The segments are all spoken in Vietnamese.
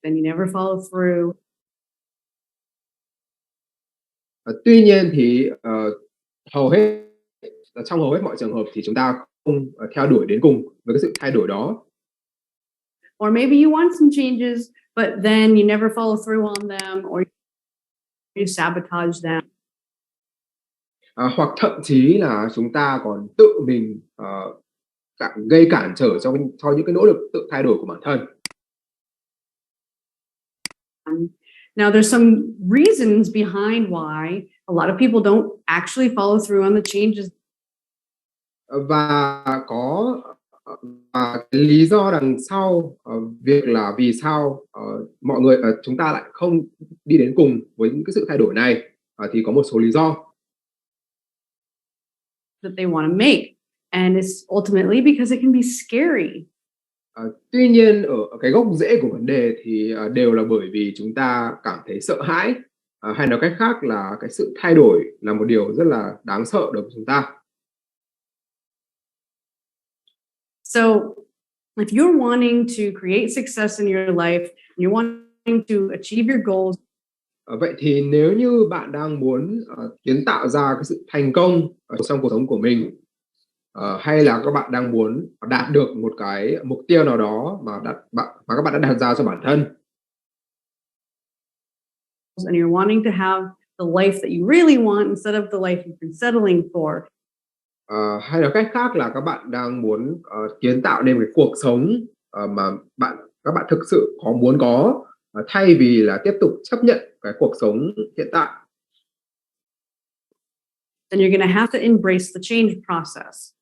then you never follow through. Tuy nhiên thì hầu hết trong hầu hết mọi trường hợp thì chúng ta không theo đuổi đến cùng với cái sự thay đổi đó. Or maybe you want some changes, but then you never follow through on them, or you sabotage them. Hoặc thậm chí là chúng ta còn tự mình gây cản trở cho những cái nỗ lực tự thay đổi của bản thân. Now, there's some reasons behind why a lot of people don't actually follow through on the changes. Và có cái lý do đằng sau việc là vì sao mọi người chúng ta lại không đi đến cùng với những cái sự thay đổi này, thì có một số lý do That they want to make, and it's ultimately because it can be scary. Tuy nhiên ở cái gốc rễ của vấn đề thì đều là bởi vì chúng ta cảm thấy sợ hãi, hay nói cách khác là cái sự thay đổi là một điều rất là đáng sợ đối với chúng ta. So, if you're wanting to create success in your life, and you're wanting to achieve your goals, Vậy thì nếu như bạn đang muốn kiến tạo ra cái sự thành công ở trong cuộc sống của mình, hay là các bạn đang muốn đạt được một cái mục tiêu nào đó mà các bạn đã đặt ra cho bản thân, and you're wanting to have the life that you really want instead of the life you've been settling for, hay là cách khác là các bạn đang muốn kiến tạo nên cái cuộc sống mà các bạn thực sự muốn có, thay vì là tiếp tục chấp nhận cái cuộc sống hiện tại, then you're going to have to embrace the change process.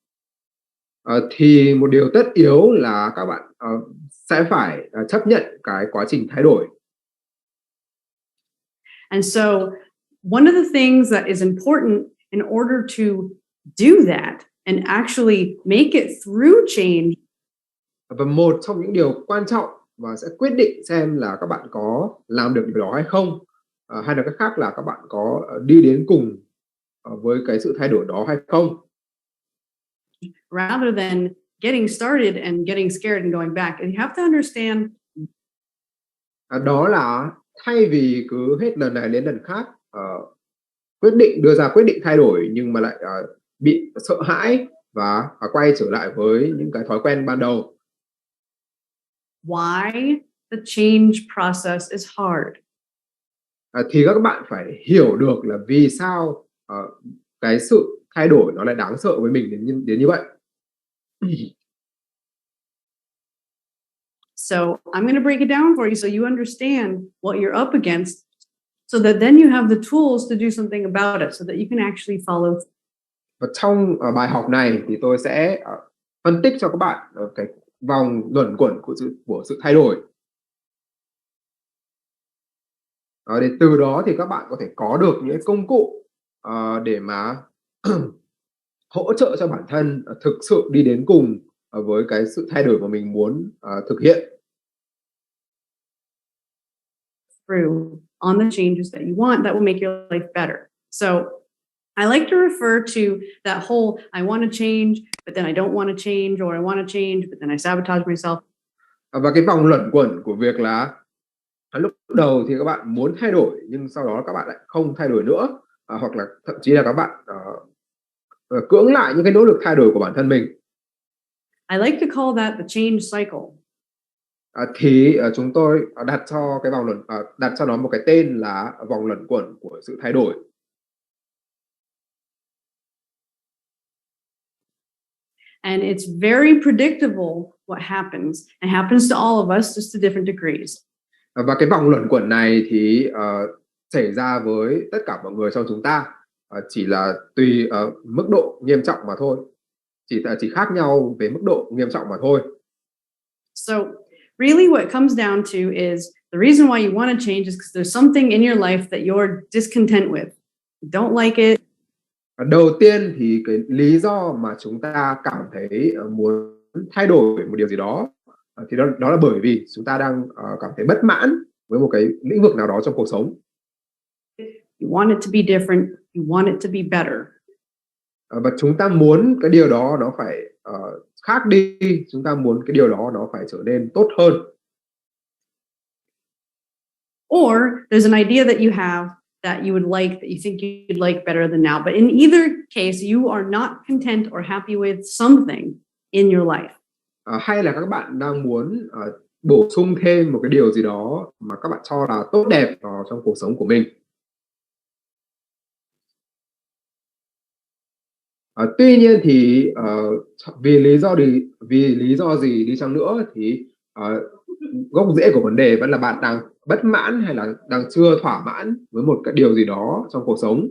Thì một điều tất yếu là các bạn sẽ phải chấp nhận cái quá trình thay đổi. And so, one of the things that is important in order to do that and actually make it through change, Và một trong những điều quan trọng và sẽ quyết định xem là các bạn có làm được điều đó hay không, hay là cách khác là các bạn có đi đến cùng với cái sự thay đổi đó hay không. rather than getting started and getting scared and going back, and you have to understand Đó là thay vì cứ hết lần này đến lần khác quyết định đưa ra quyết định thay đổi nhưng mà lại bị sợ hãi và quay trở lại với những cái thói quen ban đầu. why the change process is hard. Thì các bạn phải hiểu được là vì sao cái sự thay đổi nó lại đáng sợ với mình đến như vậy. So I'm going to break it down for you so you understand what you're up against, so that then you have the tools to do something about it, so that you can actually follow. Và trong bài học này thì tôi sẽ phân tích cho các bạn cái vòng luẩn quẩn của sự thay đổi. Để từ đó thì các bạn có thể có được những công cụ để mà hỗ trợ cho bản thân thực sự đi đến cùng với cái sự thay đổi mà mình muốn thực hiện. Through on the changes that you want that will make your life better. So I like to refer to that whole I want to change, but then I don't want to change, or I want to change, but then I sabotage myself. Và cái vòng luẩn quẩn của việc là lúc đầu thì các bạn muốn thay đổi nhưng sau đó các bạn lại không thay đổi nữa, hoặc là thậm chí là các bạn cưỡng lại những cái nỗ lực thay đổi của bản thân mình. I like to call that the change cycle. Thì chúng tôi đặt cho nó một cái tên là vòng luẩn quẩn của sự thay đổi. And it's very predictable what happens. It happens to all of us, just to different degrees. Và cái vòng luẩn quẩn này thì xảy ra với tất cả mọi người trong chúng ta, chỉ là tùy mức độ nghiêm trọng mà thôi. Chỉ khác nhau về mức độ nghiêm trọng mà thôi. So really what it comes down to is the reason why you want to change is because there's something in your life that you're discontent with. You don't like it. Đầu tiên thì cái lý do mà chúng ta cảm thấy muốn thay đổi một điều gì đó thì đó là bởi vì chúng ta đang cảm thấy bất mãn với một cái lĩnh vực nào đó trong cuộc sống. You want it to be different. You want it to be better. Và chúng ta muốn cái điều đó nó phải khác đi, chúng ta muốn cái điều đó nó phải trở nên tốt hơn. Or there's an idea that you have that you would like, that you think you'd like better than now. But in either case, you are not content or happy with something in your life. Hay là các bạn đang muốn bổ sung thêm một cái điều gì đó mà các bạn cho là tốt đẹp vào trong cuộc sống của mình. Tuy nhiên thì vì lý do gì đi chăng nữa thì gốc rễ của vấn đề vẫn là bạn đang bất mãn hay là đang chưa thỏa mãn với một cái điều gì đó trong cuộc sống.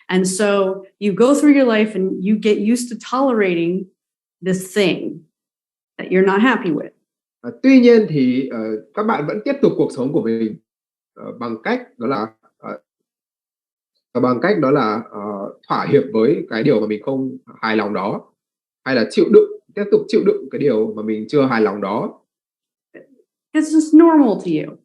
And so you go through your life and you get used to tolerating this thing that you're not happy with. Tuy nhiên thì các bạn vẫn tiếp tục cuộc sống của mình bằng cách đó là thỏa hiệp với cái điều mà mình không hài lòng đó, hay là tiếp tục chịu đựng cái điều mà mình chưa hài lòng đó. It's just normal to you.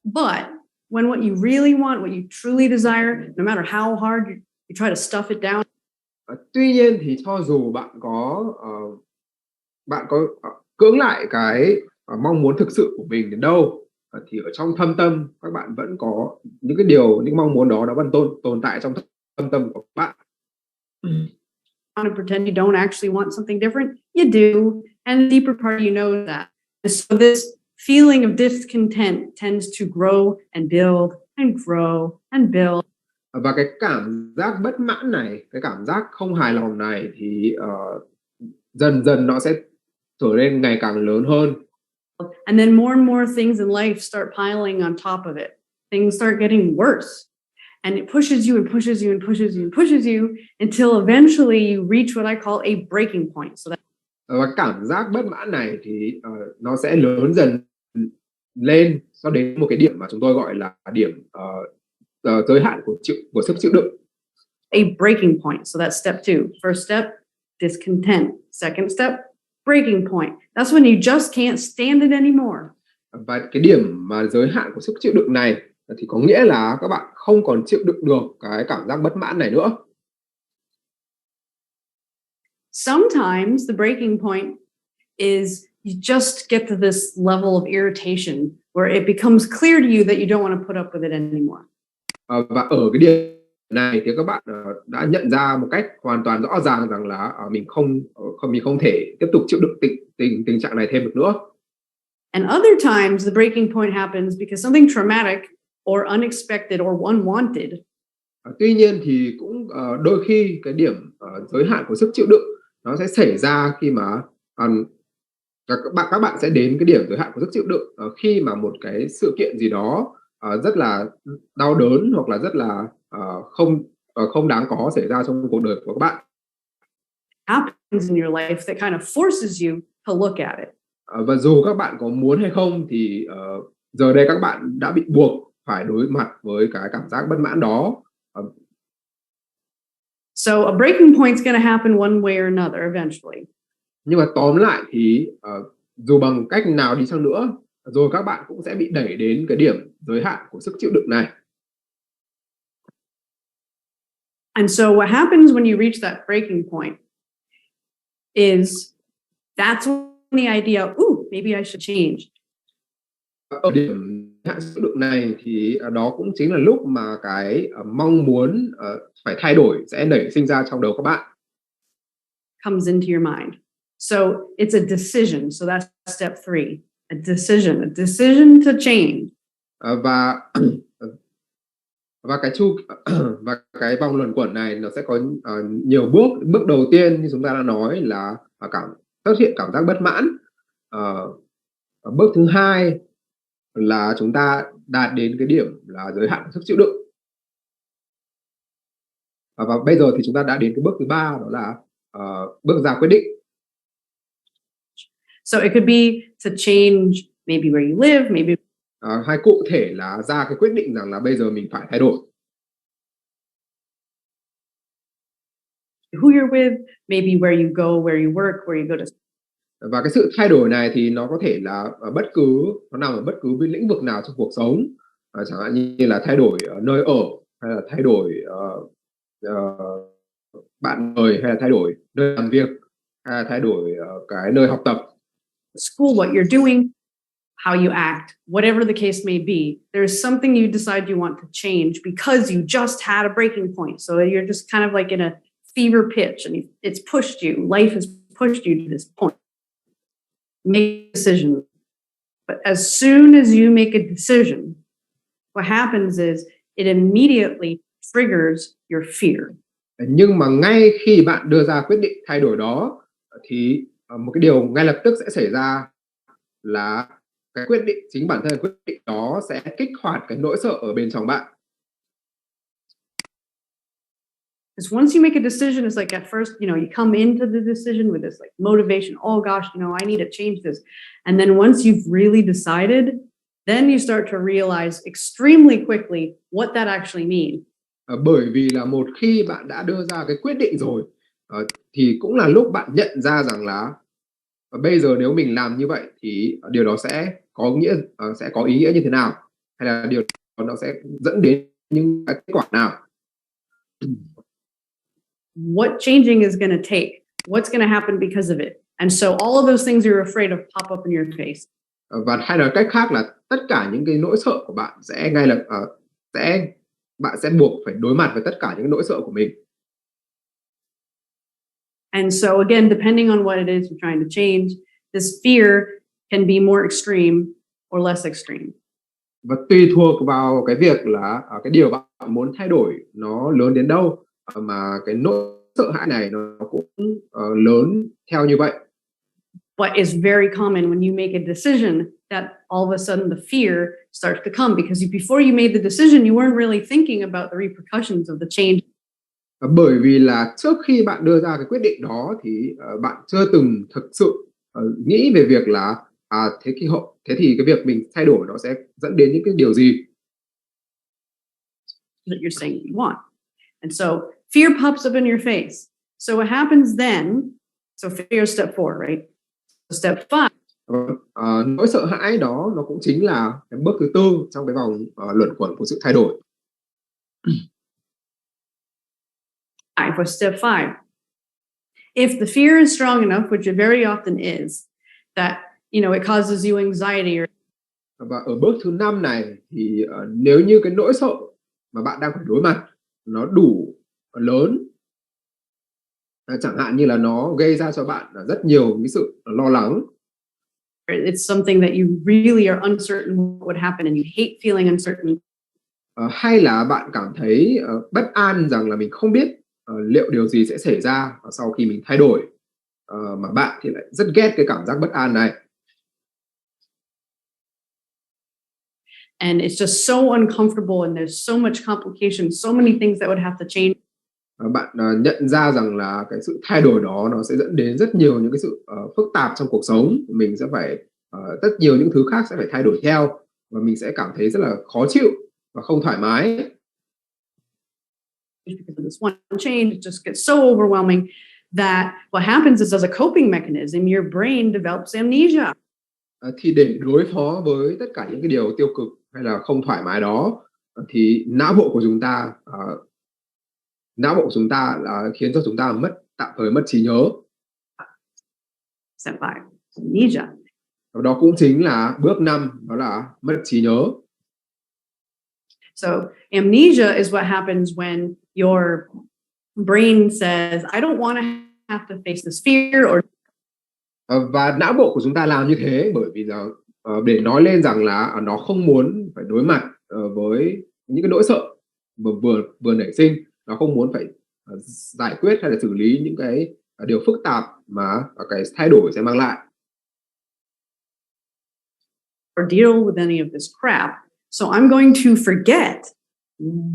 But when what you really want, what you truly desire, no matter how hard you try to stuff it down, Tuy nhiên thì cho dù bạn có cưỡng lại cái mong muốn thực sự của mình đến đâu, thì ở trong thâm tâm các bạn vẫn có những mong muốn đó nó vẫn tồn tại trong thâm tâm của các bạn. want to pretend you don't actually want something different, you do, and the deeper part of you knows that. And so this feeling of discontent tends to grow and build and grow and build. Và cái cảm giác bất mãn này, cái cảm giác không hài lòng này thì dần dần nó sẽ trở nên ngày càng lớn hơn. And then more things in life start piling on top of it. Things start getting worse. And it pushes you and pushes you and pushes you and pushes you until eventually you reach what I call a breaking point. So that Và cảm giác bất mãn này thì nó sẽ lớn dần lên cho đến một cái điểm mà chúng tôi gọi là điểm giới hạn của sức chịu đựng. A breaking point. So that's step 2. First step, discontent. Second step, breaking point. That's when you just can't stand it anymore. Và cái điểm mà giới hạn của sức chịu đựng này thì có nghĩa là các bạn không còn chịu đựng được cái cảm giác bất mãn này nữa. Sometimes the breaking point is you just get to this level of irritation where it becomes clear to you that you don't want to put up with it anymore. Và ở cái điểm này thì các bạn đã nhận ra một cách hoàn toàn rõ ràng rằng là mình không thể tiếp tục chịu đựng tình trạng này thêm được nữa. And other times the breaking point happens because something traumatic or unexpected or unwanted. Tuy nhiên thì cũng đôi khi cái điểm giới hạn của sức chịu đựng nó sẽ xảy ra khi mà các bạn sẽ đến cái điểm giới hạn của sức chịu đựng khi mà một cái sự kiện gì đó rất là đau đớn hoặc là rất là không đáng có xảy ra trong cuộc đời của các bạn. Happens in your life that kind of forces you to look at it. Và dù các bạn có muốn hay không thì giờ đây các bạn đã bị buộc phải đối mặt với cái cảm giác bất mãn đó. So a breaking point is going to happen one way or another eventually. Nhưng mà tóm lại thì dù bằng cách nào đi chăng nữa, rồi các bạn cũng sẽ bị đẩy đến cái điểm giới hạn của sức chịu đựng này. And so what happens when you reach that breaking point is that's when the idea, maybe I should change. Ở điểm giới hạn sức chịu đựng này thì đó cũng chính là lúc mà cái mong muốn phải thay đổi sẽ nảy sinh ra trong đầu các bạn. Comes into your mind. So it's a decision. So that's step 3. A decision to change. Và cái vòng luẩn quẩn này nó sẽ có nhiều bước. Bước đầu tiên như chúng ta đã nói là xuất hiện cảm giác bất mãn. Bước thứ hai là chúng ta đạt đến cái điểm là giới hạn sức chịu đựng. Và bây giờ thì chúng ta đã đến cái bước thứ 3, đó là bước ra quyết định. So it could be to change maybe where you live, maybe hay cụ thể là ra cái quyết định rằng là bây giờ mình phải thay đổi. Who you're with, maybe where you go, where you work, where you go to. Và cái sự thay đổi này thì nó có thể là nó nằm ở bất cứ bên lĩnh vực nào trong cuộc sống, chẳng hạn như là thay đổi nơi ở, hay là thay đổi bạn đời, hay là thay đổi nơi làm việc, hay là thay đổi cái nơi học tập. School, what you're doing, how you act, whatever the case may be. There's something you decide you want to change because you just had a breaking point. So you're just kind of like in a fever pitch and it's pushed you. Life has pushed you to this point. Make a decision. But as soon as you make a decision, what happens is it immediately triggers your fear. Nhưng mà ngay khi bạn đưa ra quyết định thay đổi đó thì một cái điều ngay lập tức sẽ xảy ra là cái quyết định, chính bản thân quyết định đó sẽ kích hoạt cái nỗi sợ ở bên trong bạn. Because once you make a decision, it's like at first, you come into the decision with this like motivation. Oh gosh, I need to change this. And then once you've really decided, then you start to realize extremely quickly what that actually means. Bởi vì là một khi bạn đã đưa ra cái quyết định rồi thì cũng là lúc bạn nhận ra rằng là bây giờ nếu mình làm như vậy thì điều đó sẽ có ý nghĩa như thế nào, hay là điều đó nó sẽ dẫn đến những cái kết quả nào. What changing is going to take? What's going to happen because of it? And so all of those things you're afraid of pop up in your face. Và hay nói cách khác là tất cả những cái nỗi sợ của bạn sẽ bạn sẽ buộc phải đối mặt với tất cả những nỗi sợ của mình. And so again, depending on what it is you're trying to change, this fear can be more extreme or less extreme. Và tùy thuộc vào cái việc là cái điều bạn muốn thay đổi nó lớn đến đâu mà cái nỗi sợ hãi này nó cũng lớn theo như vậy. But it's very common when you make a decision that all of a sudden the fear starts to come because before you made the decision, you weren't really thinking about the repercussions of the change. Bởi vì là trước khi bạn đưa ra cái quyết định đó thì bạn chưa từng thực sự nghĩ về việc là thế thì cái việc mình thay đổi nó sẽ dẫn đến những cái điều gì that you're saying you want. And so fear pops up in your face. So what happens then? So fear is step 4, right? So step 5. Nỗi sợ hãi đó nó cũng chính là cái bước thứ tư trong cái vòng luẩn quẩn của sự thay đổi. For step 5, if the fear is strong enough, which it very often is, that it causes you anxiety. Và ở bước thứ 5 này thì nếu như cái nỗi sợ mà bạn đang phải đối mặt nó đủ lớn, chẳng hạn như là nó gây ra cho bạn rất nhiều cái sự lo lắng. It's something that you really are uncertain what would happen and you hate feeling uncertain. Hay là bạn cảm thấy bất an rằng là mình không biết liệu điều gì sẽ xảy ra sau khi mình thay đổi, mà bạn thì lại rất ghét cái cảm giác bất an này. And it's just so uncomfortable and there's so much complication, so many things that would have to change. Bạn nhận ra rằng là cái sự thay đổi đó nó sẽ dẫn đến rất nhiều những cái sự phức tạp trong cuộc sống. Mình sẽ phải rất nhiều những thứ khác sẽ phải thay đổi theo và mình sẽ cảm thấy rất là khó chịu và không thoải mái. Because of this one change, it just gets so overwhelming that what happens is, as a coping mechanism, your brain develops amnesia. Thì để đối phó với tất cả những cái điều tiêu cực hay là không thoải mái đó thì não bộ của chúng ta là khiến cho chúng ta tạm thời mất trí nhớ. Step 5, amnesia. Đó cũng chính là bước 5, đó là mất trí nhớ. So amnesia is what happens when your brain says, I don't want to have to face this fear, or và não bộ của chúng ta làm như thế bởi vì là để nói lên rằng là nó không muốn phải đối mặt với những cái nỗi sợ vừa nảy sinh, nó không muốn phải giải quyết hay là xử lý những cái điều phức tạp mà cái thay đổi sẽ mang lại, or deal with any of this crap. So I'm going to forget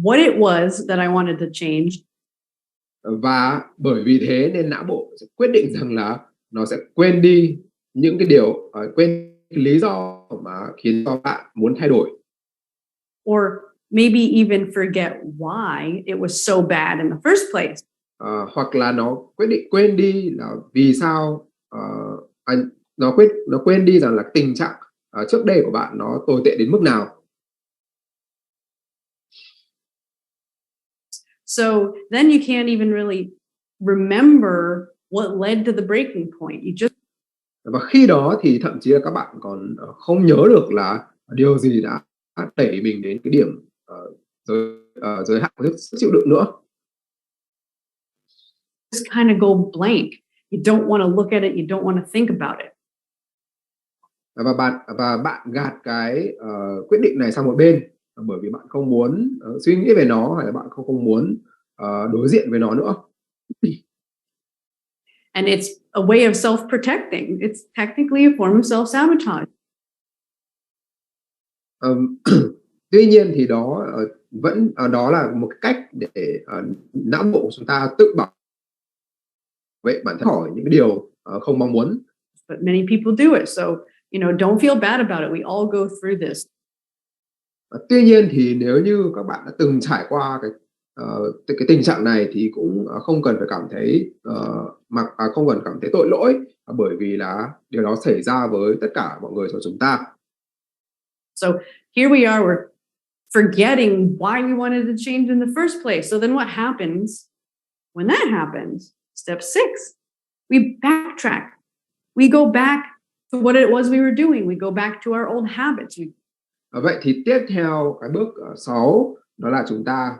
what it was that I wanted to change. Và bởi vì thế nên não bộ sẽ quyết định rằng là nó sẽ quên đi những cái điều, quên cái lý do mà khiến cho bạn muốn thay đổi. Or maybe even forget why it was so bad in the first place. Hoặc là nó quyết định quên đi là vì sao nó quên đi rằng là tình trạng trước đây của bạn nó tồi tệ đến mức nào. So then you can't even really remember what led to the breaking point. Và khi đó thì thậm chí là các bạn còn không nhớ được là điều gì đã đẩy mình đến cái điểm giới hạn của sức chịu đựng nữa. Just kind of go blank. You don't want to look at it. You don't want to think about it. Và bạn gạt cái quyết định này sang một bên bởi vì bạn không muốn suy nghĩ về nó, hay là bạn không muốn đối diện với nó nữa. And it's a way of self-protecting. It's technically a form of self-sabotage. Tuy nhiên thì đó đó là một cách để não bộ của chúng ta tự bảo vệ bản thân khỏi những cái điều không mong muốn. But many people do it. So, don't feel bad about it. We all go through this. Tuy nhiên thì nếu như các bạn đã từng trải qua cái tình trạng này thì cũng không cần phải cảm thấy không cần cảm thấy tội lỗi, bởi vì là điều đó xảy ra với tất cả mọi người của chúng ta. So here we are, we're forgetting why we wanted to change in the first place. So then what happens when that happens? Step 6, we backtrack. We go back to what it was we were doing. We go back to our old habits. Vậy thì tiếp theo cái bước 6 đó là chúng ta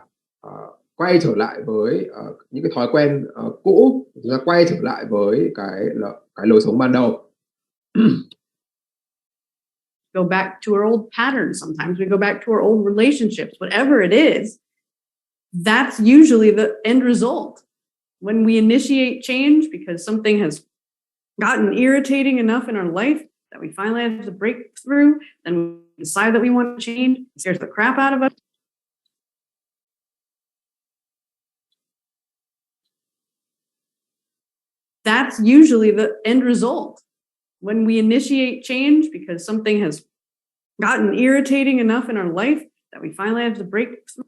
quay trở lại với những cái thói quen cũ, chúng ta quay trở lại với cái lối sống ban đầu. Go back to our old patterns. Sometimes we go back to our old relationships. Whatever it is, that's usually the end result. When we initiate change because something has gotten irritating enough in our life that we finally have to break through, then we decide that we want to change, it scares the crap out of us. That's usually the end result. When we initiate change because something has gotten irritating enough in our life that we finally have to break through.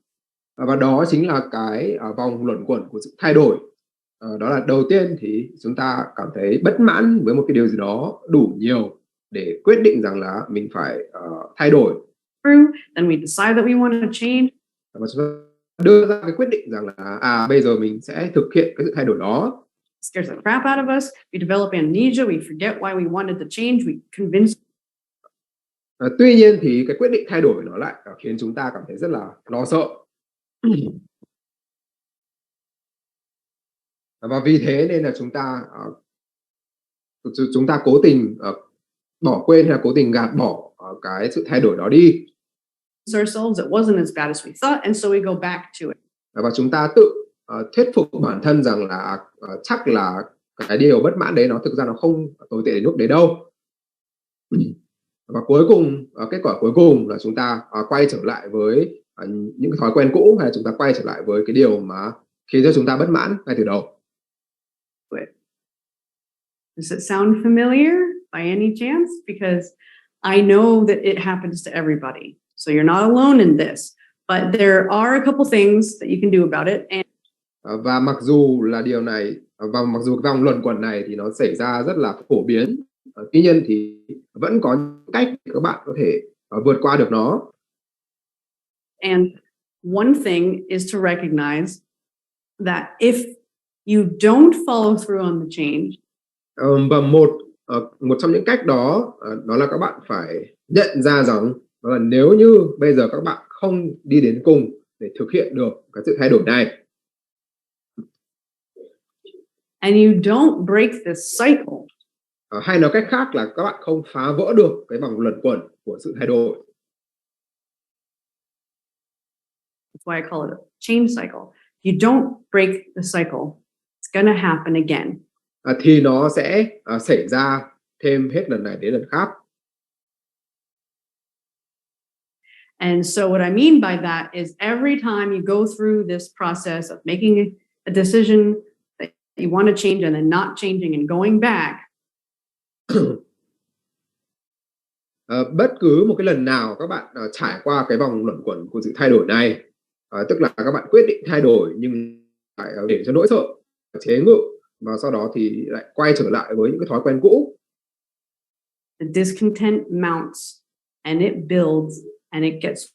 Và đó chính là cái vòng luẩn quẩn của sự thay đổi. Đó là đầu tiên thì chúng ta cảm thấy bất mãn với một cái điều gì đó đủ nhiều để quyết định rằng là mình phải thay đổi. Then we decide that we want to change. Và chúng ta đưa ra cái quyết định rằng là bây giờ mình sẽ thực hiện cái sự thay đổi đó. It scares the crap out of us. We develop amnesia. We forget why we wanted to change. We convince. Tuy nhiên thì cái quyết định thay đổi nó lại khiến chúng ta cảm thấy rất là lo sợ. Và vì thế nên là chúng ta cố tình bỏ quên hay là cố tình gạt bỏ cái sự thay đổi đó đi. Ourselves, it wasn't as bad as we thought, and so we go back to it. Và chúng ta tự thuyết phục bản thân rằng là chắc là cái điều bất mãn đấy nó thực ra nó không tồi tệ đến lúc đấy đâu. Và cuối cùng kết quả cuối cùng là chúng ta quay trở lại với những cái thói quen cũ, hay là chúng ta quay trở lại với cái điều mà khiến cho chúng ta bất mãn ngay từ đầu. Does it sound familiar by any chance? Because I know that it happens to everybody. So you're not alone in this. But there are a couple things that you can do about it. Và mặc dù là điều này, và mặc dù cái vòng luẩn quẩn này thì nó xảy ra rất là phổ biến, tuy nhiên thì vẫn có cách để các bạn có thể vượt qua được nó. And one thing is to recognize that if you don't follow through on the change. Và một trong những cách đó là các bạn phải nhận ra rằng đó là nếu như bây giờ các bạn không đi đến cùng để thực hiện được cái sự thay đổi này, and you don't break this cycle, hay nói cách khác là các bạn không phá vỡ được cái vòng luẩn quẩn của sự thay đổi. That's why I call it a change cycle. You don't break the cycle, it's gonna happen again. Thì nó sẽ xảy ra thêm hết lần này đến lần khác. And so what I mean by that is every time you go through this process of making a decision that you want to change and then not changing and going back. Bất cứ một cái lần nào các bạn trải qua cái vòng luẩn quẩn của sự thay đổi này, tức là các bạn quyết định thay đổi nhưng lại để cho nỗi sợ chế ngự, và sau đó thì lại quay trở lại với những cái thói quen cũ. The discontent mounts and it builds and it gets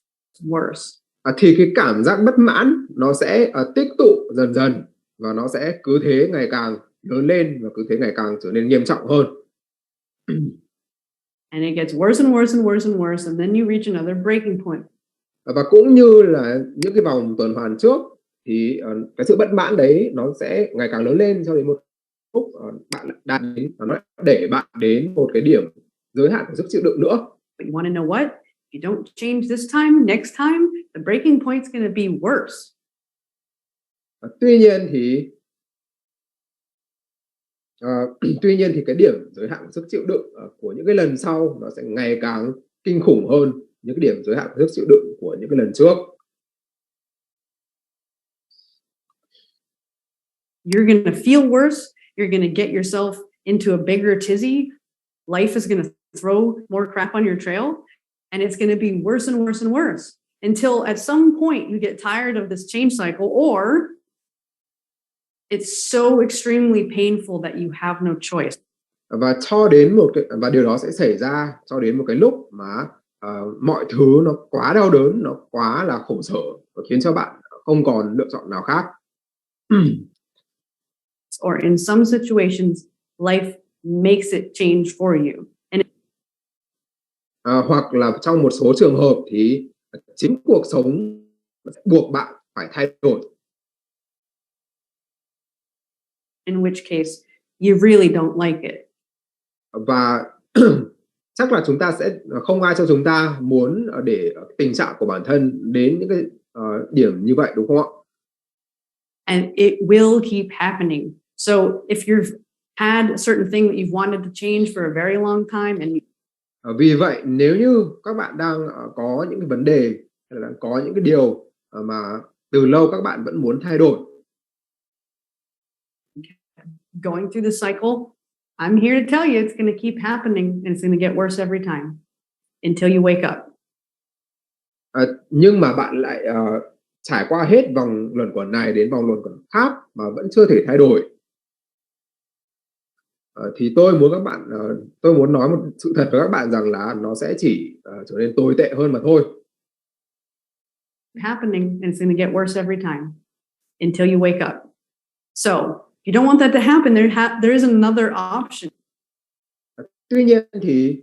worse. Thì cái cảm giác bất mãn nó sẽ tích tụ dần dần, và nó sẽ cứ thế ngày càng lớn lên, và cứ thế ngày càng trở nên nghiêm trọng hơn. And it gets worse and worse and worse and worse, and then you reach another breaking point. Và cũng như là những cái vòng tuần hoàn trước thì cái sự bất mãn đấy nó sẽ ngày càng lớn lên cho đến một lúc bạn đạt đến nó để bạn đến một cái điểm giới hạn của sức chịu đựng nữa. But you want to know what? If you don't change this time, next time, the breaking point's going to be worse. Tuy nhiên thì tuy nhiên thì cái điểm giới hạn của sức chịu đựng của những cái lần sau nó sẽ ngày càng kinh khủng hơn những cái điểm giới hạn của sức chịu đựng của những cái lần trước. You're going to feel worse. You're going to get yourself into a bigger tizzy. Life is going to throw more crap on your trail, and it's going to be worse and worse and worse until at some point you get tired of this change cycle, or it's so extremely painful that you have no choice. Và cho đến một cái và điều đó sẽ xảy ra cho đến một cái lúc mà mọi thứ nó quá đau đớn, nó quá là khổ sở và khiến cho bạn không còn lựa chọn nào khác. Or in some situations, life makes it change for you. Hoặc là trong một số trường hợp thì chính cuộc sống sẽ buộc bạn phải thay đổi. In which case, you really don't like it. Và chắc là chúng ta sẽ không ai trong chúng ta muốn để tình trạng của bản thân đến những cái điểm như vậy, đúng không ạ? And it will keep happening. So if you've had a certain thing that you've wanted to change for a very long time, and vì vậy nếu như các bạn đang có những cái vấn đề hay là có những cái điều mà từ lâu các bạn vẫn muốn thay đổi, going through the cycle, I'm here to tell you it's going to keep happening, and it's going to get worse every time until you wake up. Nhưng mà bạn lại trải qua hết vòng luẩn quẩn này đến vòng luẩn quẩn khác mà vẫn chưa thể thay đổi. Thì tôi muốn nói một sự thật với các bạn rằng là nó sẽ chỉ trở nên tồi tệ hơn mà thôi. Happening, and it's going to get worse every time until you wake up. So if you don't want that to happen, there is another option. Tuy nhiên thì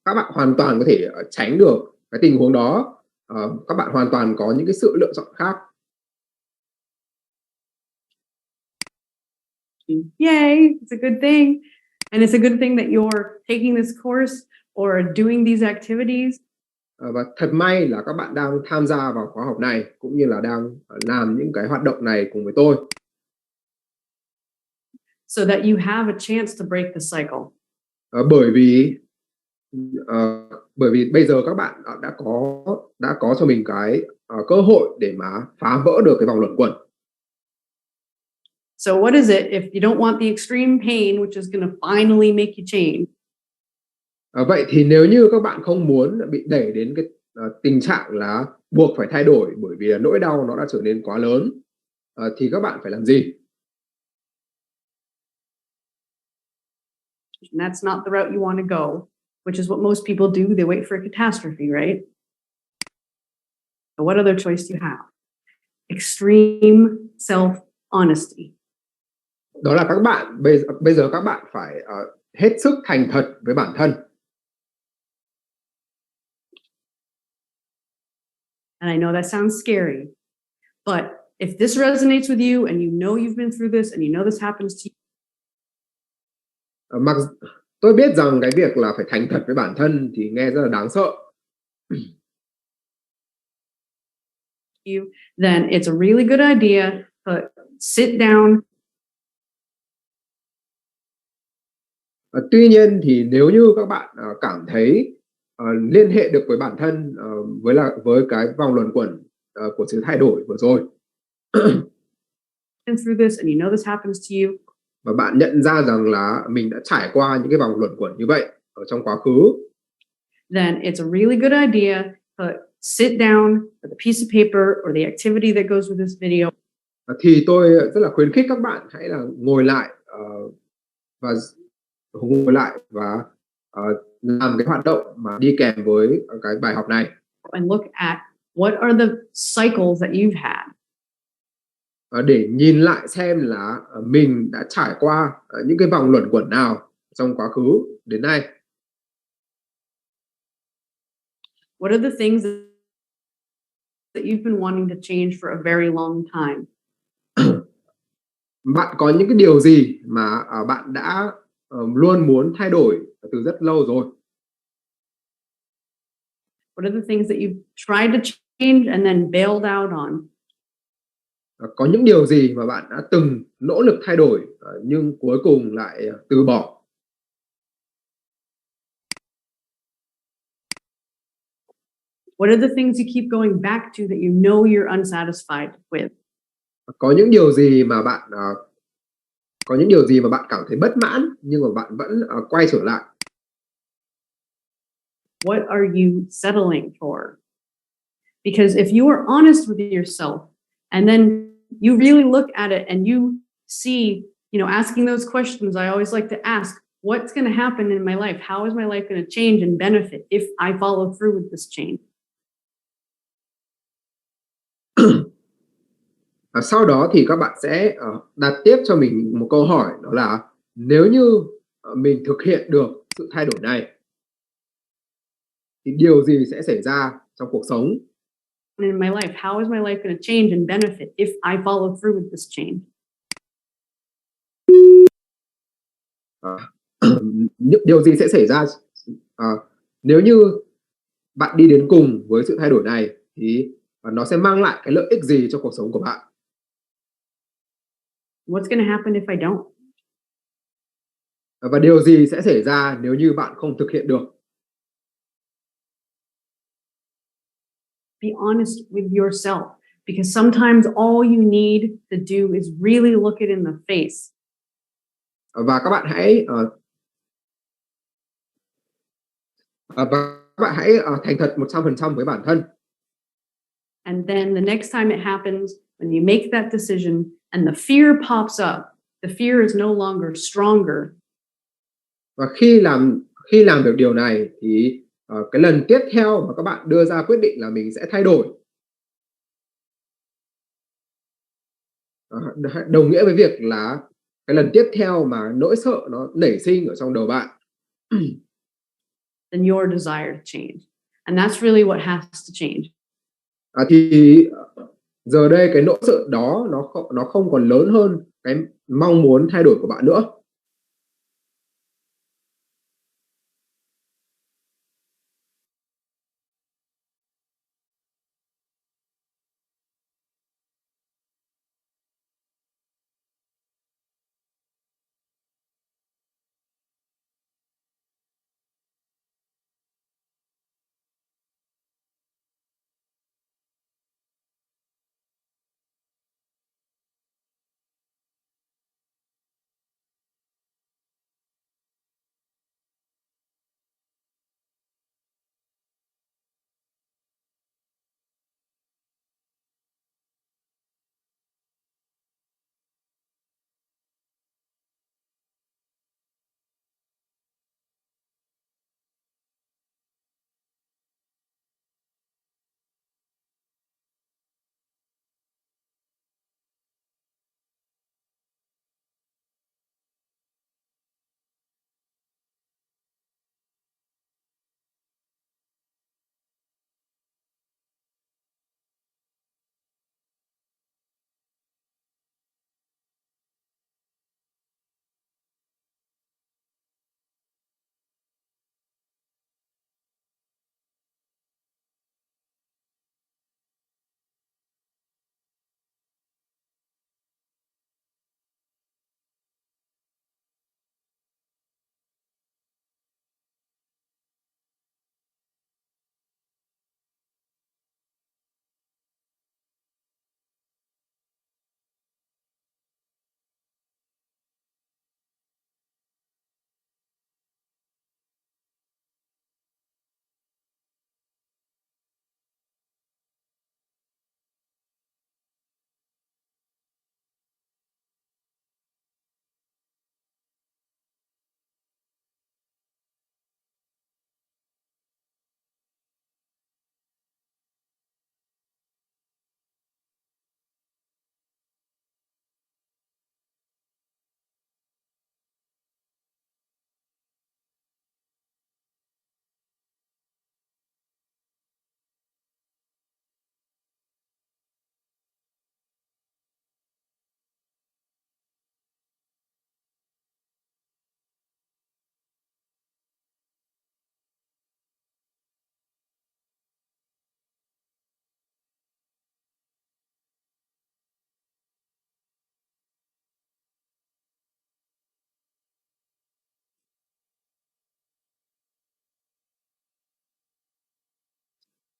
các bạn hoàn toàn có thể tránh được cái tình huống đó. Các bạn hoàn toàn có những cái sự lựa chọn khác. Yay, it's a good thing. And it's a good thing that you're taking this course or doing these activities. Và thật may là các bạn đang tham gia vào khóa học này cũng như là đang làm những cái hoạt động này cùng với tôi. So that you have a chance to break the cycle. Bởi vì bây giờ các bạn đã có cho mình cái cơ hội để mà phá vỡ được cái vòng luẩn quẩn. So what is it if you don't want the extreme pain, which is going to finally make you change? Vậy thì nếu như các bạn không muốn bị đẩy đến cái tình trạng là buộc phải thay đổi bởi vì là nỗi đau nó đã trở nên quá lớn, thì các bạn phải làm gì? And that's not the route you want to go, which is what most people do. They wait for a catastrophe, right? So what other choice do you have? Extreme self-honesty. Đó là các bạn bây giờ các bạn phải hết sức thành thật với bản thân. And I know that sounds scary, but if this resonates with you and you know you've been through this and you know this happens to Mặc tôi biết rằng cái việc là phải thành thật với bản thân thì nghe rất là đáng sợ. you, then it's a really good idea to sit down. Tuy nhiên thì nếu như các bạn cảm thấy liên hệ được với bản thân với cái vòng luẩn quẩn của sự thay đổi vừa rồi, Through this and you know this happens to you, và bạn nhận ra rằng là mình đã trải qua những cái vòng luẩn quẩn như vậy ở trong quá khứ, then it's a really good idea to sit down with a piece of paper or the activity that goes with this video. Thì tôi rất là khuyến khích các bạn hãy là ngồi lại và làm cái hoạt động mà đi kèm với cái bài học này. And look at what are the cycles that you've had. Để nhìn lại xem là mình đã trải qua những cái vòng luẩn quẩn nào trong quá khứ đến nay. What are the things that you've been wanting to change for a very long time? Bạn có những cái điều gì mà bạn đã luôn muốn thay đổi từ rất lâu rồi? What are the things that you've tried to change and then bailed out on? Có những điều gì mà bạn đã từng nỗ lực thay đổi nhưng cuối cùng lại từ bỏ? What are the things you keep going back to that you know you're unsatisfied with? Có những điều gì mà bạn có những điều gì mà bạn cảm thấy bất mãn nhưng mà bạn vẫn quay trở lại? What are you settling for? Because if you are honest with yourself and then you really look at it and you see, asking those questions, I always like to ask, what's going to happen in my life? How is my life going to change and benefit if I follow through with this change? Sau đó thì các bạn sẽ đặt tiếp cho mình một câu hỏi, đó là nếu như mình thực hiện được sự thay đổi này thì điều gì sẽ xảy ra trong cuộc sống? In my life, how is my life going to change and benefit if I follow through with this change? Những điều gì sẽ xảy ra nếu như bạn đi đến cùng với sự thay đổi này thì nó sẽ mang lại cái lợi ích gì cho cuộc sống của bạn? What's going to happen if I don't? Và điều gì sẽ xảy ra nếu như bạn không thực hiện được? Be honest with yourself, because sometimes all you need to do is really look it in the face. Và các bạn hãy thành thật 100% với bản thân. And then the next time it happens, when you make that decision and the fear pops up, the fear is no longer stronger. Và khi làm được điều này thì cái lần tiếp theo mà các bạn đưa ra quyết định là mình sẽ thay đổi, đồng nghĩa với việc là cái lần tiếp theo mà nỗi sợ nó nảy sinh ở trong đầu bạn Than your desire to change. And that's really what has to change. thì giờ đây cái nỗi sợ đó nó không còn lớn hơn cái mong muốn thay đổi của bạn nữa.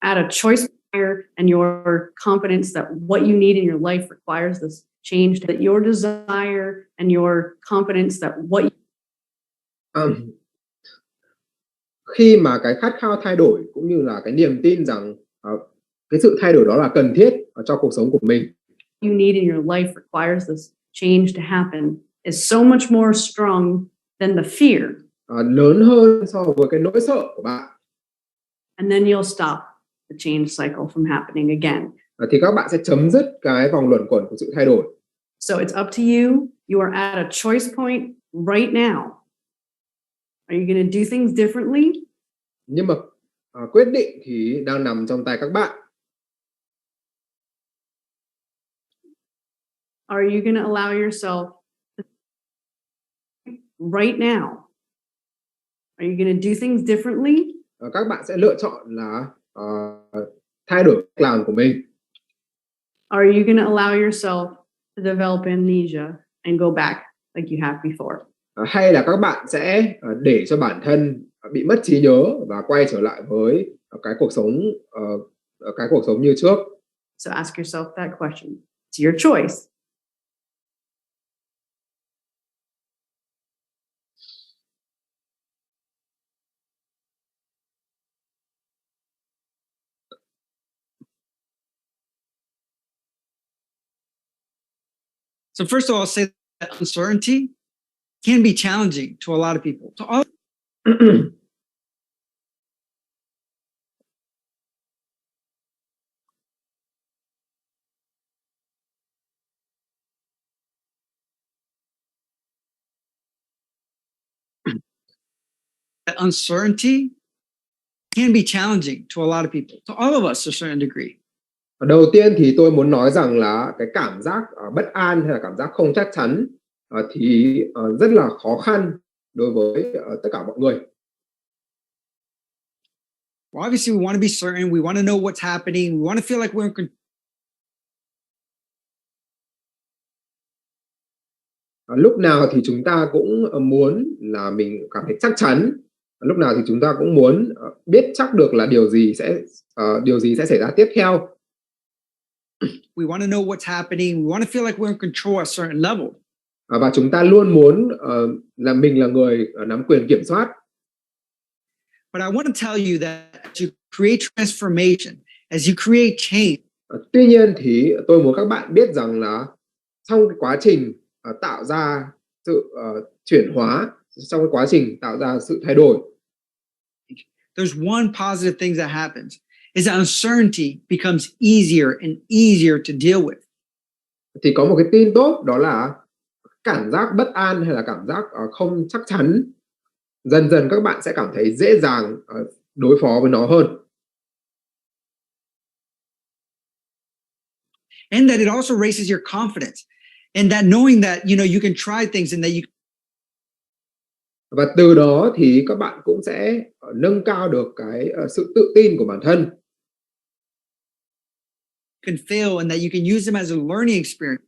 at a choice and your confidence that what you need in your life requires this change, that your desire and your confidence that what Khi mà cái khát khao thay đổi cũng như là cái niềm tin rằng cái sự thay đổi đó là cần thiết cho cuộc sống của mình, you need in your life requires this change to happen is so much more strong than the fear. Lớn hơn so với cái nỗi sợ của bạn, And then you'll stop the change cycle from happening again. thì các bạn sẽ chấm dứt cái vòng luẩn quẩn của sự thay đổi. So it's up to you. You are at a choice point right now. Are you going to do things differently? Nhưng mà quyết định thì đang nằm trong tay các bạn. Are you going to allow yourself right now? Are you going to do things differently? Các bạn sẽ lựa chọn là thay đổi cách làm của mình. Are you going to allow yourself to develop amnesia and go back like you have before? Hay là các bạn sẽ để cho bản thân bị mất trí nhớ và quay trở lại với cái cuộc sống như trước. So ask yourself that question. It's your choice. So first of all, I'll say that uncertainty can be challenging to a lot of people. To all that uncertainty can be challenging to a lot of people, to all of us to a certain degree. Đầu tiên thì tôi muốn nói rằng là cái cảm giác bất an hay là cảm giác không chắc chắn thì rất là khó khăn đối với tất cả mọi người. Well, obviously, we want to be certain. We want to know what's happening. We want to feel like we're in control. Lúc nào thì chúng ta cũng muốn là mình cảm thấy chắc chắn. Lúc nào thì chúng ta cũng muốn biết chắc được là điều gì sẽ xảy ra tiếp theo. We want to know what's happening. We want to feel like we're in control at a certain level. Và chúng ta luôn muốn là mình là người nắm quyền kiểm soát. But I want to tell you that as you create transformation, as you create change, Tuy nhiên thì tôi muốn các bạn biết rằng là trong cái quá trình tạo ra sự chuyển hóa, trong cái quá trình tạo ra sự thay đổi, there's one positive thing that happens is that uncertainty becomes easier and easier to deal with. thì có một cái tin tốt, đó là cảm giác bất an hay là cảm giác không chắc chắn, dần dần các bạn sẽ cảm thấy dễ dàng đối phó với nó hơn. And that it also raises your confidence. And that knowing that, you can try things and that you Và từ đó thì các bạn cũng sẽ nâng cao được cái sự tự tin của bản thân. can fail and that you can use them as a learning experience.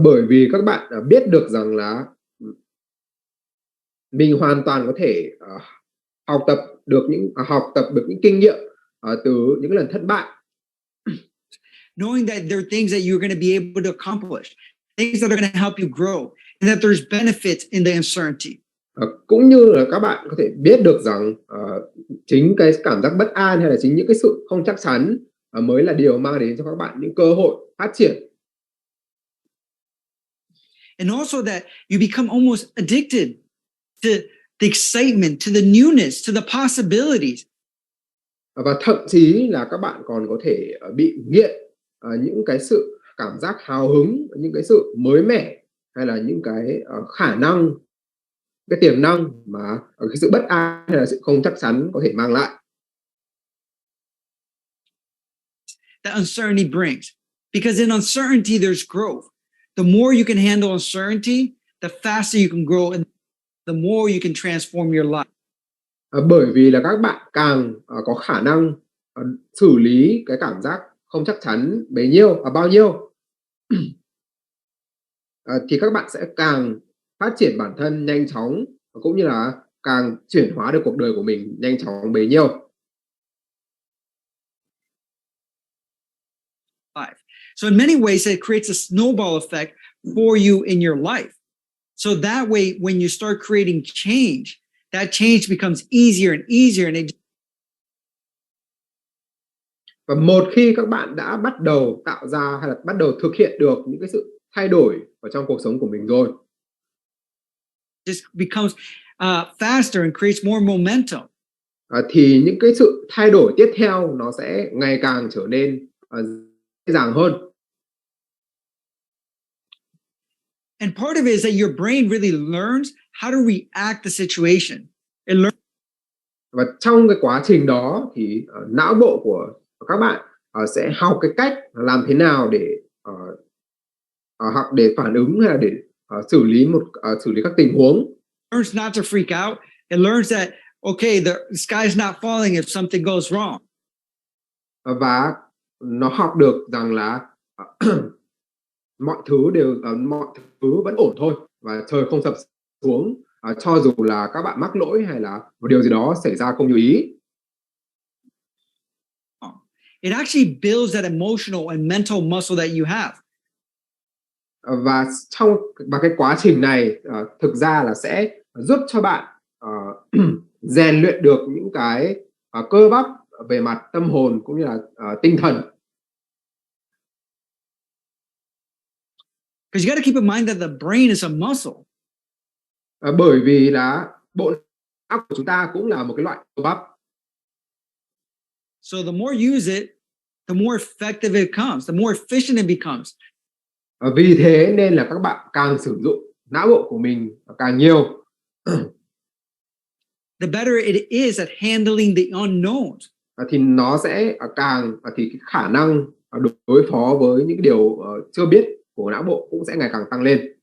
Bởi vì các bạn biết được rằng là mình hoàn toàn có thể học tập được những kinh nghiệm từ những lần thất bại. Knowing that there are things that you're going to be able to accomplish, things that are going to help you grow, and that there's benefits in the uncertainty. Cũng như là các bạn có thể biết được rằng chính cái cảm giác bất an hay là chính những cái sự không chắc chắn mới là điều mang đến cho các bạn những cơ hội phát triển. And also that you become almost addicted to the excitement, to the newness, to the possibilities. Và thậm chí là các bạn còn có thể bị nghiện những cái sự cảm giác hào hứng, những cái sự mới mẻ, hay là những cái khả năng, cái tiềm năng mà cái sự bất an hay là sự không chắc chắn có thể mang lại. That uncertainty brings. Because in uncertainty, there's growth. The more you can handle uncertainty, the faster you can grow and the more you can transform your life. Bởi vì là các bạn càng có khả năng xử lý cái cảm giác không chắc chắn bao nhiêu thì các bạn sẽ càng phát triển bản thân nhanh chóng, cũng như là càng chuyển hóa được cuộc đời của mình nhanh chóng bấy nhiêu. life. So in many ways, it creates a snowball effect for you in your life. So that way, when you start creating change, that change becomes easier and easier. And Và một khi các bạn đã bắt đầu tạo ra hay là bắt đầu thực hiện được những cái sự thay đổi ở trong cuộc sống của mình rồi, just becomes faster and creates more momentum. Thì những cái sự thay đổi tiếp theo nó sẽ ngày càng trở nên dễ dàng hơn. And part of it is that your brain really learns how to react the situation. It learns. Và trong cái quá trình đó thì não bộ của các bạn sẽ học cái cách làm thế nào để học để phản ứng hay là để xử lý các tình huống. Learns not to freak out. It learns that okay, the sky's not falling if something goes wrong. Và nó học được rằng là mọi thứ vẫn ổn thôi và trời không sập xuống cho dù là các bạn mắc lỗi hay là một điều gì đó xảy ra không như ý. It actually builds that emotional and mental muscle that you have. Và cái quá trình này thực ra là sẽ giúp cho bạn rèn luyện được những cái cơ bắp về mặt tâm hồn cũng như là tinh thần. Because you got to keep in mind that the brain is a muscle. Bởi vì là bộ não của chúng ta cũng là một cái loại cơ bắp. So the more you use it, the more effective it becomes, the more efficient it becomes. Vì thế nên là các bạn càng sử dụng não bộ của mình càng nhiều, the better it is at handling the unknowns. Thì nó sẽ thì cái khả năng đối phó với những điều chưa biết của não bộ cũng sẽ ngày càng tăng lên.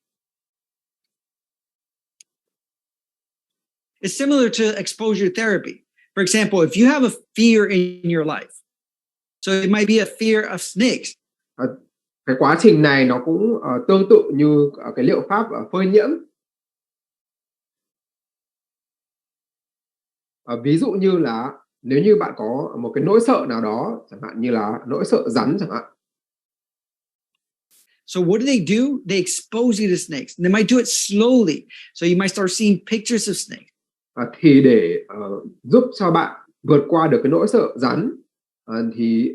It's similar to exposure therapy. For example, if you have a fear in your life, so it might be a fear of snakes. Cái quá trình này nó cũng tương tự như cái liệu pháp phơi nhiễm. Ví dụ như là nếu như bạn có một cái nỗi sợ nào đó, chẳng hạn như là nỗi sợ rắn chẳng hạn. So what do? They expose you to snakes. And they might do it slowly. So you might start seeing pictures of snakes. Thì để giúp cho bạn vượt qua được cái nỗi sợ rắn thì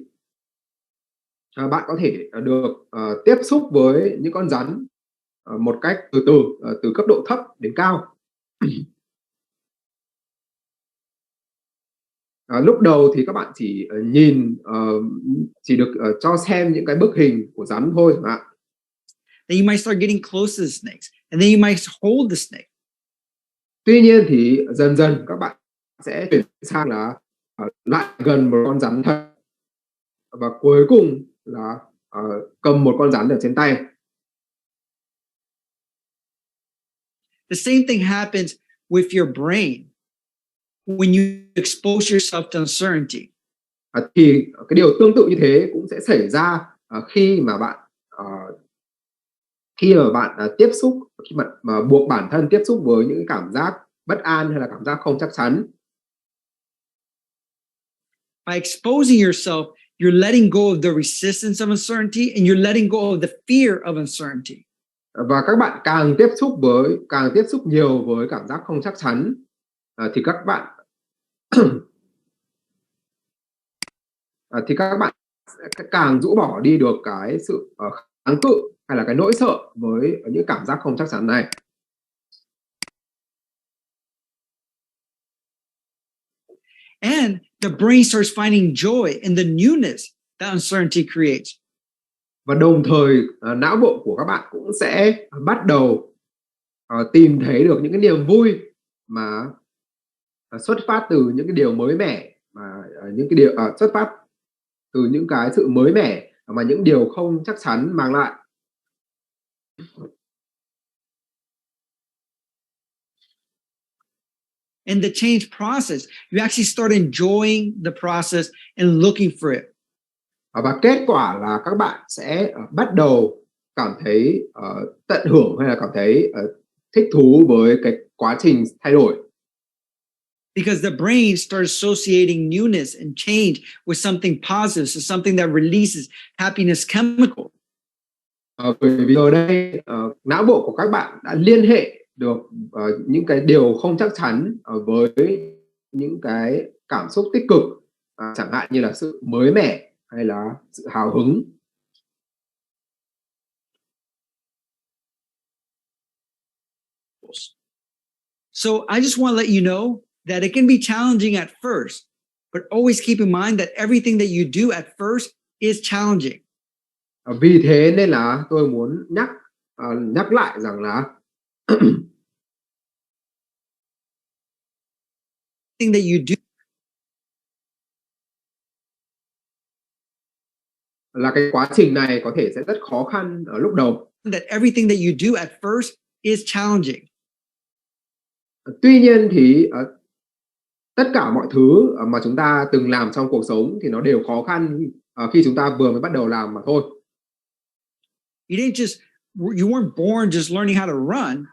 bạn có thể được tiếp xúc với những con rắn một cách từ từ, từ cấp độ thấp đến cao. Lúc đầu thì các bạn chỉ chỉ được cho xem những cái bức hình của rắn thôi chẳng hạn. Then you might start getting close to the snakes, and then you might hold the snake. Tuy nhiên thì dần dần các bạn sẽ chuyển sang là lại gần một con rắn thật, và cuối cùng là cầm một con rắn ở trên tay. The same thing happens with your brain when you expose yourself to uncertainty. Thì cái điều tương tự như thế cũng sẽ xảy ra khi mà bạn tiếp xúc, khi mà buộc bản thân tiếp xúc với những cảm giác bất an hay là cảm giác không chắc chắn. By exposing yourself, you're letting go of the resistance of uncertainty and you're letting go of the fear of uncertainty. Và các bạn càng tiếp xúc nhiều với cảm giác không chắc chắn thì các bạn sẽ càng rũ bỏ đi được cái sự kháng cự hay là cái nỗi sợ với những cảm giác không chắc chắn này. And the brain starts finding joy in the newness that uncertainty creates. Và đồng thời não bộ của các bạn cũng sẽ bắt đầu tìm thấy được những cái niềm vui mà xuất phát từ những cái điều mới mẻ, mà những cái điều xuất phát từ những cái sự mới mẻ mà những điều không chắc chắn mang lại. In the change process, you actually start enjoying the process and looking for it. Và kết quả là các bạn sẽ bắt đầu cảm thấy tận hưởng hay là cảm thấy thích thú với cái quá trình thay đổi. because the brain starts associating newness and change with something positive, so something that releases happiness chemical. Bởi vì ở đây não bộ của các bạn đã liên hệ được những cái điều không chắc chắn với những cái cảm xúc tích cực, chẳng hạn như là sự mới mẻ hay là sự hào hứng. So I just want to let you know that it can be challenging at first, but always keep in mind that everything that you do at first is challenging. Vì thế nên là tôi muốn nhắc lại rằng là Thing that you do là cái quá trình này có thể sẽ rất khó khăn ở lúc đầu. that everything that you do at first is challenging. Tuy nhiên thì tất cả mọi thứ mà chúng ta từng làm trong cuộc sống thì nó đều khó khăn khi chúng ta vừa mới bắt đầu làm mà thôi. You weren't born just learning how to run.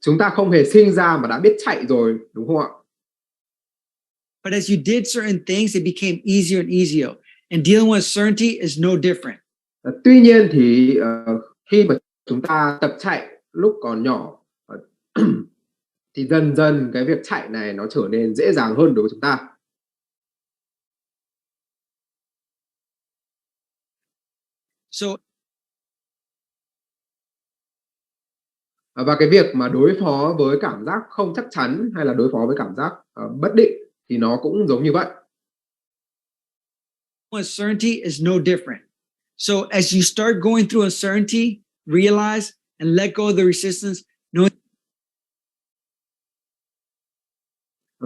Chúng ta không hề sinh ra mà đã biết chạy rồi, đúng không ạ? But as you did certain things, it became easier and easier. And dealing with uncertainty is no different. Tuy nhiên thì khi mà chúng ta tập chạy lúc còn nhỏ thì dần dần cái việc chạy này nó trở nên dễ dàng hơn đối với chúng ta. So, và cái việc mà đối phó với cảm giác không chắc chắn hay là đối phó với cảm giác bất định thì nó cũng giống như vậy. uncertainty is no different. So as you start going through uncertainty, realize and let go of the resistance.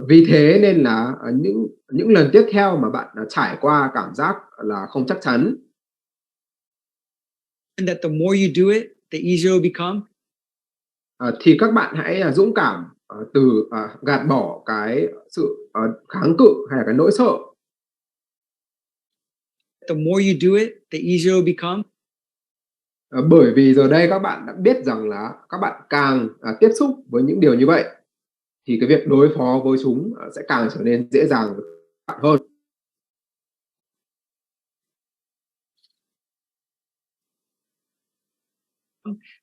Vì thế nên là những lần tiếp theo mà bạn trải qua cảm giác là không chắc chắn, And that the more you do it, the easier it will become. Thì các bạn hãy dũng cảm gạt bỏ cái sự kháng cự hay là cái nỗi sợ. The more you do it, the easier it will become. Bởi vì giờ đây các bạn đã biết rằng là các bạn càng tiếp xúc với những điều như vậy thì cái việc đối phó với chúng sẽ càng trở nên dễ dàng với các bạn hơn.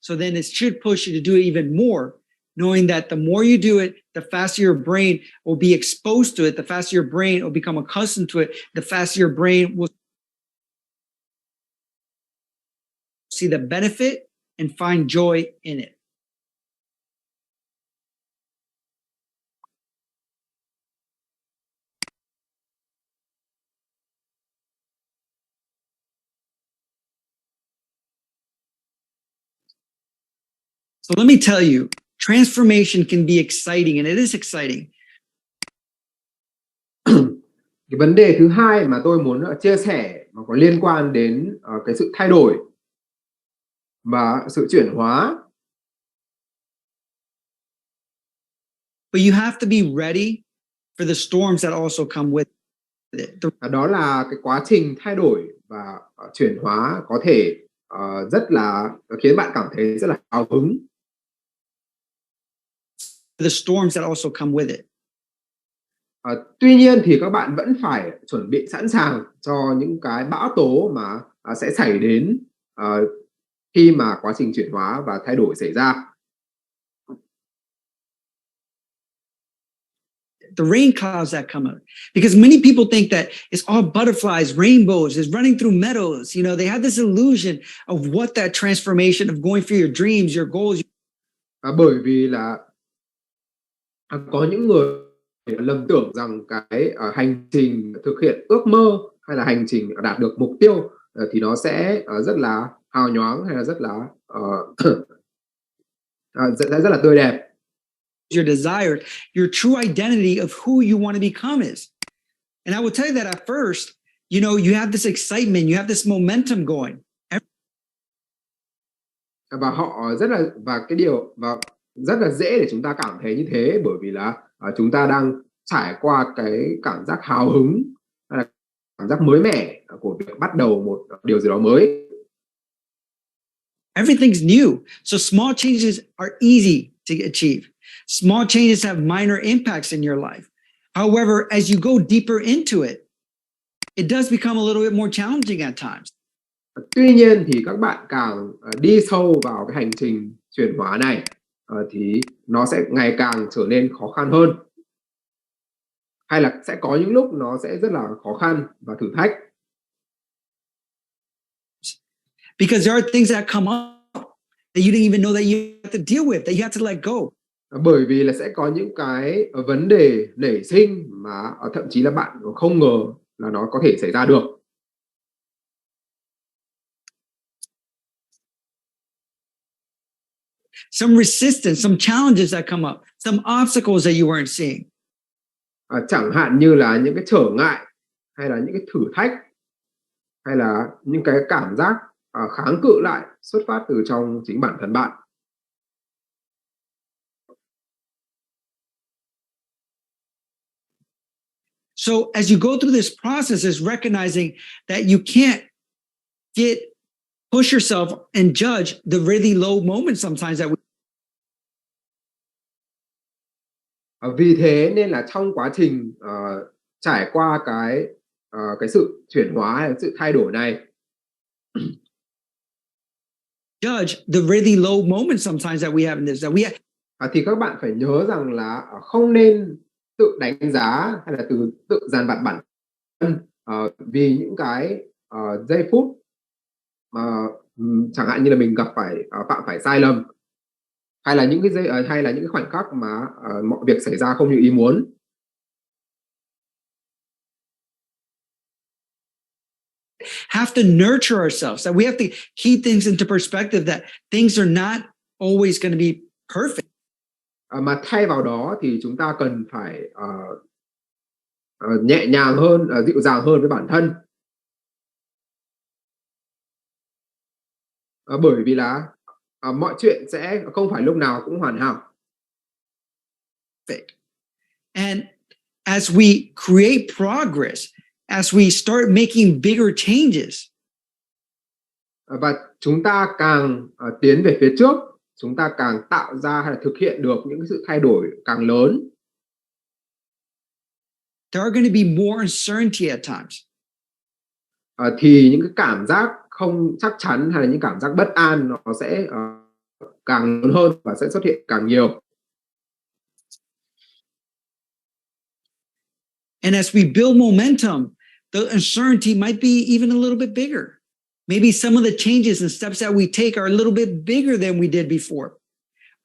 So then it should push you to do it even more, knowing that the more you do it, the faster your brain will be exposed to it, the faster your brain will become accustomed to it, the faster your brain will see the benefit and find joy in it. So let me tell you, transformation can be exciting, and it is exciting. Cái vấn đề thứ hai mà tôi muốn chia sẻ mà có liên quan đến cái sự thay đổi và sự chuyển hóa. But you have to be ready for the storms that also come with it. Đó là cái quá trình thay đổi và chuyển hóa có thể rất là khiến bạn cảm thấy rất là hào hứng. The storms that also come with it. Tuy nhiên thì các bạn vẫn phải chuẩn bị sẵn sàng cho những cái bão tố mà sẽ xảy đến khi mà quá trình chuyển hóa và thay đổi xảy ra. The rain clouds that come out, because many people think that it's all butterflies, rainbows, is running through meadows. You know, they have this illusion of what that transformation of going for your dreams, your goals. Bởi vì là có những người lầm tưởng rằng cái hành trình thực hiện ước mơ hay là hành trình đạt được mục tiêu thì nó sẽ rất là hào nhoáng hay là rất là rất là tươi đẹp. Your desire, your true identity of who you want to become is. And I will tell you that at first, you know, you have this excitement, you have this momentum going. Và họ rất là dễ để chúng ta cảm thấy như thế, bởi vì là chúng ta đang trải qua cái cảm giác hào hứng hay là cảm giác mới mẻ của việc bắt đầu một điều gì đó mới. Everything's new, so small changes are easy to achieve. Small changes have minor impacts in your life. However, as you go deeper into it does become a little bit more challenging at times. Tuy nhiên thì các bạn càng đi sâu vào cái hành trình chuyển hóa này thì nó sẽ ngày càng trở nên khó khăn hơn. Hay là sẽ có những lúc nó sẽ rất là khó khăn và thử thách. Because there are things that come up that you didn't even know that you have to deal with, that you have to let go. Bởi vì là sẽ có những cái vấn đề nảy sinh mà thậm chí là bạn không ngờ là nó có thể xảy ra được. Some resistance, some challenges that come up, some obstacles that you weren't seeing. Chẳng hạn như là những cái trở ngại hay là những cái thử thách hay là những cái cảm giác kháng cự lại xuất phát từ trong chính bản thân bạn. So as you go through this process is recognizing that you can't push yourself and judge the really low moments sometimes that we. Vì thế nên là trong quá trình trải qua cái sự chuyển hóa hay sự thay đổi này, judge the really low moments sometimes that we have in this, that we thì các bạn phải nhớ rằng là không nên tự đánh giá hay là tự dằn vặt bản thân vì những cái giây phút mà chẳng hạn như là mình gặp phải phạm phải sai lầm hay là những cái khoảnh khắc mà mọi việc xảy ra không như ý muốn. Have to nurture ourselves, that we have to keep things into perspective, that things are not always going to be perfect. Mà thay vào đó thì chúng ta cần phải nhẹ nhàng hơn, dịu dàng hơn với bản thân. Bởi vì là mọi chuyện sẽ không phải lúc nào cũng hoàn hảo. And as we create progress, as we start making bigger changes, và chúng ta càng tiến về phía trước, chúng ta càng tạo ra hay là thực hiện được những cái sự thay đổi càng lớn. there are going to be more uncertainty at times. Thì những cái cảm giác không chắc chắn hay là những cảm giác bất an nó sẽ càng lớn hơn và sẽ xuất hiện càng nhiều. And as we build momentum, the uncertainty might be even a little bit bigger. Maybe some of the changes and steps that we take are a little bit bigger than we did before.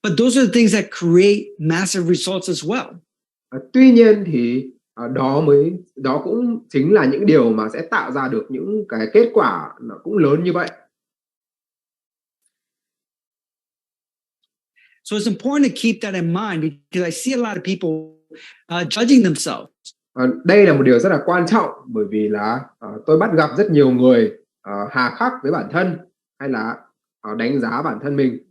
But those are the things that create massive results as well. Tuy nhiên thì đó cũng chính là những điều mà sẽ tạo ra được những cái kết quả nó cũng lớn như vậy. So it's important to keep that in mind because I see a lot of people judging themselves. Đây là một điều rất là quan trọng bởi vì là tôi bắt gặp rất nhiều người hà khắc với bản thân hay là đánh giá bản thân mình.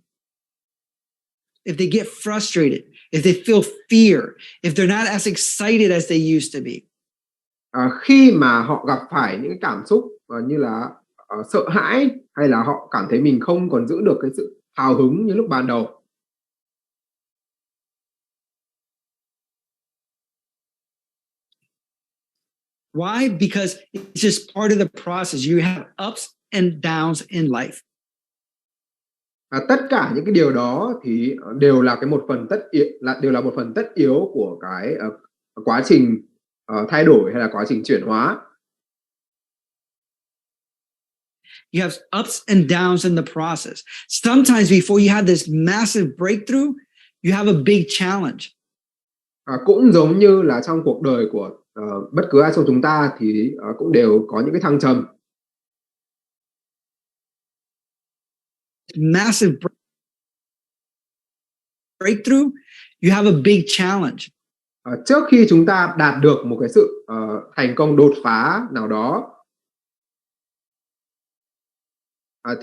If they get frustrated, if they feel fear, if they're not as excited as they used to be. Khi mà họ gặp phải những cảm xúc như là sợ hãi hay là họ cảm thấy mình không còn giữ được cái sự hào hứng như lúc ban đầu. Why? Because it's just part of the process. You have ups and downs in life. Tất cả những cái điều đó thì đều là một phần tất yếu của cái quá trình thay đổi hay là quá trình chuyển hóa. You have ups and downs in the process. Sometimes before you have this massive breakthrough, you have a big challenge. Cũng giống như là trong cuộc đời của bất cứ ai trong chúng ta thì cũng đều có những cái thăng trầm. Massive breakthrough, you have a big challenge. Trước khi chúng ta đạt được một cái sự thành công đột phá nào đó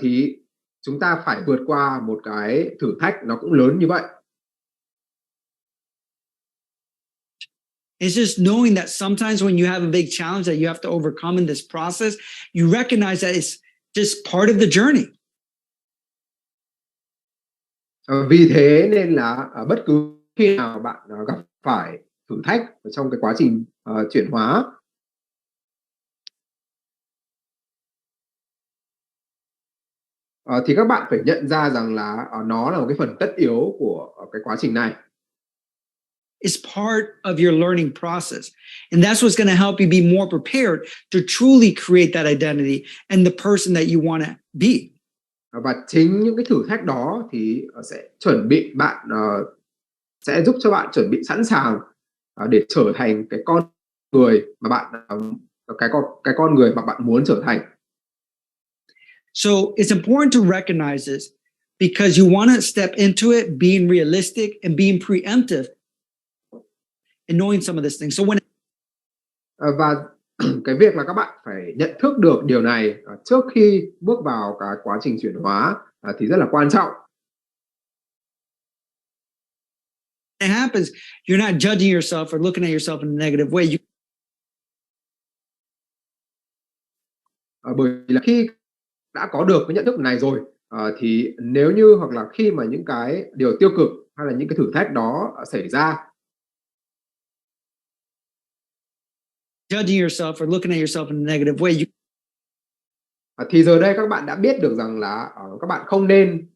thì chúng ta phải vượt qua một cái thử thách nó cũng lớn như vậy. It's just knowing that sometimes when you have a big challenge that you have to overcome in this process, you recognize that it's just part of the journey. Vì thế nên là bất cứ khi nào bạn gặp phải thử thách ở trong cái quá trình chuyển hóa. Thì các bạn phải nhận ra rằng là nó là một cái phần tất yếu của cái quá trình này. It's part of your learning process. And that's what's going to help you be more prepared to truly create that identity and the person that you want to be. Và chính những cái thử thách đó thì sẽ chuẩn bị bạn sẽ giúp cho bạn chuẩn bị sẵn sàng để trở thành cái con người mà bạn cái con người mà bạn muốn trở thành. So it's important to recognize this because you want to step into it being realistic and being preemptive and knowing some of this thing. So when Và cái việc là các bạn phải nhận thức được điều này trước khi bước vào cái quá trình chuyển hóa thì rất là quan trọng. it happens, you're not judging yourself or looking at yourself in a negative way. Bởi vì là khi đã có được cái nhận thức này rồi thì nếu như hoặc là khi mà những cái điều tiêu cực hay là những cái thử thách đó xảy ra, Judging yourself or looking at yourself in a negative way. Thì giờ đây các bạn đã biết được rằng là các bạn không nên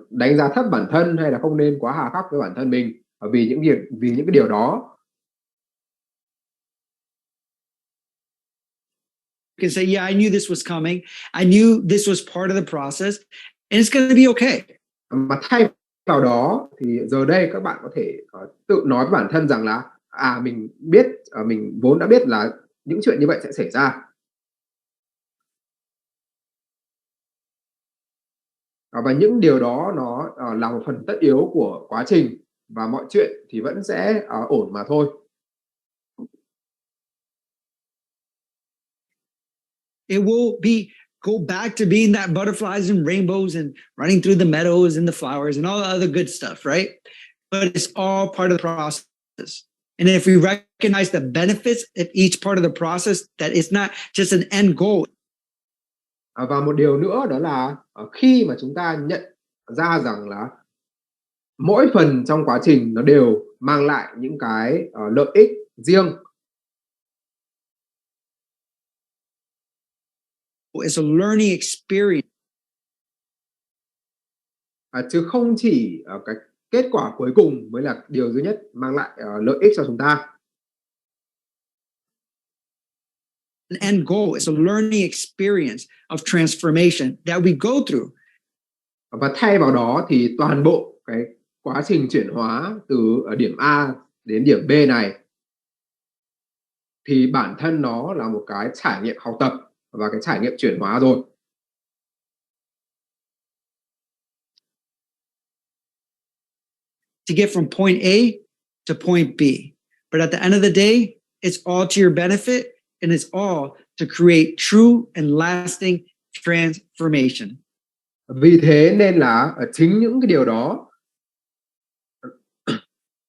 đánh giá thấp bản thân hay là không nên quá hà khắc với bản thân mình vì những cái điều đó. You can say, yeah, I knew this was coming. I knew this was part of the process, and it's going to be okay. Mà thay vào đó thì giờ đây các bạn có thể tự nói với bản thân rằng là mình biết, mình vốn đã biết là những chuyện như vậy sẽ xảy ra. Và những điều đó nó là một phần tất yếu của quá trình và mọi chuyện thì vẫn sẽ ổn mà thôi. It will go back to being that butterflies and rainbows and running through the meadows and the flowers and all the other good stuff, right? But it's all part of the process. And if we recognize the benefits of each part of the process, that it's not just an end goal. Và một điều nữa đó là khi mà chúng ta nhận ra rằng là mỗi phần trong quá trình nó đều mang lại những cái lợi ích riêng. It's a learning experience. Chứ không chỉ cái kết quả cuối cùng mới là điều duy nhất mang lại lợi ích cho chúng ta. An end goal is a learning experience of transformation that we go through. Và thay vào đó thì toàn bộ cái quá trình chuyển hóa từ điểm A đến điểm B này thì bản thân nó là một cái trải nghiệm học tập và cái trải nghiệm chuyển hóa rồi. To get from point A to point B. But at the end of the day, it's all to your benefit and it's all to create true and lasting transformation. Vì thế nên là chính những cái điều đó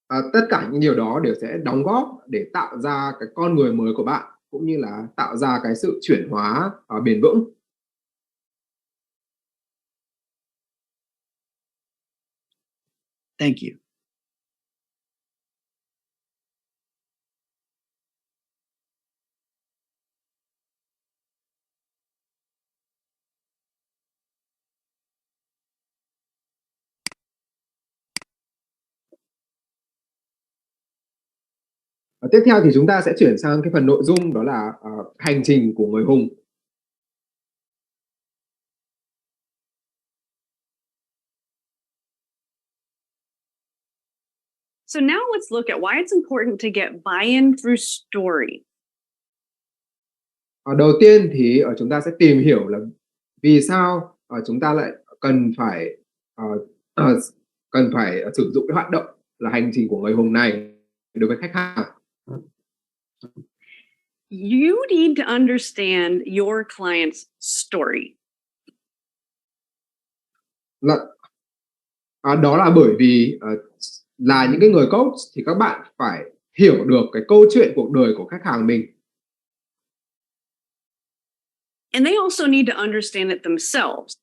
tất cả những điều đó đều sẽ đóng góp để tạo ra cái con người mới của bạn cũng như là tạo ra cái sự chuyển hóa bền vững. Thank you. Tiếp theo thì chúng ta sẽ chuyển sang cái phần nội dung đó là hành trình của người hùng. So now let's look at why it's important to get buy-in through story. Đầu tiên thì chúng ta sẽ tìm hiểu là vì sao chúng ta lại cần phải sử dụng cái hoạt động là hành trình của người hùng này đối với khách hàng. You need to understand your client's story. Đó là bởi vì là những cái người coach thì các bạn phải hiểu được cái câu chuyện cuộc đời của khách hàng mình. And they also need to understand it themselves.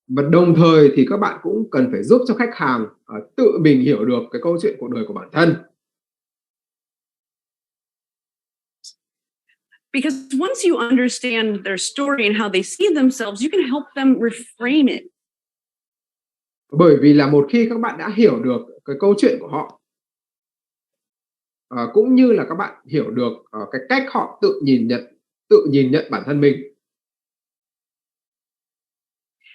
Và đồng thời thì các bạn cũng cần phải giúp cho khách hàng tự mình hiểu được cái câu chuyện cuộc đời của bản thân. Because once you understand their story and how they see themselves, you can help them reframe it. Bởi vì là một khi các bạn đã hiểu được cái câu chuyện của họ, cũng như là các bạn hiểu được cái cách họ tự nhìn nhận bản thân mình,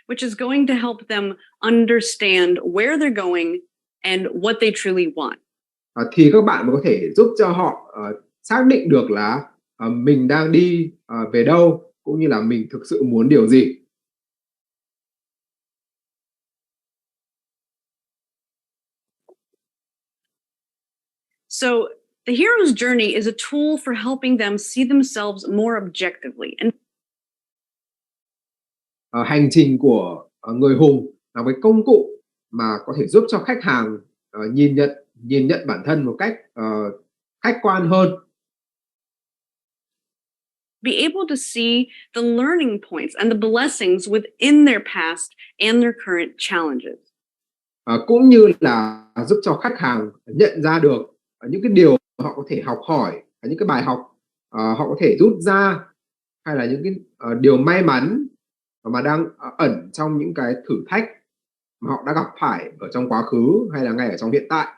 Which is going to help them understand where they're going and what they truly want. thì các bạn mới có thể giúp cho họ xác định được là mình đang đi về đâu, cũng như là mình thực sự muốn điều gì. So the hero's journey is a tool for helping them see themselves more objectively. And Hành trình của người hùng là cái công cụ mà có thể giúp cho khách hàng nhìn nhận bản thân một cách khách quan hơn, be able to see the learning points and the blessings within their past and their current challenges. cũng như là giúp cho khách hàng nhận ra được những cái điều họ có thể học hỏi, những cái bài học họ có thể rút ra, hay là những cái điều may mắn mà đang ẩn trong những cái thử thách mà họ đã gặp phải ở trong quá khứ hay là ngay ở trong hiện tại.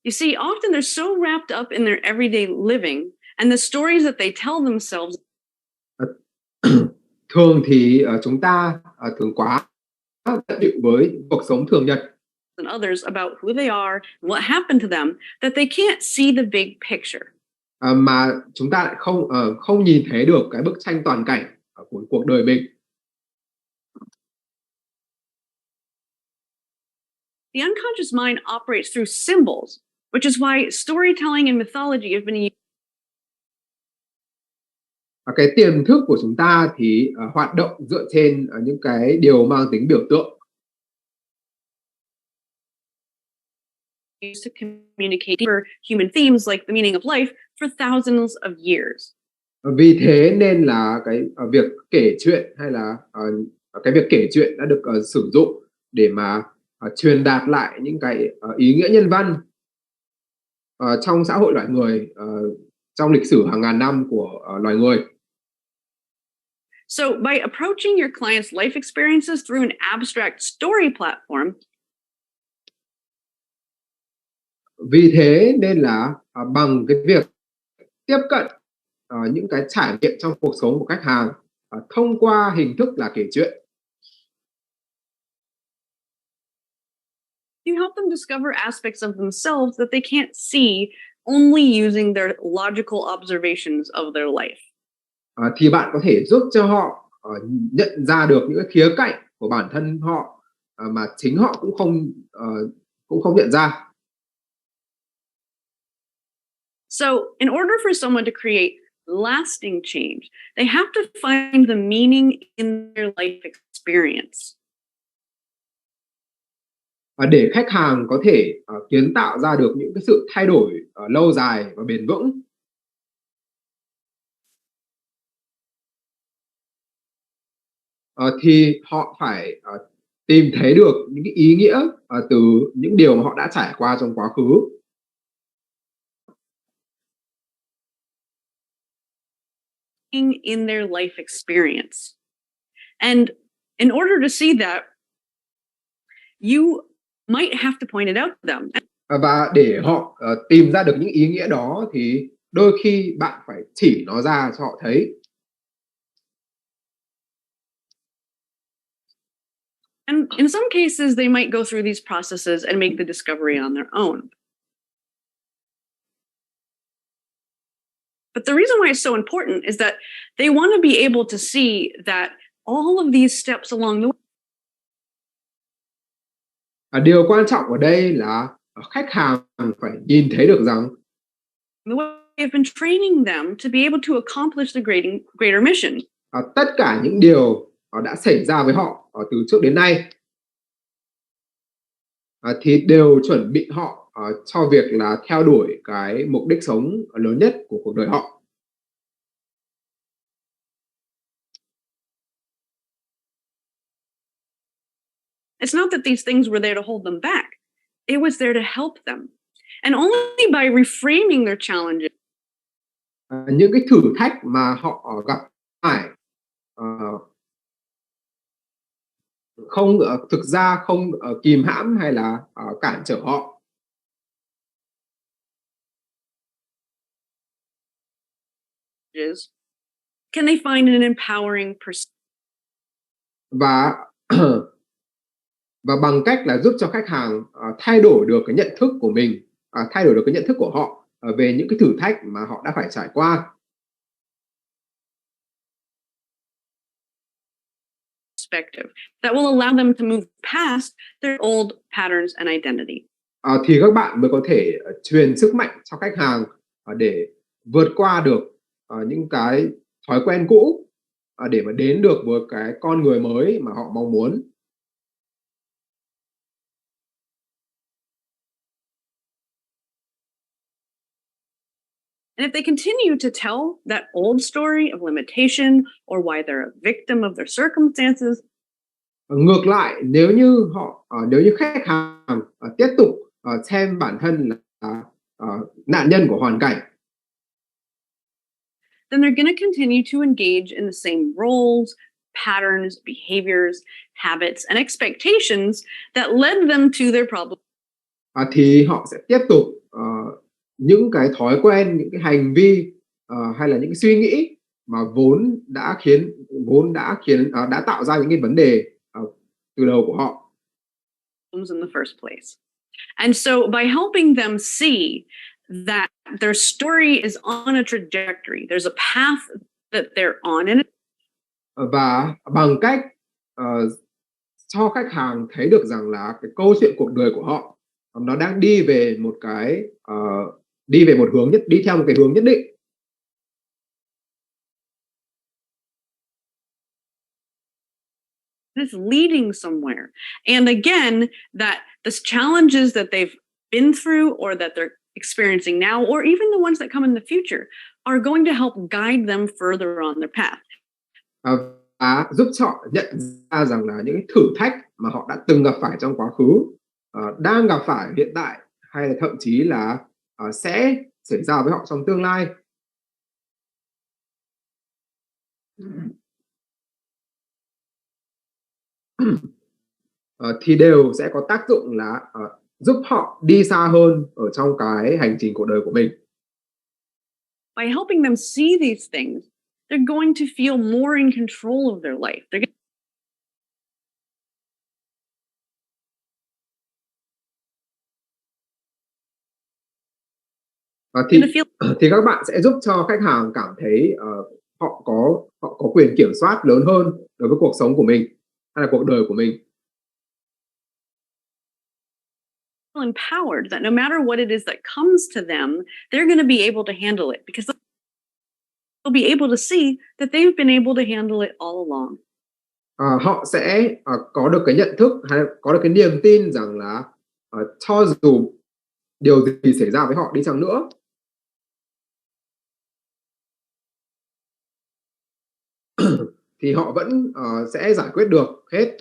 You see, often they're so wrapped up in their everyday living and the stories that they tell themselves. Thường thì chúng ta thường quá tận hưởng với cuộc sống thường nhật And others about who they are and what happened to them that they can't see the big picture. Mà chúng ta lại không nhìn thấy được cái bức tranh toàn cảnh của cuộc đời mình. The unconscious mind operates through symbols, which is why storytelling and mythology have been used. Cái tiềm thức của chúng ta thì hoạt động dựa trên những cái điều mang tính biểu tượng. Used to communicate deeper human themes like the meaning of life for thousands of years. Vì thế nên là cái việc kể chuyện hay là cái việc kể chuyện đã được sử dụng để mà truyền đạt lại những cái ý nghĩa nhân văn trong xã hội loài người, trong lịch sử hàng ngàn năm của loài người. So, by approaching your client's life experiences through an abstract story platform, vì thế nên là bằng cái việc tiếp cận những cái trải nghiệm trong cuộc sống của khách hàng thông qua hình thức là kể chuyện, you help them discover aspects of themselves that they can't see only using their logical observations of their life. Thì bạn có thể giúp cho họ nhận ra được những cái khía cạnh của bản thân họ mà chính họ cũng không nhận ra. So, in order for someone to create lasting change, they have to find the meaning in their life experience. Để khách hàng có thể kiến tạo ra được những cái sự thay đổi lâu dài và bền vững, thì họ phải tìm thấy được những cái ý nghĩa từ những điều mà họ đã trải qua trong quá khứ. In their life experience. And in order to see that, you might have to point it out to them. Và để họ tìm ra được những ý nghĩa đó thì đôi khi bạn phải chỉ nó ra cho họ thấy. And in some cases, they might go through these processes and make the discovery on their own. But the reason why it's so important is that they want to be able to see that all of these steps along the way. Điều quan trọng ở đây là khách hàng phải nhìn thấy được rằng The way I've been training them to be able to accomplish the greater mission. Tất cả những điều đã xảy ra với họ từ trước đến nay thì đều chuẩn bị họ cho việc là theo đuổi cái mục đích sống lớn nhất của cuộc đời họ. It's not that these things were there to hold them back. It was there to help them. And only by reframing their challenges Những cái thử thách mà họ gặp phải ờ, không thực ra không kìm hãm hay là cản trở họ. can they find an empowering perspective Và và bằng cách là giúp cho khách hàng thay đổi được cái nhận thức của mình, thay đổi được cái nhận thức của họ về những cái thử thách mà họ đã phải trải qua. that will allow them to move past their old patterns and identity. Thì các bạn mới có thể truyền sức mạnh cho khách hàng để vượt qua được những cái thói quen cũ để mà đến được với cái con người mới mà họ mong muốn. And if they continue to tell that old story of limitation or why they're a victim of their circumstances, Ngược lại, nếu như khách hàng tiếp tục xem bản thân là nạn nhân của hoàn cảnh, then they're going to continue to engage in the same roles, patterns, behaviors, habits, and expectations that led them to their problem. Thì họ sẽ tiếp tục những cái thói quen, những cái hành vi hay là những cái suy nghĩ mà đã tạo ra những cái vấn đề từ đầu của họ. In the first place. And so by helping them see that their story is on a trajectory, there's a path that they're on in it. Và bằng cách cho khách hàng thấy được rằng là cái câu chuyện cuộc đời của họ nó đang đi về một hướng đi theo một cái hướng nhất định. It's leading somewhere. And again, that the challenges that they've been through or that they're experiencing now, or even the ones that come in the future, are going to help guide them further on their path. Và giúp cho họ nhận ra rằng là những cái thử thách mà họ đã từng gặp phải trong quá khứ, đang gặp phải hiện tại, hay là thậm chí là sẽ xảy ra với họ trong tương lai. Thì đều sẽ có tác dụng là giúp họ đi xa hơn ở trong cái hành trình cuộc đời của mình. By helping them see these things, they're going to feel more in control of their life. Thì các bạn sẽ giúp cho khách hàng cảm thấy họ có quyền kiểm soát lớn hơn đối với cuộc sống của mình hay là cuộc đời của mình. Empowered that no matter what it is that comes to them, they're going to be able to handle it because they'll be able to see that they've been able to handle it all along. Họ sẽ có được cái nhận thức hay có được cái niềm tin rằng là cho dù điều gì xảy ra với họ đi chăng nữa, thì họ vẫn sẽ giải quyết được hết.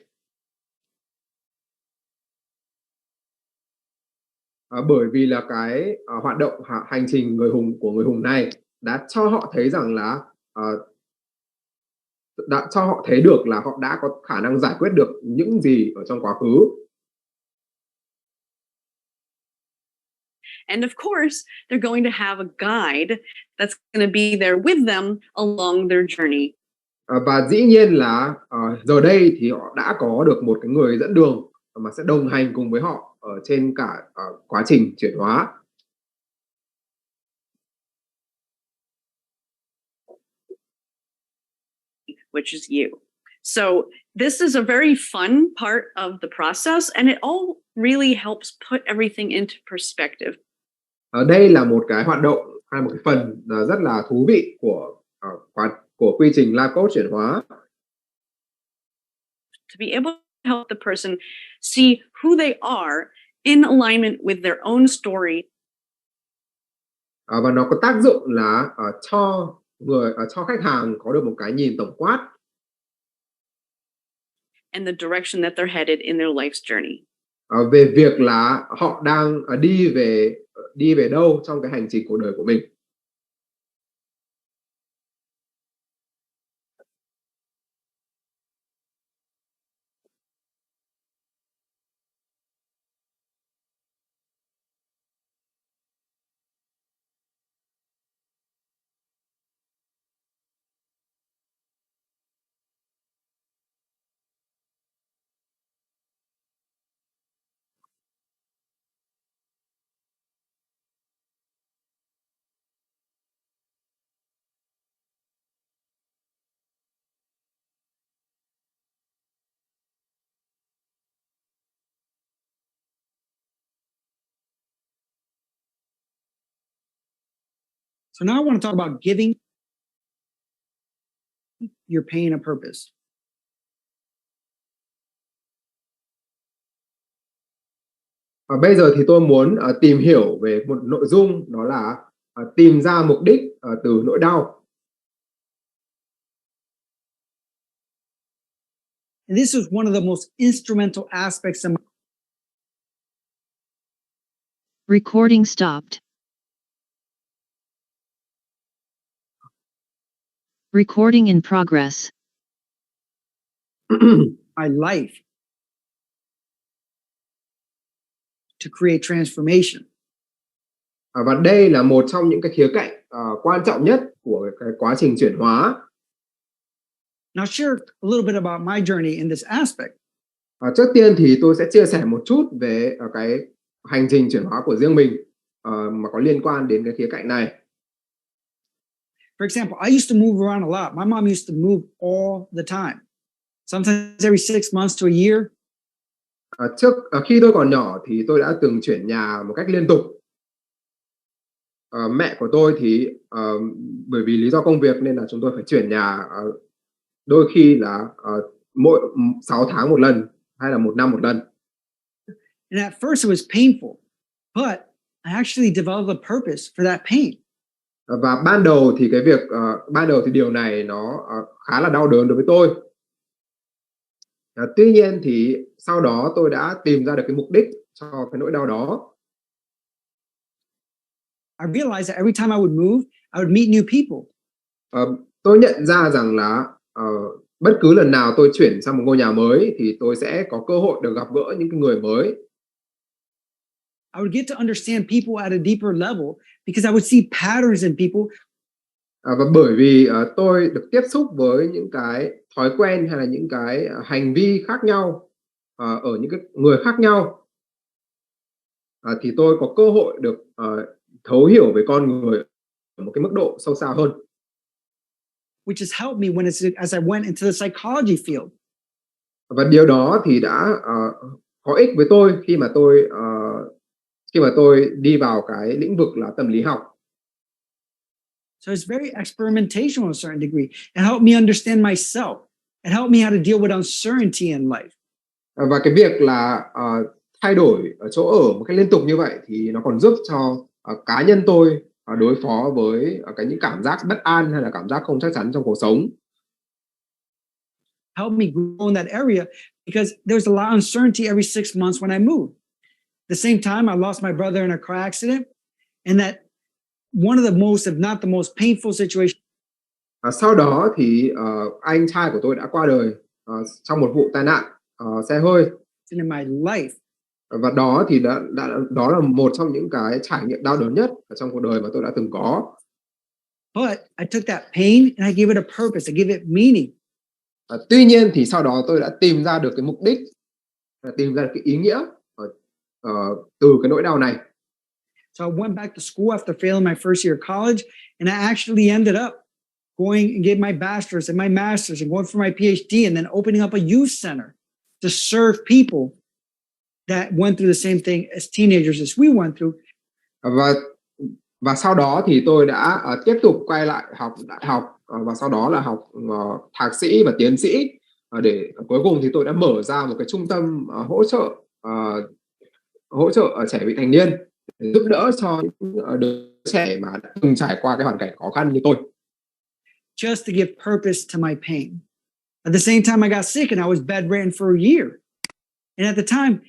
Bởi vì là cái hoạt động hành trình của người hùng này đã cho họ thấy rằng là đã cho họ thấy được là họ đã có khả năng giải quyết được những gì ở trong quá khứ. And of course, they're going to have a guide that's going to be there with them along their journey. Và dĩ nhiên là giờ đây thì họ đã có được một cái người dẫn đường mà sẽ đồng hành cùng với họ ở trên cả quá trình chuyển hóa. Which is you. So this is a very fun part of the process, and it all really helps put everything into perspective. Đây là một cái hoạt động hay một cái phần rất là thú vị của quy trình life coach chuyển hóa. To be able to help the person see who they are in alignment with their own story và nó có tác dụng là cho khách hàng có được một cái nhìn tổng quát and the direction that they're headed in their life's journey. Về việc là họ đang đi về đâu trong cái hành trình cuộc đời của mình. So now I want to talk about giving your pain a purpose. Bây giờ thì tôi muốn tìm hiểu về một nội dung, đó là tìm ra mục đích từ nỗi đau. And this is one of the most instrumental aspects of Recording stopped. Recording in progress. my life to create transformation. Và đây là một trong những cái khía cạnh quan trọng nhất của cái quá trình chuyển hóa. Now, share a little bit about my journey in this aspect. Trước tiên thì tôi sẽ chia sẻ một chút về cái hành trình chuyển hóa của riêng mình mà có liên quan đến cái khía cạnh này. For example, I used to move around a lot. My mom used to move all the time, sometimes every 6 months to a year. Khi tôi còn nhỏ thì tôi đã từng chuyển nhà một cách liên tục. Mẹ của tôi thì bởi vì lý do công việc nên là chúng tôi phải chuyển nhà đôi khi là mỗi 6 tháng một lần hay là 1 năm một lần. And at first it was painful, but I actually developed a purpose for that pain. Và ban đầu thì điều này nó khá là đau đớn đối với tôi. Tuy nhiên thì sau đó tôi đã tìm ra được cái mục đích cho cái nỗi đau đó. I realized that every time I would move, I would meet new people. Tôi nhận ra rằng là bất cứ lần nào tôi chuyển sang một ngôi nhà mới thì tôi sẽ có cơ hội được gặp gỡ những cái người mới. I would get to understand people at a deeper level because I would see patterns in people. Và bởi vì tôi được tiếp xúc với những cái thói quen hay là những cái hành vi khác nhau ở những cái người khác nhau, thì tôi có cơ hội được thấu hiểu về con người ở một cái mức độ sâu xa hơn. Which has helped me as I went into the psychology field. Và điều đó thì đã có ích với tôi khi mà tôi đi vào cái lĩnh vực là tâm lý học. So it's very experimental to a certain degree. It helped me understand myself. It helped me how to deal with uncertainty in life. Và cái việc là thay đổi ở chỗ ở một cách liên tục như vậy thì nó còn giúp cho cá nhân tôi đối phó với những cảm giác bất an hay là cảm giác không chắc chắn trong cuộc sống. Helped me grow in that area because there was a lot of uncertainty every 6 months when I moved. At the same time, I lost my brother in a car accident, and that one of the most, if not the most painful situation. Sau đó thì anh trai của tôi đã qua đời trong một vụ tai nạn xe hơi. In my life. Và đó thì đó là một trong những cái trải nghiệm đau đớn nhất ở trong cuộc đời mà tôi đã từng có. But I took that pain and I gave it a purpose. I gave it meaning. Tuy nhiên thì sau đó tôi đã tìm ra được cái mục đích, tìm ra được cái ý nghĩa từ cái nỗi đau này. So I went back to school after failing my first year of college, and I actually ended up going and getting my bachelor's and my master's and going for my PhD, and then opening up a youth center to serve people that went through the same thing as teenagers as we went through. Và sau đó thì tôi đã tiếp tục quay lại học đại học và sau đó là học thạc sĩ và tiến sĩ, để cuối cùng thì tôi đã mở ra một cái trung tâm hỗ trợ hỗ trợ trẻ vị thành niên để giúp đỡ cho những đứa trẻ mà đã từng trải qua cái hoàn cảnh khó khăn như tôi. just to give purpose to my pain. At the same time, I got sick and I was bedridden for a year. And at the time,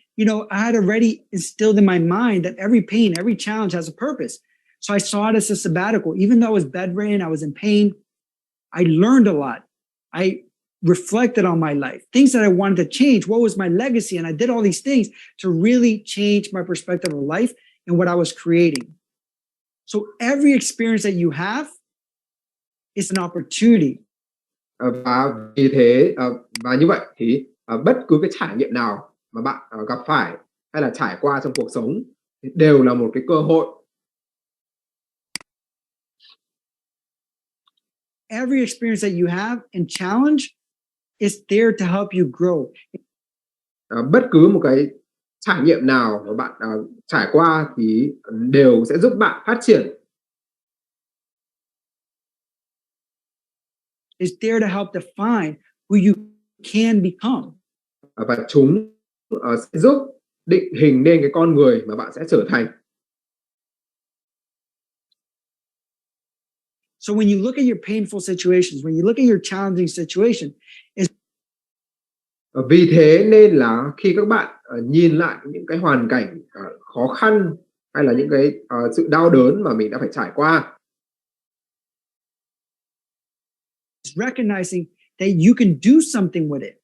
I had already instilled in my mind that every pain, every challenge has a purpose. So I saw it as a sabbatical. Even though I was bedridden, I was in pain, I learned a lot. I reflected on my life, things that I wanted to change. What was my legacy? And I did all these things to really change my perspective of life and what I was creating. So every experience that you have is an opportunity. Và vì thế và như vậy thì bất cứ cái trải nghiệm nào mà bạn gặp phải hay là trải qua trong cuộc sống thì đều là một cái cơ hội. Every experience that you have and challenge is there to help you grow. Bất cứ một cái trải nghiệm nào mà bạn trải qua thì đều sẽ giúp bạn phát triển. Is there to help define who you can become. Và chúng sẽ giúp định hình nên cái con người mà bạn sẽ trở thành. So when you look at your painful situations, when you look at your challenging situation, Vì thế nên là khi các bạn nhìn lại những cái hoàn cảnh khó khăn hay là những cái sự đau đớn mà mình đã phải trải qua, it's recognizing that you can do something with it.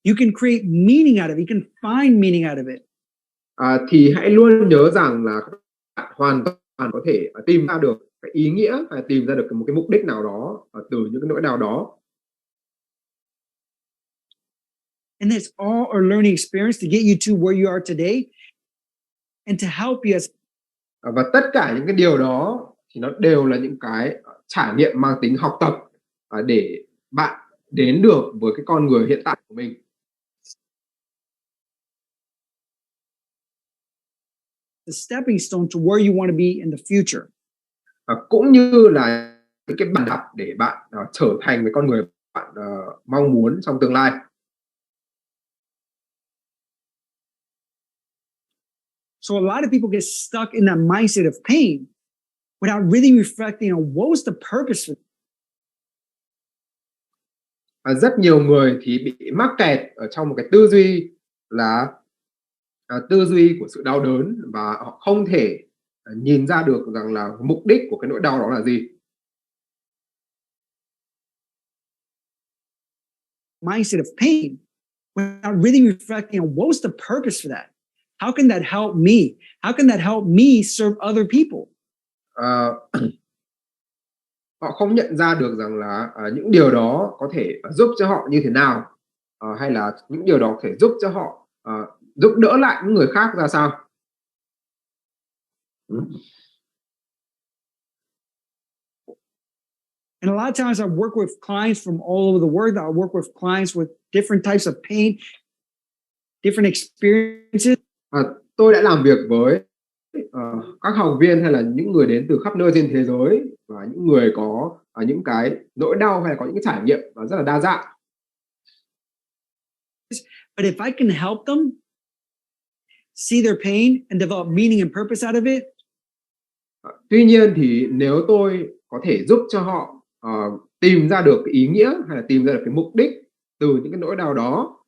You can create meaning out of it. You can find meaning out of it. Thì hãy luôn nhớ rằng là các bạn hoàn toàn có thể tìm ra được cái ý nghĩa hay tìm ra được một cái mục đích nào đó từ những cái nỗi đau đó. And it's all a learning experience to get you to where you are today and to help you as. Và tất cả những cái điều đó thì nó đều là những cái trải nghiệm mang tính học tập để bạn đến được với cái con người hiện tại của mình. The stepping stone to where you want to be in the future. Cũng như là những cái bàn đạp để bạn trở thành cái con người bạn mong muốn trong tương lai. So a lot of people get stuck in that mindset of pain without really reflecting on what was the purpose for. Rất nhiều người thì bị mắc kẹt ở trong một cái tư duy là tư duy của sự đau đớn và họ không thể nhìn ra được rằng là mục đích của cái nỗi đau đó là gì. Mindset of pain without really reflecting on what was the purpose for that. How can that help me? How can that help me serve other people? Họ không nhận ra được rằng là những điều đó có thể giúp cho họ như thế nào, hay là những điều đó có thể giúp cho họ giúp đỡ lại những người khác ra sao. And a lot of times I work with clients from all over the world. I work with clients with different types of pain, different experiences. Tôi đã làm việc với các học viên hay là những người đến từ khắp nơi trên thế giới và những người có những cái nỗi đau hay là có những cái trải nghiệm rất là đa dạng. But if I can help them see their pain and develop meaning and purpose out of it. Tuy nhiên thì nếu tôi có thể giúp cho họ tìm ra được cái ý nghĩa hay là tìm ra được cái mục đích từ những cái nỗi đau đó,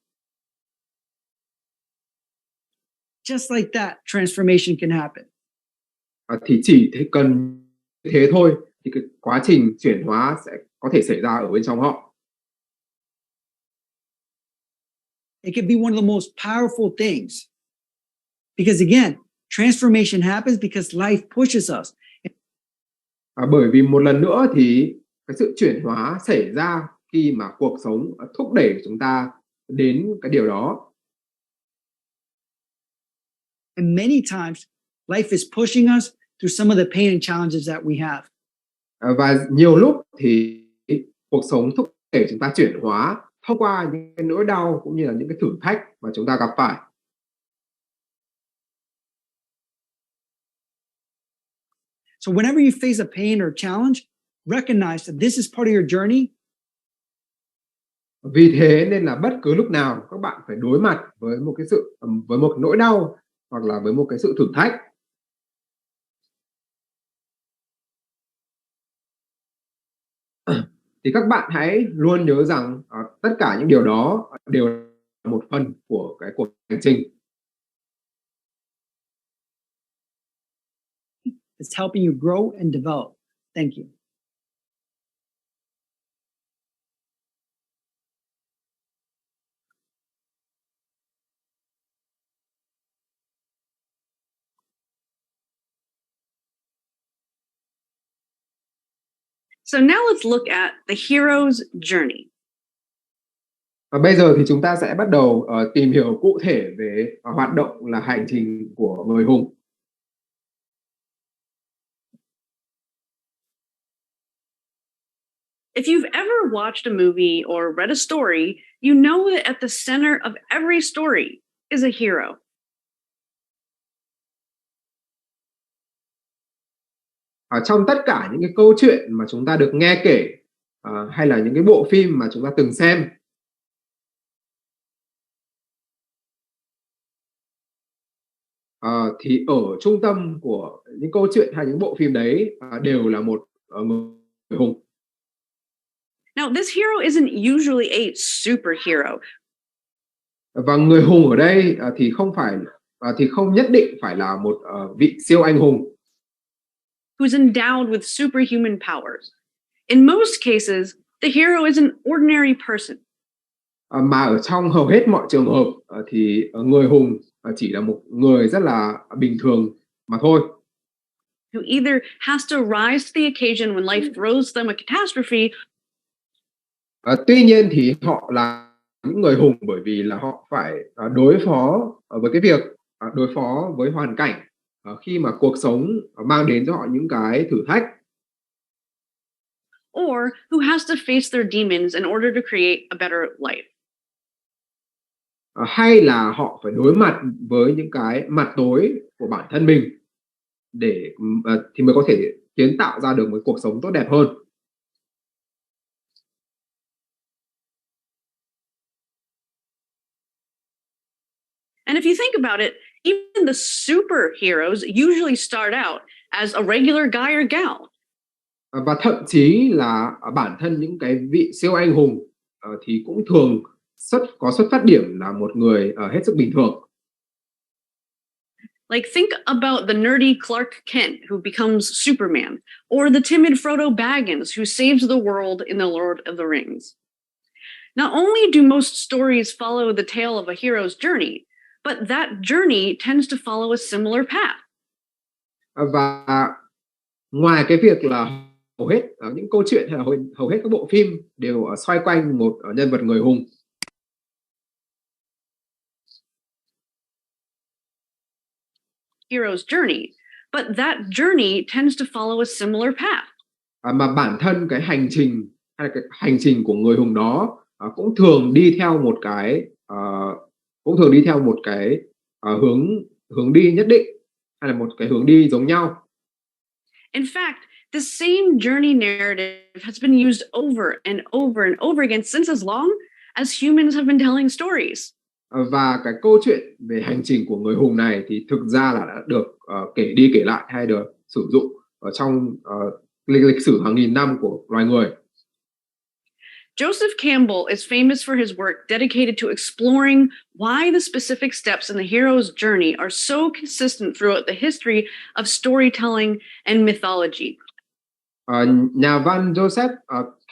just like that, transformation can happen. Thì chỉ cần thế thôi thì cái quá trình chuyển hóa sẽ có thể xảy ra ở bên trong họ. It can be one of the most powerful things. Because again, transformation happens because life pushes us. Bởi vì một lần nữa thì cái sự chuyển hóa xảy ra khi mà cuộc sống thúc đẩy chúng ta đến cái điều đó. And many times, life is pushing us through some of the pain and challenges that we have. Và nhiều lúc thì cuộc sống thúc đẩy chúng ta chuyển hóa thông qua những cái nỗi đau cũng như là những cái thử thách mà chúng ta gặp phải. So whenever you face a pain or challenge, recognize that this is part of your journey. Vì thế nên là bất cứ lúc nào các bạn phải đối mặt với một cái với một nỗi đau hoặc là với một cái sự thử thách. Thì các bạn hãy luôn nhớ rằng tất cả những điều đó đều là một phần của cái cuộc hành trình. It's helping you grow and develop. Thank you. So now let's look at the hero's journey. Và bây giờ thì chúng ta sẽ bắt đầu tìm hiểu cụ thể về hoạt động là hành trình của người hùng. If you've ever watched a movie or read a story, you know that at the center of every story is a hero. Ở trong tất cả những cái câu chuyện mà chúng ta được nghe kể hay là những cái bộ phim mà chúng ta từng xem, thì ở trung tâm của những câu chuyện hay những bộ phim đấy đều là một người hùng. Now, this hero isn't usually a superhero. Và người hùng ở đây thì không nhất định phải là một vị siêu anh hùng Who's endowed with superhuman powers. In most cases, the hero is an ordinary person. Mà ở trong hầu hết mọi trường hợp thì người hùng chỉ là một người rất là bình thường mà thôi. Who either has to rise to the occasion when life throws them a catastrophe. Tuy nhiên thì họ là những người hùng bởi vì là họ phải đối phó với cái việc đối phó với hoàn cảnh khi mà cuộc sống mang đến cho họ những cái thử thách. Or who has to face their demons in order to create a better life. Hay là họ phải đối mặt với những cái mặt tối của bản thân mình để thì mới có thể kiến tạo ra được một cuộc sống tốt đẹp hơn. And if you think about it, even the superheroes usually start out as a regular guy or gal. Và thậm chí là bản thân những cái vị siêu anh hùng thì cũng thường có xuất phát điểm là một người hết sức bình thường. Like, think about the nerdy Clark Kent who becomes Superman, or the timid Frodo Baggins who saves the world in The Lord of the Rings. Not only do most stories follow the tale of a hero's journey, but that journey tends to follow a similar path. Và ngoài cái việc là hầu hết những câu chuyện hay là hầu hết các bộ phim đều xoay quanh một nhân vật người hùng, Hero's journey, but that journey tends to follow a similar path. mà bản thân cái hành trình hay là cái hành trình của người hùng đó cũng thường đi theo một cái hướng đi nhất định hay là một cái hướng đi giống nhau. In fact, the same journey narrative has been used over and over again since as long as humans have been telling stories. Và cái câu chuyện về hành trình của người hùng này thì thực ra là đã được kể đi kể lại hay được sử dụng ở trong lịch sử hàng nghìn năm của loài người. Joseph Campbell is famous for his work dedicated to exploring why the specific steps in the hero's journey are so consistent throughout the history of storytelling and mythology. Nhà văn Joseph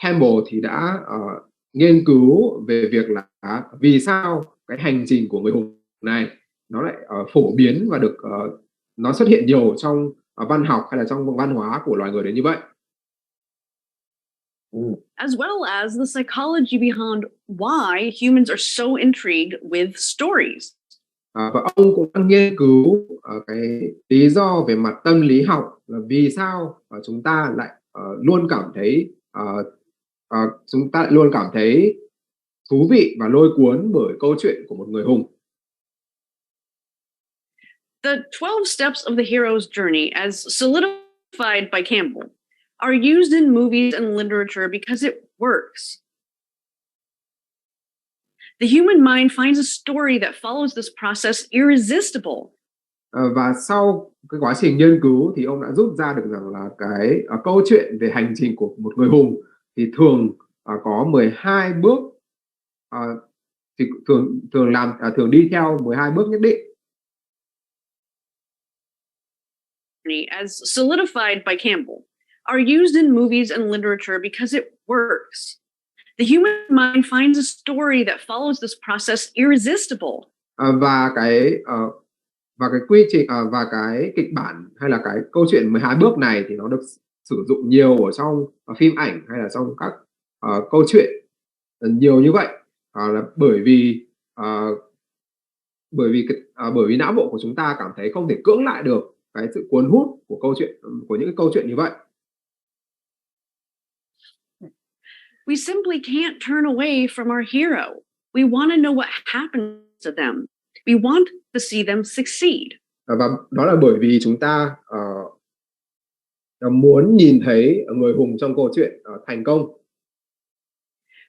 Campbell thì đã nghiên cứu về việc là vì sao cái hành trình của người hùng này nó lại phổ biến và được nó xuất hiện nhiều trong văn học hay là trong văn hóa của loài người đến như vậy. As well as the psychology behind why humans are so intrigued with stories. Và ông cũng đang nghiên cứu cái lý do về mặt tâm lý học là vì sao chúng ta lại luôn cảm thấy thú vị và lôi cuốn bởi câu chuyện của một người hùng. The 12 steps of the hero's journey, as solidified by Campbell, are used in movies and literature because it works. The human mind finds a story that follows this process irresistible Và sau cái quá trình nghiên cứu thì ông đã rút ra được rằng là cái câu chuyện về hành trình của một người hùng thì thường có 12 bước, thì thường đi theo 12 bước nhất định. As solidified by Campbell, are used in movies and literature because it works. The human mind finds a story that follows this process irresistible. Và cái quy trình và cái kịch bản hay là cái câu chuyện 12 bước này thì nó được sử dụng nhiều ở trong phim ảnh hay là trong các câu chuyện nhiều như vậy, là bởi vì não bộ của chúng ta cảm thấy không thể cưỡng lại được cái sự cuốn hút của câu chuyện, của những cái câu chuyện như vậy. We simply can't turn away from our hero. We want to know what happens to them. We want to see them succeed. Và đó là bởi vì chúng ta muốn nhìn thấy người hùng trong câu chuyện thành công.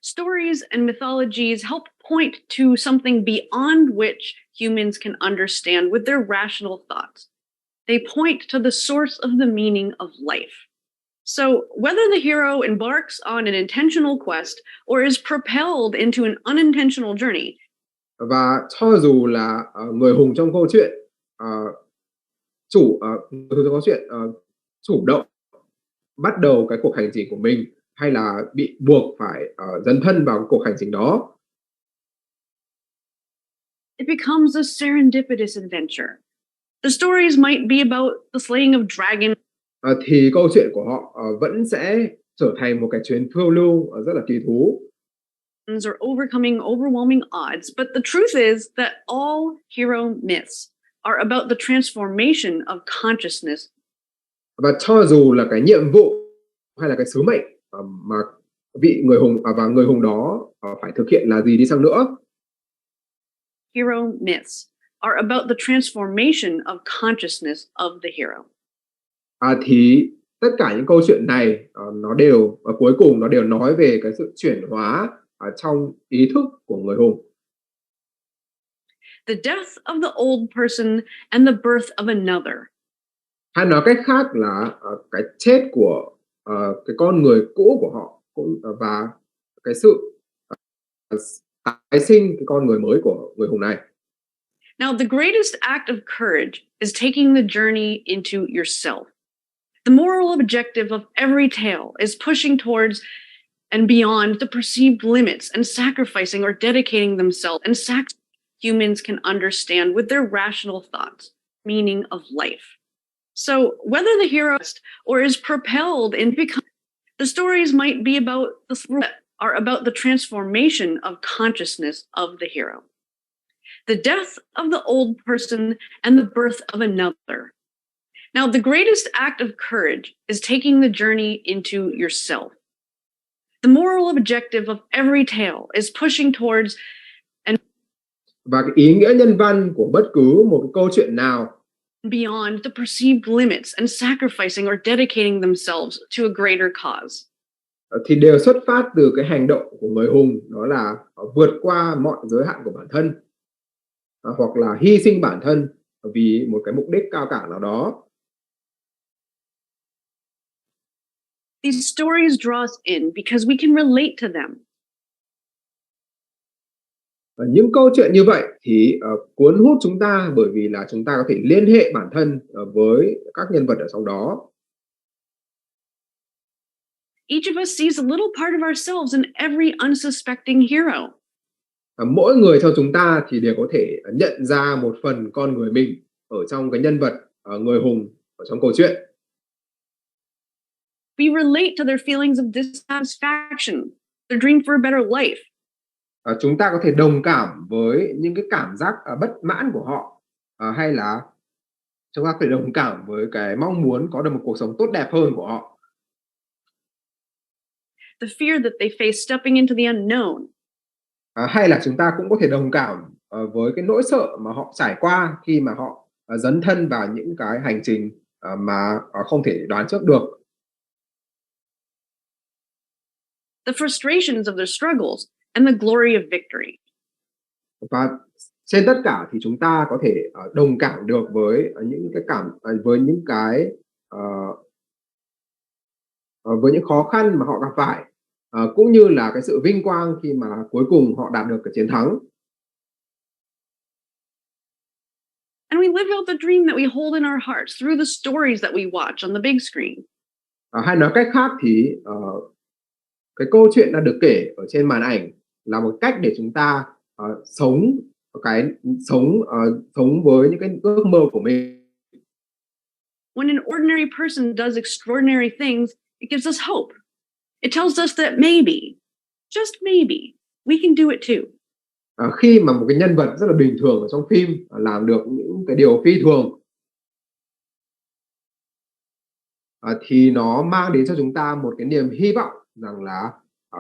Stories and mythologies help point to something beyond which humans can understand with their rational thoughts. They point to the source of the meaning of life. So, whether the hero embarks on an intentional quest or is propelled into an unintentional journey. Và cho dù là người hùng trong câu chuyện chủ động bắt đầu cái cuộc hành trình của mình hay là bị buộc phải dấn thân vào cuộc hành trình đó, it becomes a serendipitous adventure. The stories might be about the slaying of dragons. Thì câu chuyện của họ vẫn sẽ trở thành một cái chuyến phiêu lưu rất là kỳ thú. Or overcoming overwhelming odds, but the truth is that all hero myths are about the transformation of consciousness. Và cho dù là cái nhiệm vụ hay là cái sứ mệnh mà vị người hùng và người hùng đó phải thực hiện là gì đi chăng nữa, hero myths are about the transformation of consciousness of the hero. Thì tất cả những câu chuyện này nó đều cuối cùng nó đều nói về cái sự chuyển hóa trong ý thức của người hùng. The death of the old person and the birth of another. Hay nói cách khác là cái chết của cái con người cũ của họ và cái sự tái sinh cái con người mới của người hùng này. Now, the greatest act of courage is taking the journey into yourself. The moral objective of every tale is pushing towards and beyond the perceived limits and sacrificing or dedicating themselves and humans can understand with their rational thoughts, meaning of life. So, whether the hero or is propelled in becoming, the stories might be about the transformation of consciousness of the hero. The death of the old person and the birth of another. Now, the greatest act of courage is taking the journey into yourself. The moral objective of every tale is pushing towards và cái ý nghĩa nhân văn của bất cứ một câu chuyện nào beyond the perceived limits and sacrificing or dedicating themselves to a greater cause. Thì đều xuất phát từ cái hành động của người hùng, đó là vượt qua mọi giới hạn của bản thân hoặc là hy sinh bản thân vì một cái mục đích cao cả nào đó. These stories draw us in because we can relate to them. Những câu chuyện như vậy thì cuốn hút chúng ta bởi vì là chúng ta có thể liên hệ bản thân với các nhân vật ở trong đó. Each of us sees a little part of ourselves in every unsuspecting hero. Mỗi người trong chúng ta thì đều có thể nhận ra một phần con người mình ở trong cái nhân vật người hùng ở trong câu chuyện. We relate to their feelings of dissatisfaction, their dream for a better life. Chúng ta có thể đồng cảm với những cái cảm giác bất mãn của họ, hay là chúng ta có thể đồng cảm với cái mong muốn có được một cuộc sống tốt đẹp hơn của họ. The fear that they face stepping into the unknown. Hay là chúng ta cũng có thể đồng cảm với cái nỗi sợ mà họ trải qua khi mà họ dấn thân vào những cái hành trình mà không thể đoán trước được. The frustrations of their struggles and the glory of victory. Và trên tất cả thì chúng ta có thể đồng cảm được với những cái với những cái ờ, với những khó khăn mà họ gặp phải, cũng như là cái sự vinh quang khi mà cuối cùng họ đạt được cái chiến thắng. And we live out the dream that we hold in our hearts through the stories that we watch on the big screen. Hay nói cách khác thì cái câu chuyện đã được kể ở trên màn ảnh là một cách để chúng ta sống sống với những cái ước mơ của mình. When an ordinary person does extraordinary things, it gives us hope. It tells us that maybe, just maybe, we can do it too. Khi mà một cái nhân vật rất là bình thường ở trong phim làm được những cái điều phi thường, thì nó mang đến cho chúng ta một cái niềm hy vọng rằng là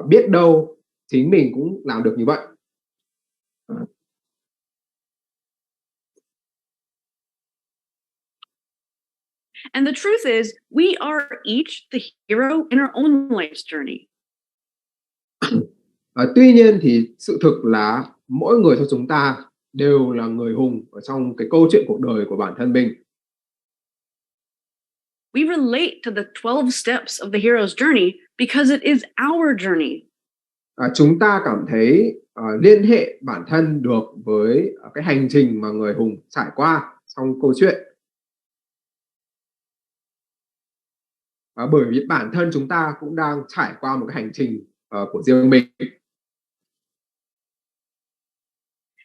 biết đâu chính mình cũng làm được như vậy. And the truth is, we are each the hero in our own life's journey. Tuy nhiên thì sự thực là mỗi người trong chúng ta đều là người hùng ở trong cái câu chuyện cuộc đời của bản thân mình. We relate to the 12 steps of the hero's journey because it is our journey. Chúng ta cảm thấy liên hệ bản thân được với cái hành trình mà người hùng trải qua trong câu chuyện. Bởi vì bản thân chúng ta cũng đang trải qua một cái hành trình của riêng mình.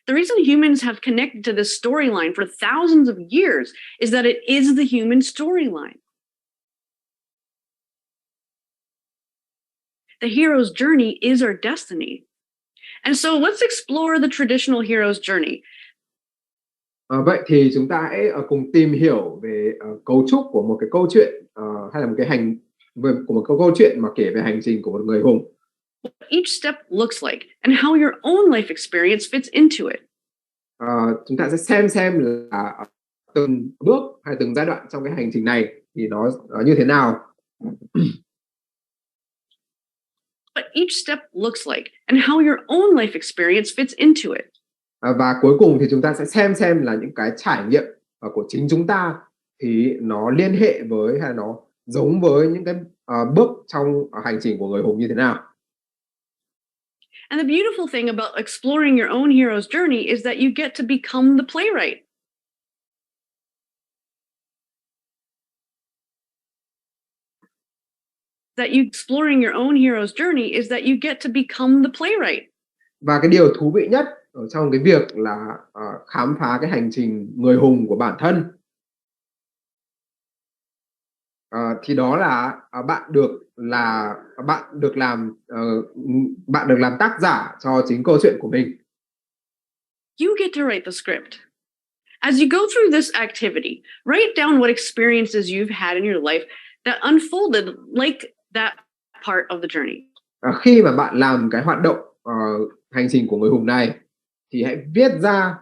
The reason humans have connected to this storyline for thousands of years is that it is the human storyline. The hero's journey is our destiny. And so let's explore the traditional hero's journey. Vậy thì chúng ta hãy cùng tìm hiểu về cấu trúc của một cái câu chuyện hay là một cái của một câu chuyện mà kể về hành trình của một người hùng. What each step looks like and how your own life experience fits into it. Chúng ta sẽ xem là từng bước hay từng giai đoạn trong cái hành trình này thì nó như thế nào. What each step looks like and how your own life experience fits into it. Và cuối cùng thì chúng ta sẽ xem là những cái trải nghiệm của chính chúng ta thì nó liên hệ với hay nó giống với những cái bước trong hành trình của người hùng như thế nào. And the beautiful thing about exploring your own hero's journey is that you get to become the playwright. Exploring your own hero's journey is that you get to become the playwright. Và cái điều thú vị nhất ở trong cái việc là khám phá cái hành trình người hùng của bản thân thì đó là bạn được làm tác giả cho chính câu chuyện của mình. You get to write the script. As you go through this activity, write down what experiences you've had in your life that unfolded like that part of the journey. Khi mà bạn làm cái hoạt động hành trình của người hùng này thì hãy viết ra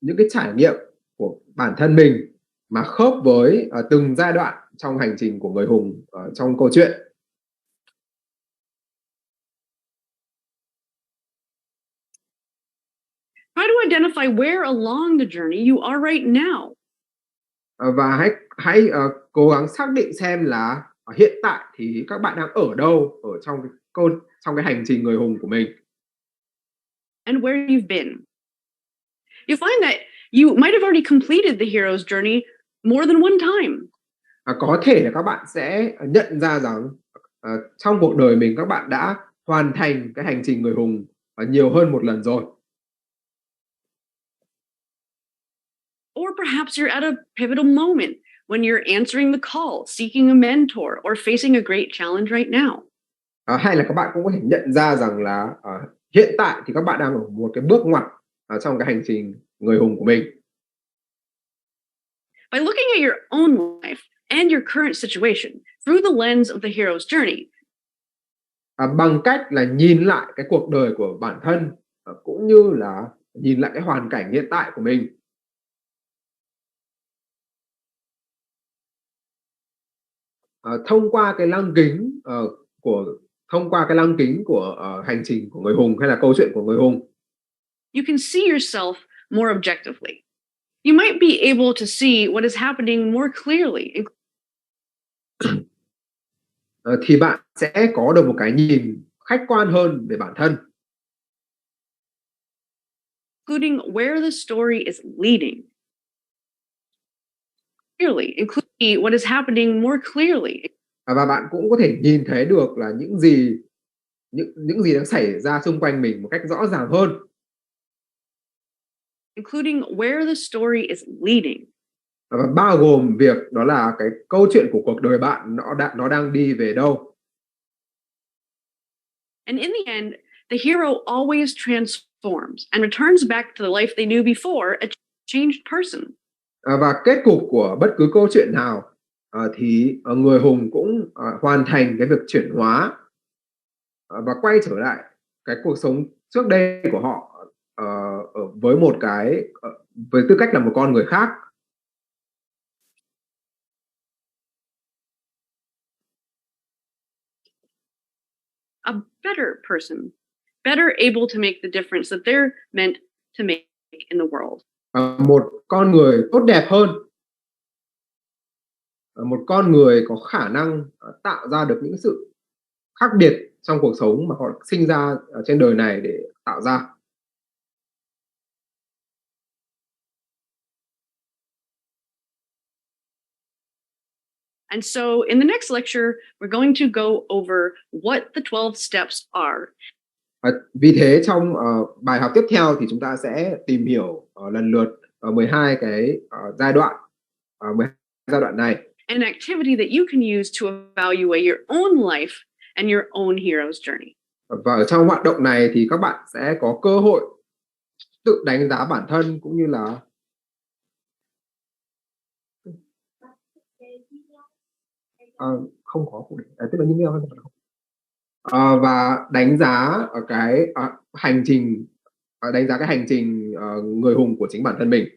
những cái trải nghiệm của bản thân mình mà khớp với từng giai đoạn trong hành trình của người hùng trong câu chuyện. Try to identify where along the journey you are right now. Và hãy cố gắng xác định xem là hiện tại thì các bạn đang ở đâu ở trong cái hành trình người hùng của mình. And where you've been. You find that you might have already completed the hero's journey more than one time. Có thể là các bạn sẽ nhận ra rằng trong cuộc đời mình các bạn đã hoàn thành cái hành trình người hùng nhiều hơn một lần rồi. Or perhaps you're at a pivotal moment when you're answering the call, seeking a mentor, or facing a great challenge right now. Hay là các bạn cũng có thể nhận ra rằng là hiện tại thì các bạn đang ở một cái bước ngoặt trong cái hành trình người hùng của mình. By looking at your own life and your current situation through the lens of the hero's journey. Bằng cách là nhìn lại cái cuộc đời của bản thân cũng như là nhìn lại cái hoàn cảnh hiện tại của mình. Thông qua cái lăng kính của hành trình của người hùng hay là câu chuyện của người hùng. You can see yourself more objectively. You might be able to see what is happening more clearly, Thì bạn sẽ có được một cái nhìn khách quan hơn về bản thân, including where the story is leading. Clearly, including what is happening more clearly, và bạn cũng có thể nhìn thấy được là những gì đang xảy ra xung quanh mình một cách rõ ràng hơn, including where the story is leading. và bao gồm việc đó là cái câu chuyện của cuộc đời bạn nó đang đi về đâu. And in the end, the hero always transforms and returns back to the life they knew before, a changed person. Và kết cục của bất cứ câu chuyện nào thì người hùng cũng hoàn thành cái việc chuyển hóa và quay trở lại cái cuộc sống trước đây của họ với một cái với tư cách là một con người khác. A better person, better able to make the difference that they're meant to make in the world. Một con người tốt đẹp hơn, một con người có khả năng tạo ra được những sự khác biệt trong cuộc sống mà họ sinh ra ở trên đời này để tạo ra. And so in the next lecture, we're going to go over what the 12 steps are. Vì thế trong bài học tiếp theo thì chúng ta sẽ tìm hiểu lần lượt 12 cái giai đoạn 12 giai đoạn này. An activity that you can use to evaluate your own life and your own hero's journey. Và ở trong hoạt động này thì các bạn sẽ có cơ hội tự đánh giá bản thân cũng như là không có cụ thể, tức là những email và đánh giá ở cái hành trình đánh giá cái hành trình người hùng của chính bản thân mình.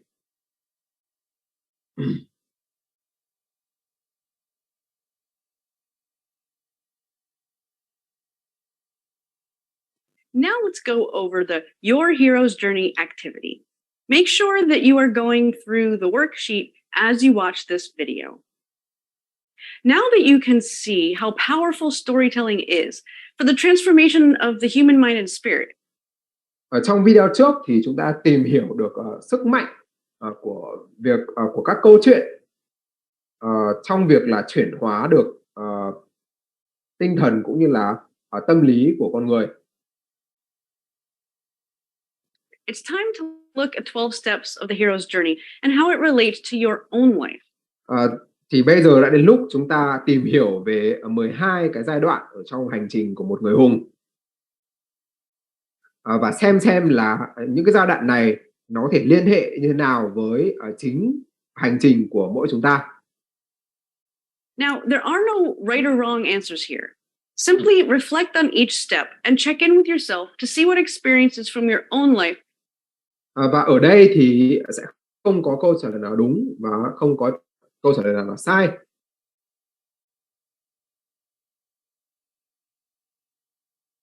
Now let's go over the Your Hero's Journey activity. Make sure that you are going through the worksheet as you watch this video. Now that you can see how powerful storytelling is for the transformation of the human mind and spirit. Ở trong video trước thì chúng ta tìm hiểu được sức mạnh của việc của các câu chuyện trong việc là chuyển hóa được tinh thần cũng như là tâm lý của con người. It's time to look at 12 steps of the hero's journey and how it relates to your own life. Thì bây giờ đã đến lúc chúng ta tìm hiểu về 12 cái giai đoạn ở trong hành trình của một người hùng. Và xem là những cái giai đoạn này nó có thể liên hệ như thế nào với chính hành trình của mỗi chúng ta. Now, there are no right or wrong answers here. Simply reflect on each step and check in with yourself to see what experiences from your own life. Và ở đây thì sẽ không có câu trả lời nào đúng và không có câu trả lời nào là sai.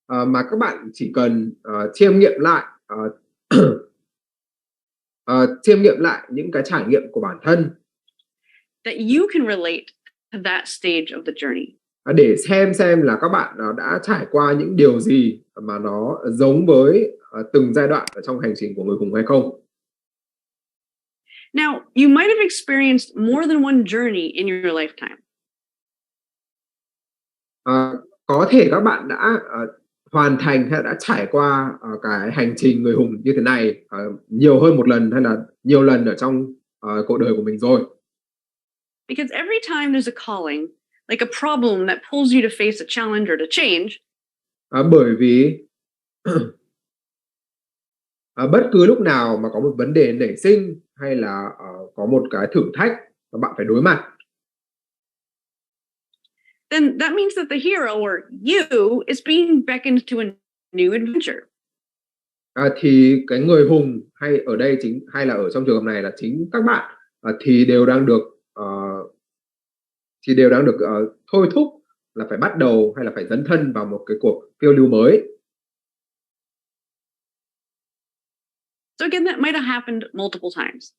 Mà các bạn chỉ cần chiêm nghiệm lại chiêm nghiệm lại những cái trải nghiệm của bản thân that you can relate to that stage of the journey. Để xem là các bạn đã trải qua những điều gì mà nó giống với từng giai đoạn ở trong hành trình của người hùng hay không. Now, you might have experienced more than one journey in your lifetime. Có thể các bạn đã hoàn thành hay đã trải qua cái hành trình người hùng như thế này nhiều hơn một lần hay là nhiều lần ở trong cuộc đời của mình rồi. Because every time there's a calling, like a problem that pulls you to face a challenge or to change. Bởi vì bất cứ lúc nào mà có một vấn đề nảy sinh hay là có một cái thử thách mà bạn phải đối mặt, then that means that the hero or you is being beckoned to a new adventure. Thì cái người hùng hay ở đây hay là ở trong trường hợp này là chính các bạn thì đều đang được thôi thúc là phải bắt đầu hay là phải dấn thân vào một cái cuộc phiêu lưu mới. So again, that might have happened multiple times.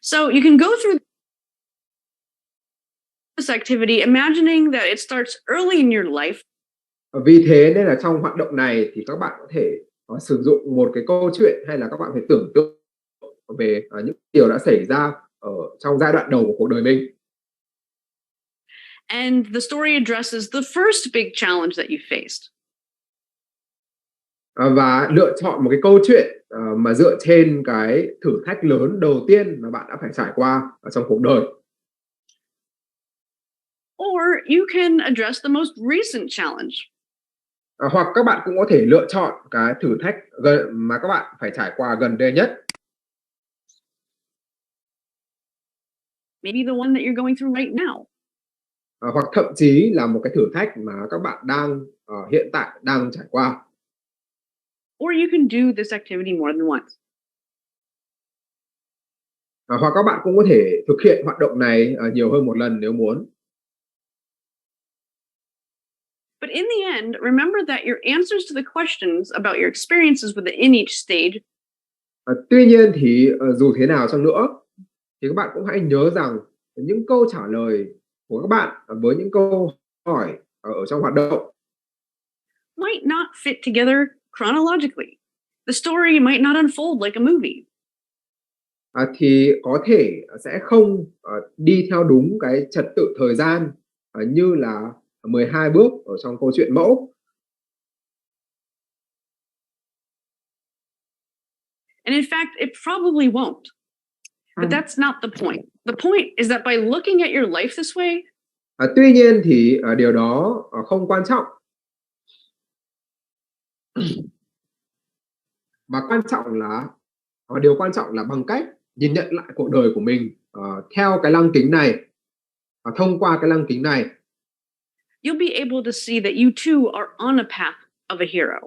So you can go through this activity, imagining that it starts early in your life. Vì thế nên là trong hoạt động này thì các bạn có thể sử dụng một cái câu chuyện hay là các bạn phải tưởng tượng về những điều đã xảy ra ở trong giai đoạn đầu của cuộc đời mình. And the story addresses the first big challenge that you faced. Và lựa chọn một cái câu chuyện mà dựa trên cái thử thách lớn đầu tiên mà bạn đã phải trải qua ở trong cuộc đời. Or you can address the most recent challenge. Hoặc các bạn cũng có thể lựa chọn cái thử thách mà các bạn phải trải qua gần đây nhất. Maybe the one that you're going through right now. Hoặc thậm chí là một cái thử thách mà các bạn đang hiện tại đang trải qua. Or you can do this activity more than once. Hoặc các bạn cũng có thể thực hiện hoạt động này nhiều hơn một lần nếu muốn. But in the end, remember that your answers to the questions about your experiences within each stage. Tuy nhiên thì dù thế nào chăng nữa thì các bạn cũng hãy nhớ rằng những câu trả lời của các bạn với những câu hỏi ở trong hoạt động Might not fit together chronologically. The story might not unfold like a movie. Thì có thể sẽ không đi theo đúng cái trật tự thời gian như là 12 bước ở trong câu chuyện mẫu. And in fact, it probably won't. But that's not the point. The point is that by looking at your life this way, Tuy nhiên thì điều đó không quan trọng. Và điều quan trọng là bằng cách nhìn nhận lại cuộc đời của mình theo cái lăng kính này, thông qua cái lăng kính này, you'll be able to see that you too are on a path of a hero.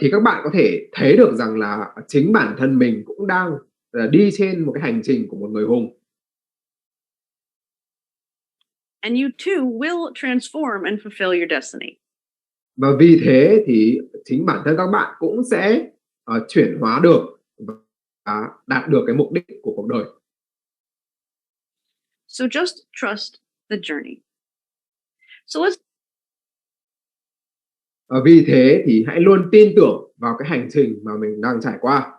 Thì các bạn có thể thấy được rằng là chính bản thân mình cũng đang đi trên một cái hành trình của một người hùng. And you too will transform and fulfill your destiny. Và vì thế thì chính bản thân các bạn cũng sẽ chuyển hóa được và đạt được cái mục đích của cuộc đời. So just trust the journey. So let's Vì thế thì hãy luôn tin tưởng vào cái hành trình mà mình đang trải qua.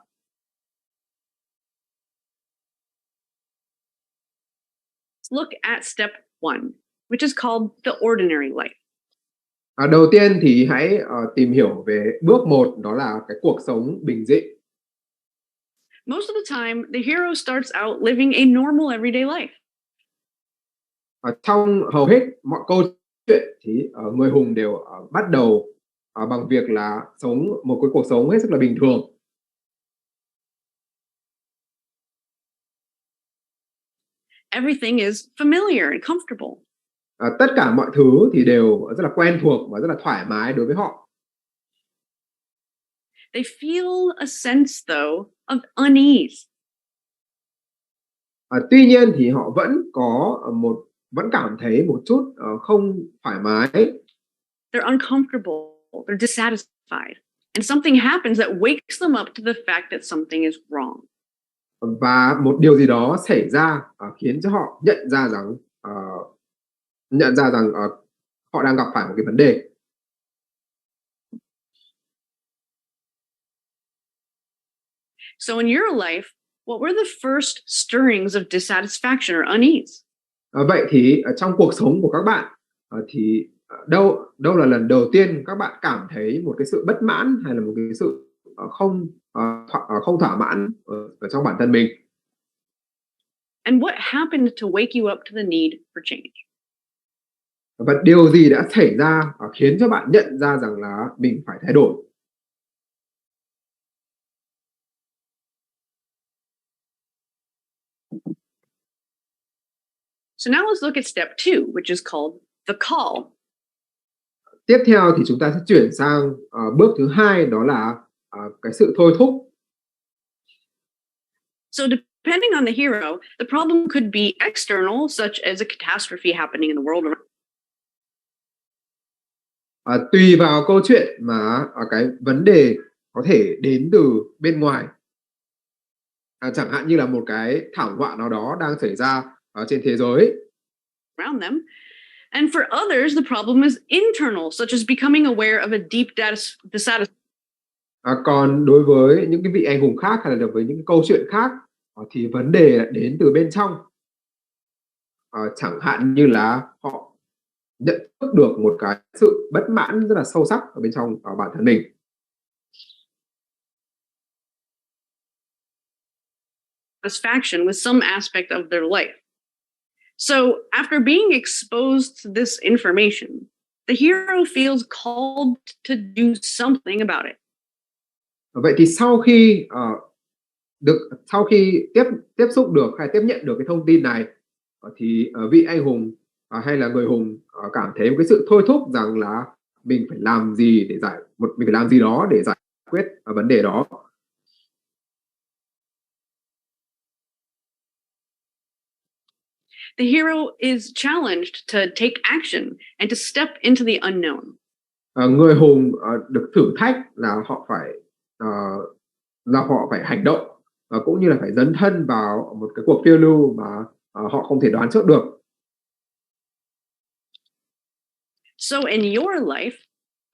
look at step 1, which is called the ordinary life. Đầu tiên thì hãy tìm hiểu về bước 1, đó là cái cuộc sống bình dị. Most of the time, the hero starts out living a normal everyday life. Trong hầu hết mọi câu chuyện thì người hùng đều bắt đầu bằng việc là sống một cái cuộc sống hết sức là bình thường. Everything is familiar and comfortable. Tất cả mọi thứ thì đều rất là quen thuộc và rất là thoải mái đối với họ. They feel a sense, though, of unease. Tuy nhiên thì họ vẫn cảm thấy một chút không thoải mái. They're uncomfortable. They're dissatisfied. And something happens that wakes them up to the fact that something is wrong. Và một điều gì đó xảy ra khiến cho họ nhận ra rằng họ đang gặp phải một cái vấn đề. So in your life, what were the first stirrings of dissatisfaction or unease? Vậy thì trong cuộc sống của các bạn thì đâu là lần đầu tiên các bạn cảm thấy một cái sự bất mãn hay là một cái sự không thỏa mãn ở trong bản thân mình? And what happened to wake you up to the need for change? Và điều gì đã xảy ra khiến cho bạn nhận ra rằng là mình phải thay đổi? So now let's look at step 2, which is called the call. Tiếp theo thì chúng ta sẽ chuyển sang bước thứ 2, đó là cái sự thôi thúc. So depending on the hero, the problem could be external, such as a catastrophe happening in the world around. Tùy vào câu chuyện mà cái vấn đề có thể đến từ bên ngoài, Chẳng hạn như là một cái thảm họa nào đó đang xảy ra ở trên thế giới. around them. And for others, the problem is internal, such as becoming aware of a deep dissatisfaction. Còn đối với những cái vị anh hùng khác hay là với những cái câu chuyện khác thì vấn đề lại đến từ bên trong. Chẳng hạn như là họ nhận thức được một cái sự bất mãn rất là sâu sắc ở bên trong bản thân mình. Satisfaction with some aspect of their life. So, after being exposed to this information, the hero feels called to do something about it. Vậy thì sau khi tiếp xúc được hay tiếp nhận được cái thông tin này thì vị anh hùng hay là người hùng cảm thấy một cái sự thôi thúc rằng là mình phải làm gì mình phải làm gì đó để giải quyết vấn đề đó. The hero is challenged to take action and to step into the unknown. Người hùng được thử thách là họ phải hành động cũng như là phải dấn thân vào một cái cuộc phiêu lưu mà họ không thể đoán trước được. So, in your life,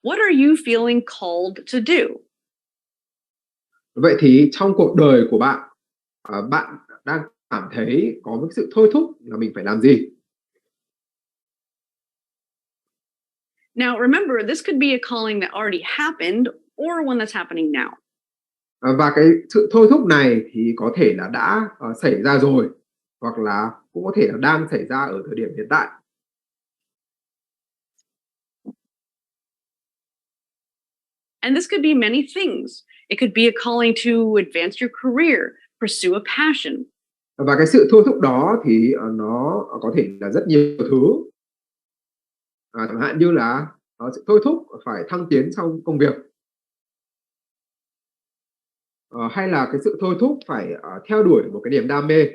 what are you feeling called to do? Vậy thì trong cuộc đời của bạn, bạn đang cảm thấy có một sự thôi thúc là mình phải làm gì? Now, remember, this could be a calling that already happened or one that's happening now. Và cái sự thôi thúc này thì có thể là đã xảy ra rồi, hoặc là cũng có thể là đang xảy ra ở thời điểm hiện tại. And this could be many things. It could be a calling to advance your career, pursue a passion. Và cái sự thôi thúc đó thì nó có thể là rất nhiều thứ. Chẳng hạn như là sự thôi thúc phải thăng tiến trong công việc. Hay là cái sự thôi thúc phải theo đuổi một cái niềm đam mê.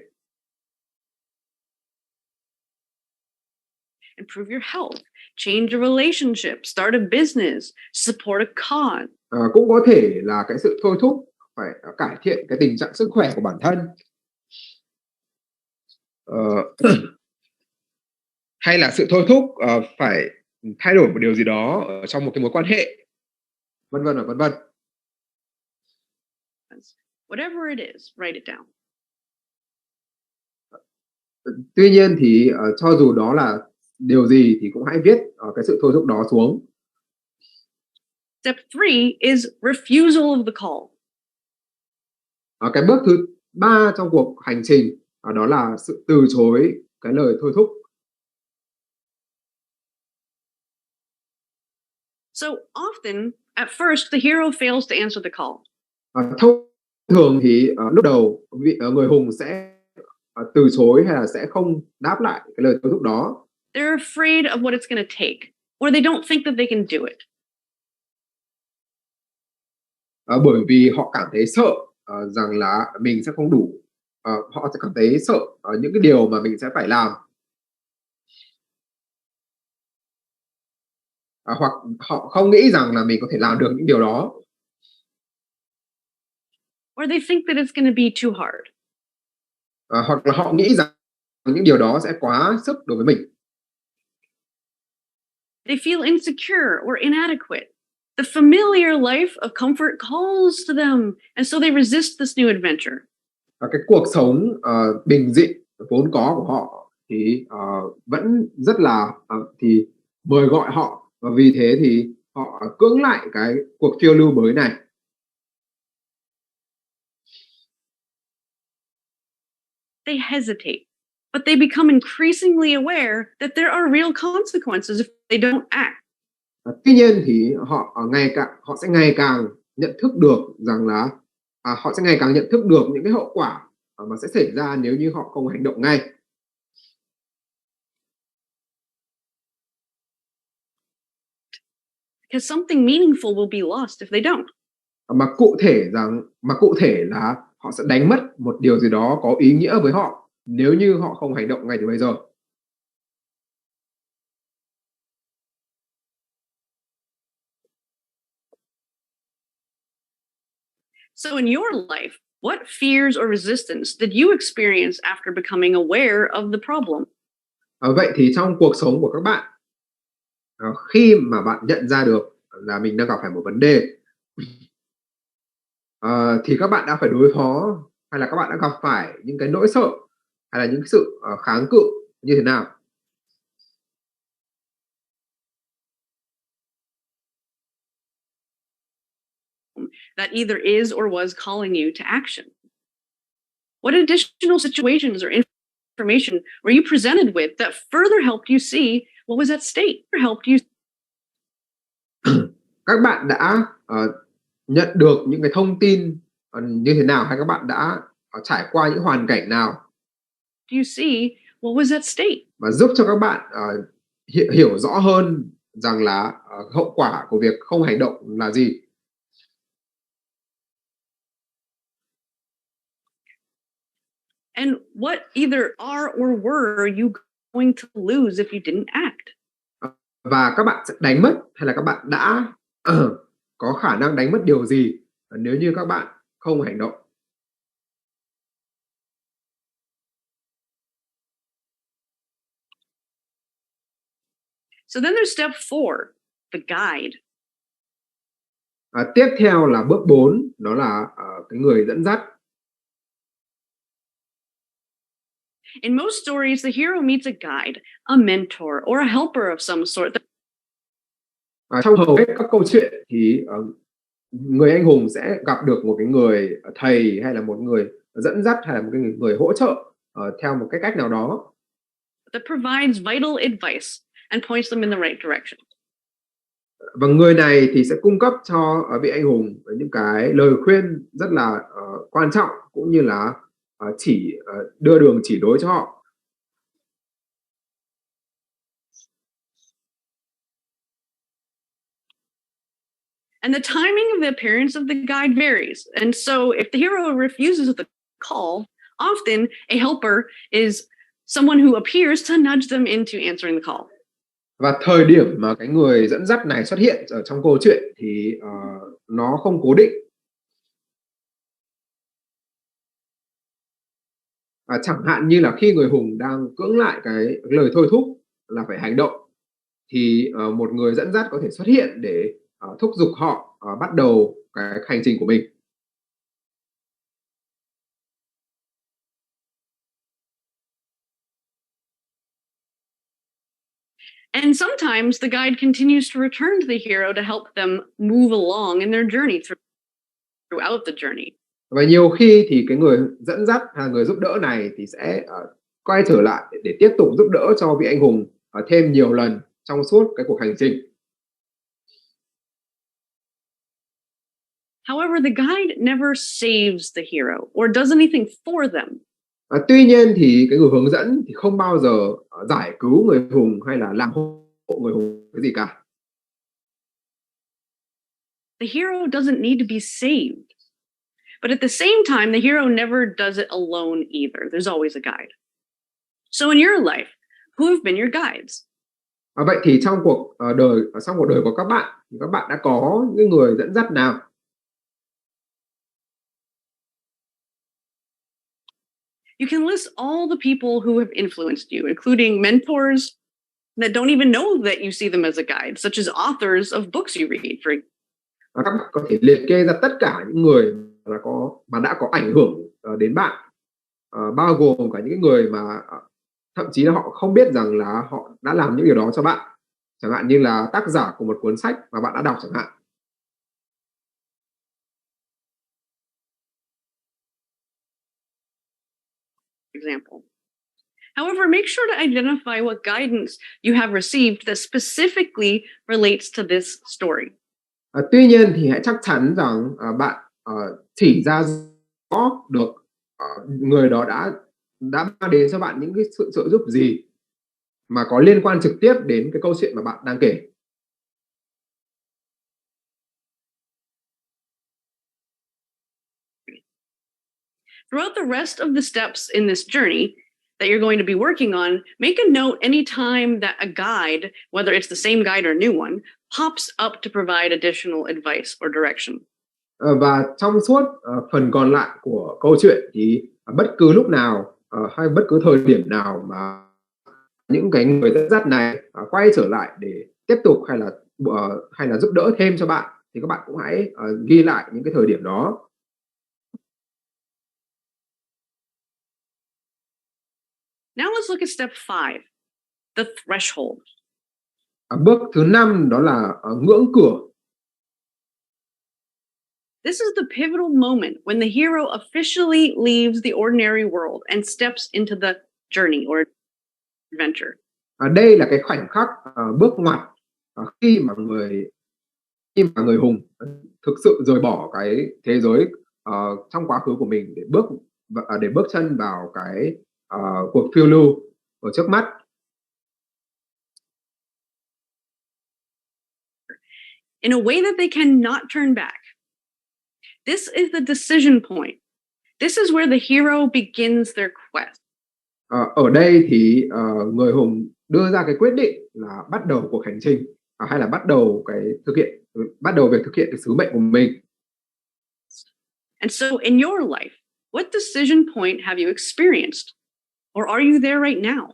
Improve your health, change a relationship, start a business, support a cause. Cũng có thể là cái sự thôi thúc phải cải thiện cái tình trạng sức khỏe của bản thân. Hay là sự thôi thúc phải thay đổi một điều gì đó ở trong một cái mối quan hệ, vân vân và vân vân. Whatever it is, write it down. Tuy nhiên thì cho dù đó là điều gì thì cũng hãy viết cái sự thôi thúc đó xuống. Step 3 is refusal of the call. Cái bước thứ 3 trong cuộc hành trình đó là sự từ chối cái lời thôi thúc. So often, at first, the hero fails to answer the call. Thông thường thì lúc đầu người hùng sẽ từ chối hay là sẽ không đáp lại cái lời thôi thúc đó. They're afraid of what it's going to take, or they don't think that they can do it. Bởi vì họ cảm thấy sợ rằng là mình sẽ không đủ. Họ sẽ cảm thấy sợ những cái điều mà mình sẽ phải làm. Hoặc họ không nghĩ rằng là mình có thể làm được những điều đó. Or they think that it's going to be too hard. Hoặc là họ nghĩ rằng những điều đó sẽ quá sức đối với mình. They feel insecure or inadequate. The familiar life of comfort calls to them, and so they resist this new adventure. Cái cuộc sống bình dị vốn có của họ thì vẫn rất là thì mời gọi họ, và vì thế thì họ cưỡng lại cái cuộc phiêu lưu mới này. They hesitate, but they become increasingly aware that there are real consequences if they don't act. Tuy nhiên thì họ sẽ ngày càng nhận thức được rằng là họ sẽ ngày càng nhận thức được những cái hậu quả mà sẽ xảy ra nếu như họ không hành động ngay. Because something meaningful will be lost if they don't. Mà cụ thể là họ sẽ đánh mất một điều gì đó có ý nghĩa với họ nếu như họ không hành động ngay từ bây giờ. So in your life, What fears or resistance did you experience after becoming aware of the problem? Vậy thì trong cuộc sống của các bạn, khi mà bạn nhận ra được là mình đang gặp phải một vấn đề, thì các bạn đã phải đối phó hay là các bạn đã gặp phải những cái nỗi sợ hay là những sự, kháng cự như thế nào? That either is or was calling you to action? What additional situations or information were you presented with that further helped you see what was at stake, or helped you? Các bạn đã, nhận được những cái thông tin, như thế nào? Hay các bạn đã, trải qua những hoàn cảnh nào Do you see what was at stake? mà giúp cho các bạn, hiểu rõ hơn rằng là, hậu quả của việc không hành động là gì? And what either are or were you going to lose if you didn't act? Và các bạn sẽ đánh mất hay là các bạn đã, có khả năng đánh mất điều gì, nếu như các bạn không hành động? So then there's step 4, the guide. Tiếp theo là bước 4, đó là, cái người dẫn dắt. In most stories, the hero meets a guide, a mentor, or a helper of some sort. Trong hầu hết các câu chuyện thì, người anh hùng sẽ gặp được một cái người thầy hay là một người dẫn dắt hay là một cái người hỗ trợ, theo một cái cách nào đó. That provides vital advice and points them in the right direction. Và người này thì sẽ cung cấp cho, vị anh hùng những cái lời khuyên rất là, quan trọng cũng như là, đưa đường chỉ lối cho họ. And the timing of the appearance of the guide varies. And so if the hero refuses the call, often a helper is someone who appears to nudge them into answering the call. Và thời điểm mà cái người dẫn dắt này xuất hiện ở trong câu chuyện thì, nó không cố định. Chẳng hạn như là khi người hùng đang cưỡng lại cái lời thôi thúc là phải hành động, thì, một người dẫn dắt có thể xuất hiện để, thúc giục họ, bắt đầu cái hành trình của mình. And sometimes the guide continues to return to the hero to help them move along in their journey throughout the journey. Và nhiều khi thì cái người dẫn dắt hay là người giúp đỡ này thì sẽ, quay trở lại để tiếp tục giúp đỡ cho vị anh hùng, thêm nhiều lần trong suốt cái cuộc hành trình. However, the guide never saves the hero or does anything for them. Tuy nhiên thì cái người hướng dẫn thì không bao giờ, giải cứu người hùng hay là làm hộ người hùng cái gì cả. The hero doesn't need to be saved. But at the same time, the hero never does it alone either. There's always a guide. So in your life, who have been your guides? Vậy thì trong cuộc đời của các bạn thì các bạn đã có những người dẫn dắt nào? You can list all the people who have influenced you, including mentors that don't even know that you see them as a guide, such as authors of books you read. Các bạn có thể liệt kê ra tất cả những người mà đã có ảnh hưởng đến bạn, bao gồm cả những người mà thậm chí là họ không biết rằng là họ đã làm những điều đó cho bạn, chẳng hạn như là tác giả của một cuốn sách mà bạn đã đọc chẳng hạn. Example. However, make sure to identify what guidance you have received that specifically relates to this story. Tuy nhiên thì hãy chắc chắn rằng bạn chỉ ra rõ được người đó đã mang đến cho bạn những cái sự trợ giúp gì mà có liên quan trực tiếp đến cái câu chuyện mà bạn đang kể. Throughout the rest of the steps in this journey that you're going to be working on, make a note anytime that a guide, whether it's the same guide or a new one, pops up to provide additional advice or direction. Và trong suốt phần còn lại của câu chuyện thì bất cứ lúc nào hay bất cứ thời điểm nào mà những cái người dẫn dắt này quay trở lại để tiếp tục hay là giúp đỡ thêm cho bạn thì các bạn cũng hãy ghi lại những cái thời điểm đó. Now let's look at step 5, the threshold. Bước thứ 5 đó là ngưỡng cửa. This is the pivotal moment when the hero officially leaves the ordinary world and steps into the journey or adventure. Đây là cái khoảnh khắc bước ngoặt khi mà người hùng thực sự rời bỏ cái thế giới trong quá khứ của mình để bước chân vào cái cuộc phiêu lưu ở trước mắt. In a way that they cannot turn back. This is the decision point. This is where the hero begins their quest. Ở đây thì người hùng đưa ra cái quyết định là bắt đầu cuộc hành trình hay là bắt đầu việc thực hiện cái sứ mệnh của mình. And so in your life, what decision point have you experienced? Or are you there right now?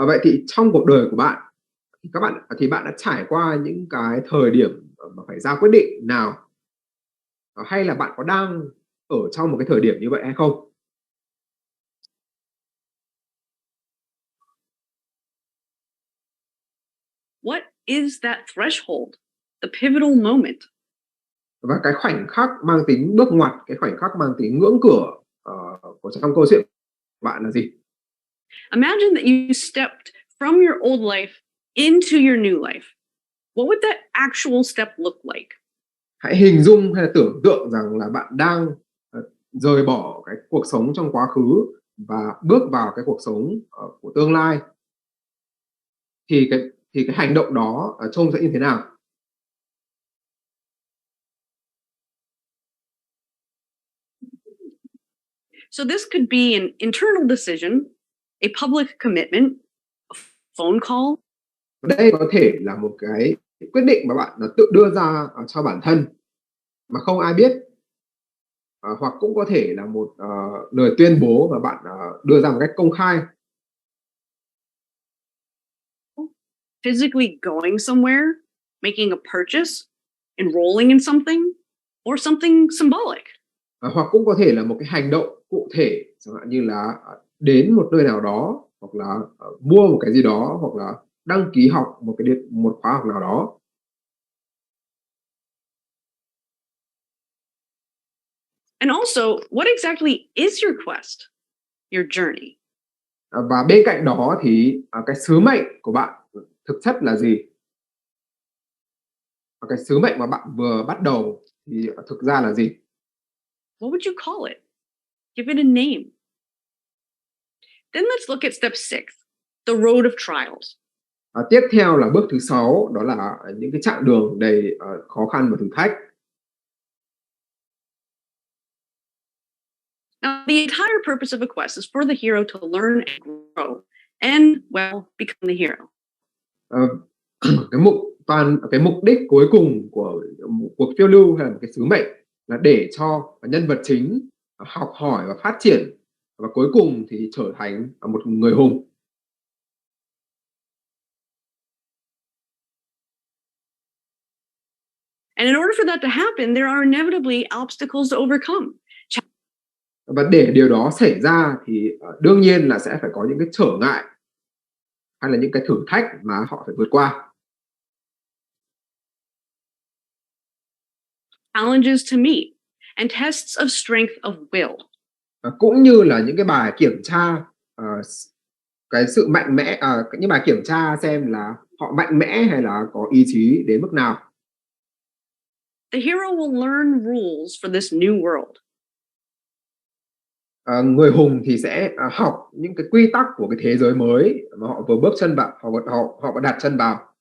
Vậy thì trong cuộc đời của bạn bạn đã trải qua những cái thời điểm mà phải ra quyết định nào, hay là bạn có đang ở trong một cái thời điểm như vậy hay không? What is that threshold? The pivotal moment. Và cái khoảnh khắc mang tính bước ngoặt, cái khoảnh khắc mang tính ngưỡng cửa của trong câu chuyện của bạn là gì? Imagine that you stepped from your old life into your new life. What would that actual step look like? Hãy hình dung hay là tưởng tượng rằng là bạn đang rời bỏ cái cuộc sống trong quá khứ và bước vào cái cuộc sống của tương lai. Thì cái hành động đó trông sẽ như thế nào? So this could be an internal decision, a public commitment, a phone call. Đây có thể là một cái quyết định mà bạn tự đưa ra cho bản thân mà không ai biết, hoặc cũng có thể là một lời tuyên bố mà bạn đưa ra một cách công khai. Physically going somewhere, making a purchase, enrolling in something, or something symbolic. Hoặc cũng có thể là một cái hành động cụ thể, chẳng hạn như là đến một nơi nào đó, hoặc là mua một cái gì đó, hoặc là đăng ký học một khóa học nào đó. And also, what exactly is your quest, your journey? Và bên cạnh đó thì cái sứ mệnh của bạn thực chất là gì? Và cái sứ mệnh mà bạn vừa bắt đầu thì thực ra là gì? What would you call it? Give it a name. Then let's look at step 6, the road of trials. Tiếp theo là bước thứ 6, đó là những cái chặng đường đầy khó khăn và thử thách. Now, the entire purpose of a quest is for the hero to learn and grow and, well, become the hero. Cái mục đích cuối cùng của cuộc phiêu lưu hay là một cái sứ mệnh là để cho nhân vật chính học hỏi và phát triển, và cuối cùng thì trở thành một người hùng. And in order for that to happen, there are inevitably obstacles to overcome. Và để điều đó xảy ra thì đương nhiên là sẽ phải có những cái trở ngại hay là những cái thử thách mà họ phải vượt qua. Challenges to meet and tests of strength of will. Cũng như là những cái bài kiểm tra cái sự mạnh mẽ, những bài kiểm tra xem là họ mạnh mẽ hay là có ý chí đến mức nào. The hero will learn rules for this new world. Người hùng thì sẽ học những cái quy tắc của cái thế giới mới mà họ vừa bước chân vào, họ vừa đặt chân vào.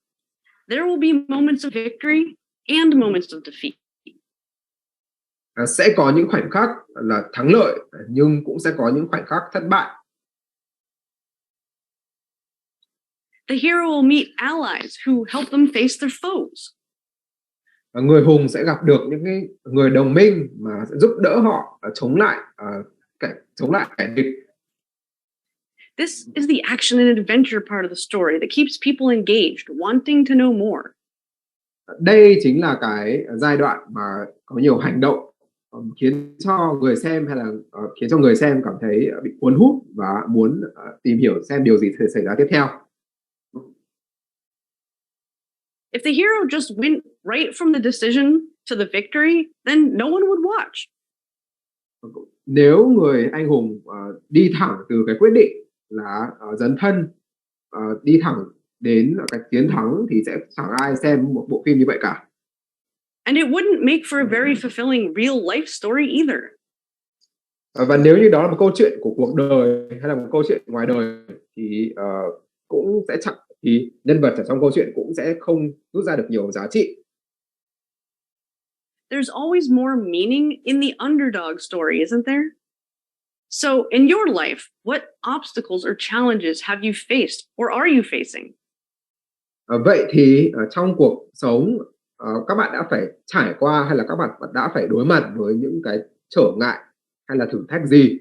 There will be moments of victory and moments of defeat. Sẽ có những khoảnh khắc là thắng lợi, nhưng cũng sẽ có những khoảnh khắc thất bại. The hero will meet allies who help them face their foes. người hùng sẽ gặp được những cái người đồng minh mà sẽ giúp đỡ họ chống lại kẻ địch. This is the action and adventure part of the story that keeps people engaged, wanting to know more. Đây chính là cái giai đoạn mà có nhiều hành động khiến cho người xem khiến cho người xem cảm thấy bị cuốn hút và muốn tìm hiểu xem điều gì sẽ xảy ra tiếp theo. If the hero just went right from the decision to the victory, then no one would watch. Nếu người anh hùng đi thẳng từ cái quyết định là dấn thân đi thẳng đến cái chiến thắng thì sẽ chẳng ai xem một bộ phim như vậy cả. And it wouldn't make for a very fulfilling real life story either. Và nếu như đó là một câu chuyện của cuộc đời hay là một câu chuyện ngoài đời thì cũng sẽ chẳng thì nhân vật ở trong câu chuyện cũng sẽ không rút ra được nhiều giá trị. There's always more meaning in the underdog story, isn't there? So, in your life, what obstacles or challenges have you faced or are you facing? Vậy thì trong cuộc sống các bạn đã phải trải qua hay là các bạn đã phải đối mặt với những cái trở ngại hay là thử thách gì?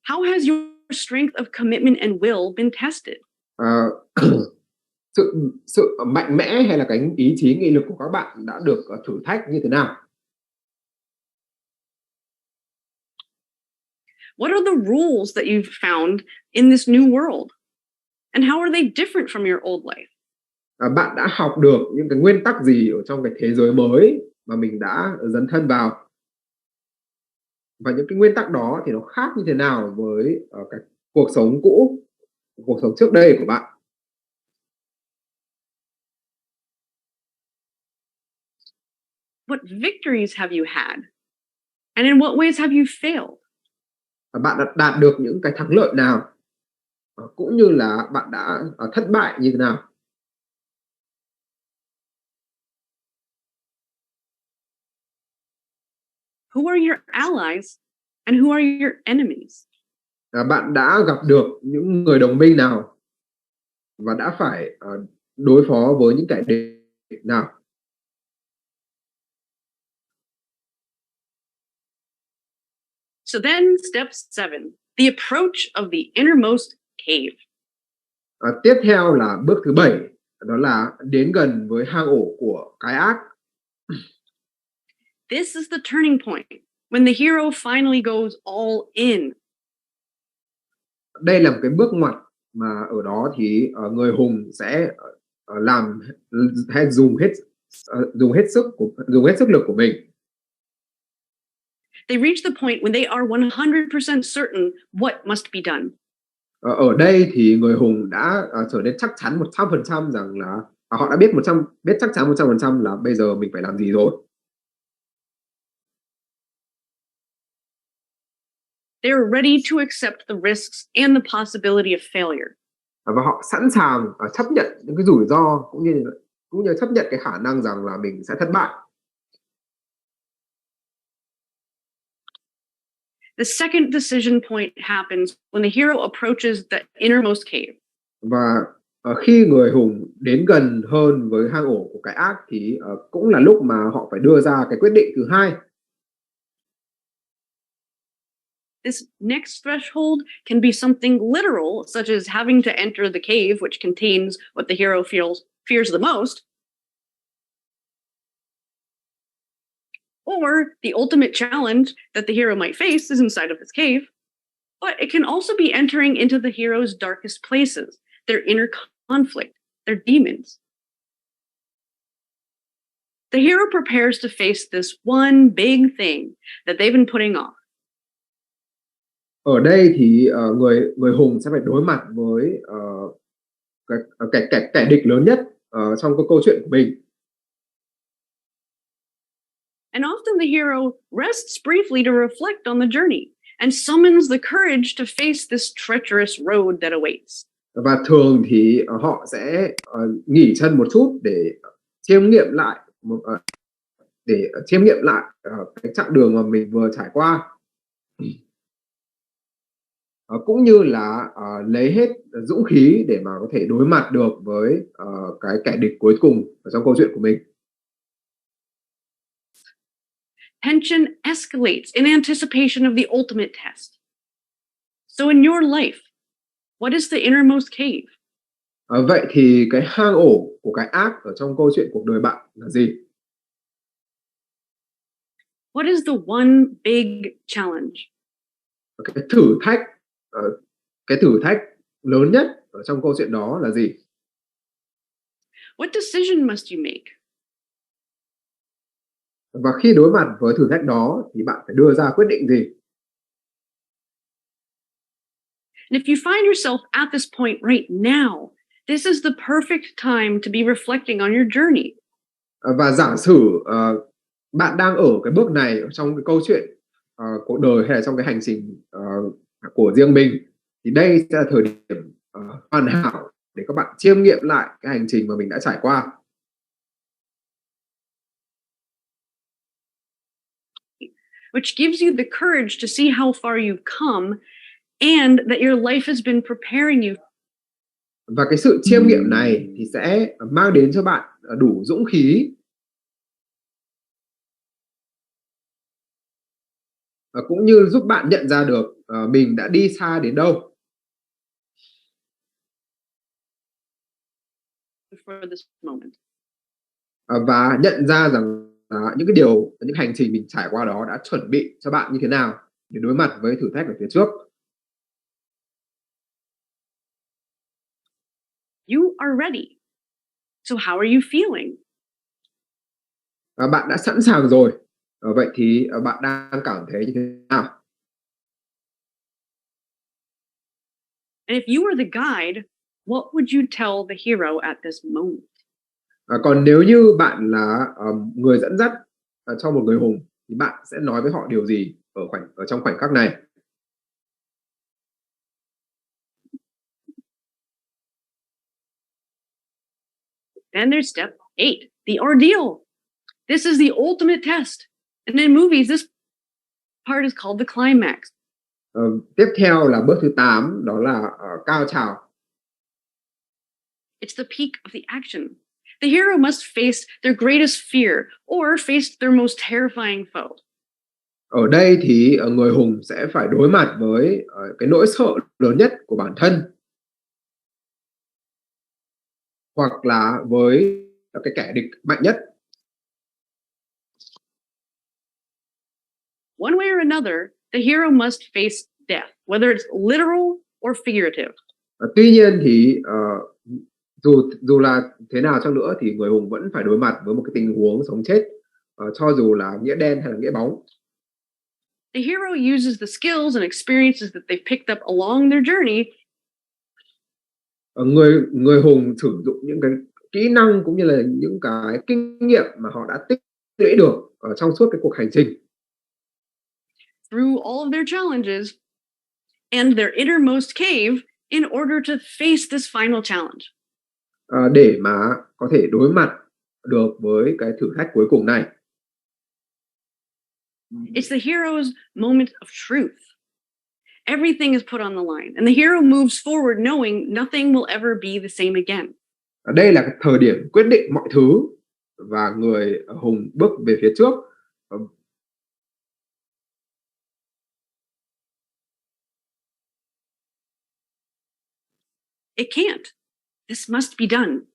How has your strength of commitment and will been tested? Ờ, sự mạnh mẽ hay là cái ý chí nghị lực của các bạn đã được thử thách như thế nào? What are the rules that you've found in this new world? And how are they different from your old life? Bạn đã học được những cái nguyên tắc gì ở trong cái thế giới mới mà mình đã dấn thân vào? Và những cái nguyên tắc đó thì nó khác như thế nào với cái cuộc sống cũ, cuộc sống trước đây của bạn? What victories have you had? And in what ways have you failed? Bạn đã đạt được những cái thắng lợi nào? Cũng như là bạn đã thất bại như thế nào? Who are your allies and who are your enemies? Bạn đã gặp được những người đồng minh nào và đã phải đối phó với những kẻ địch nào? So then, step 7, the approach of the innermost cave. Tiếp theo là bước thứ 7, đó là đến gần với hang ổ của cái ác. This is the turning point when the hero finally goes all in. Đây là một cái bước ngoặt mà ở đó thì người hùng sẽ làm hay dùng hết sức lực của mình. They reach the point when they are 100% certain what must be done. Ở đây thì người hùng đã trở nên chắc chắn 100% rằng là họ đã biết chắc chắn 100% là bây giờ mình phải làm gì rồi. They're ready to accept the risks and the possibility of failure. Và họ sẵn sàng chấp nhận những cái rủi ro cũng như chấp nhận cái khả năng rằng là mình sẽ thất bại. The second decision point happens when the hero approaches the innermost cave. Và khi người hùng đến gần hơn với hang ổ của cái ác thì cũng là lúc mà họ phải đưa ra cái quyết định thứ hai. This next threshold can be something literal, such as having to enter the cave, which contains what the hero fears the most, or the ultimate challenge that the hero might face is inside of this cave. But it can also be entering into the hero's darkest places, their inner conflict, their demons. The hero prepares to face this one big thing that they've been putting off. Ở đây thì người hùng sẽ phải đối mặt với kẻ địch lớn nhất trong cái câu chuyện của mình. And often the hero rests briefly to reflect on the journey and summons the courage to face this treacherous road that awaits. Và thường thì họ sẽ nghỉ chân một chút để chiêm nghiệm lại cái chặng đường mà mình vừa trải qua. cũng như là lấy hết dũng khí để mà có thể đối mặt được với cái kẻ địch cuối cùng ở trong câu chuyện của mình. Tension escalates in anticipation of the ultimate test. So in your life, what is the innermost cave? Vậy thì cái hang ổ của cái ác ở trong câu chuyện cuộc đời bạn là gì? What is the one big challenge? Cái thử thách cái thử thách lớn nhất ở trong câu chuyện đó là gì? What decision must you make? Và khi đối mặt với thử thách đó thì bạn phải đưa ra quyết định gì? And if you find yourself at this point right now, this is the perfect time to be reflecting on your journey. Và giả sử bạn đang ở cái bước này ở trong cái câu chuyện cuộc đời hay là trong cái hành trình của riêng mình, thì đây sẽ là thời điểm hoàn hảo để các bạn chiêm nghiệm lại cái hành trình mà mình đã trải qua. Which gives you the courage to see how far you've come and that your life has been preparing you. Và cái sự chiêm nghiệm này thì sẽ mang đến cho bạn đủ dũng khí cũng như giúp bạn nhận ra được mình đã đi xa đến đâu. For this moment. Và nhận ra rằng những cái điều, những hành trình mình trải qua đó đã chuẩn bị cho bạn như thế nào để đối mặt với thử thách ở phía trước. You are ready. So how are you feeling? Bạn đã sẵn sàng rồi. Vậy thì bạn đang cảm thấy như thế nào? And if you were the guide, what would you tell the hero at this moment? Còn nếu như bạn là người dẫn dắt cho một người hùng thì bạn sẽ nói với họ điều gì ở trong khoảnh khắc này? Then there's step 8, the ordeal. This is the ultimate test. And in movies, this part is called the climax. Tiếp theo là bước thứ 8, đó là cao trào. It's the peak of the action. The hero must face their greatest fear or face their most terrifying foe. Ở đây thì người hùng sẽ phải đối mặt với cái nỗi sợ lớn nhất của bản thân, hoặc là với cái kẻ địch mạnh nhất. One way or another, the hero must face death, whether it's literal or figurative. Tuy nhiên thì dù là thế nào chăng nữa thì người hùng vẫn phải đối mặt với một cái tình huống sống chết, cho dù là nghĩa đen hay là nghĩa bóng. The hero uses the skills and experiences that they've picked up along their journey. Người hùng sử dụng những cái kỹ năng cũng như là những cái kinh nghiệm mà họ đã tích lũy được ở trong suốt cái cuộc hành trình. Through all of their challenges and their innermost cave in order to face this final challenge. Để mà có thể đối mặt được với cái thử thách cuối cùng này. It's the hero's moment of truth. Everything is put on the line, and the hero moves forward knowing nothing will ever be the same again. Đây là cái thời điểm quyết định mọi thứ và người hùng bước về phía trước. It can't. This must be done.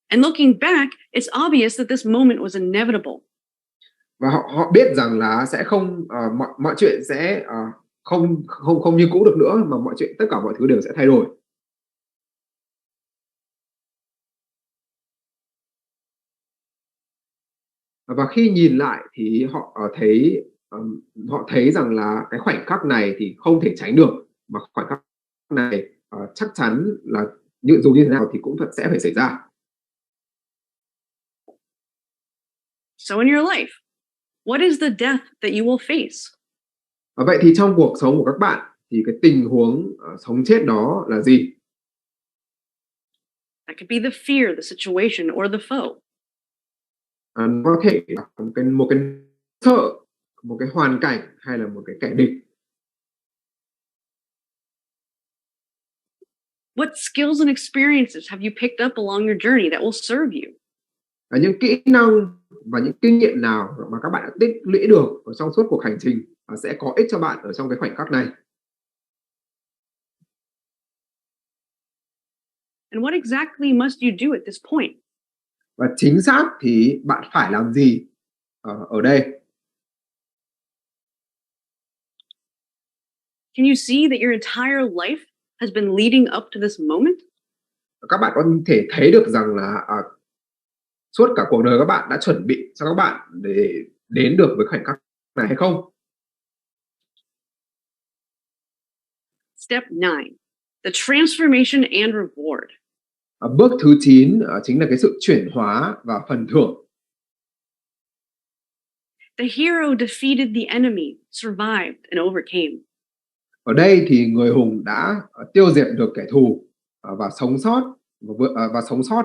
And looking back, it's obvious that this moment was inevitable. Và họ biết rằng là sẽ không mọi chuyện sẽ không như cũ được nữa, mà mọi chuyện, tất cả mọi thứ đều sẽ thay đổi. Và khi nhìn lại thì họ thấy rằng là cái khoảnh khắc này thì không thể tránh được, mà khoảnh khắc này chắc chắn là dù như thế nào thì cũng sẽ phải xảy ra. So in your life, what is the death that you will face? Vậy thì trong cuộc sống của các bạn thì cái tình huống sống chết đó là gì? That could be the fear, the situation, or the foe. Nó có thể là một cái sợ, một cái hoàn cảnh hay là một cái kẻ địch. What skills and experiences have you picked up along your journey that will serve you? Những kỹ năng và những kinh nghiệm nào mà các bạn đã tích lũy được ở trong suốt cuộc hành trình sẽ có ích cho bạn ở trong cái khoảnh khắc này. And what exactly must you do at this point? Và chính xác thì bạn phải làm gì ở đây? Can you see that your entire life has been leading up to this moment? Các bạn có thể thấy được rằng là suốt cả cuộc đời các bạn đã chuẩn bị cho các bạn để đến được với khoảnh khắc này hay không? Step 9, the transformation and reward. Bước thứ 9 chính là cái sự chuyển hóa và phần thưởng. The hero defeated the enemy, survived, and overcame. Ở đây thì người hùng đã tiêu diệt được kẻ thù và sống sót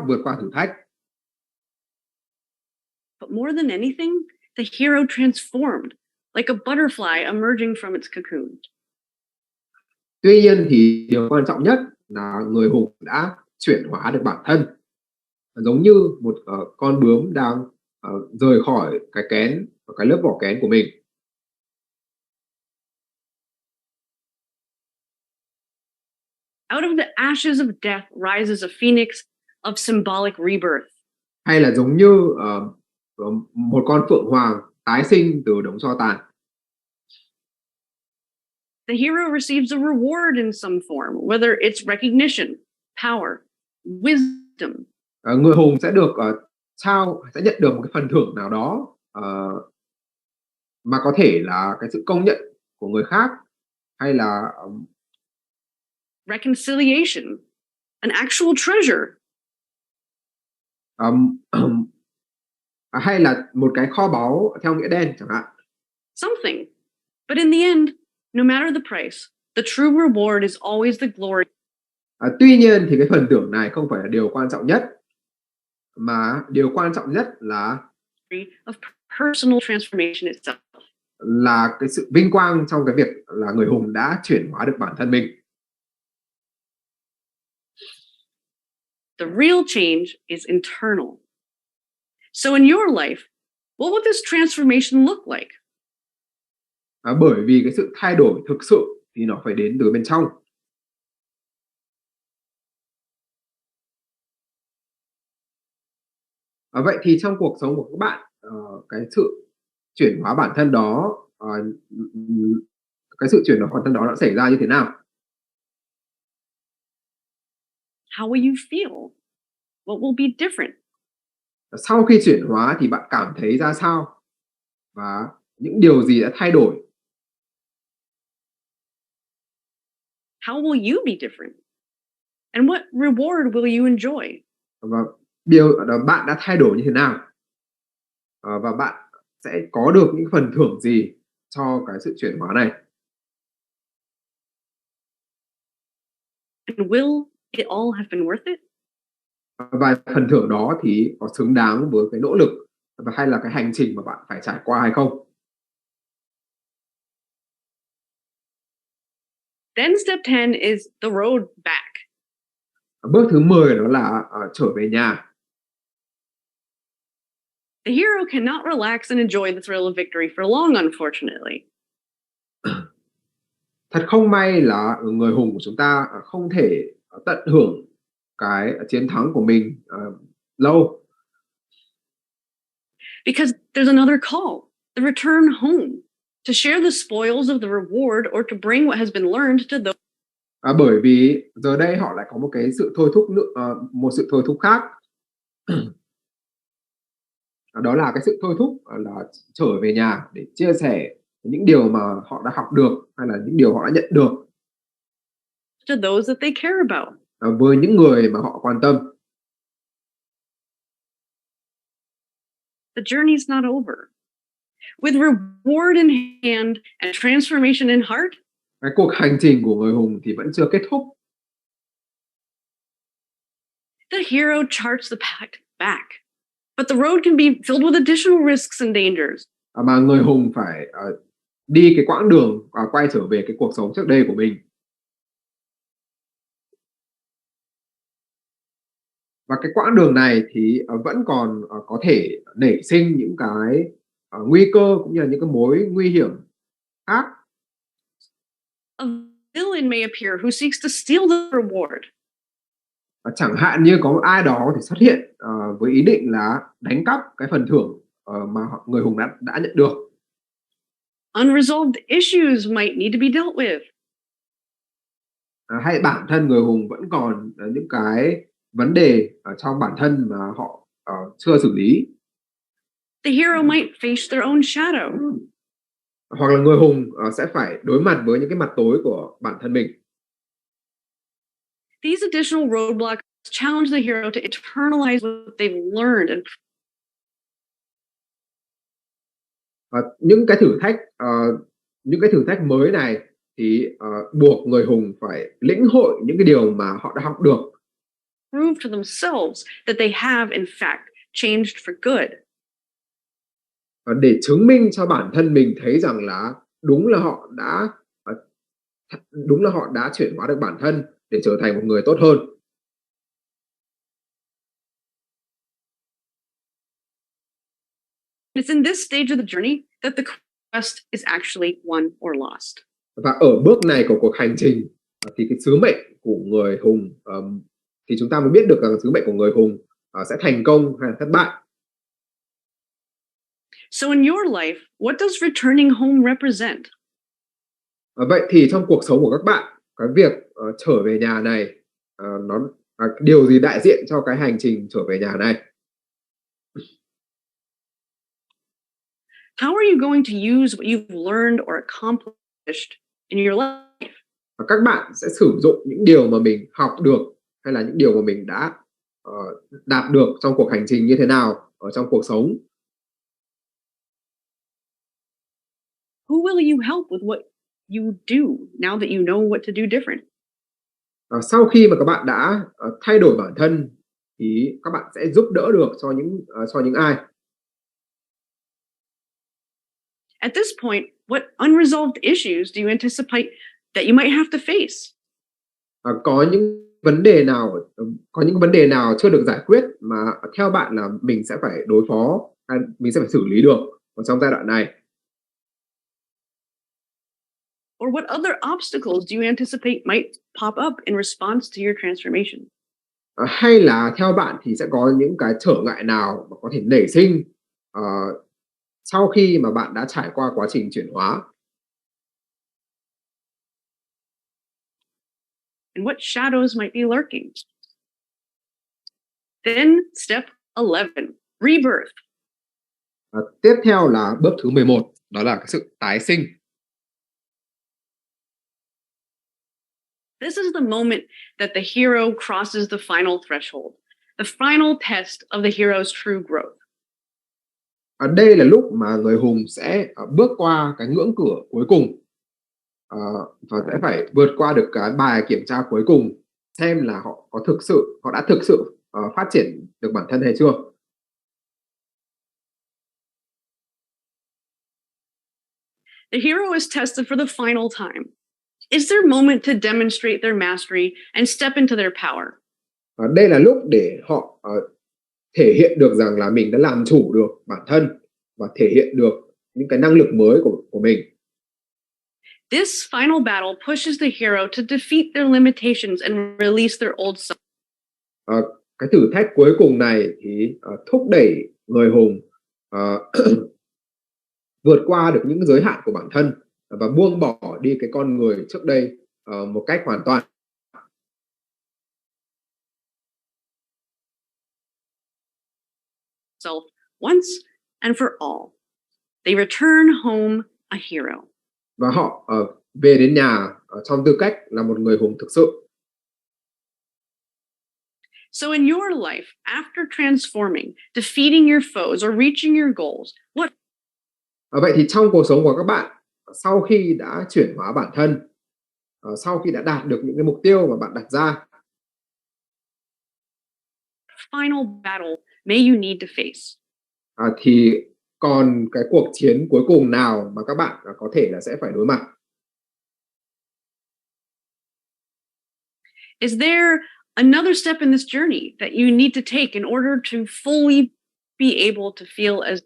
vượt qua thử thách. But more than anything, the hero transformed, like a butterfly emerging from its cocoon. Tuy nhiên thì điều quan trọng nhất là người hùng đã chuyển hóa được bản thân, giống như một con bướm đang rời khỏi cái kén, cái lớp vỏ kén của mình. Out of the ashes of death rises a phoenix of symbolic rebirth. Hay là giống như một con phượng hoàng tái sinh từ đống tro tàn. The hero receives a reward in some form, whether it's recognition, power, wisdom. Người hùng sẽ được sẽ nhận được một cái phần thưởng nào đó mà có thể là cái sự công nhận của người khác, hay là reconciliation, an actual treasure. Hay là một cái kho báu theo nghĩa đen chẳng hạn. Something. But in the end, no matter the price, the true reward is always the glory. Tuy nhiên thì cái phần thưởng này không phải là điều quan trọng nhất, mà điều quan trọng nhất là of personal transformation itself. Là cái sự vinh quang trong cái việc là người hùng đã chuyển hóa được bản thân mình. The real change is internal. So in your life, what would this transformation look like? Bởi vì cái sự thay đổi thực sự thì nó phải đến từ bên trong. Vậy thì trong cuộc sống của các bạn, cái sự chuyển hóa bản thân đó, cái sự chuyển hóa bản thân đó nó xảy ra như thế nào? How will you feel? What will be different? Sau khi chuyển hóa thì bạn cảm thấy ra sao? Và những điều gì đã thay đổi? How will you be different? And what reward will you enjoy? Và điều đó bạn đã thay đổi như thế nào? Và bạn sẽ có được những phần thưởng gì cho cái sự chuyển hóa này? And will it all have been worth it? Và phần thưởng đó thì có xứng đáng với cái nỗ lực và hay là cái hành trình mà bạn phải trải qua hay không? Then step 10 is the road back. Bước thứ 10 đó là trở về nhà. The hero cannot relax and enjoy the thrill of victory for long, unfortunately. Thật không may là người hùng của chúng ta không thể tận hưởng cái chiến thắng của mình lâu. Because there's another call, the return home, to share the spoils of the reward or to bring what has been learned to those. Bởi vì giờ đây họ lại có một cái sự thôi thúc một sự thôi thúc khác. Đó là cái sự thôi thúc là trở về nhà để chia sẻ những điều mà họ đã học được hay là những điều họ đã nhận được to those that they care about. Với những người mà họ quan tâm. The journey's not over. With reward in hand and transformation in heart, Cái cuộc hành trình của người hùng thì vẫn chưa kết thúc. The hero charts the path back, but the road can be filled with additional risks and dangers. Mà người hùng phải đi cái quãng đường quay trở về cái cuộc sống trước đây của mình. Và cái quãng đường này thì vẫn còn có thể nảy sinh những cái nguy cơ cũng như là những cái mối nguy hiểm khác. A villain may appear who seeks to steal the reward. Chẳng hạn như có ai đó có thể xuất hiện với ý định là đánh cắp cái phần thưởng mà người hùng đã nhận được. Unresolved issues might need to be dealt with. Hay bản thân người hùng vẫn còn những cái vấn đề ở trong bản thân mà họ chưa xử lý. The hero might face their own shadow. Hoặc là người hùng sẽ phải đối mặt với những cái mặt tối của bản thân mình. These additional roadblocks challenge the hero to internalize what they've learned and Những cái thử thách mới này thì buộc người hùng phải lĩnh hội những cái điều mà họ đã học được. prove to themselves that they have in fact changed for good. Để chứng minh cho bản thân mình thấy rằng là đúng là họ đã chuyển hóa được bản thân để trở thành một người tốt hơn. It's in this stage of the journey that the quest is actually won or lost. Và ở bước này của cuộc hành trình thì cái sứ mệnh của người hùng thì chúng ta mới biết được rằng sứ mệnh của người hùng sẽ thành công hay là thất bại. So in your life, what does returning home represent? Vậy thì trong cuộc sống của các bạn, cái việc trở về nhà này nó điều gì đại diện cho cái hành trình trở về nhà này? How are you going to use what you've learned or accomplished in your life? Và các bạn sẽ sử dụng những điều mà mình học được hay là những điều mà mình đã đạt được trong cuộc hành trình như thế nào ở trong cuộc sống? Who will you help with what you do now that you know what to do different? Sau khi mà các bạn đã thay đổi bản thân thì các bạn sẽ giúp đỡ được cho những ai? At this point, what unresolved issues do you anticipate that you might have to face? Có những vấn đề nào chưa được giải quyết mà theo bạn là mình sẽ phải đối phó hay mình sẽ phải xử lý được ở trong giai đoạn này? Or what other obstacles do you anticipate might pop up in response to your transformation? Hay là theo bạn thì sẽ có những cái trở ngại nào mà có thể nảy sinh sau khi mà bạn đã trải qua quá trình chuyển hóa? And what shadows might be lurking? Then step 11, rebirth. Tiếp theo là bước thứ 11, đó là cái sự tái sinh. This is the moment that the hero crosses the final threshold, the final test of the hero's true growth. Đây là lúc mà người hùng sẽ bước qua cái ngưỡng cửa cuối cùng và sẽ phải vượt qua được cái bài kiểm tra cuối cùng xem là họ đã thực sự phát triển được bản thân hay chưa. The hero is tested for the final time. It's their moment to demonstrate their mastery and step into their power. Đây là lúc để họ thể hiện được rằng là mình đã làm chủ được bản thân và thể hiện được những cái năng lực mới của mình. This final battle pushes the hero to defeat their limitations and release their old self. Cái thử thách cuối cùng này thì thúc đẩy người hùng vượt qua được những giới hạn của bản thân và buông bỏ đi cái con người trước đây một cách hoàn toàn. Self once and for all. They return home a hero. Và họ về đến nhà trong tư cách là một người hùng thực sự. So in your life, after transforming, defeating your foes or reaching your goals, what Vậy thì trong cuộc sống của các bạn, sau khi đã chuyển hóa bản thân, sau khi đã đạt được những cái mục tiêu mà bạn đặt ra, final battle may you need to face? thì còn cái cuộc chiến cuối cùng nào mà các bạn có thể là sẽ phải đối mặt? Is there another step in this journey that you need to take in order to fully be able to feel as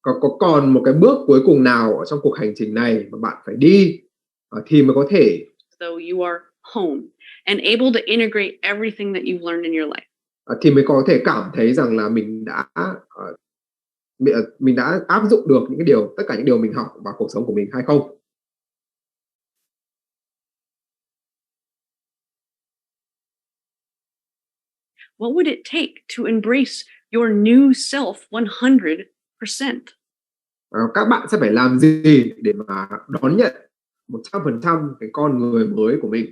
Có còn một cái bước cuối cùng nào ở trong cuộc hành trình này mà bạn phải đi thì mới có thể though you are home and able to integrate everything that you've learned in your life. thì mới có thể cảm thấy rằng là mình đã áp dụng được tất cả những điều mình học vào cuộc sống của mình hay không. What would it take to embrace your new self 100%? Các bạn sẽ phải làm gì để mà đón nhận 100% cái con người mới của mình?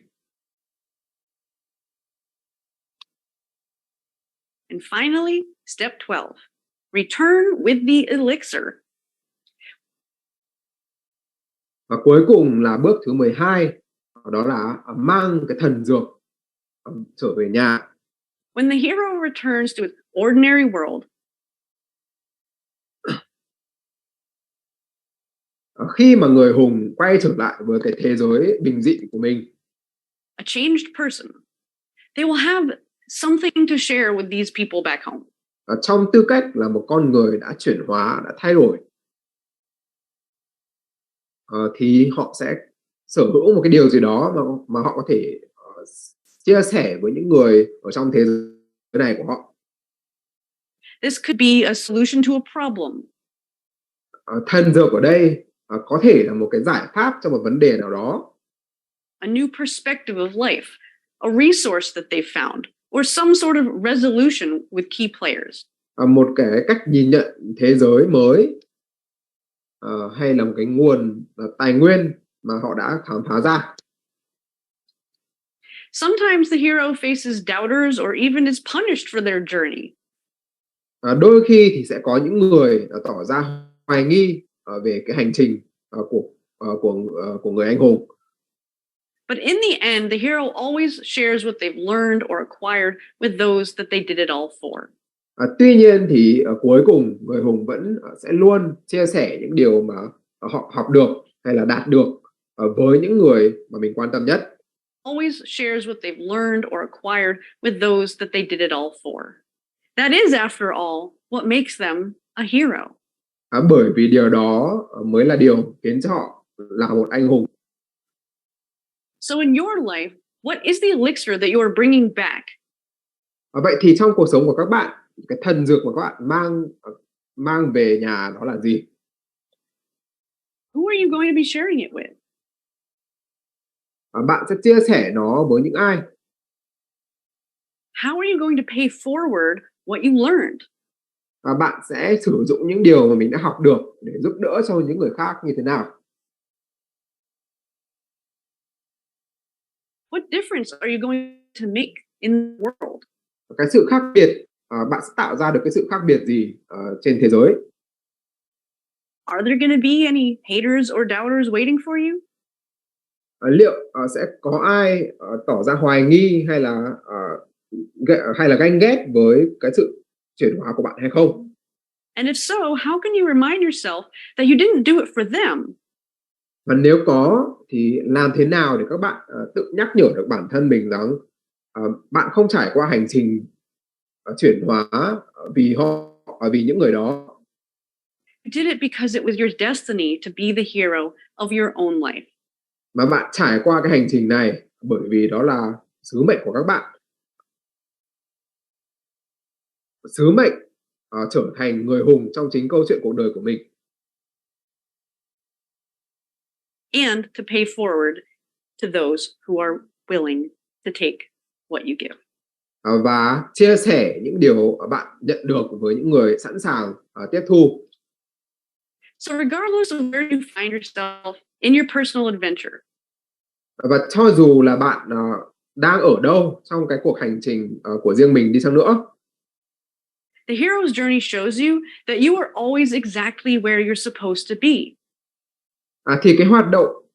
And finally, step 12, return with the elixir. Và cuối cùng là bước thứ 12, đó là mang cái thần dược trở về nhà. When the hero returns to its ordinary world, Khi mà người hùng quay trở lại với cái thế giới bình dị của mình, a changed person, they will have something to share with these people back home. trong tư cách là một con người đã chuyển hóa, đã thay đổi, thì họ sẽ sở hữu một cái điều gì đó mà họ có thể chia sẻ với những người ở trong thế giới này của họ. This could be a solution to a problem, Thần dược ở đây có thể là một cái giải pháp cho một vấn đề nào đó, a new perspective of life, a resource that they found, or some sort of resolution with key players. một cái cách nhìn nhận thế giới mới, hay là một cái nguồn tài nguyên mà họ đã khám phá ra. Sometimes the hero faces doubters or even is punished for their journey. Đôi khi thì sẽ có những người tỏ ra hoài nghi về cái hành trình của người anh hùng. But in the end, the hero always shares what they've learned or acquired with those that they did it all for. Tuy nhiên thì cuối cùng người hùng vẫn sẽ luôn chia sẻ những điều mà họ học được hay là đạt được với những người mà mình quan tâm nhất. Always shares what they've learned or acquired with those that they did it all for. That is, after all, what makes them a hero. Bởi vì điều đó mới là điều khiến cho họ là một anh hùng. So in your life, what is the elixir that you are bringing back? Vậy thì trong cuộc sống của các bạn, cái thần dược mà các bạn mang về nhà đó là gì? Who are you going to be sharing it with? Bạn sẽ chia sẻ nó với những ai? How are you going to pay forward what you learned? Và bạn sẽ sử dụng những điều mà mình đã học được để giúp đỡ cho những người khác như thế nào? What difference are you going to make in the world? Cái sự khác biệt, bạn sẽ tạo ra được cái sự khác biệt gì trên thế giới? Are there going to be any haters or doubters waiting for you? Liệu sẽ có ai tỏ ra hoài nghi hay là ganh ghét với cái sự chuyển hóa của bạn hay không? And if so, how can you remind yourself that you didn't do it for them? Và nếu có thì làm thế nào để các bạn tự nhắc nhở được bản thân mình rằng bạn không trải qua hành trình chuyển hóa vì những người đó. You did it because it was your destiny to be the hero of your own life. Mà bạn trải qua cái hành trình này bởi vì đó là sứ mệnh của các bạn. Sứ mệnh trở thành người hùng trong chính câu chuyện cuộc đời của mình. And to pay forward to those who are willing to take what you give. Và chia sẻ những điều bạn nhận được với những người sẵn sàng tiếp thu. So regardless of where you find yourself in your personal adventure, Và cho dù là bạn đang ở đâu trong cái cuộc hành trình của riêng mình đi chăng nữa, the hero's journey shows you that you are always exactly where you're supposed to be. Thì cái hoạt động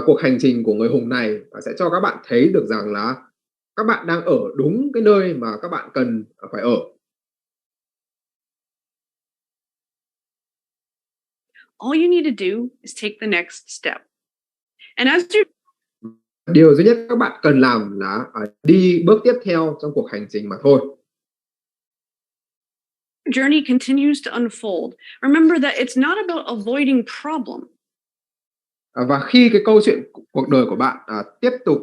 cuộc hành trình của người hùng này sẽ cho các bạn thấy được rằng là các bạn đang ở đúng cái nơi mà các bạn cần phải ở. All you need to do is take the next step. And as you Điều duy nhất các bạn cần làm là đi bước tiếp theo trong cuộc hành trình mà thôi. Journey continues to unfold. Remember that it's not about avoiding problem. Và khi cái câu chuyện cuộc đời của bạn tiếp tục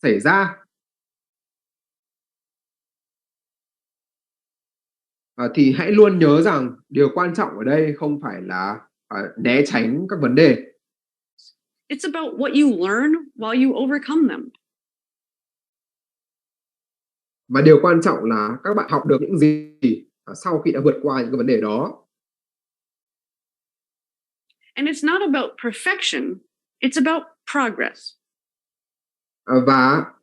xảy ra, thì hãy luôn nhớ rằng điều quan trọng ở đây không phải là né tránh các vấn đề, It's about what you learn while you overcome them. mà điều quan trọng là các bạn học được những gì sau khi đã vượt qua những cái vấn đề đó. And it's not about perfection, it's about progress. Và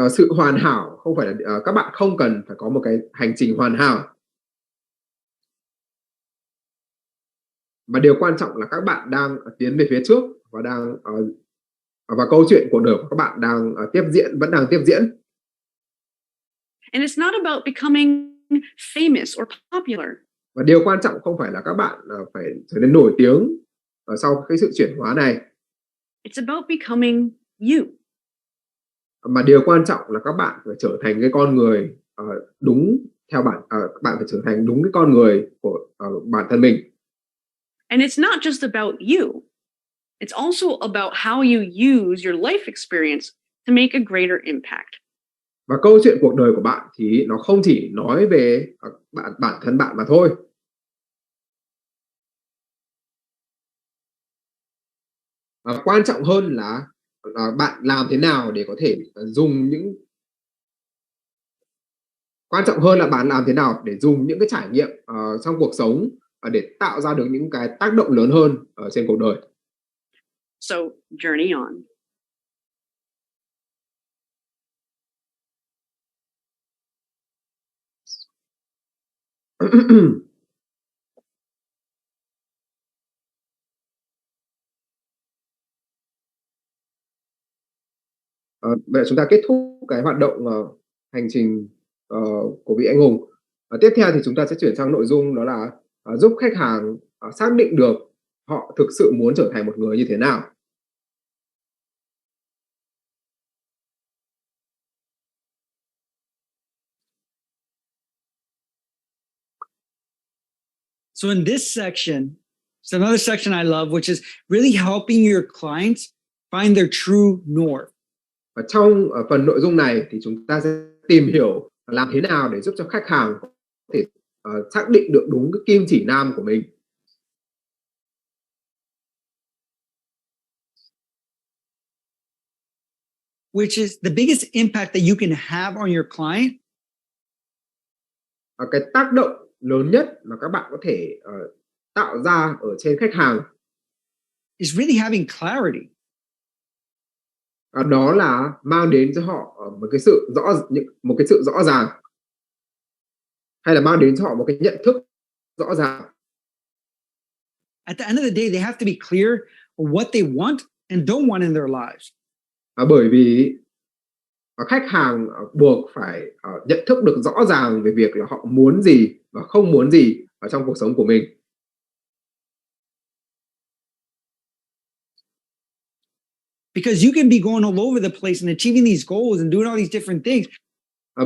sự hoàn hảo không phải là các bạn không cần phải có một cái hành trình hoàn hảo, mà điều quan trọng là các bạn đang tiến về phía trước và và câu chuyện cuộc đời của các bạn vẫn đang tiếp diễn. And it's not about becoming famous or popular. Và điều quan trọng không phải là các bạn phải trở nên nổi tiếng sau cái sự chuyển hóa này, It's about becoming you. mà điều quan trọng là các bạn phải trở thành cái con người đúng theo bạn phải trở thành đúng cái con người của bản thân mình. And it's not just about you. It's also about how you use your life experience to make a greater impact. Và câu chuyện cuộc đời của bạn thì nó không chỉ nói về bản thân bạn mà thôi. Quan trọng hơn là bạn làm thế nào để có thể quan trọng hơn là bạn làm thế nào để dùng những cái trải nghiệm trong cuộc sống để tạo ra được những cái tác động lớn hơn ở trên cuộc đời. So, journey on. Vậy chúng ta kết thúc cái hoạt động hành trình của vị anh hùng. Tiếp theo thì chúng ta sẽ chuyển sang nội dung đó là giúp khách hàng xác định được họ thực sự muốn trở thành một người như thế nào. So in this section, it's another section I love, which is really helping your clients find their true north. Và trong phần nội dung này thì chúng ta sẽ tìm hiểu làm thế nào để giúp cho khách hàng có thể xác định được đúng cái kim chỉ nam của mình. Which is the biggest impact that you can have on your client Cái tác động lớn nhất mà các bạn có thể tạo ra ở trên khách hàng is really having clarity. Đó là mang đến cho họ một cái sự rõ ràng, hay là mang đến cho họ một cái nhận thức rõ ràng. At the end of the day, they have to be clear on what they want and don't want in their lives. Bởi vì khách hàng buộc phải nhận thức được rõ ràng về việc là họ muốn gì và không muốn gì ở trong cuộc sống của mình. Because you can be going all over the place and achieving these goals and doing all these different things.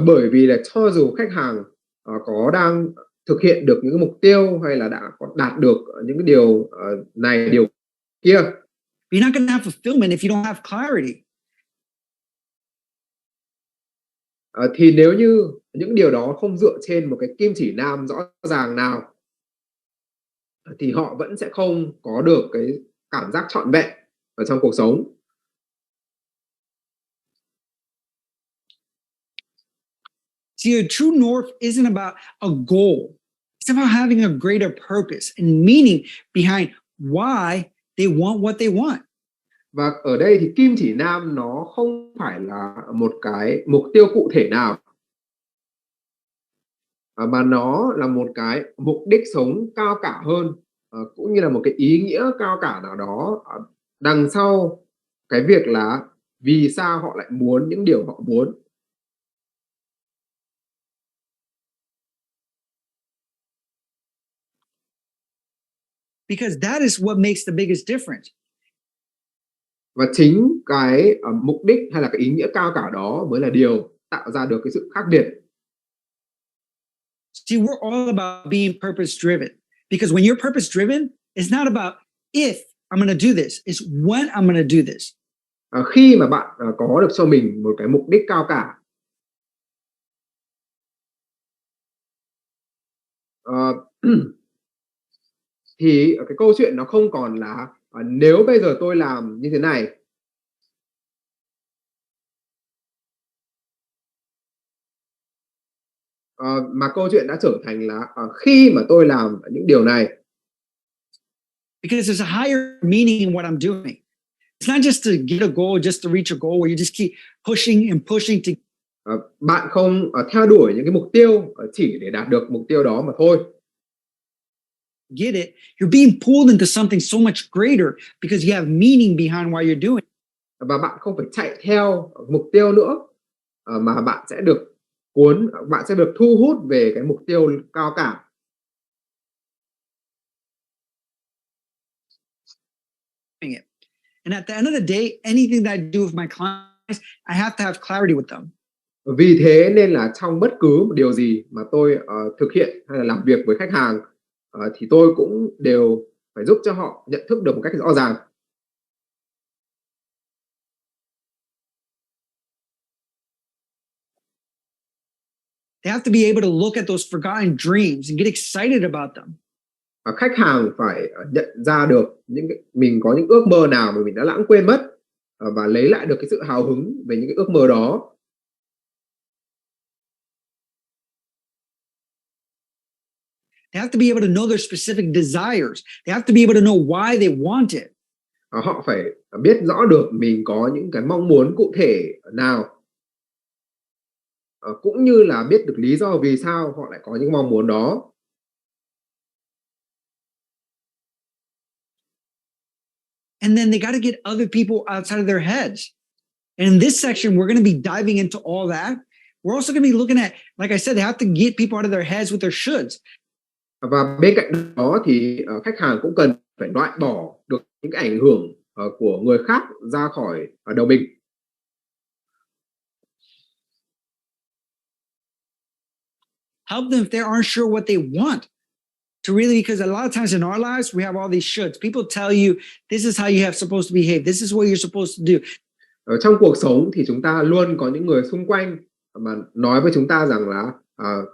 Bởi vì là cho dù khách hàng có đang thực hiện được những cái mục tiêu hay là đã có đạt được những cái điều này điều kia, You're not going to have fulfillment if you don't have clarity. Thì nếu như những điều đó không dựa trên một cái kim chỉ nam rõ ràng nào, thì họ vẫn sẽ không có được cái cảm giác trọn vẹn ở trong cuộc sống. See, a true north isn't about a goal. It's about having a greater purpose and meaning behind why they want what they want. Và ở đây thì kim chỉ nam nó không phải là một cái mục tiêu cụ thể nào, mà nó là một cái mục đích sống cao cả hơn, cũng như là một cái ý nghĩa cao cả nào đó đằng sau cái việc là vì sao họ lại muốn những điều họ muốn. Because that is what makes the biggest difference. Và chính cái mục đích hay là cái ý nghĩa cao cả đó mới là điều tạo ra được cái sự khác biệt. See, we're all about being purpose driven because when you're purpose driven, it's not about if I'm going to do this, it's when I'm going to do this. Khi mà bạn có được cho mình một cái mục đích cao cả, thì cái câu chuyện nó không còn là nếu bây giờ tôi làm như thế này mà câu chuyện đã trở thành là khi mà tôi làm những điều này. Because there's a higher meaning in what I'm doing. It's not just to get a goal, just to reach a goal where you just keep pushing and pushing to. Bạn không theo đuổi những cái mục tiêu chỉ để đạt được mục tiêu đó mà thôi. Get it? You're being pulled into something so much greater because you have meaning behind why you're doing it. Và bạn không phải chạy theo mục tiêu nữa mà bạn sẽ được bạn sẽ được thu hút về cái mục tiêu cao cả. And at the end of the day, anything that I do with my clients, I have to have clarity with them. Vì thế nên là trong bất cứ một điều gì mà tôi thực hiện hay là làm việc với khách hàng thì tôi cũng đều phải giúp cho họ nhận thức được một cách rõ ràng. They have to be able to look at those forgotten dreams and get excited about them. Khách hàng phải nhận ra được mình có những ước mơ nào mà mình đã lãng quên mất và lấy lại được cái sự hào hứng về những cái ước mơ đó. They have to be able to know their specific desires. They have to be able to know why they want it. Họ phải biết rõ được mình có những cái mong muốn cụ thể nào, cũng như là biết được lý do vì sao họ lại có những mong muốn đó. And then they got to get other people outside of their heads. And in this section, we're going to be diving into all that. We're also going to be looking at, like I said, they have to get people out of their heads with their shoulds. Và bên cạnh đó thì khách hàng cũng cần phải loại bỏ được những cái ảnh hưởng của người khác ra khỏi đầu mình. Help them if they aren't sure what they want. To really, because a lot of times in our lives, we have all these shoulds. People tell you, this is how you have supposed to behave. This is what you're supposed to do. Ở trong cuộc sống thì chúng ta luôn có những người xung quanh mà nói với chúng ta rằng là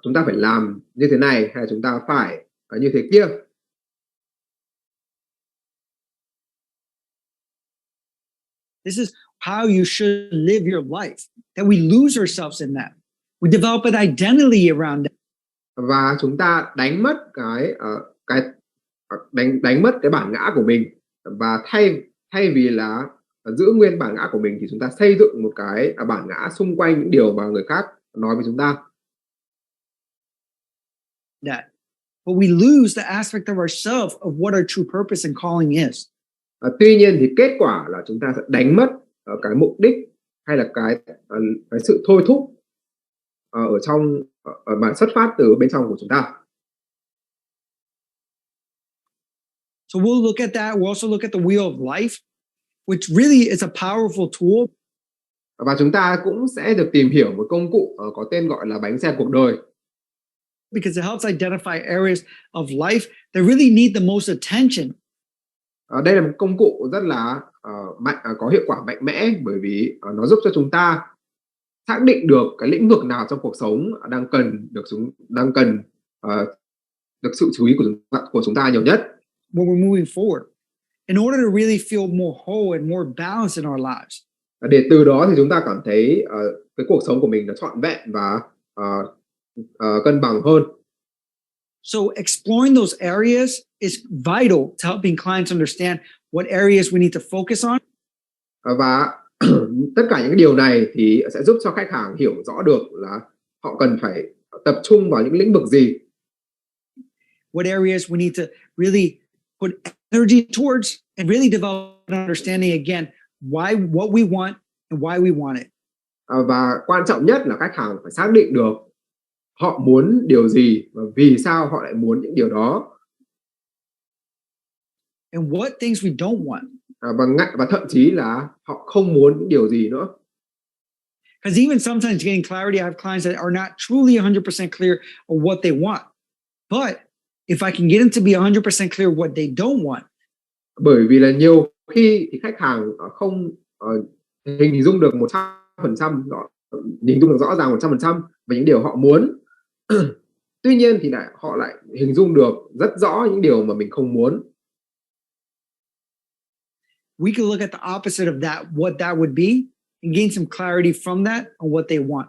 chúng ta phải làm như thế này hay là chúng ta phải như thế kia. This is how you should live your life. That we lose ourselves in that. We develop an identity around it. Và chúng ta đánh mất đánh mất cái bản ngã của mình, và thay vì là giữ nguyên bản ngã của mình thì chúng ta xây dựng một cái bản ngã xung quanh những điều mà người khác nói với chúng ta. That, but we lose the aspect of ourselves of what our true purpose and calling is. Tuy nhiên thì kết quả là chúng ta sẽ đánh mất cái mục đích hay là cái sự thôi thúc ở trong mà xuất phát từ bên trong của chúng ta. So we'll look at that. We'll also look at the wheel of life, which really is a powerful tool. Và chúng ta cũng sẽ được tìm hiểu một công cụ có tên gọi là bánh xe cuộc đời. Because it helps identify areas of life that really need the most attention. Đây là một công cụ rất là có hiệu quả mạnh mẽ, bởi vì nó giúp cho chúng ta xác định được cái lĩnh vực nào trong cuộc sống đang cần được sự chú ý của chúng ta nhiều nhất. When we're moving forward, in order to really feel more whole and more balanced in our lives. Để từ đó thì chúng ta cảm thấy cái cuộc sống của mình nó trọn vẹn và cân bằng hơn. So exploring those areas is vital to helping clients understand what areas we need to focus on. Và tất cả những điều này thì sẽ giúp cho khách hàng hiểu rõ được là họ cần phải tập trung vào những lĩnh vực gì. What areas we need to really put energy towards and really develop an understanding again what we want and why we want it. Và quan trọng nhất là khách hàng phải xác định được họ muốn điều gì và vì sao họ lại muốn những điều đó. And what things we don't want. và thậm chí là họ không muốn những điều gì nữa. Because even sometimes getting clarity, I have clients that are not truly 100% clear on what they want. But if I can get them to be 100% clear what they don't want, Bởi vì là nhiều khi thì khách hàng không hình dung được 100% hình dung được rõ ràng 100% về những điều họ muốn. Tuy nhiên thì họ lại hình dung được rất rõ những điều mà mình không muốn. we can look at the opposite of that, what that would be, and gain some clarity from that on what they want.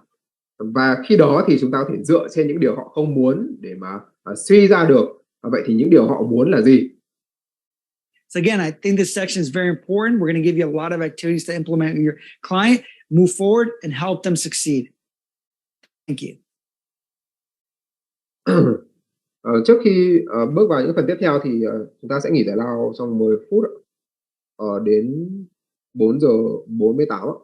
Và khi đó thì chúng ta có thể dựa trên những điều họ không muốn để mà suy ra được vậy thì những điều họ muốn là gì. So again, I think this section is very important. We're going to give you a lot of activities to implement with your client, move forward, and help them succeed. Thank you. Trước khi bước vào những phần tiếp theo thì chúng ta sẽ nghỉ giải lao trong 10 phút đến 4 giờ 48 ạ.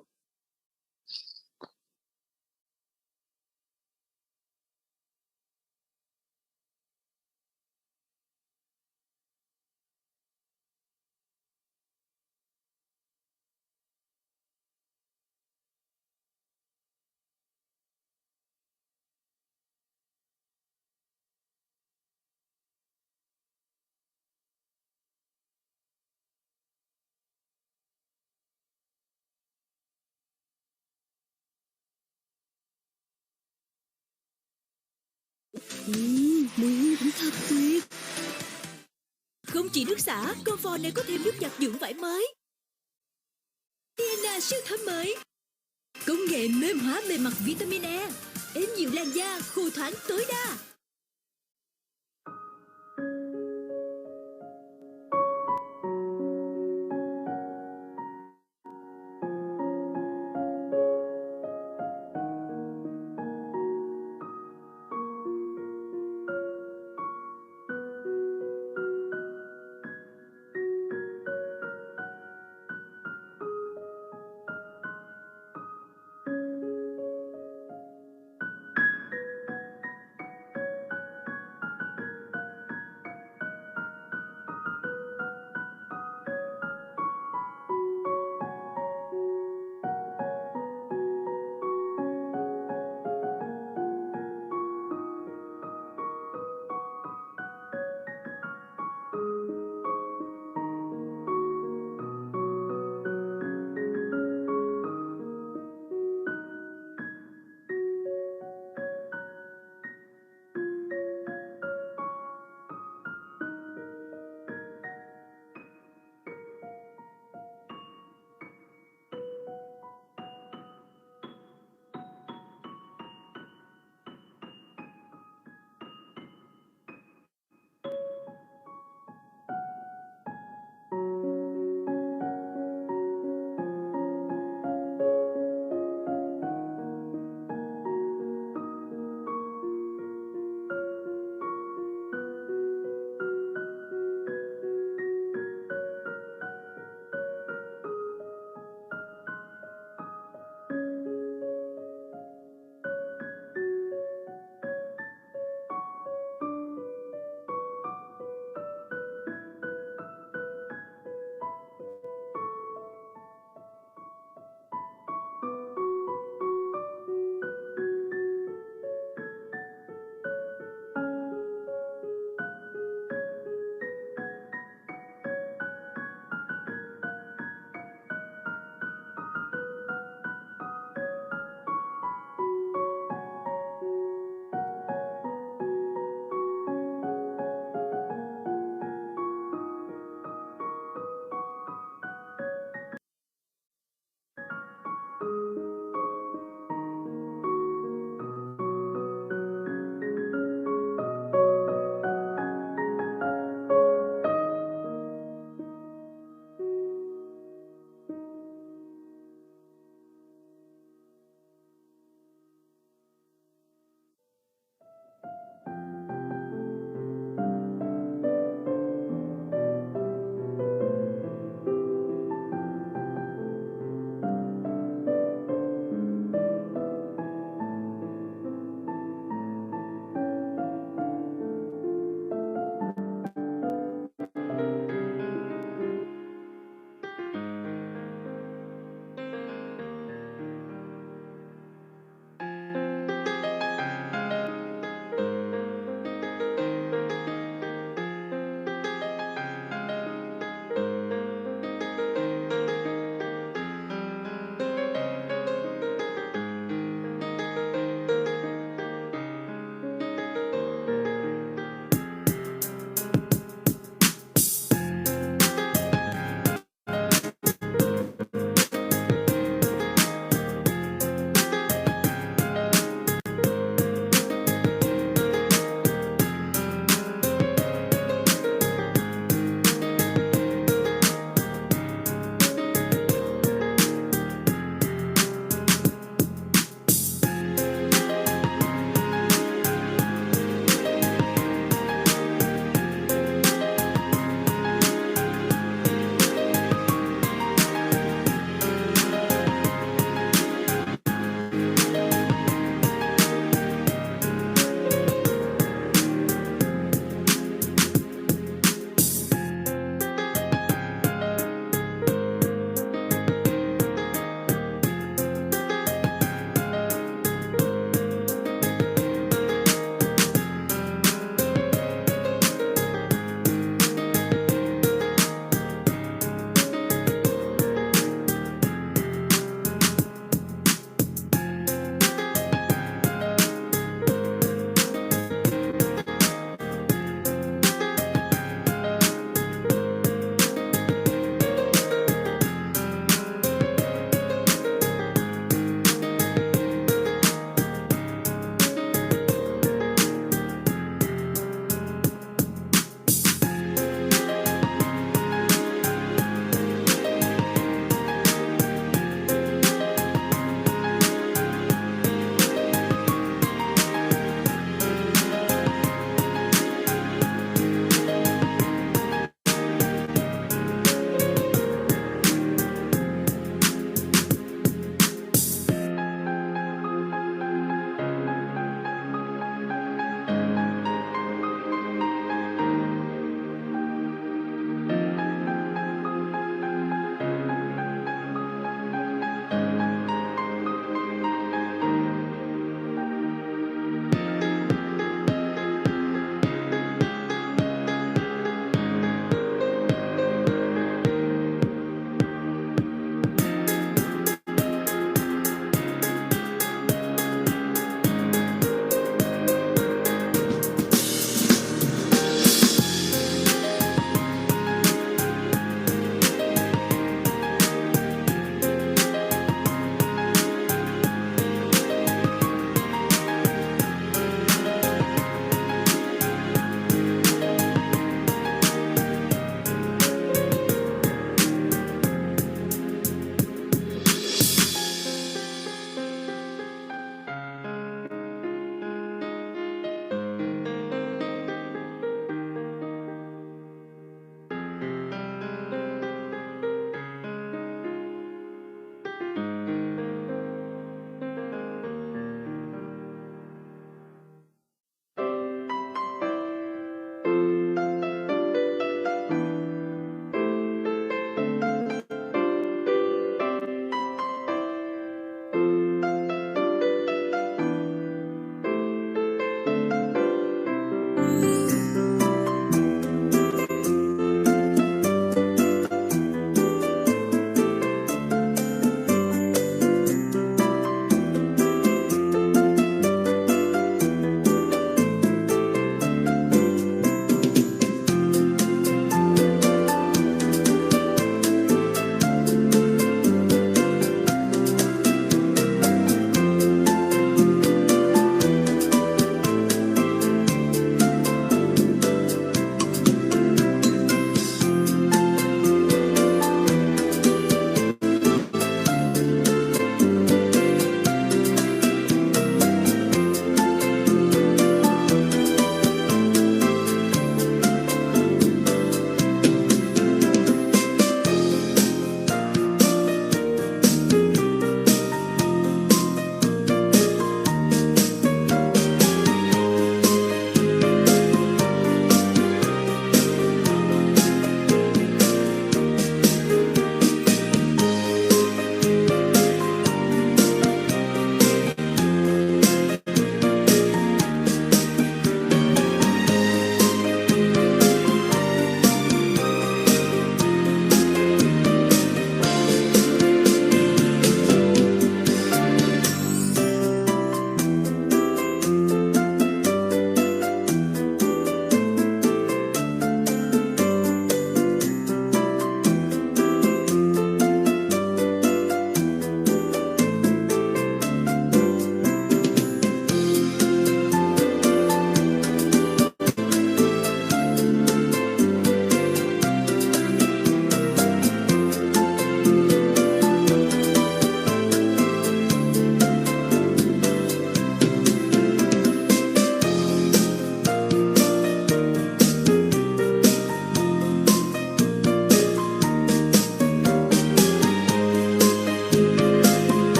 Mùi hương cũng thật tuyệt. Không chỉ nước xả, con vò này có thêm nước giặt dưỡng vải mới. Sienna siêu thơm mới. Công nghệ mềm hóa bề mặt vitamin E, êm dịu làn da, khô thoáng tối đa.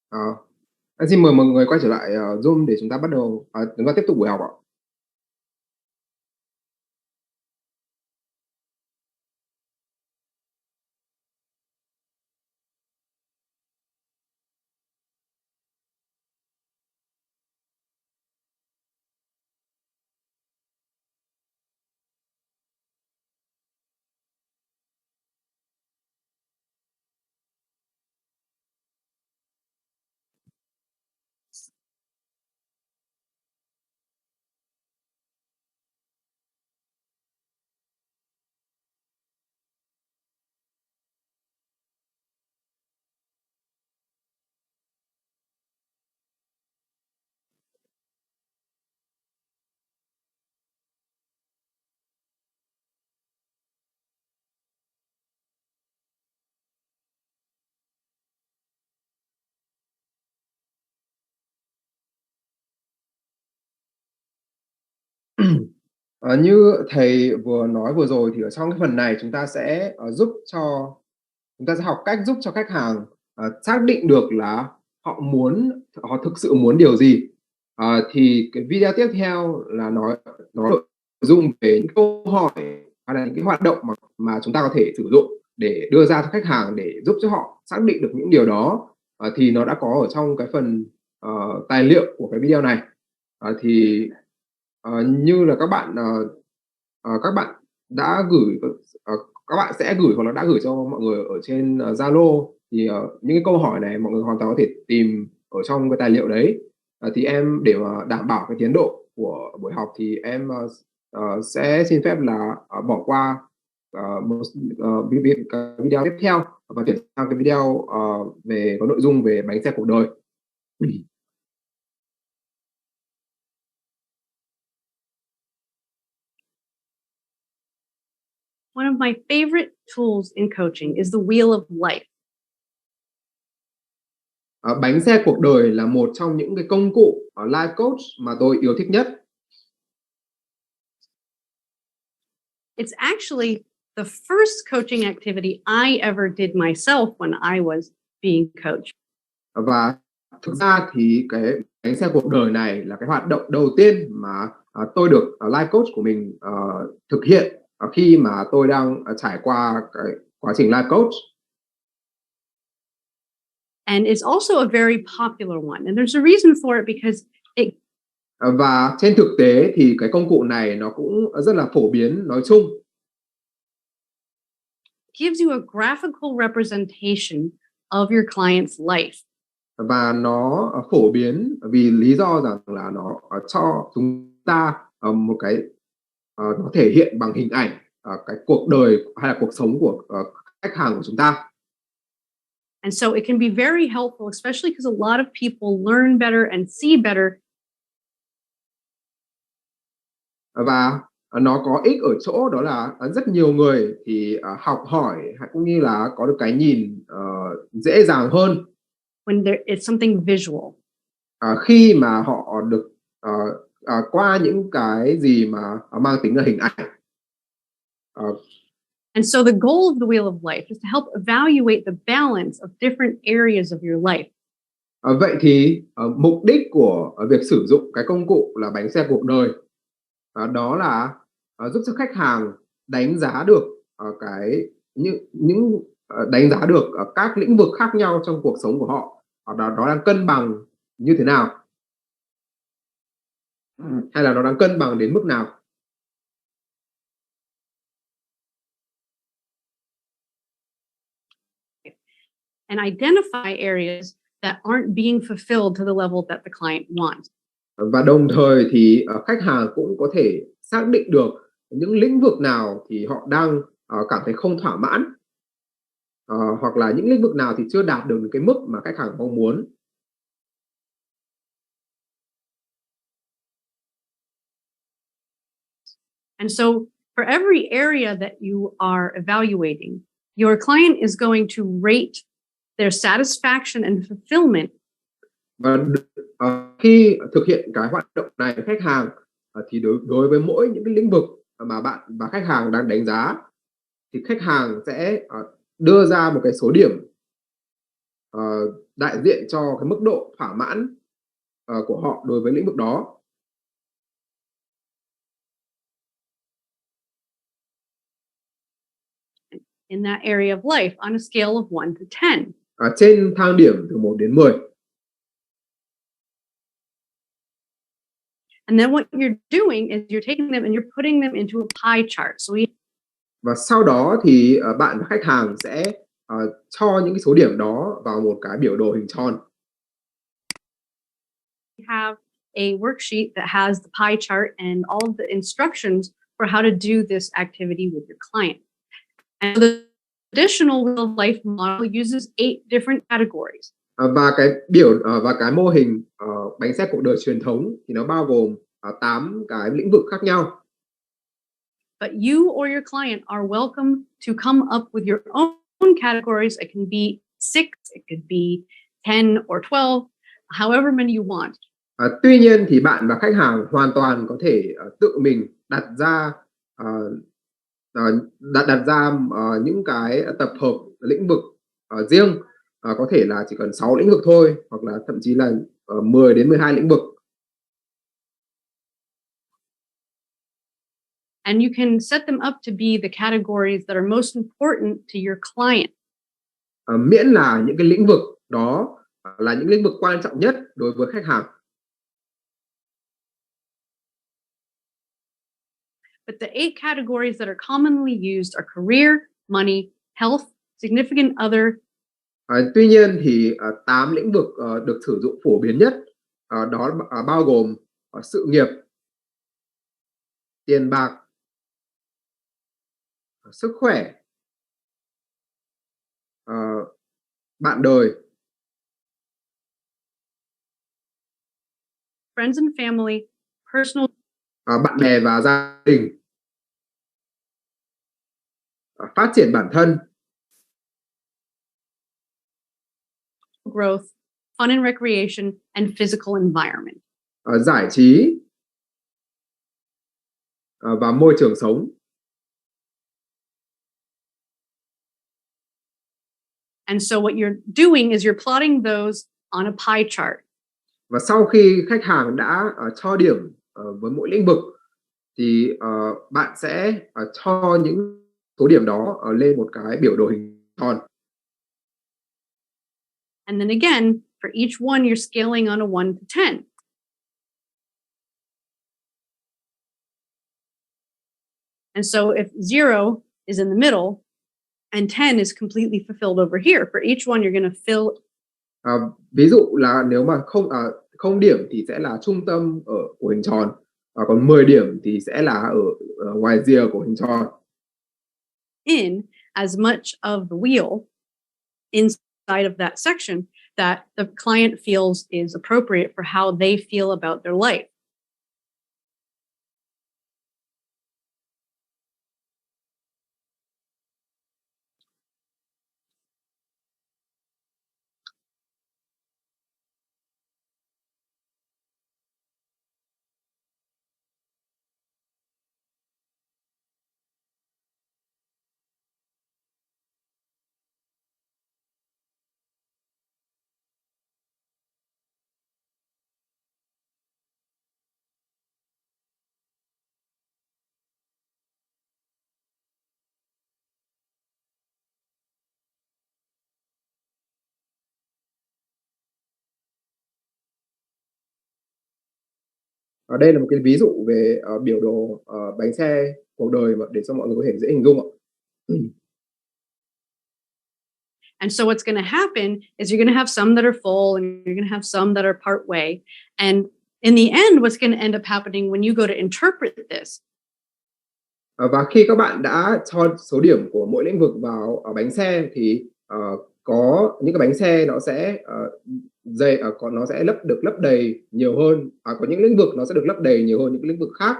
Ờ, em xin mời mọi người quay trở lại Zoom để chúng ta chúng ta tiếp tục buổi học ạ. Như thầy vừa nói vừa rồi thì ở trong cái phần này chúng ta sẽ học cách giúp cho khách hàng xác định được là họ thực sự muốn điều gì. Thì cái video tiếp theo là nói nội dung về những câu hỏi hay là những cái hoạt động mà chúng ta có thể sử dụng để đưa ra cho khách hàng để giúp cho họ xác định được những điều đó. Thì nó đã có ở trong cái phần tài liệu của cái video này. Thì như là các bạn đã gửi các bạn sẽ gửi hoặc là đã gửi cho mọi người ở trên Zalo thì những cái câu hỏi này mọi người hoàn toàn có thể tìm ở trong cái tài liệu đấy. Thì em để mà đảm bảo cái tiến độ của buổi học thì em sẽ xin phép là bỏ qua cái video tiếp theo và chuyển sang cái video về có nội dung về bánh xe cuộc đời. One of my favorite tools in coaching is the wheel of life. Bánh xe cuộc đời là một trong những cái công cụ life coach mà tôi yêu thích nhất. It's actually the first coaching activity I ever did myself when I was being coached. Và thực ra thì cái bánh xe cuộc đời này là cái hoạt động đầu tiên mà tôi được life coach của mình thực hiện khi mà tôi đang trải qua cái quá trình life coach. And it's also a very popular one. And there's a reason for it because it Và trên thực tế thì cái công cụ này nó cũng rất là phổ biến nói chung. gives you a graphical representation of your client's life. Và nó phổ biến vì lý do rằng là nó cho chúng ta một cái nó thể hiện bằng hình ảnh cái cuộc đời hay là cuộc sống của khách hàng của chúng ta. And so it can be very helpful, especially because a lot of people learn better and see better. Và nó có ích ở chỗ đó là rất nhiều người thì học hỏi cũng như là có được cái nhìn dễ dàng hơn When it's something visual. Khi mà họ được qua những cái gì mà mang tính là hình ảnh. And so the goal of the wheel of life is to help evaluate the balance of different areas of your life. Vậy thì mục đích của việc sử dụng cái công cụ là bánh xe cuộc đời đó là giúp cho khách hàng đánh giá được đánh giá được các lĩnh vực khác nhau trong cuộc sống của họ, đó đang cân bằng như thế nào, hay là nó đang cân bằng đến mức nào. And identify areas that aren't being fulfilled to the level that the client wants. Và đồng thời thì khách hàng cũng có thể xác định được những lĩnh vực nào thì họ đang cảm thấy không thỏa mãn, hoặc là những lĩnh vực nào thì chưa đạt được cái mức mà khách hàng mong muốn. And so for every area that you are evaluating, your client is going to rate their satisfaction and fulfillment. Và khi thực hiện cái hoạt động này với khách hàng thì đối với mỗi những cái lĩnh vực mà bạn và khách hàng đang đánh giá thì khách hàng sẽ đưa ra một cái số điểm ờ, đại diện cho cái mức độ thỏa mãn của họ đối với lĩnh vực đó. In that area of life on a scale of 1 to 10. Trên thang điểm từ 1 đến 10. And then what you're doing is you're taking them and you're putting them into a pie chart. So we Và sau đó thì bạn và khách hàng sẽ cho những cái số điểm đó vào một cái biểu đồ hình tròn. have a worksheet that has the pie chart and all of the instructions for how to do this activity with your client. And the traditional Wheel of Life model uses 8 different categories. Và cái mô hình bánh xe cuộc đời truyền thống thì nó bao gồm 8 cái lĩnh vực khác nhau. But you or your client are welcome to come up with your own categories. It can be 6, it could be 10 or 12, however many you want. Tuy nhiên thì bạn và khách hàng hoàn toàn có thể tự mình đặt ra những cái tập hợp lĩnh vực riêng, có thể là chỉ cần 6 lĩnh vực thôi, hoặc là thậm chí là 10 đến 12 lĩnh vực. And you can set them up to be the categories that are most important to your client. Miễn là những cái lĩnh vực đó là những lĩnh vực quan trọng nhất đối với khách hàng. But the 8 categories that are commonly used are career, money, health, significant other. Tuy nhiên thì 8 lĩnh vực được sử dụng phổ biến nhất đó bao gồm sự nghiệp, tiền bạc, sức khỏe, bạn đời, friends and family, personal, bạn bè và gia đình, phát triển bản thân, growth, fun and recreation, and physical environment. Giải trí và môi trường sống. And so what you're doing is you're plotting those on a pie chart. Và sau khi khách hàng đã cho điểm với mỗi lĩnh vực thì bạn sẽ cho những số điểm đó lên một cái biểu đồ hình tròn. And then again, for each one, you're scaling on a 1 to 10. And so if 0 is in the middle and 10 is completely fulfilled over here, for each one, you're going to fill. Ví dụ là nếu mà không điểm thì sẽ là trung tâm của hình tròn, còn 10 điểm thì sẽ là ở ngoài rìa của hình tròn. In as much of the wheel inside of that section that the client feels is appropriate for how they feel about their life. Đây là một cái ví dụ về biểu đồ bánh xe cuộc đời để cho mọi người có thể dễ hình dung ạ. And so what's going to happen is you're going to have some that are full and you're going to have some that are part way. And in the end, what's going to end up happening when you go to interpret this? Và khi các bạn đã cho số điểm của mỗi lĩnh vực vào bánh xe thì có những cái bánh xe nó sẽ nó sẽ được lấp đầy nhiều hơn, có những lĩnh vực nó sẽ được lấp đầy nhiều hơn những cái lĩnh vực khác.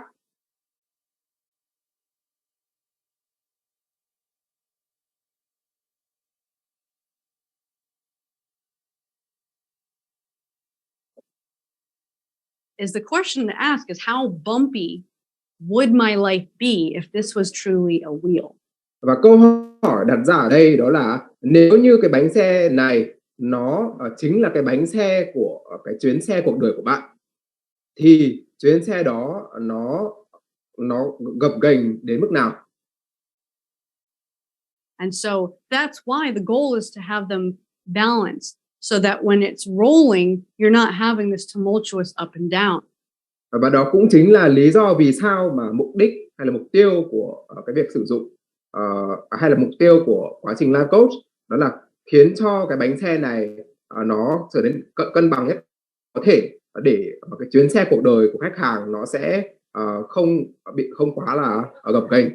Is the question to ask is how bumpy would my life be if this was truly a wheel? Và câu hỏi đặt ra ở đây đó là nếu như cái bánh xe này nó chính là cái bánh xe của cái chuyến xe cuộc đời của bạn, thì chuyến xe đó nó gập ghềnh đến mức nào. And so that's why the goal is to have them balanced so that when it's rolling, you're not having this tumultuous up and down. Và đó cũng chính là lý do vì sao mà mục đích hay là mục tiêu của cái việc sử dụng hay là mục tiêu của quá trình life coach đó là khiến cho cái bánh xe này nó trở nên cân bằng nhất có thể, để cái chuyến xe cuộc đời của khách hàng nó sẽ không quá là gập ghềnh.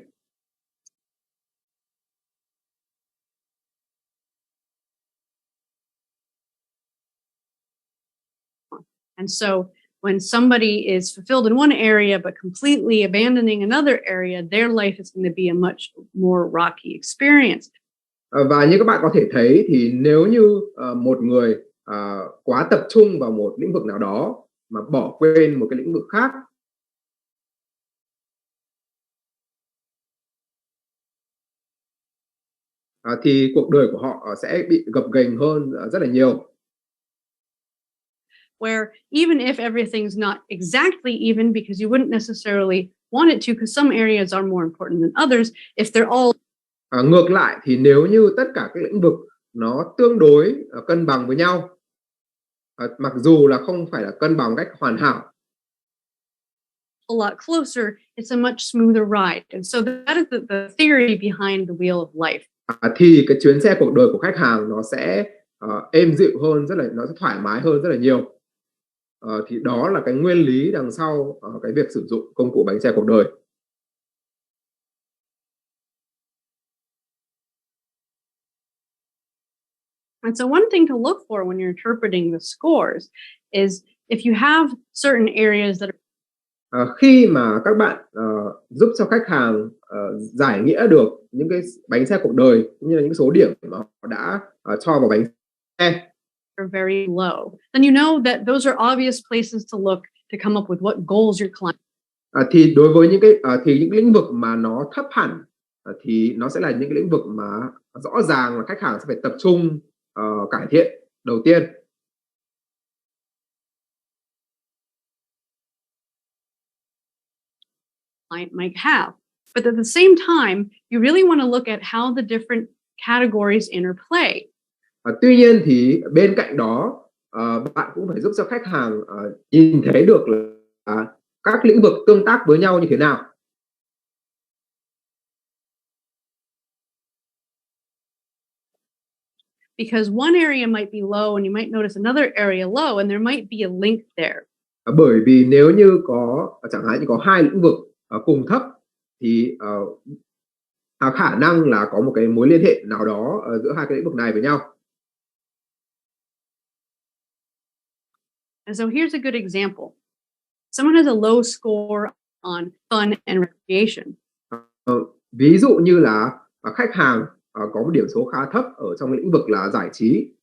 And so when somebody is fulfilled in one area but completely abandoning another area, their life is going to be a much more rocky experience. Và như các bạn có thể thấy thì nếu như một người quá tập trung vào một lĩnh vực nào đó mà bỏ quên một cái lĩnh vực khác thì cuộc đời của họ sẽ bị gập ghềnh hơn rất là nhiều. Where even if everything's not exactly even, because you wouldn't necessarily want it to, because some areas are more important than others, if they're all Ngược lại thì nếu như tất cả các lĩnh vực nó tương đối cân bằng với nhau, mặc dù là không phải là cân bằng cách hoàn hảo, a lot closer, it's a much smoother ride. And so that is the theory behind the wheel of life. Thì cái chuyến xe cuộc đời của khách hàng nó sẽ êm dịu hơn, nó sẽ thoải mái hơn rất là nhiều. Thì đó là cái nguyên lý đằng sau cái việc sử dụng công cụ bánh xe cuộc đời. And so one thing to look for when you're interpreting the scores is if you have certain areas that khi mà các bạn giúp cho khách hàng giải nghĩa được những cái bánh xe cuộc đời cũng như là những số điểm mà họ đã cho vào bánh xe are very low, then you know that those are obvious places to look to come up with what goals your client. Thì đối với những những lĩnh vực mà nó thấp hẳn thì nó sẽ là những cái lĩnh vực mà rõ ràng là khách hàng sẽ phải tập trung cải thiện đầu tiên. Client might have. But at the same time, you really want to look at how the different categories interplay. Tuy nhiên thì bên cạnh đó bạn cũng phải giúp cho khách hàng nhìn thấy được là các lĩnh vực tương tác với nhau như thế nào. Because one area might be low and you might notice another area low and there might be a link there. Bởi vì nếu như chẳng hạn như có hai lĩnh vực cùng thấp thì khả năng là có một cái mối liên hệ nào đó giữa hai cái lĩnh vực này với nhau. And so here's a good example. Someone has a low score on fun and recreation. Ví dụ như là khách hàng có một điểm số khá thấp ở trong lĩnh vực là giải trí.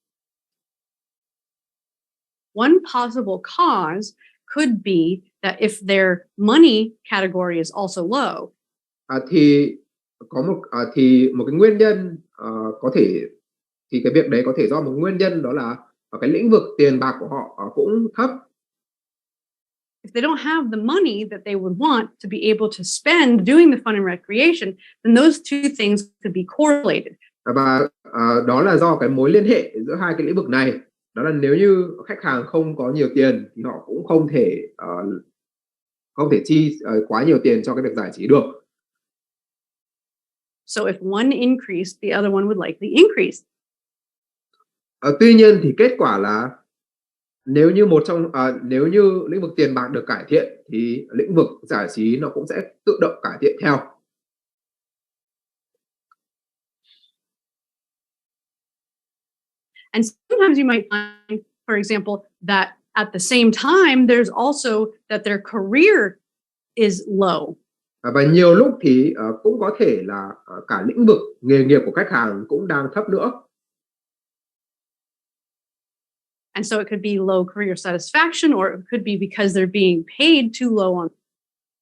One possible cause could be that if their money category is also low, thì một cái nguyên nhân có thể thì cái việc đấy có thể do một nguyên nhân đó là cái lĩnh vực tiền bạc của họ cũng thấp. if they don't have the money that they would want to be able to spend doing the fun and recreation, then those two things could be correlated. Và đó là do cái mối liên hệ giữa hai cái lĩnh vực này, đó là nếu như khách hàng không có nhiều tiền thì họ cũng không thể chi quá nhiều tiền cho cái việc giải trí được. So if one increased, the other one would likely increase. Tuy nhiên thì kết quả là nếu như lĩnh vực tiền bạc được cải thiện thì lĩnh vực giải trí nó cũng sẽ tự động cải thiện theo. And sometimes you might find, for example, that at the same time, there's also that their career is low. Và nhiều lúc thì cũng có thể là cả lĩnh vực nghề nghiệp của khách hàng cũng đang thấp nữa. And so it could be low career satisfaction, or it could be because they're being paid too low on.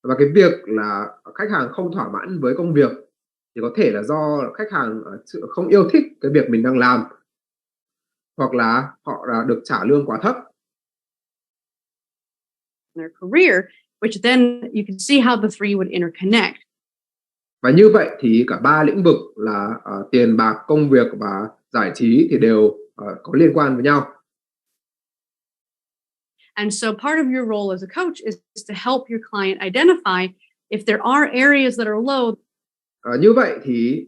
Và cái việc là khách hàng không thỏa mãn với công việc thì có thể là do khách hàng không yêu thích cái việc mình đang làm. hoặc là họ là được trả lương quá thấp. their career, which then you can see how the three would interconnect. Và như vậy thì cả ba lĩnh vực là tiền bạc, công việc và giải trí thì đều có liên quan với nhau. And so part of your role as a coach is to help your client identify if there are areas that are low. Như vậy thì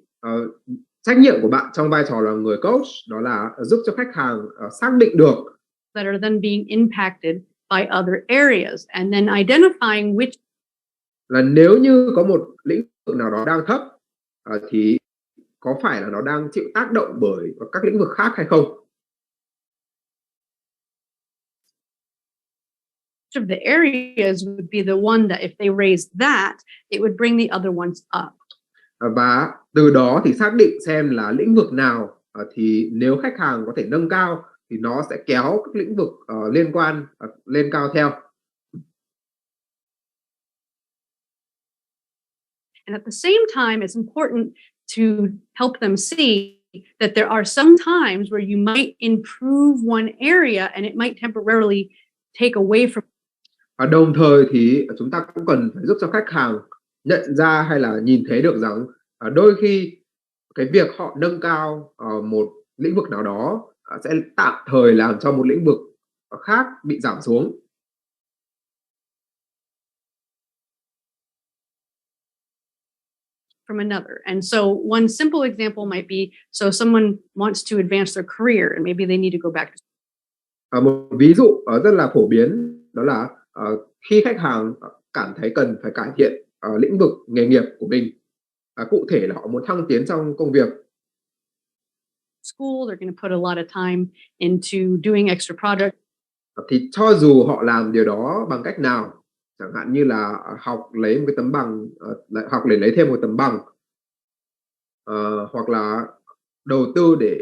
trách nhiệm của bạn trong vai trò là người coach đó là giúp cho khách hàng xác định được That are then being impacted by other areas, and then identifying which là nếu như có một lĩnh vực nào đó đang thấp thì có phải là nó đang chịu tác động bởi các lĩnh vực khác hay không. of the areas would be the one that if they raised that, it would bring the other ones up. Và từ đó thì xác định xem là lĩnh vực nào thì nếu khách hàng có thể nâng cao thì nó sẽ kéo các lĩnh vực liên quan lên cao theo. And at the same time, it's important to help them see that there are some times where you might improve one area and it might temporarily take away from. Và đồng thời thì chúng ta cũng cần phải giúp cho khách hàng nhận ra hay là nhìn thấy được rằng đôi khi cái việc họ nâng cao một lĩnh vực nào đó sẽ tạm thời làm cho một lĩnh vực khác bị giảm xuống. From another. And so one simple example might be, so someone wants to advance their career and maybe they need to go back. Một ví dụ rất là phổ biến đó là khi khách hàng cảm thấy cần phải cải thiện lĩnh vực nghề nghiệp của mình. Cụ thể là họ muốn thăng tiến trong công việc. School, they're going to put a lot of time into doing extra projects. Thì cho dù họ làm điều đó bằng cách nào, chẳng hạn như là học lấy một cái tấm bằng, học để lấy thêm một tấm bằng, hoặc là đầu tư để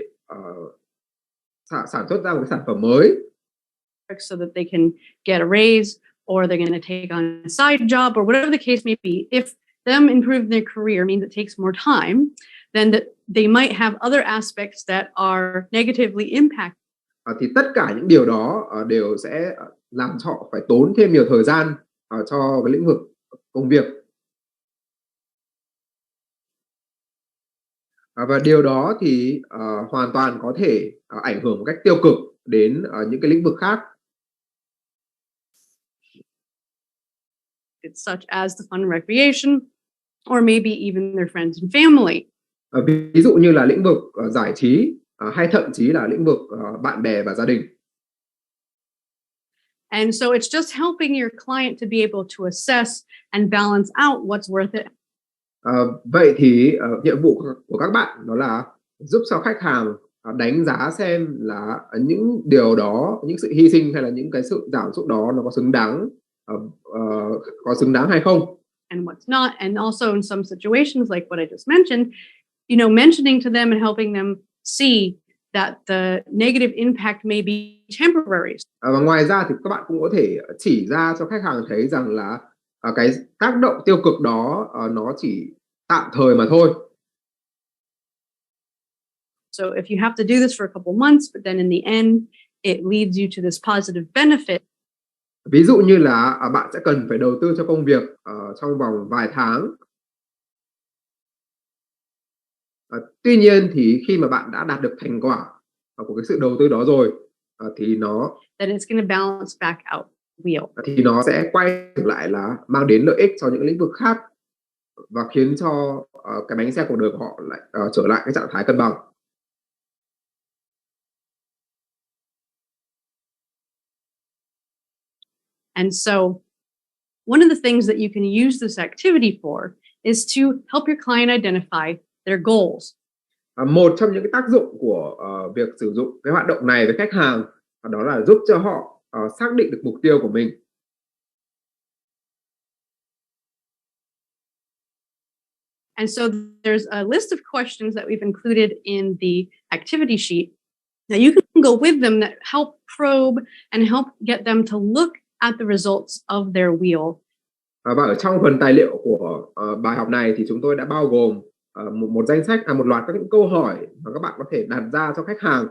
sản xuất ra một cái sản phẩm mới, so that they can get a raise, or they're going to take on a side job, or whatever the case may be. If them improving their career means it takes more time, then that they might have other aspects that are negatively impacted. Thì tất cả những điều đó đều sẽ làm cho họ phải tốn thêm nhiều thời gian cho cái lĩnh vực công việc. Và điều đó thì hoàn toàn có thể ảnh hưởng một cách tiêu cực đến những cái lĩnh vực khác. It's such as the fun and recreation, or maybe even their friends and family. Ví dụ như là lĩnh vực giải trí, hay thậm chí là lĩnh vực bạn bè và gia đình. And so it's just helping your client to be able to assess and balance out what's worth it. Vậy thì nhiệm vụ của các bạn đó là giúp cho khách hàng đánh giá xem là những điều đó, những sự hy sinh hay là những cái sự giảm sút đó nó có xứng đáng hay không. And what's not. And also in some situations like what I just mentioned, you know, mentioning to them and helping them see that the negative impact may be temporary. Và ngoài ra thì các bạn cũng có thể chỉ ra cho khách hàng thấy rằng là cái tác động tiêu cực đó nó chỉ tạm thời mà thôi. So if you have to do this for a couple months, but then in the end it leads you to this positive benefit. Ví dụ như là bạn sẽ cần phải đầu tư cho công việc trong vòng vài tháng. Tuy nhiên thì khi mà bạn đã đạt được thành quả của cái sự đầu tư đó rồi thì nó then it's going to balance back out wheel. Thì nó sẽ quay trở lại là mang đến lợi ích cho những lĩnh vực khác và khiến cho cái bánh xe cuộc đời của họ lại trở lại cái trạng thái cân bằng. And so one of the things that you can use this activity for is to help your client identify their goals. Một trong những cái tác dụng của việc sử dụng cái hoạt động này với khách hàng đó là giúp cho họ xác định được mục tiêu của mình. And so there's a list of questions that we've included in the activity sheet that you can go with them that help probe and help get them to look at the results of their wheel. Và ở trong phần tài liệu của bài học này thì chúng tôi đã bao gồm một danh sách, một loạt các những câu hỏi mà các bạn có thể đặt ra cho khách hàng.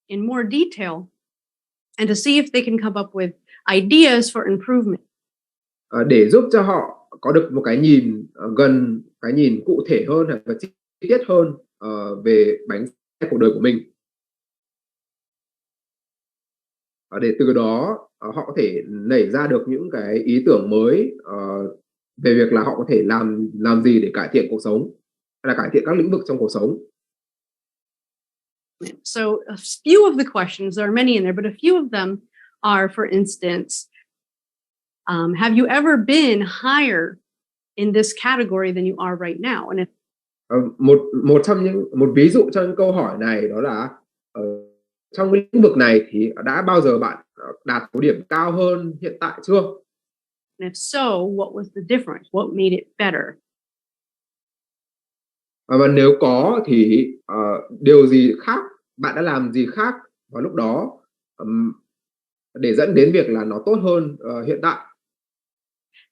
in more detail and to see if they can come up with ideas for improvement. Để giúp cho họ có được một cái nhìn gần, cái nhìn cụ thể hơn và chi tiết hơn về bánh xe cuộc đời của mình. Để từ đó họ có thể nảy ra được những cái ý tưởng mới về việc là họ có thể làm gì để cải thiện cuộc sống hay là cải thiện các lĩnh vực trong cuộc sống. So a few of the questions, there are many in there, but a few of them are, for instance, have you ever been higher in this category than you are right now? And if Một ví dụ cho những câu hỏi này đó là trong cái lĩnh vực này thì đã bao giờ bạn đạt số điểm cao hơn hiện tại chưa? And if so, what was the difference? What made it better? Và nếu có thì điều gì khác, bạn đã làm gì khác vào lúc đó để dẫn đến việc là nó tốt hơn hiện tại?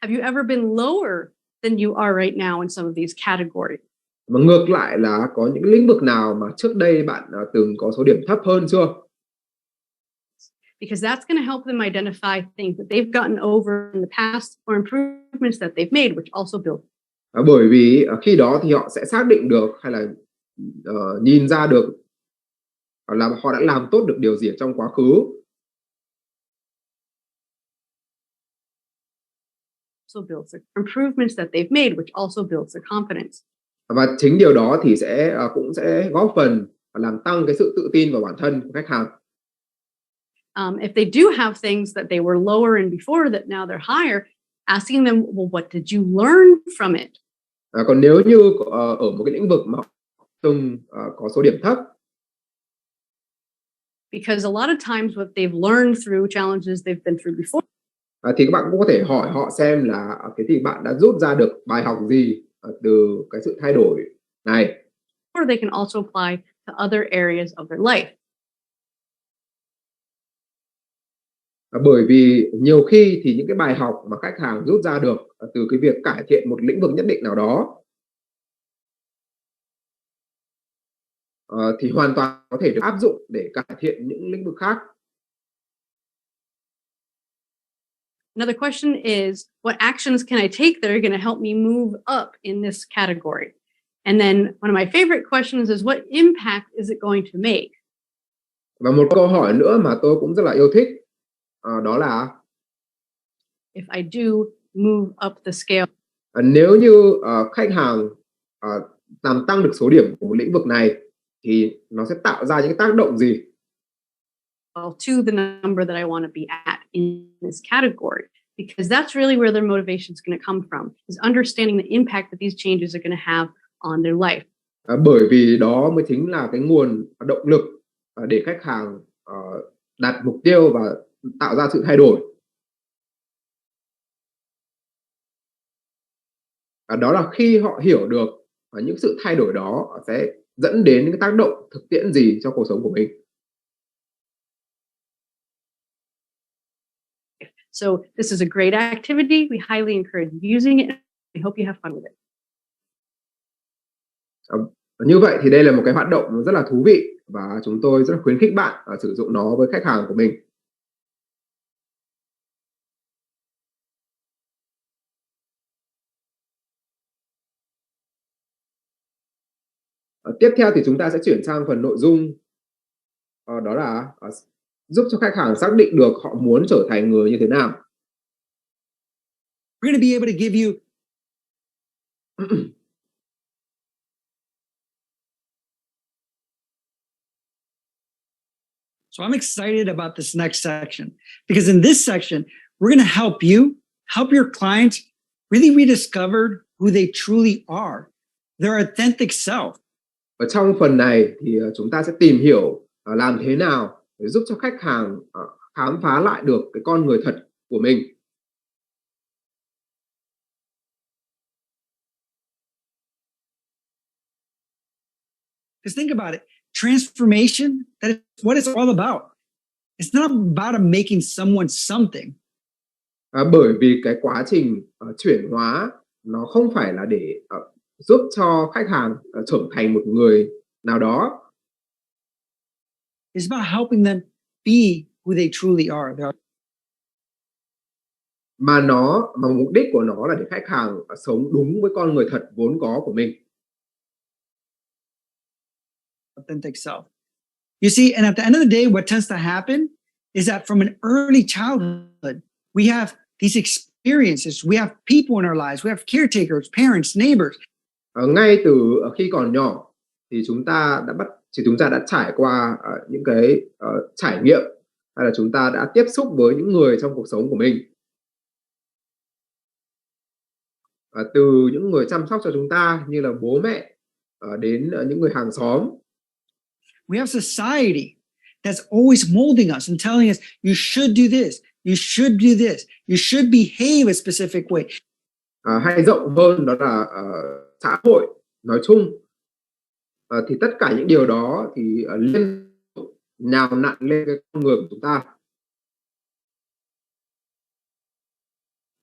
Have you ever been lower than you are right now in some of these categories? Và ngược lại là có những lĩnh vực nào mà trước đây bạn từng có số điểm thấp hơn chưa? Because that's going to help them identify things that they've gotten over in the past or improvements that they've made, which also build. Bởi vì khi đó thì họ sẽ xác định được hay là nhìn ra được là họ đã làm tốt được điều gì ở trong quá khứ. Also builds their improvements that they've made, which also builds their confidence. Và chính điều đó thì cũng sẽ góp phần làm tăng cái sự tự tin vào bản thân của khách hàng. If they do have things that they were lower in before that now they're higher, asking them, well, what did you learn from it? Còn nếu như ở một cái lĩnh vực mà từng có số điểm thấp, because a lot of times what they've learned through challenges they've been through before. Thì các bạn cũng có thể hỏi họ xem là cái gì bạn đã rút ra được bài học gì từ cái sự thay đổi này. Or they can also apply to other areas of their life. Bởi vì nhiều khi thì những cái bài học mà khách hàng rút ra được từ cái việc cải thiện một lĩnh vực nhất định nào đó thì hoàn toàn có thể được áp dụng để cải thiện những lĩnh vực khác. Another question is, what actions can I take that are going to help me move up in this category? And then one of my favorite questions is, what impact is it going to make? Và một câu hỏi nữa mà tôi cũng rất là yêu thích đó là if I do move up the scale. Nếu như khách hàng làm tăng được số điểm của một lĩnh vực này thì nó sẽ tạo ra những tác động gì? To the number that I want to be at in this category, because that's really where their motivation is going to come from, is understanding the impact that these changes are going to have on their life. Bởi vì đó mới chính là cái nguồn động lực để khách hàng đạt mục tiêu và tạo ra sự thay đổi. Đó là khi họ hiểu được những sự thay đổi đó sẽ dẫn đến những tác động thực tiễn gì cho cuộc sống của mình. So this is a great activity. We highly encourage using it. We hope you have fun with it. Như vậy thì đây là một cái hoạt động rất là thú vị và chúng tôi rất là khuyến khích bạn sử dụng nó với khách hàng của mình. Tiếp theo thì chúng ta sẽ chuyển sang phần nội dung, đó là giúp cho khách hàng xác định được họ muốn trở thành người như thế nào. We're going to be able to give you So I'm excited about this next section because in this section, we're going to help you, help your clients really rediscover who they truly are, their authentic self. Ở trong phần này thì chúng ta sẽ tìm hiểu làm thế nào để giúp cho khách hàng khám phá lại được cái con người thật của mình. Because think about it, transformation, that is what it's all about. It's not about making someone something. Bởi vì cái quá trình chuyển hóa nó không phải là để giúp cho khách hàng trở thành một người nào đó. It's about helping them be who they truly are. Mà mục đích của nó là để khách hàng sống đúng với con người thật vốn có của mình. Authentic self. You see, and at the end of the day, what tends to happen is that from an early childhood, we have these experiences. We have people in our lives. We have caretakers, parents, neighbors. Ngay từ khi còn nhỏ thì chúng ta đã trải qua những cái trải nghiệm, hay là chúng ta đã tiếp xúc với những người trong cuộc sống của mình. Từ những người chăm sóc cho chúng ta như là bố mẹ đến những người hàng xóm. We have society that's always molding us and telling us, you should do this, you should do this, you should behave a specific way. Hay rộng hơn đó là xã hội nói chung. Thì tất cả những điều đó thì liên tục nhào nặn lên cái con người của chúng ta.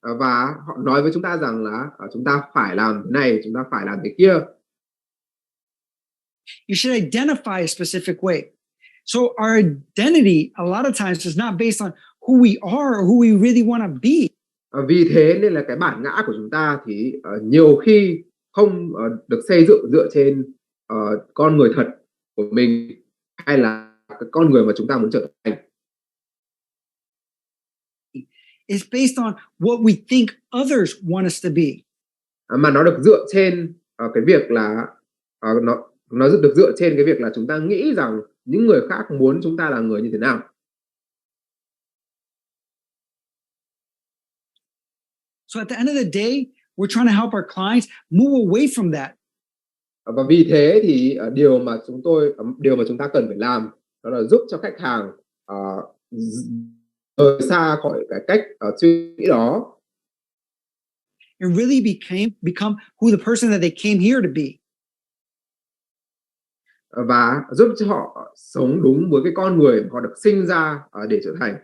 Và họ nói với chúng ta rằng là chúng ta phải làm thế này, chúng ta phải làm thế kia. You should identify a specific way. So our identity, a lot of times, is not based on who we are or who we really want to be. Vì thế nên là cái bản ngã của chúng ta thì nhiều khi không được xây dựng dựa trên con người thật của mình, hay là cái con người mà chúng ta muốn trở thành. It's based on what we think others want us to be. Mà nó được dựa trên cái việc là nó được dựa trên cái việc là chúng ta nghĩ rằng những người khác muốn chúng ta là người như thế nào. So at the end of the day, we're trying to help our clients move away from that. Và vì thế thì điều mà chúng ta cần phải làm đó là giúp cho khách hàng rời xa khỏi cái cách suy nghĩ đó. And really become who the person that they came here to be. Và giúp cho họ sống đúng với cái con người mà họ được sinh ra để trở thành.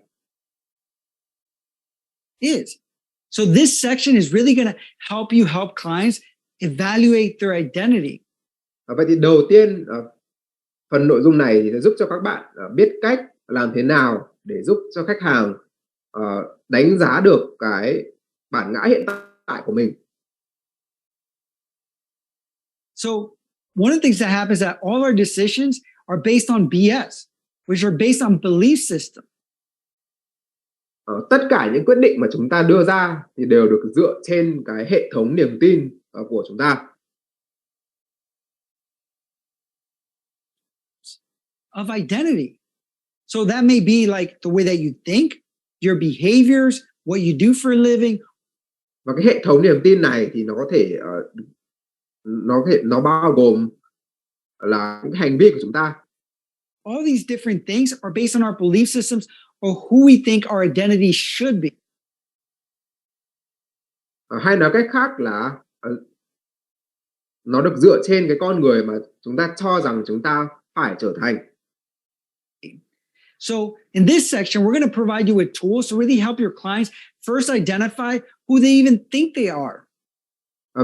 So this section is really going to help you help clients evaluate their identity. Vậy thì đầu tiên phần nội dung này thì sẽ giúp cho các bạn biết cách làm thế nào để giúp cho khách hàng đánh giá được cái bản ngã hiện tại của mình. So one of the things that happens is that all our decisions are based on BS, which are based on belief system. Tất cả những quyết định mà chúng ta đưa ra thì đều được dựa trên cái hệ thống niềm tin của chúng ta. Of identity. So that may be like the way that you think, your behaviors, what you do for a living. Và cái hệ thống niềm tin này thì nó có thể nó bao gồm là những hành vi của chúng ta. All these different things are based on our belief systems or who we think our identity should be. Hay nói cách khác là nó được dựa trên cái con người mà chúng ta cho rằng chúng ta phải trở thành. So in this section, we're going to provide you with tools to really help your clients first identify who they even think they are.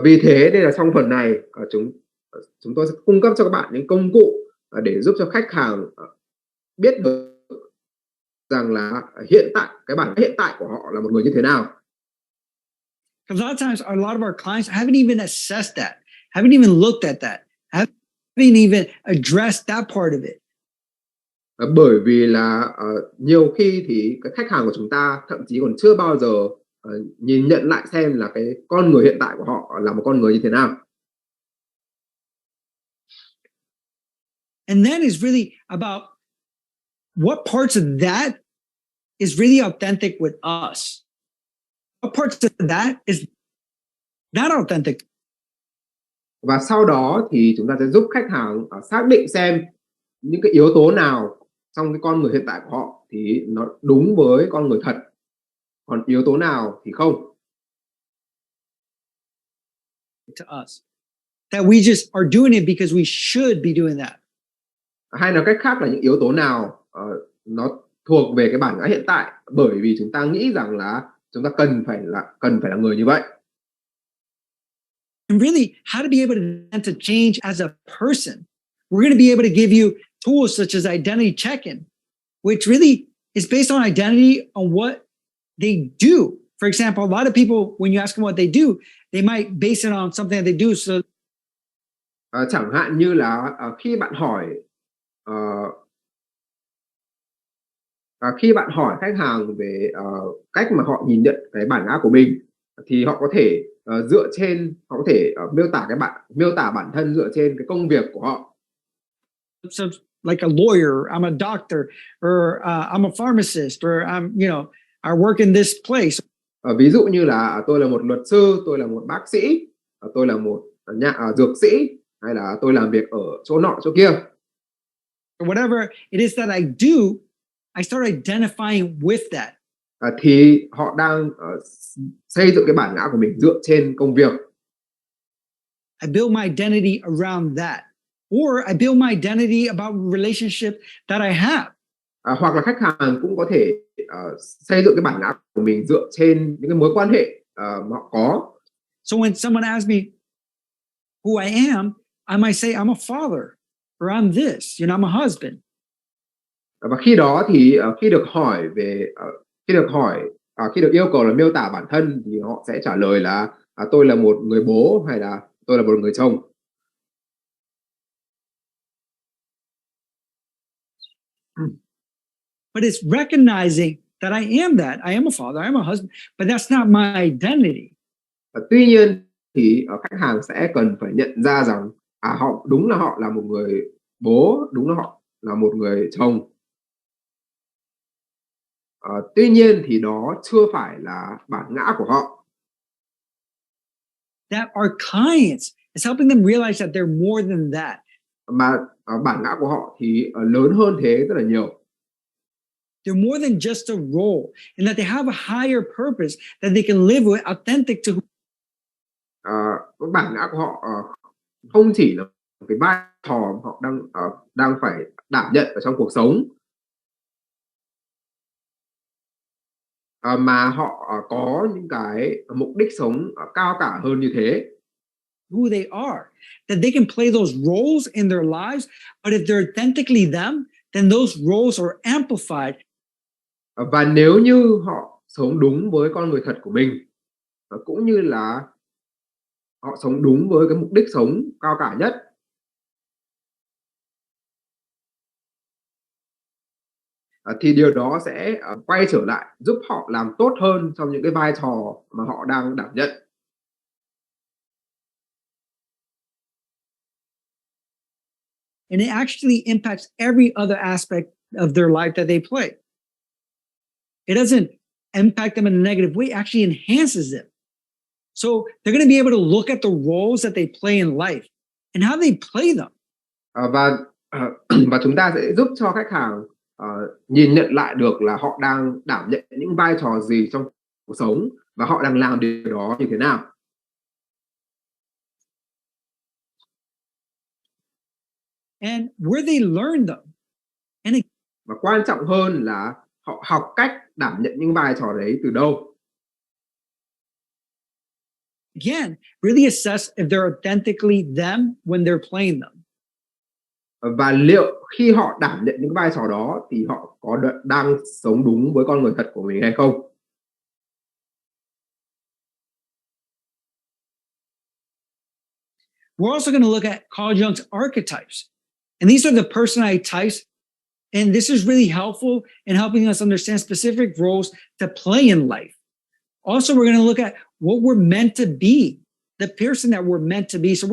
Vì thế đây là trong phần này chúng tôi sẽ cung cấp cho các bạn những công cụ để giúp cho khách hàng biết được rằng là cái bản hiện tại của họ là một người như thế nào. Because a lot of times, a lot of our clients haven't even assessed that, haven't even looked at that, haven't even addressed that part of it. Bởi vì là nhiều khi thì cái khách hàng của chúng ta thậm chí còn chưa bao giờ nhìn nhận lại xem là cái con người hiện tại của họ là một con người như thế nào. And then is really about what parts of that is really authentic with us. What parts of that is not authentic. Và sau đó thì chúng ta sẽ giúp khách hàng xác định xem những cái yếu tố nào trong cái con người hiện tại của họ thì nó đúng với con người thật, còn yếu tố nào thì không. To us. That we just are doing it because we should be doing that. Hay nói cách khác là những yếu tố nào nó thuộc về cái bản ngã hiện tại bởi vì chúng ta nghĩ rằng là chúng ta cần phải là người như vậy. And really, how to be able to change as a person. We're going to be able to give you tools such as identity check-in, which really is based on identity on what they do. For example, a lot of people, when you ask them what they do, they might base it on something that they do. So Chẳng hạn như là khi bạn hỏi ờ, khi bạn hỏi khách hàng về cách mà họ nhìn nhận cái bản ngã của mình, thì họ có thể dựa trên họ có thể miêu tả bản thân dựa trên cái công việc của họ. so like a lawyer, I'm a doctor, or I'm a pharmacist, or I work in this place. Ví dụ như là tôi là một luật sư, tôi là một bác sĩ, tôi là một dược sĩ, hay là tôi làm việc ở chỗ nọ chỗ kia. Or whatever it is that I do, I start identifying with that. Thì họ đang xây dựng cái bản ngã của mình dựa trên công việc. I build my identity around that. Or I build my identity about relationship that I have. Hoặc là khách hàng cũng có thể xây dựng cái bản ngã của mình dựa trên những cái mối quan hệ mà họ có. So when someone asks me who I am, I might say I'm a father, or I'm this, I'm a husband. Và khi đó thì khi được yêu cầu là miêu tả bản thân, thì họ sẽ trả lời là tôi là một người bố, hay là tôi là một người chồng. But it's recognizing that I am that. I am a father, I am a husband, but that's not my identity. Tuy nhiên thì khách hàng sẽ cần phải nhận ra rằng họ là một người bố, đúng là họ là một người chồng. Tuy nhiên thì đó chưa phải là bản ngã của họ. That our clients is helping them realize that they're more than that. Mà bản ngã của họ thì lớn hơn thế rất là nhiều. They're more than just a role, and that they have a higher purpose that they can live with, authentic to. Bản ngã của họ không chỉ là một cái vai trò họ đang phải đảm nhận ở trong cuộc sống, mà họ có những cái mục đích sống cao cả hơn như thế. Who they are, that they can play those roles in their lives, but if they're authentically them, then those roles are amplified. Và nếu như họ sống đúng với con người thật của mình, cũng như là họ sống đúng với cái mục đích sống cao cả nhất, thì điều đó sẽ quay trở lại giúp họ làm tốt hơn trong những cái vai trò mà họ đang đảm nhận. And it actually impacts every other aspect of their life that they play. It doesn't impact them in a negative way, it actually enhances them. So they're going to be able to look at the roles that they play in life and how they play them. Và chúng ta sẽ giúp cho khách hàng nhìn nhận lại được là họ đang đảm nhận những vai trò gì trong cuộc sống, và họ đang làm điều đó như thế nào. And where they learn them. Và quan trọng hơn là họ học cách đảm nhận những vai trò đấy từ đâu. Again, really assess if they're authentically them when they're playing them. Và liệu khi họ đảm nhận những vai trò đó thì họ có đang sống đúng với con người thật của mình hay không. We're also going to look at Carl Jung's archetypes. And these are the personality types. And this is really helpful in helping us understand specific roles to play in life. Also, we're going to look at what we're meant to be, the person that we're meant to be. So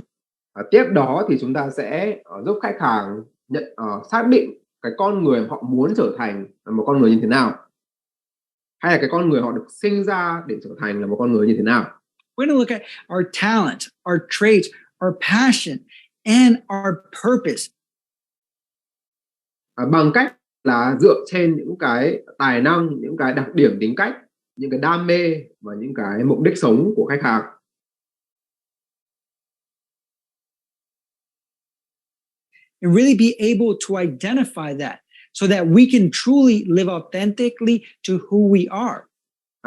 tiếp đó thì chúng ta sẽ giúp khách hàng xác định cái con người họ muốn trở thành là một con người như thế nào, hay là cái con người họ được sinh ra để trở thành là một con người như thế nào. We're going to look at our talent, our traits, our passion, and our purpose. Bằng cách là dựa trên những cái tài năng, những cái đặc điểm tính cách, những cái đam mê và những cái mục đích sống của khách hàng. And really be able to identify that so that we can truly live authentically to who we are.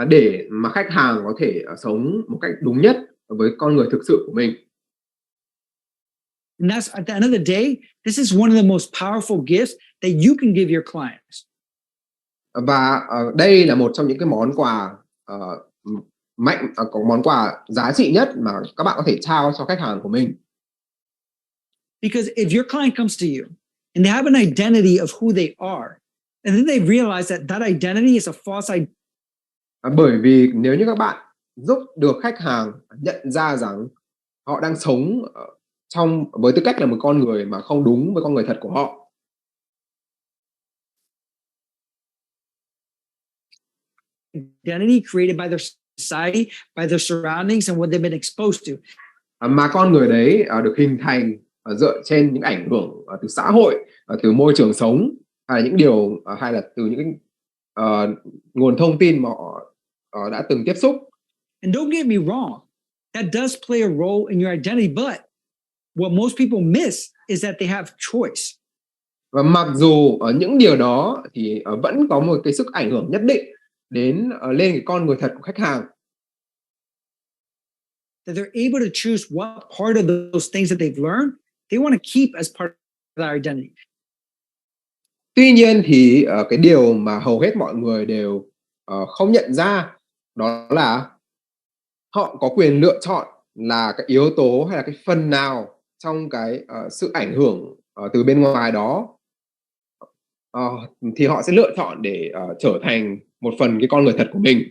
Để mà khách hàng có thể sống một cách đúng nhất với con người thực sự của mình. And that's at the end of the day, this is one of the most powerful gifts that you can give your clients. Và đây là một trong những cái món quà có món quà giá trị nhất mà các bạn có thể trao cho khách hàng của mình. Because if your client comes to you and they have an identity of who they are, and then they realize that that identity is a false identity. Bởi vì nếu như các bạn giúp được khách hàng nhận ra rằng họ đang sống với tư cách là một con người mà không đúng với con người thật của họ. Identity created by their society, by their surroundings and what they've been exposed to. Mà con người đấy được hình thành dựa trên những ảnh hưởng từ xã hội, từ môi trường sống, hay là những điều hay là từ những nguồn thông tin mà họ đã từng tiếp xúc. And don't get me wrong, that does play a role in your identity, but what most people miss is that they have choice. Và mặc dù ở những điều đó thì vẫn có một cái sức ảnh hưởng nhất định đến lên cái con người thật của khách hàng. That they're able to choose what part of those things that they've learned they want to keep as part of their identity. Tuy nhiên thì cái điều mà hầu hết mọi người đều không nhận ra đó là họ có quyền lựa chọn là cái yếu tố hay là cái phần nào trong cái sự ảnh hưởng từ bên ngoài đó thì họ sẽ lựa chọn để trở thành một phần cái con người thật của mình.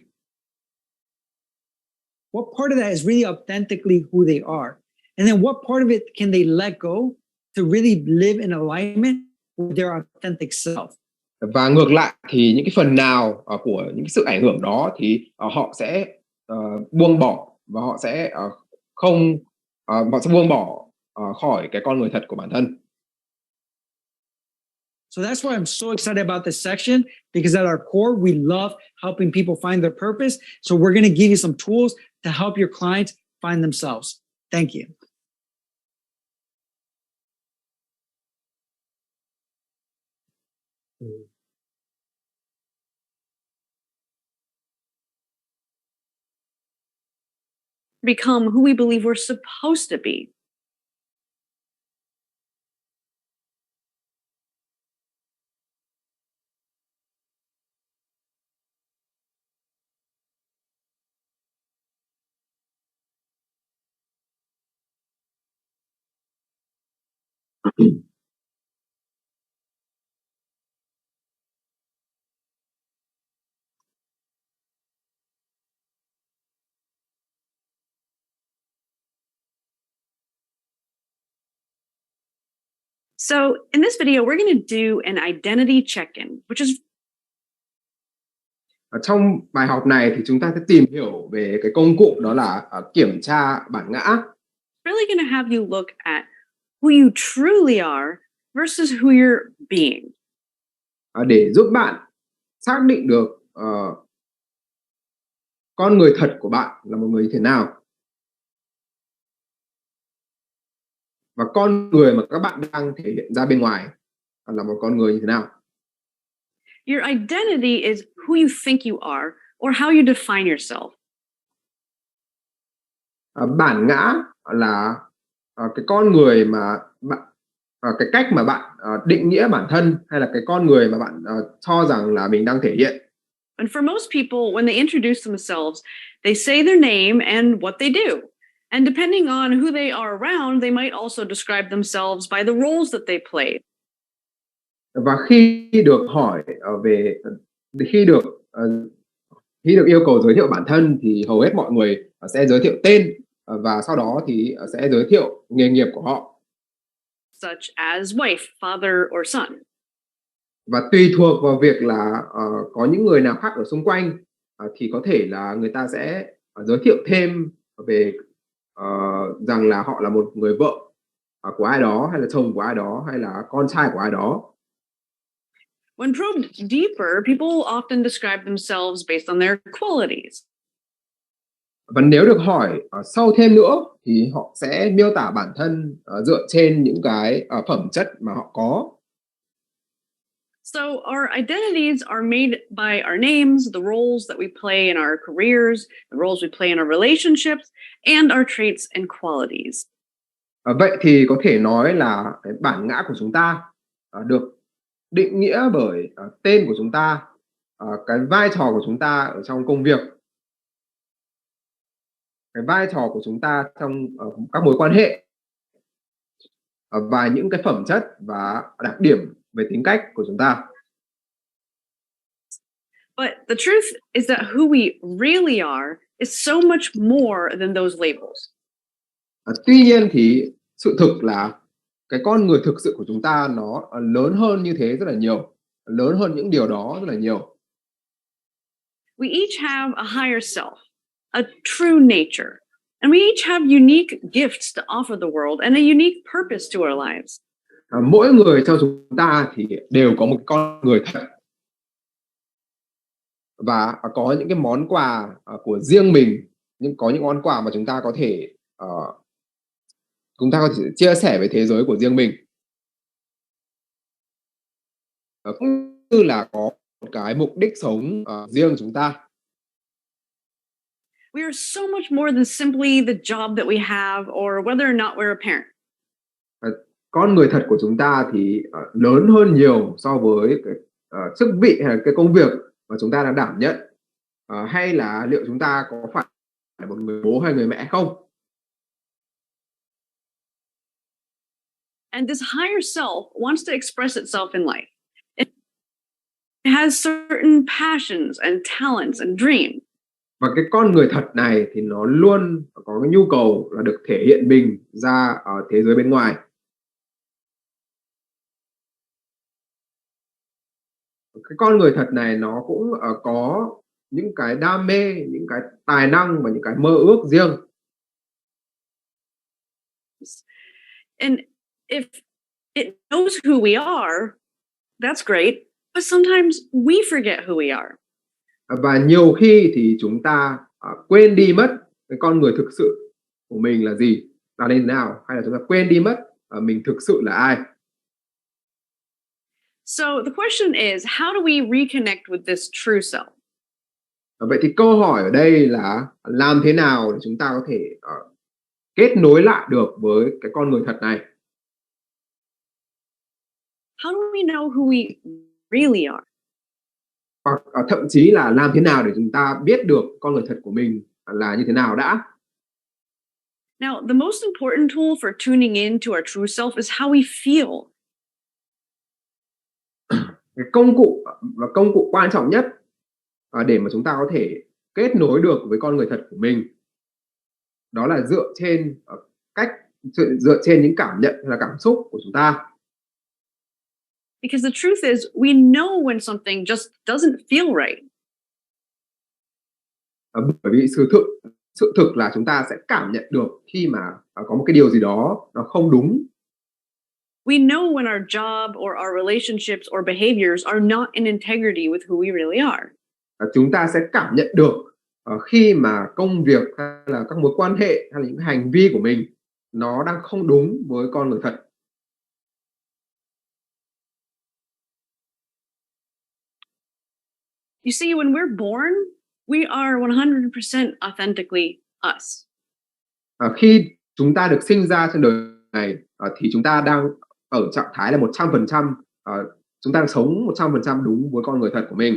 What part of that is really authentically who they are? And then what part of it can they let go to really live in alignment with their authentic self? Và ngược lại thì những cái phần nào của những cái sự ảnh hưởng đó thì họ sẽ buông bỏ và họ sẽ buông bỏ khỏi cái con người thật của bản thân. So that's why I'm so excited about this section, because at our core, we love helping people find their purpose. So we're going to give you some tools to help your clients find themselves. Thank you. Become who we believe we're supposed to be. So in this video, we're going to do an identity check-in, which is trong bài học này thì chúng ta sẽ tìm hiểu về cái công cụ đó là kiểm tra bản ngã. really going to have you look at who you truly are versus who you're being. Để giúp bạn xác định được con người thật của bạn là một người như thế nào. Và con người mà các bạn đang thể hiện ra bên ngoài là một con người như thế nào. Your identity is who you think you are or how you define yourself. Bản ngã là cái con người mà bạn cái cách mà bạn định nghĩa bản thân hay là cái con người mà bạn cho rằng là mình đang thể hiện. And for most people, when they introduce themselves, they say their name and what they do. And depending on who they are around, they might also describe themselves by the roles that they play. Và khi được hỏi khi được yêu cầu giới thiệu bản thân thì hầu hết mọi người sẽ giới thiệu tên và sau đó thì sẽ giới thiệu nghề nghiệp của họ. Such as wife, father, or son. Và tùy thuộc vào việc là có những người nào khác ở xung quanh thì có thể là người ta sẽ giới thiệu thêm về rằng là họ là một người vợ của ai đó, hay là chồng của ai đó, hay là con trai của ai đó. When probed deeper, people often describe themselves based on their qualities. Và nếu được hỏi sâu thêm nữa thì họ sẽ miêu tả bản thân dựa trên những cái phẩm chất mà họ có. So our identities are made by our names, the roles that we play in our careers, the roles we play in our relationships, and our traits and qualities. Vậy thì có thể nói là cái bản ngã của chúng ta được định nghĩa bởi tên của chúng ta, cái vai trò của chúng ta ở trong công việc, cái vai trò của chúng ta trong các mối quan hệ, và những cái phẩm chất và đặc điểm về tính cách của chúng ta. But the truth is that who we really are is so much more than those labels. Tuy nhiên thì sự thực là cái con người thực sự của chúng ta nó lớn hơn như thế rất là nhiều, lớn hơn những điều đó rất là nhiều. We each have a higher self, a true nature, and we each have unique gifts to offer the world and a unique purpose to our lives. Mỗi người trong chúng ta thì đều có một con người thật và có những cái món quà của riêng mình, nhưng có những món quà mà chúng ta có thể chia sẻ với thế giới của riêng mình. Cũng như là có một cái mục đích sống riêng chúng ta. We are so much more than simply the job that we have or whether or not we're a parent. Con người thật của chúng ta thì lớn hơn nhiều so với cái chức vị hay là cái công việc mà chúng ta đang đảm nhận, hay là liệu chúng ta có phải là một người bố hay người mẹ không. And this higher self wants to express itself in life. It has certain passions and talents and dreams. Và cái con người thật này thì nó luôn có cái nhu cầu là được thể hiện mình ra ở thế giới bên ngoài. Cái con người thật này nó cũng có những cái đam mê, những cái tài năng và những cái mơ ước riêng. And if it knows who we are, that's great. But sometimes we forget who we are. Và nhiều khi thì chúng ta quên đi mất cái con người thực sự của mình là gì, là thế nào, hay là chúng ta quên đi mất mình thực sự là ai. So the question is, how do we reconnect with this true self? Vậy thì câu hỏi ở đây là làm thế nào để chúng ta có thể kết nối lại được với cái con người thật này? How do we know who we really are? Hoặc thậm chí là làm thế nào để chúng ta biết được con người thật của mình là như thế nào đã. Now, the most important tool for tuning in to our true self is how we feel. Cái công cụ quan trọng nhất để mà chúng ta có thể kết nối được với con người thật của mình, đó là dựa trên những cảm nhận hay là cảm xúc của chúng ta. Because the truth is, we know when something just doesn't feel right. Bởi vì sự thực là chúng ta sẽ cảm nhận được khi mà có một cái điều gì đó nó không đúng. We know when our job or our relationships or behaviors are not in integrity with who we really are. Chúng ta sẽ cảm nhận được khi mà công việc hay là các mối quan hệ hay là những hành vi của mình nó đang không đúng với con người thật. You see, when we're born, we are 100% authentically us. Khi chúng ta được sinh ra trên đời này thì chúng ta đang ở trạng thái là 100%, chúng ta đang sống 100% đúng với con người thật của mình.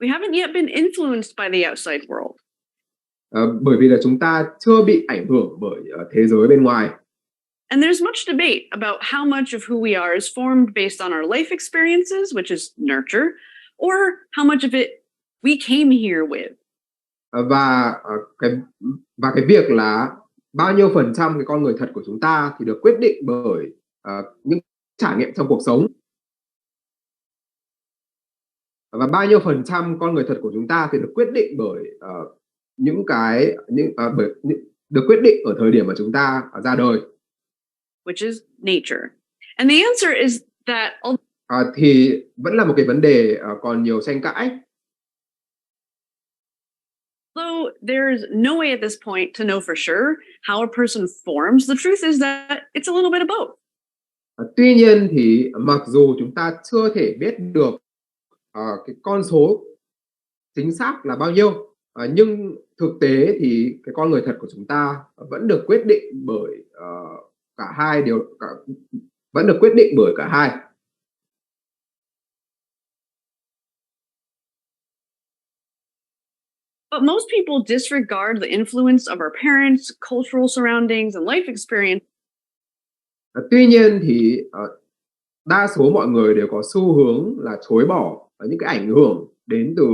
We haven't yet been influenced by the outside world. Bởi vì là chúng ta chưa bị ảnh hưởng bởi thế giới bên ngoài. And there's much debate about how much of who we are is formed based on our life experiences, which is nurture, or how much of it we came here with. Và cái việc là bao nhiêu phần trăm cái con người thật của chúng ta thì được quyết định bởi những trải nghiệm trong cuộc sống. Và bao nhiêu phần trăm con người thật của chúng ta thì được quyết định bởi được quyết định ở thời điểm mà chúng ta ra đời. Which is nature. And the answer is that thì vẫn là một cái vấn đề còn nhiều tranh cãi. Though there's no way at this point to know for sure how a person forms, the truth is that it's a little bit of both. Tuy nhiên thì mặc dù chúng ta chưa thể biết được cái con số chính xác là bao nhiêu, Nhưng thực tế thì cái con người thật của chúng ta vẫn được quyết định bởi cả hai điều cả, vẫn được quyết định bởi cả hai. But most people disregard the influence of our parents, cultural surroundings, and life experience. Tuy nhiên thì đa số mọi người đều có xu hướng là chối bỏ những cái ảnh hưởng đến từ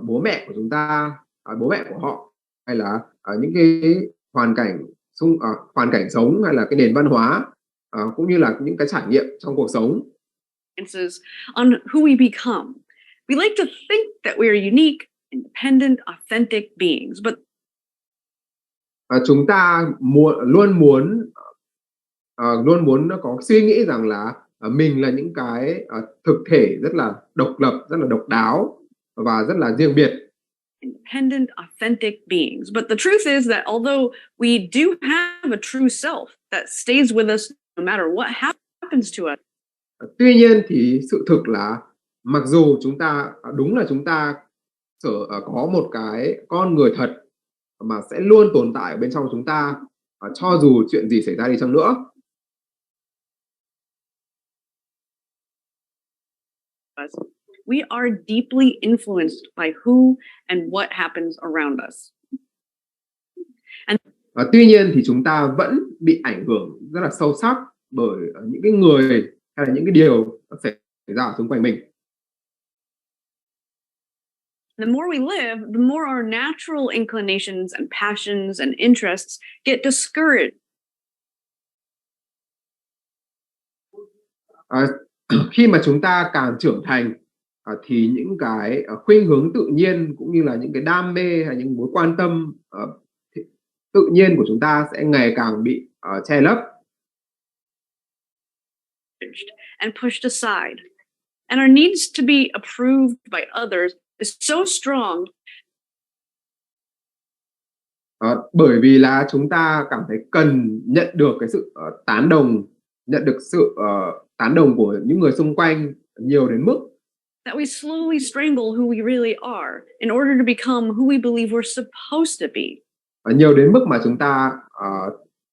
bố mẹ của chúng ta, bố mẹ của họ, hay là những cái hoàn cảnh sống, hay là cái nền văn hóa, cũng như là những cái trải nghiệm trong cuộc sống. On who we become. We like to think that we are unique, independent, authentic beings, but Chúng ta luôn muốn có suy nghĩ rằng là mình là những cái thực thể rất là độc lập, rất là độc đáo và rất là riêng biệt. Independent, authentic beings. But the truth is that although we do have a true self that stays with us no matter what happens to us. Tuy nhiên thì sự thực là mặc dù chúng ta đúng là chúng ta có một cái con người thật mà sẽ luôn tồn tại ở bên trong chúng ta, cho dù chuyện gì xảy ra đi chăng nữa. We are deeply influenced by who and what happens around us. Tuy nhiên thì chúng ta vẫn bị ảnh hưởng rất là sâu sắc bởi những cái người hay là những cái điều xảy ra xung quanh mình. The more we live, the more our natural inclinations and passions and interests get discouraged. Khi mà chúng ta càng trưởng thành thì những cái khuynh hướng tự nhiên cũng như là những cái đam mê hay những mối quan tâm tự nhiên của chúng ta sẽ ngày càng bị che lấp and pushed aside. And our needs to be approved by others is so strong. Bởi vì là chúng ta cảm thấy cần nhận được cái sự tán đồng của những người xung quanh nhiều đến mức that we slowly strangle who we really are in order to become who we believe we're supposed to be. Nhiều đến mức mà chúng ta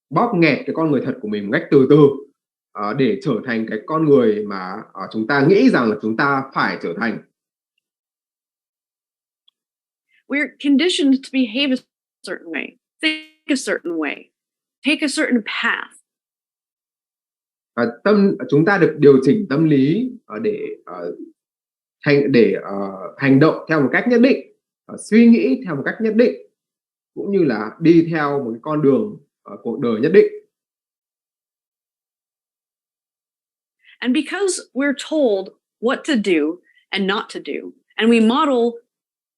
bóp nghẹt cái con người thật của mình một cách từ từ để trở thành cái con người mà chúng ta nghĩ rằng là chúng ta phải trở thành. We're conditioned to behave a certain way, think a certain way, take a certain path. Chúng ta được điều chỉnh tâm lý để hành động theo một cách nhất định, suy nghĩ theo một cách nhất định, cũng như là đi theo một cái con đường cuộc đời nhất định. And because we're told what to do and not to do, and we model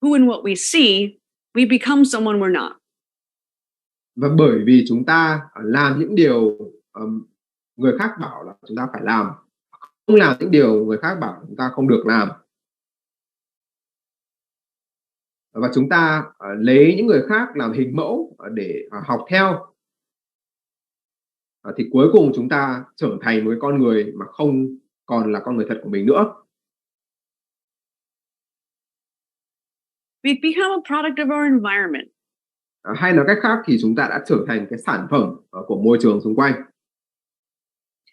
who and what we see, we become someone we're not. Và bởi vì chúng ta làm những điều người khác bảo là chúng ta phải làm, không làm những điều người khác bảo chúng ta không được làm, và chúng ta lấy những người khác làm hình mẫu để học theo, thì cuối cùng chúng ta trở thành một con người mà không còn là con người thật của mình nữa. We become a product of our environment. Hay nói cách khác thì chúng ta đã trở thành cái sản phẩm của môi trường xung quanh.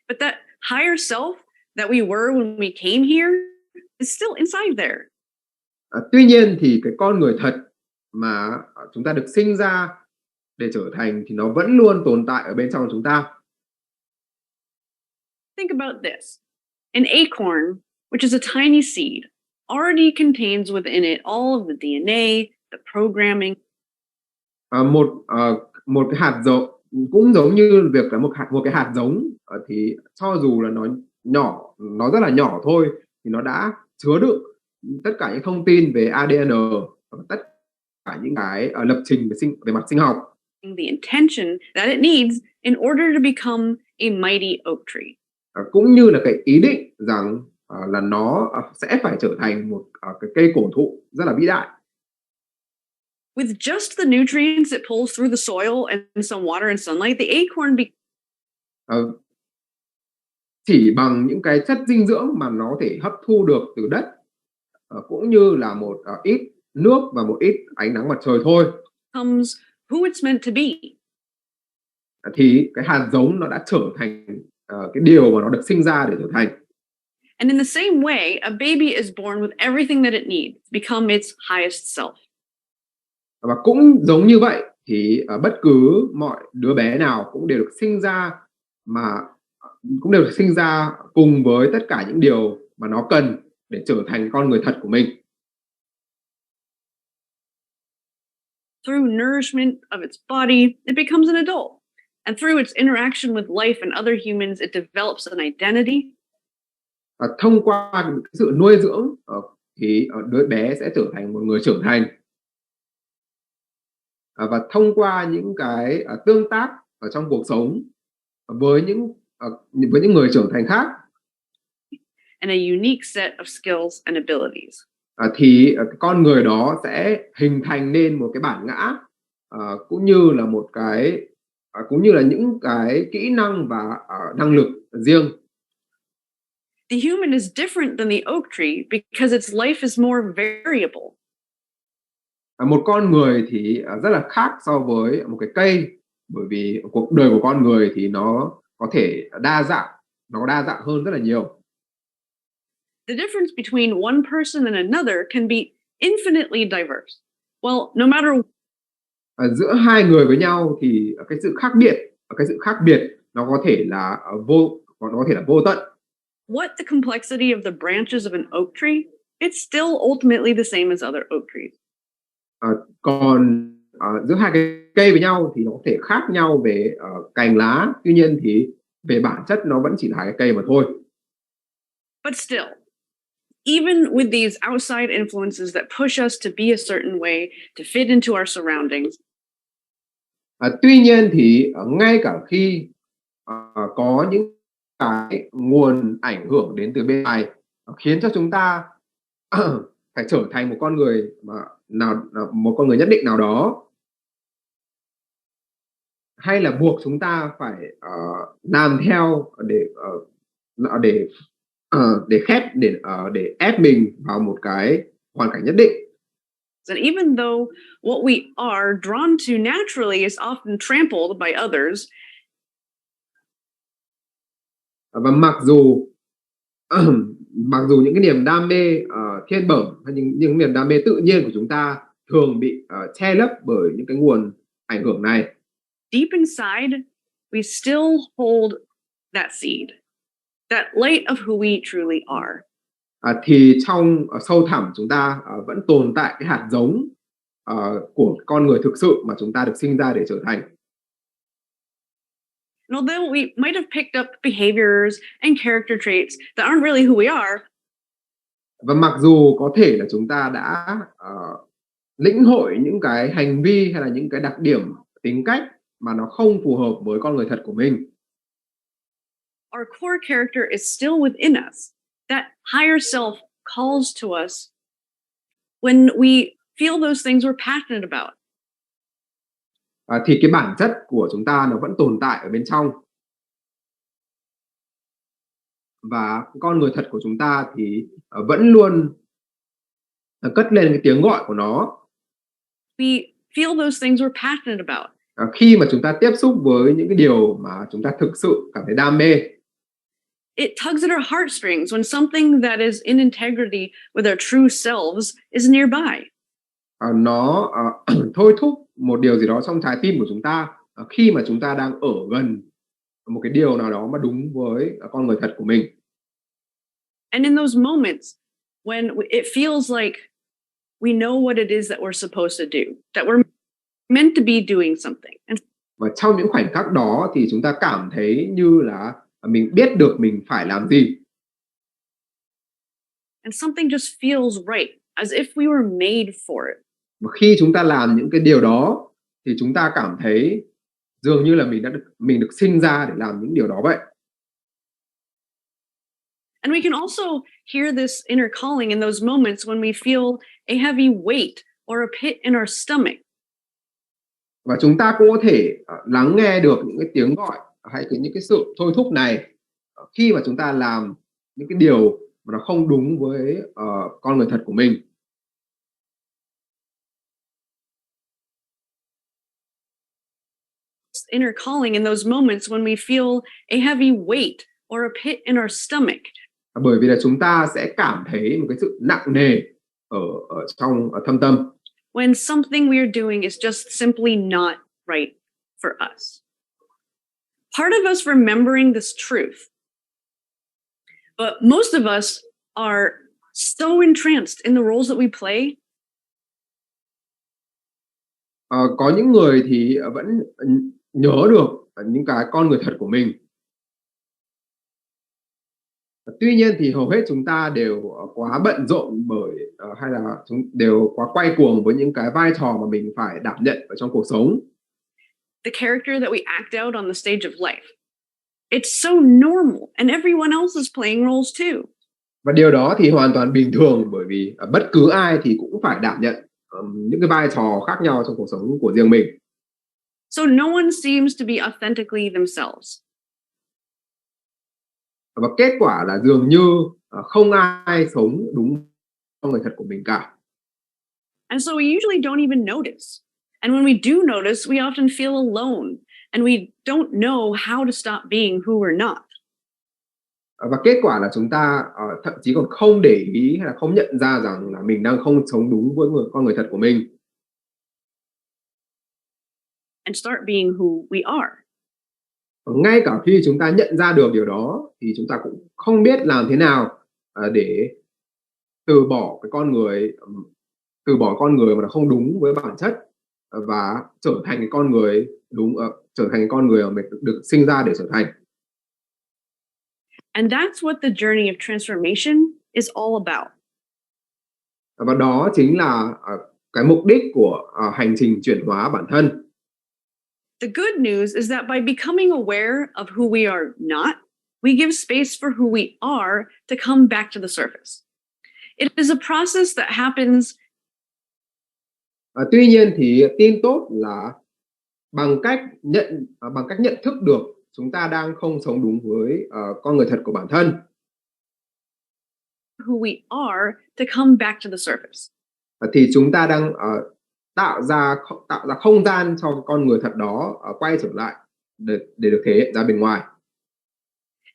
But that higher self that we were when we came here is still inside there. Tuy nhiên thì cái con người thật mà chúng ta được sinh ra để trở thành thì nó vẫn luôn tồn tại ở bên trong chúng ta. Think about this. An acorn, which is a tiny seed, already contains within it all of the DNA, the programming. Một cái hạt giống cũng giống như việc là một cái hạt giống thì cho dù là nó rất là nhỏ thôi thì nó đã chứa đựng tất cả những thông tin về ADN và tất cả những cái lập trình về mặt sinh học. The intention that it needs in order to become a mighty oak tree. Cũng như là cái ý định rằng là nó sẽ phải trở thành một cái cây cổ thụ rất là vĩ đại. With just the nutrients it pulls through the soil and some water and sunlight, the acorn chỉ bằng những cái chất dinh dưỡng mà nó thể hấp thu được từ đất cũng như là một ít nước và một ít ánh nắng mặt trời thôi, becomes who it's meant to be. thì cái hạt giống nó đã trở thành cái điều mà nó được sinh ra để trở thành. And in the same way, a baby is born with everything that it needs to become its highest self. Và cũng giống như vậy thì bất cứ mọi đứa bé nào cũng đều được sinh ra cùng với tất cả những điều mà nó cần để trở thành con người thật của mình. Through nourishment of its body, it becomes an adult. And through its interaction with life and other humans, it develops an identity. Thông qua sự nuôi dưỡng thì đứa bé sẽ trở thành một người trưởng thành. Và thông qua những cái tương tác ở trong cuộc sống với những người trưởng thành khác, And a unique set of skills and abilities. Thì con người đó sẽ hình thành nên một cái bản ngã cũng như là những cái kỹ năng và năng lực riêng. The human is different than the oak tree because its life is more variable. Một con người thì rất là khác so với một cái cây, bởi vì cuộc đời của con người thì nó có thể đa dạng hơn rất là nhiều. The difference between one person and another can be infinitely diverse. Well, no matter Giữa hai người với nhau thì cái sự khác biệt nó có thể là vô tận. what the complexity of the branches of an oak tree, it's still ultimately the same as other oak trees. Còn giữa hai cái cây với nhau thì nó có thể khác nhau về cành lá, tuy nhiên thì về bản chất nó vẫn chỉ là cái cây mà thôi. But still, even with these outside influences that push us to be a certain way, to fit into our surroundings, Tuy nhiên thì ngay cả khi có những cái nguồn ảnh hưởng đến từ bên ngoài khiến cho chúng ta phải trở thành một con người một con người nhất định nào đó, hay là buộc chúng ta phải làm theo để ép mình vào một cái hoàn cảnh nhất định. and even though what we are drawn to naturally is often trampled by others, Và mặc dù những cái niềm đam mê thiên bẩm hay những niềm đam mê tự nhiên của chúng ta thường bị che lấp bởi những cái nguồn ảnh hưởng này, deep inside, we still hold that seed, that light of who we truly are. Thì trong sâu thẳm chúng ta vẫn tồn tại cái hạt giống của con người thực sự mà chúng ta được sinh ra để trở thành. And although we might have picked up behaviors and character traits that aren't really who we are, Và mặc dù có thể là chúng ta đã lĩnh hội những cái hành vi hay là những cái đặc điểm tính cách mà nó không phù hợp với con người thật của mình, our core character is still within us. That higher self calls to us when we feel those things we're passionate about. thì cái bản chất của chúng ta nó vẫn tồn tại ở bên trong. Và con người thật của chúng ta thì vẫn luôn cất lên cái tiếng gọi của nó. We feel those things we're passionate about. Khi mà chúng ta tiếp xúc với những cái điều mà chúng ta thực sự cảm thấy đam mê. It tugs at our heartstrings when something that is in integrity with our true selves is nearby. Nó thôi thúc một điều gì đó trong trái tim của chúng ta khi mà chúng ta đang ở gần một cái điều nào đó mà đúng với con người thật của mình. And in those moments when it feels like we know what it is that we're supposed to do, that we're meant to be doing something. Và trong những khoảnh khắc đó thì chúng ta cảm thấy như là mình biết được mình phải làm gì. And something just feels right, as if we were made for it. Và khi chúng ta làm những cái điều đó thì chúng ta cảm thấy dường như là mình được sinh ra để làm những điều đó vậy. And we can also hear this inner calling in those moments when we feel a heavy weight or a pit in our stomach. Và chúng ta cũng có thể lắng nghe được những cái tiếng gọi hay những cái sự thôi thúc này khi mà chúng ta làm những cái điều mà nó không đúng với con người thật của mình. inner calling in those moments when we feel a heavy weight or a pit in our stomach. Bởi vì là chúng ta sẽ cảm thấy một cái sự nặng nề ở trong thâm tâm. When something we're doing is just simply not right for us. Part of us remembering this truth, but most of us are so entranced in the roles that we play. Có những người thì vẫn nhớ được những cái con người thật của mình. Tuy nhiên thì hầu hết chúng ta đều quá bận rộn hay là chúng đều quá quay cuồng với những cái vai trò mà mình phải đảm nhận ở trong cuộc sống. The character that we act out on the stage of life. It's so normal and everyone else is playing roles too. Và điều đó thì hoàn toàn bình thường bởi vì bất cứ ai thì cũng phải đảm nhận những cái vai trò khác nhau trong cuộc sống của riêng mình. So no one seems to be authentically themselves. Và kết quả là dường như không ai sống đúng con người thật của mình cả. And so we usually don't even notice. And when we do notice, we often feel alone and we don't know how to stop being who we're not. Và kết quả là chúng ta thậm chí còn không để ý hay là không nhận ra rằng là mình đang không sống đúng với con người thật của mình. And start being who we are. Ngay cả khi chúng ta nhận ra được điều đó thì chúng ta cũng không biết làm thế nào để từ bỏ con người mà nó không đúng với bản chất và trở thành cái con người trở thành con người mà mình được sinh ra để trở thành. And that's what the journey of transformation is all about. Và đó chính là cái mục đích của hành trình chuyển hóa bản thân. The good news is that by becoming aware of who we are not, we give space for who we are to come back to the surface. It is a process that happens. Tuy nhiên thì tin tốt là bằng cách nhận thức được chúng ta đang không sống đúng với con người thật của bản thân. Who we are to come back to the surface. Thì chúng ta đang tạo ra không gian cho con người thật đó quay trở lại để được thể hiện ra bên ngoài.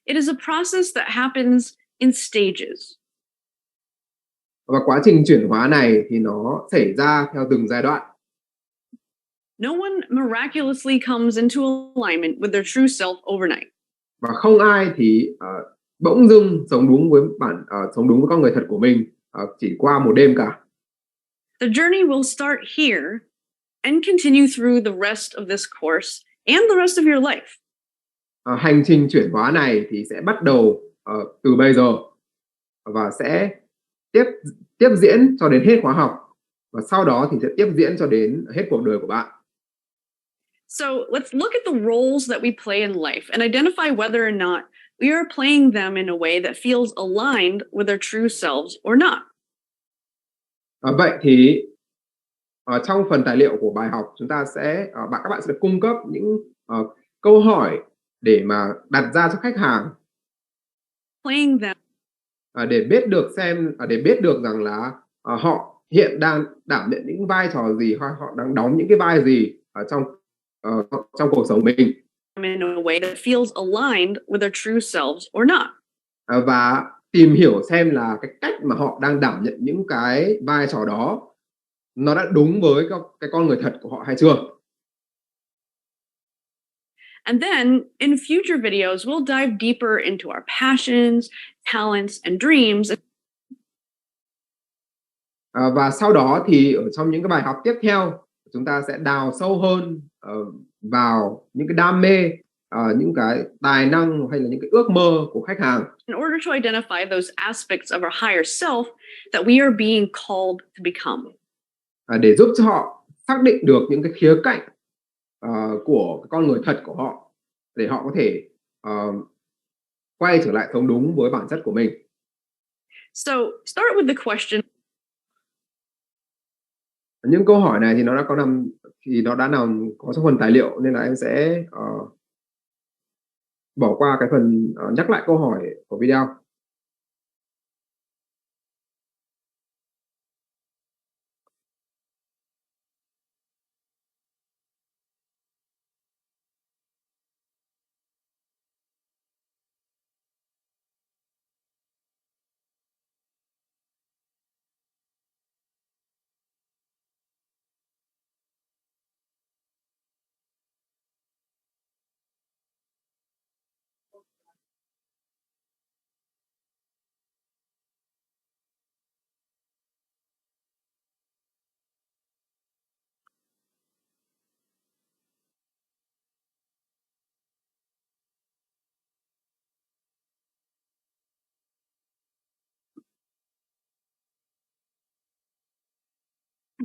It is a process that happens in stages. Và quá trình chuyển hóa này thì nó xảy ra theo từng giai đoạn. No one miraculously comes into alignment with their true self overnight. Và không ai thì bỗng dưng sống đúng với con người thật của mình chỉ qua một đêm cả. The journey will start here and continue through the rest of this course and the rest of your life. Hành trình chuyển hóa này thì sẽ bắt đầu từ bây giờ và sẽ tiếp diễn cho đến hết khóa học, và sau đó thì sẽ tiếp diễn cho đến hết cuộc đời của bạn. So let's look at the roles that we play in life and identify whether or not we are playing them in a way that feels aligned with our true selves or not. Vậy thì trong phần tài liệu của bài học chúng ta các bạn sẽ được cung cấp những câu hỏi để mà đặt ra cho khách hàng Playing them để biết được rằng là họ hiện đang đảm nhận những vai trò gì, hoặc họ đang đóng những cái vai gì ở trong cuộc sống mình, in a way that feels aligned with their true selves or not. Và tìm hiểu xem là cái cách mà họ đang đảm nhận những cái vai trò đó nó đã đúng với cái con người thật của họ hay chưa. And then in future videos, we'll dive deeper into our passions, talents, and dreams. Và sau đó thì ở trong những cái bài học tiếp theo, chúng ta sẽ đào sâu hơn vào những cái đam mê, những cái tài năng hay là những cái ước mơ của khách hàng. In order to identify those aspects of our higher self that we are being called to become. Để giúp cho họ xác định được những cái khía cạnh của con người thật của họ, để họ có thể quay trở lại sống đúng với bản chất của mình. So start with the question. Những câu hỏi này thì nó đã nằm có trong phần tài liệu, nên là em sẽ bỏ qua cái phần nhắc lại câu hỏi của video.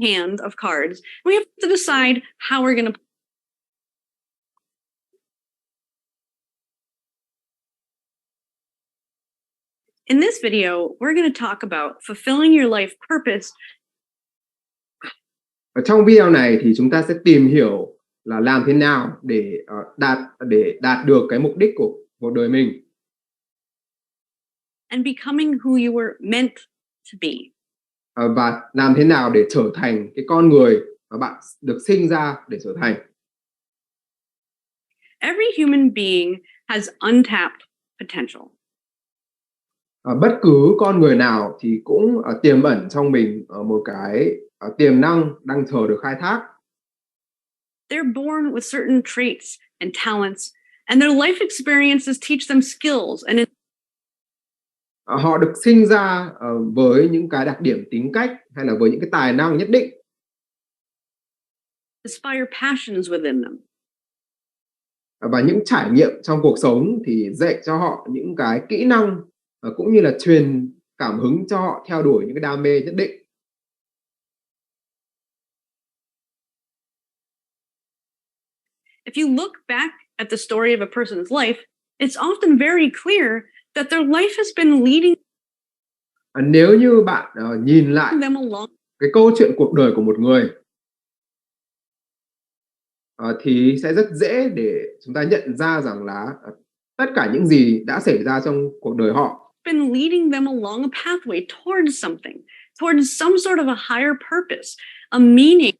hand of cards. We have to decide how we're going to. In this video, we're going to talk about fulfilling your life purpose. Ở trong video này thì chúng ta sẽ tìm hiểu là làm thế nào để đạt được cái mục đích của cuộc đời mình. And becoming who you were meant to be. Và làm thế nào để trở thành cái con người mà bạn được sinh ra để trở thành. Every human being has untapped potential. Bất cứ con người nào thì cũng tiềm ẩn trong mình một cái tiềm năng đang chờ được khai thác. They're born with certain traits and talents, and their life experiences teach them skills and Họ được sinh ra với những cái đặc điểm tính cách hay là với những cái tài năng nhất định. inspire passions within them. Và những trải nghiệm trong cuộc sống thì dạy cho họ những cái kỹ năng cũng như là truyền cảm hứng cho họ theo đuổi những cái đam mê nhất định. If you look back at the story of a person's life, it's often very clear that their life has been leading Nếu như bạn nhìn lại them along cái câu chuyện cuộc đời của một người thì sẽ rất dễ để chúng ta nhận ra rằng là tất cả những gì đã xảy ra trong cuộc đời họ been leading them along a pathway towards something, towards some sort of a higher purpose, a meaning.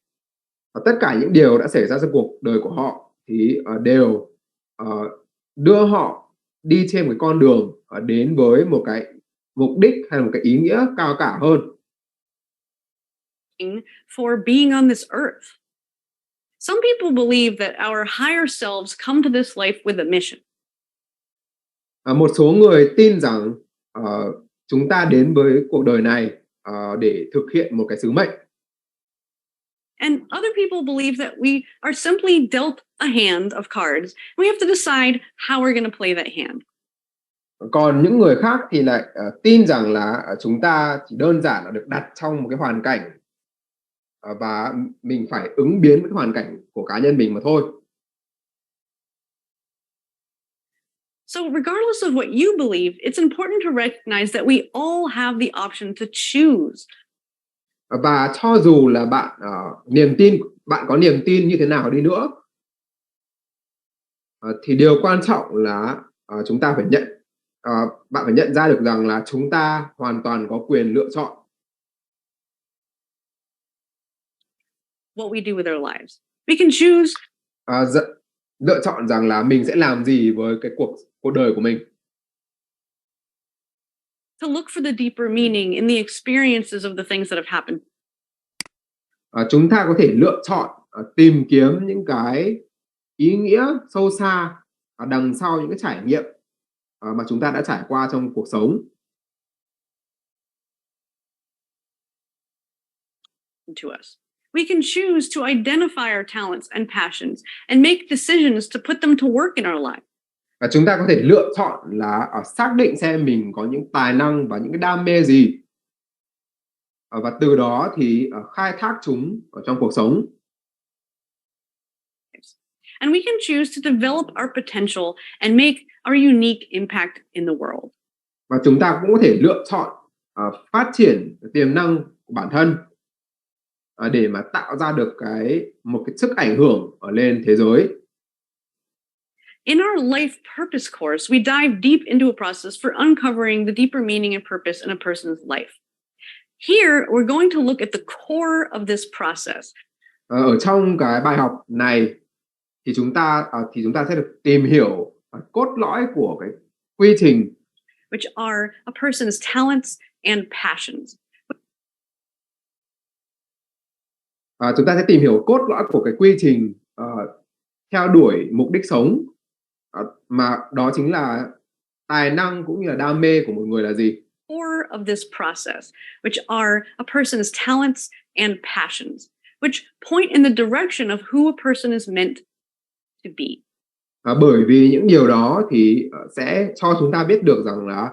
Tất cả những điều đã xảy ra trong cuộc đời của họ thì đều đưa họ đi trên một con đường đến với một cái mục đích hay là một cái ý nghĩa cao cả hơn. For being on this earth. Some people believe that our higher selves come to this life with a mission. Một số người tin rằng chúng ta đến với cuộc đời này để thực hiện một cái sứ mệnh. And other people believe that we are simply dealt a hand of cards. We have to decide how we're going to play that hand. Còn những người khác thì lại tin rằng là chúng ta chỉ đơn giản là được đặt trong một cái hoàn cảnh và mình phải ứng biến với cái hoàn cảnh của cá nhân mình mà thôi. So regardless of what you believe, it's important to recognize that we all have the option to choose. Và cho dù là bạn có niềm tin như thế nào đi nữa thì điều quan trọng là chúng ta phải bạn phải nhận ra được rằng là chúng ta hoàn toàn có quyền lựa chọn. What we do with our lives. We can choose lựa chọn rằng là mình sẽ làm gì với cái cuộc đời của mình. To look for the deeper meaning in the experiences of the things that have happened. Chúng ta có thể lựa chọn tìm kiếm những cái ý nghĩa sâu xa đằng sau những cái trải nghiệm mà chúng ta đã trải qua trong cuộc sống. To us. We can choose to identify our talents and passions and make decisions to put them to work in our life. Chúng ta có thể lựa chọn là xác định xem mình có những tài năng và những cái đam mê gì và từ đó thì khai thác chúng ở trong cuộc sống. And we can choose to develop our potential and make our unique impact in the world. Và chúng ta cũng có thể lựa chọn phát triển tiềm năng của bản thân để mà tạo ra được một cái sức ảnh hưởng ở lên thế giới. In our life purpose course, we dive deep into a process for uncovering the deeper meaning and purpose in a person's life. Here, we're going to look at the core of this process. Ở trong cái bài học này thì chúng ta sẽ được tìm hiểu cốt lõi của cái quy trình, which are a person's talents and passions. Chúng ta sẽ tìm hiểu cốt lõi của cái quy trình theo đuổi mục đích sống, mà đó chính là tài năng cũng như là đam mê của một người là gì. Core of this process, which are a person's talents and passions, which point in the direction of who a person is meant to be. Bởi vì những điều đó thì sẽ cho chúng ta biết được rằng là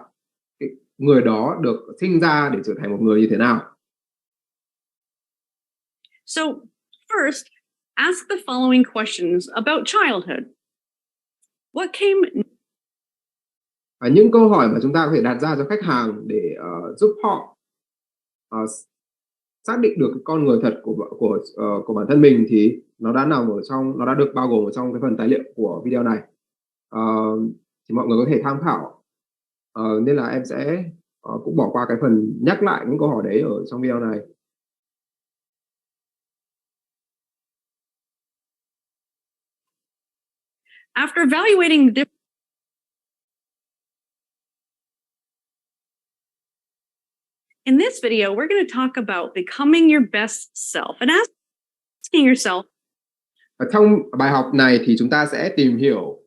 người đó được sinh ra để trở thành một người như thế nào. So, first, ask the following questions about childhood. What came Những câu hỏi mà chúng ta có thể đặt ra cho khách hàng để giúp họ xác định được cái con người thật của bản thân mình thì nó đã được bao gồm ở trong cái phần tài liệu của video này. Thì mọi người có thể tham khảo. Nên là em sẽ cũng bỏ qua cái phần nhắc lại những câu hỏi đấy ở trong video này. After evaluating the In this video, we're going to talk about becoming your best self and asking yourself, Trong bài học này thì chúng ta sẽ tìm hiểu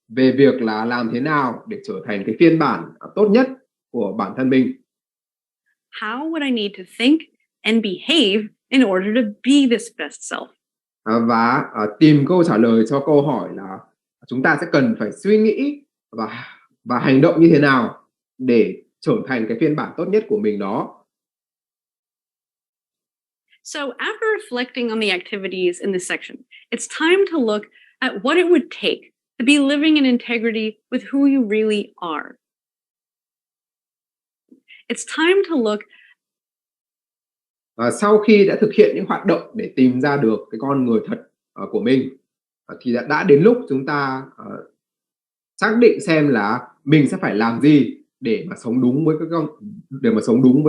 về việc là làm thế nào để trở thành cái phiên bản tốt nhất của bản thân mình. how would I need to think and behave in order to be this best self? Và tìm câu trả lời cho câu hỏi là chúng ta sẽ cần phải suy nghĩ và hành động như thế nào để trở thành cái phiên bản tốt nhất của mình đó. So, after reflecting on the activities in this section, it's time to look at what it would take to be living in integrity with who you really are. It's time to look Sau khi đã thực hiện những hoạt động để tìm ra được cái con người thật của mình thì đã đến lúc chúng ta xác định xem là mình sẽ phải làm gì để mà sống đúng với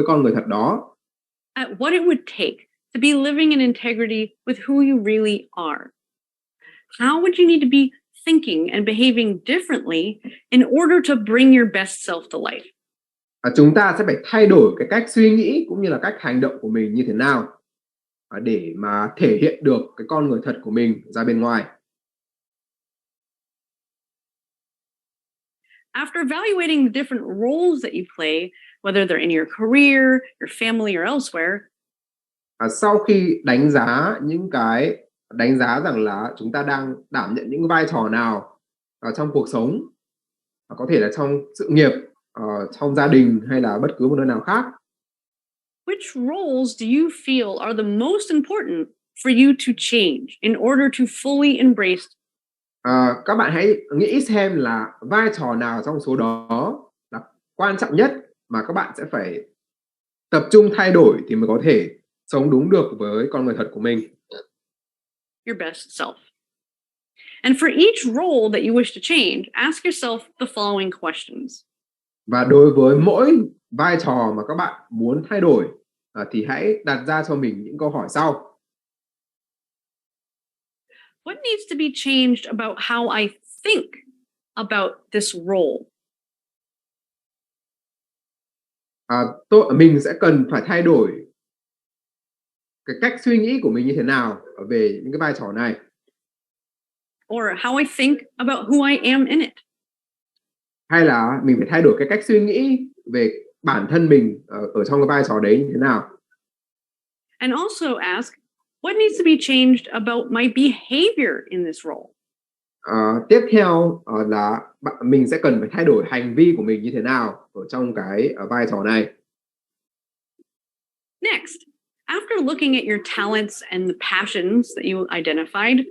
con người thật đó. at what it would take to be living in integrity with who you really are. How would you need to be thinking and behaving differently in order to bring your best self to life? Chúng ta sẽ phải thay đổi cái cách suy nghĩ cũng như là cách hành động của mình như thế nào để mà thể hiện được cái con người thật của mình ra bên ngoài. After evaluating the different roles that you play, whether they're in your career, your family, or elsewhere, Sau khi đánh giá rằng là chúng ta đang đảm nhận những vai trò nào trong cuộc sống, có thể là trong sự nghiệp, trong gia đình hay là bất cứ một nơi nào khác. which roles do you feel are the most important for you to change in order to fully embrace? Các bạn hãy nghĩ xem là vai trò nào trong số đó là quan trọng nhất mà các bạn sẽ phải tập trung thay đổi thì mới có thể sống đúng được với con người thật của mình. Your best self. And for each role that you wish to change, ask yourself the following questions. Và đối với mỗi vai trò mà các bạn muốn thay đổi thì hãy đặt ra cho mình những câu hỏi sau. What needs to be changed about how I think about this role? Mình sẽ cần phải thay đổi cái cách suy nghĩ của mình như thế nào về những cái vai trò này. Or how I think about who I am in it? Hay là mình phải thay đổi cái cách suy nghĩ về bản thân mình ở trong cái vai trò đấy như thế nào. And also ask, what needs to be changed about my behavior in this role? Tiếp theo là mình sẽ cần phải thay đổi hành vi của mình như thế nào ở trong cái vai trò này. Next, after looking at your talents and the passions that you identified,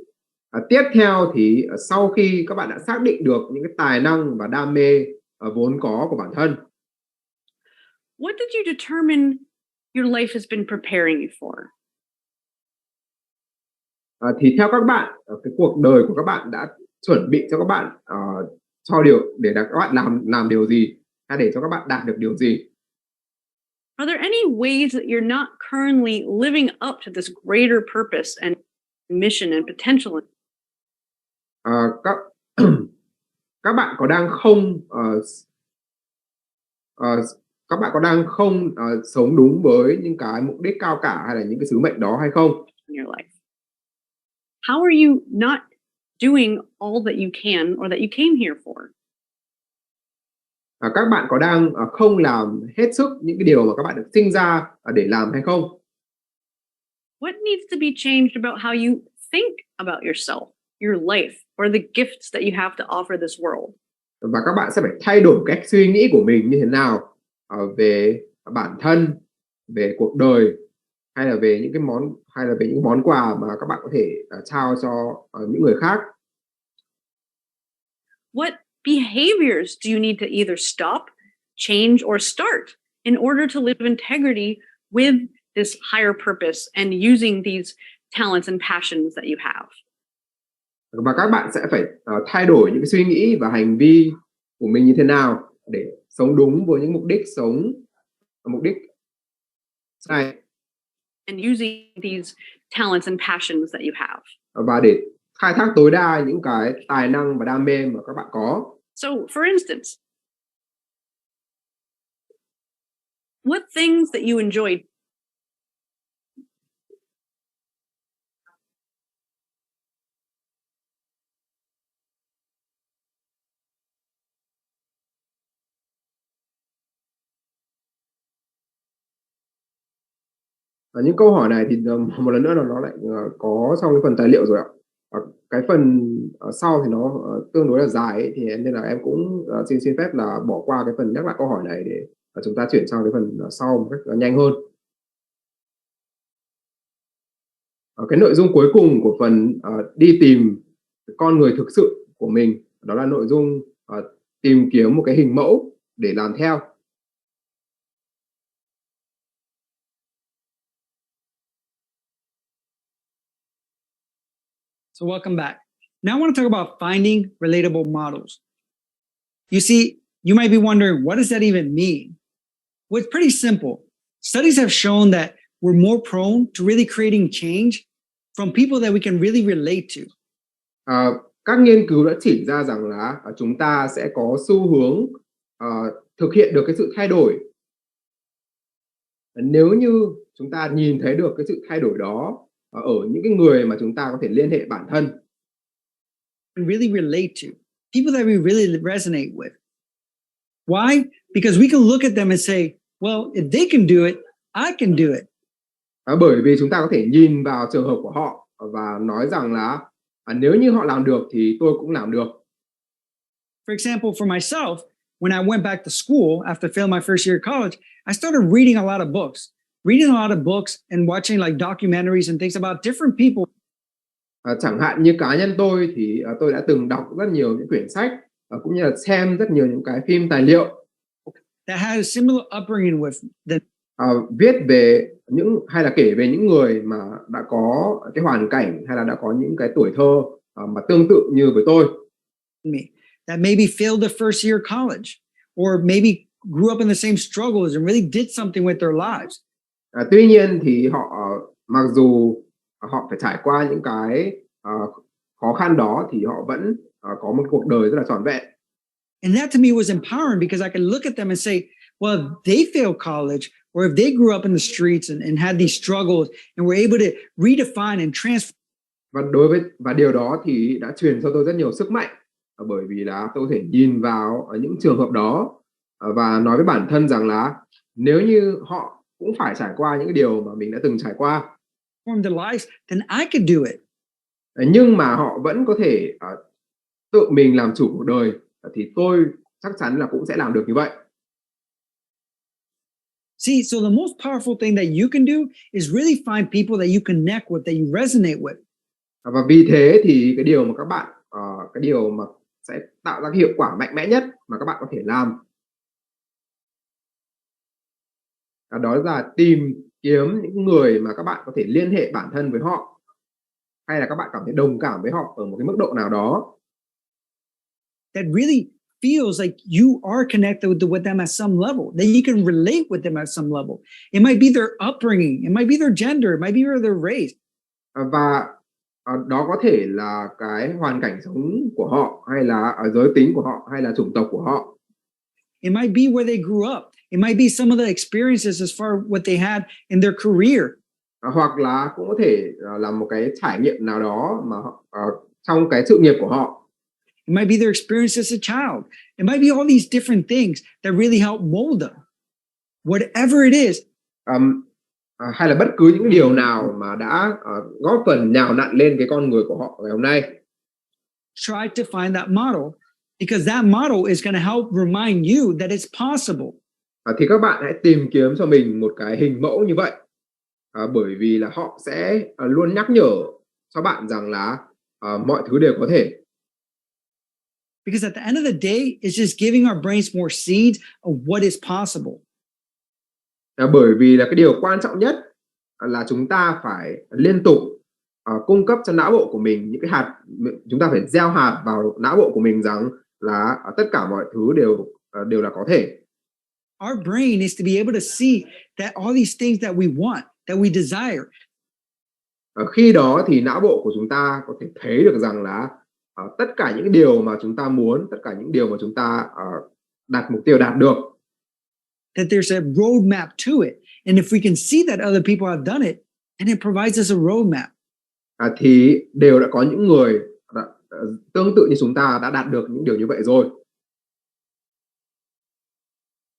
Tiếp theo thì sau khi các bạn đã xác định được những cái tài năng và đam mê vốn có của bản thân, what did you determine your life has been preparing you for? Thì theo các bạn, cái cuộc đời của các bạn đã chuẩn bị cho các bạn để các bạn làm điều gì hay để cho các bạn đạt được điều gì? Are there any ways that you're not currently living up to this greater purpose and mission and potential? Các bạn có đang không sống đúng với những cái mục đích cao cả hay là những cái sứ mệnh đó hay không? In your life? How are you not doing all that you can or that you came here for? Các bạn có đang không làm hết sức những cái điều mà các bạn được sinh ra để làm hay không? What needs to be changed about how you think about yourself, your life, or the gifts that you have to offer this world? Và các bạn sẽ phải thay đổi cách suy nghĩ của mình như thế nào về bản thân, về cuộc đời hay là về những món quà mà các bạn có thể trao cho những người khác. What behaviors do you need to either stop, change, or start in order to live integrity with this higher purpose and using these talents and passions that you have? Và các bạn sẽ phải thay đổi những cái suy nghĩ và hành vi của mình như thế nào để sống đúng với những mục đích sai, And using these talents and passions that you have. và để khai thác tối đa những cái tài năng và đam mê mà các bạn có. So, for instance, what things that you enjoy Những câu hỏi này thì một lần nữa là nó lại có trong cái phần tài liệu rồi ạ. Cái phần sau thì nó tương đối là dài ấy, thì nên là em cũng xin phép là bỏ qua cái phần nhắc lại câu hỏi này để chúng ta chuyển sang cái phần sau một cách nhanh hơn. Cái nội dung cuối cùng của phần đi tìm con người thực sự của mình, đó là nội dung tìm kiếm một cái hình mẫu để làm theo. So welcome back. Now I want to talk about finding relatable models. You see, you might be wondering, what does that even mean? Well, it's pretty simple. Studies have shown that we're more prone to really creating change from people that we can really relate to. Các nghiên cứu đã chỉ ra rằng là chúng ta sẽ có xu hướng thực hiện được cái sự thay đổi nếu như chúng ta nhìn thấy được cái sự thay đổi đó ở những cái người mà chúng ta có thể liên hệ bản thân. Really relate to people that we really resonate with. Why? Because we can look at them and say, well, if they can do it, I can do it. Bởi vì chúng ta có thể nhìn vào trường hợp của họ và nói rằng là nếu như họ làm được thì tôi cũng làm được. For example, for myself, when I went back to school after failing my first year of college, I started reading a lot of books and watching like documentaries and things about different people. Chẳng hạn như cá nhân tôi thì tôi đã từng đọc rất nhiều những quyển sách cũng như là xem rất nhiều những cái phim tài liệu that had a similar upbringing with them. Viết về hay là kể về những người mà đã có cái hoàn cảnh hay là đã có những cái tuổi thơ mà tương tự như với tôi. That maybe failed their first year of college or maybe grew up in the same struggles and really did something with their lives. Tuy nhiên thì họ mặc dù họ phải trải qua những cái khó khăn đó thì họ vẫn có một cuộc đời rất là trọn vẹn. And that to me was empowering because I could look at them and say, well, if they failed college or if they grew up in the streets and had these struggles and were able to redefine and transform. Và điều đó thì đã truyền cho tôi rất nhiều sức mạnh bởi vì là tôi có thể nhìn vào những trường hợp đó và nói với bản thân rằng là nếu như họ cũng phải trải qua những cái điều mà mình đã từng trải qua, their lives, then I could do it. Nhưng mà họ vẫn có thể tự mình làm chủ cuộc đời thì tôi chắc chắn là cũng sẽ làm được như vậy. See, so the most powerful thing that you can do is really find people that you connect with, that you resonate with. Và vì thế thì cái điều mà các bạn cái điều mà sẽ tạo ra cái hiệu quả mạnh mẽ nhất mà các bạn có thể làm đó là tìm kiếm những người mà các bạn có thể liên hệ bản thân với họ hay là các bạn cảm thấy đồng cảm với họ ở một cái mức độ nào đó. That really feels like you are connected with them at some level, that you can relate with them at some level. It might be their upbringing, it might be their gender, it might be their race. Và đó có thể là cái hoàn cảnh sống của họ hay là giới tính của họ hay là chủng tộc của họ. It might be where they grew up. It might be some of the experiences as far as what they had in their career. Hoặc là cũng có thể là một cái trải nghiệm nào đó mà trong cái sự nghiệp của họ. It might be their experience as a child. It might be all these different things that really help mold them. Whatever it is. Hay là bất cứ những điều nào mà đã góp phần nhào nặn lên cái con người của họ ngày hôm nay. Try to find that model because that model is going to help remind you that it's possible. Thì các bạn hãy tìm kiếm cho mình một cái hình mẫu như vậy. bởi vì là họ sẽ luôn nhắc nhở cho bạn rằng là mọi thứ đều có thể. Because at the end of the day, it's just giving our brains more seeds of what is possible. Bởi vì là cái điều quan trọng nhất là chúng ta phải liên tục cung cấp cho não bộ của mình những cái hạt, chúng ta phải gieo hạt vào não bộ của mình rằng là tất cả mọi thứ đều là có thể. Our brain needs to be able to see that all these things that we want, that we desire. Khi đó thì não bộ của chúng ta có thể thấy được rằng là tất cả những điều mà chúng ta muốn, tất cả những điều mà chúng ta đặt mục tiêu đạt được. That there's a roadmap to it. And if we can see that other people have done it, and it provides us a roadmap. Thì đều đã có những người tương tự như chúng ta đã đạt được những điều như vậy rồi.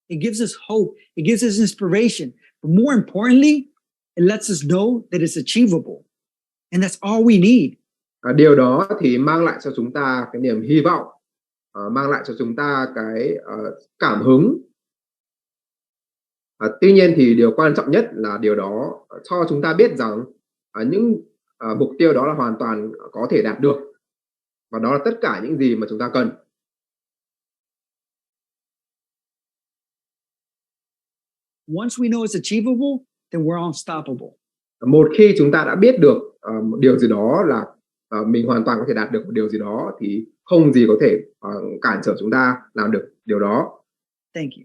It gives us hope. It gives us inspiration. But more importantly, it lets us know that it's achievable. And that's all we need. Điều đó thì mang lại cho chúng ta cái niềm hy vọng, mang lại cho chúng ta cái cảm hứng. Tuy nhiên thì điều quan trọng nhất là điều đó cho chúng ta biết rằng những mục tiêu đó là hoàn toàn có thể đạt được. Và đó là tất cả những gì mà chúng ta cần. Once we know it's achievable, then we're unstoppable. Một khi chúng ta đã biết được một điều gì đó là mình hoàn toàn có thể đạt được một điều gì đó thì không gì có thể cản trở chúng ta làm được điều đó. Thank you.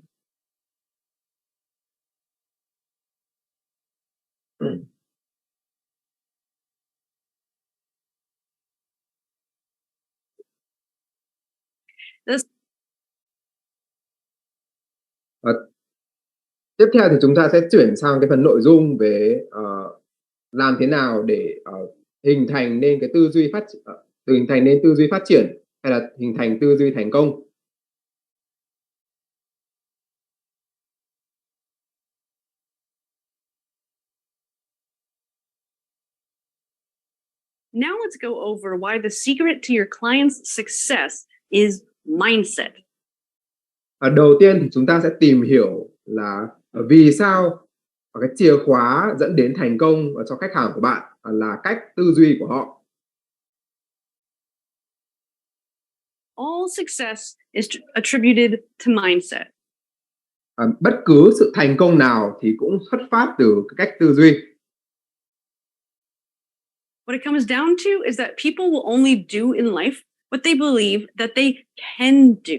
Tiếp theo thì chúng ta sẽ chuyển sang cái phần nội dung về làm thế nào để hình thành nên cái tư duy hình thành nên tư duy phát triển hay là hình thành tư duy thành công. Now let's go over why the secret to your client's success is mindset. Đầu tiên thì chúng ta sẽ tìm hiểu là vì sao cái chìa khóa dẫn đến thành công cho khách hàng của bạn là cách tư duy của họ. All success is attributed to mindset. Bất cứ sự thành công nào thì cũng xuất phát từ cái cách tư duy. What it comes down to is that people will only do in life what they believe that they can do.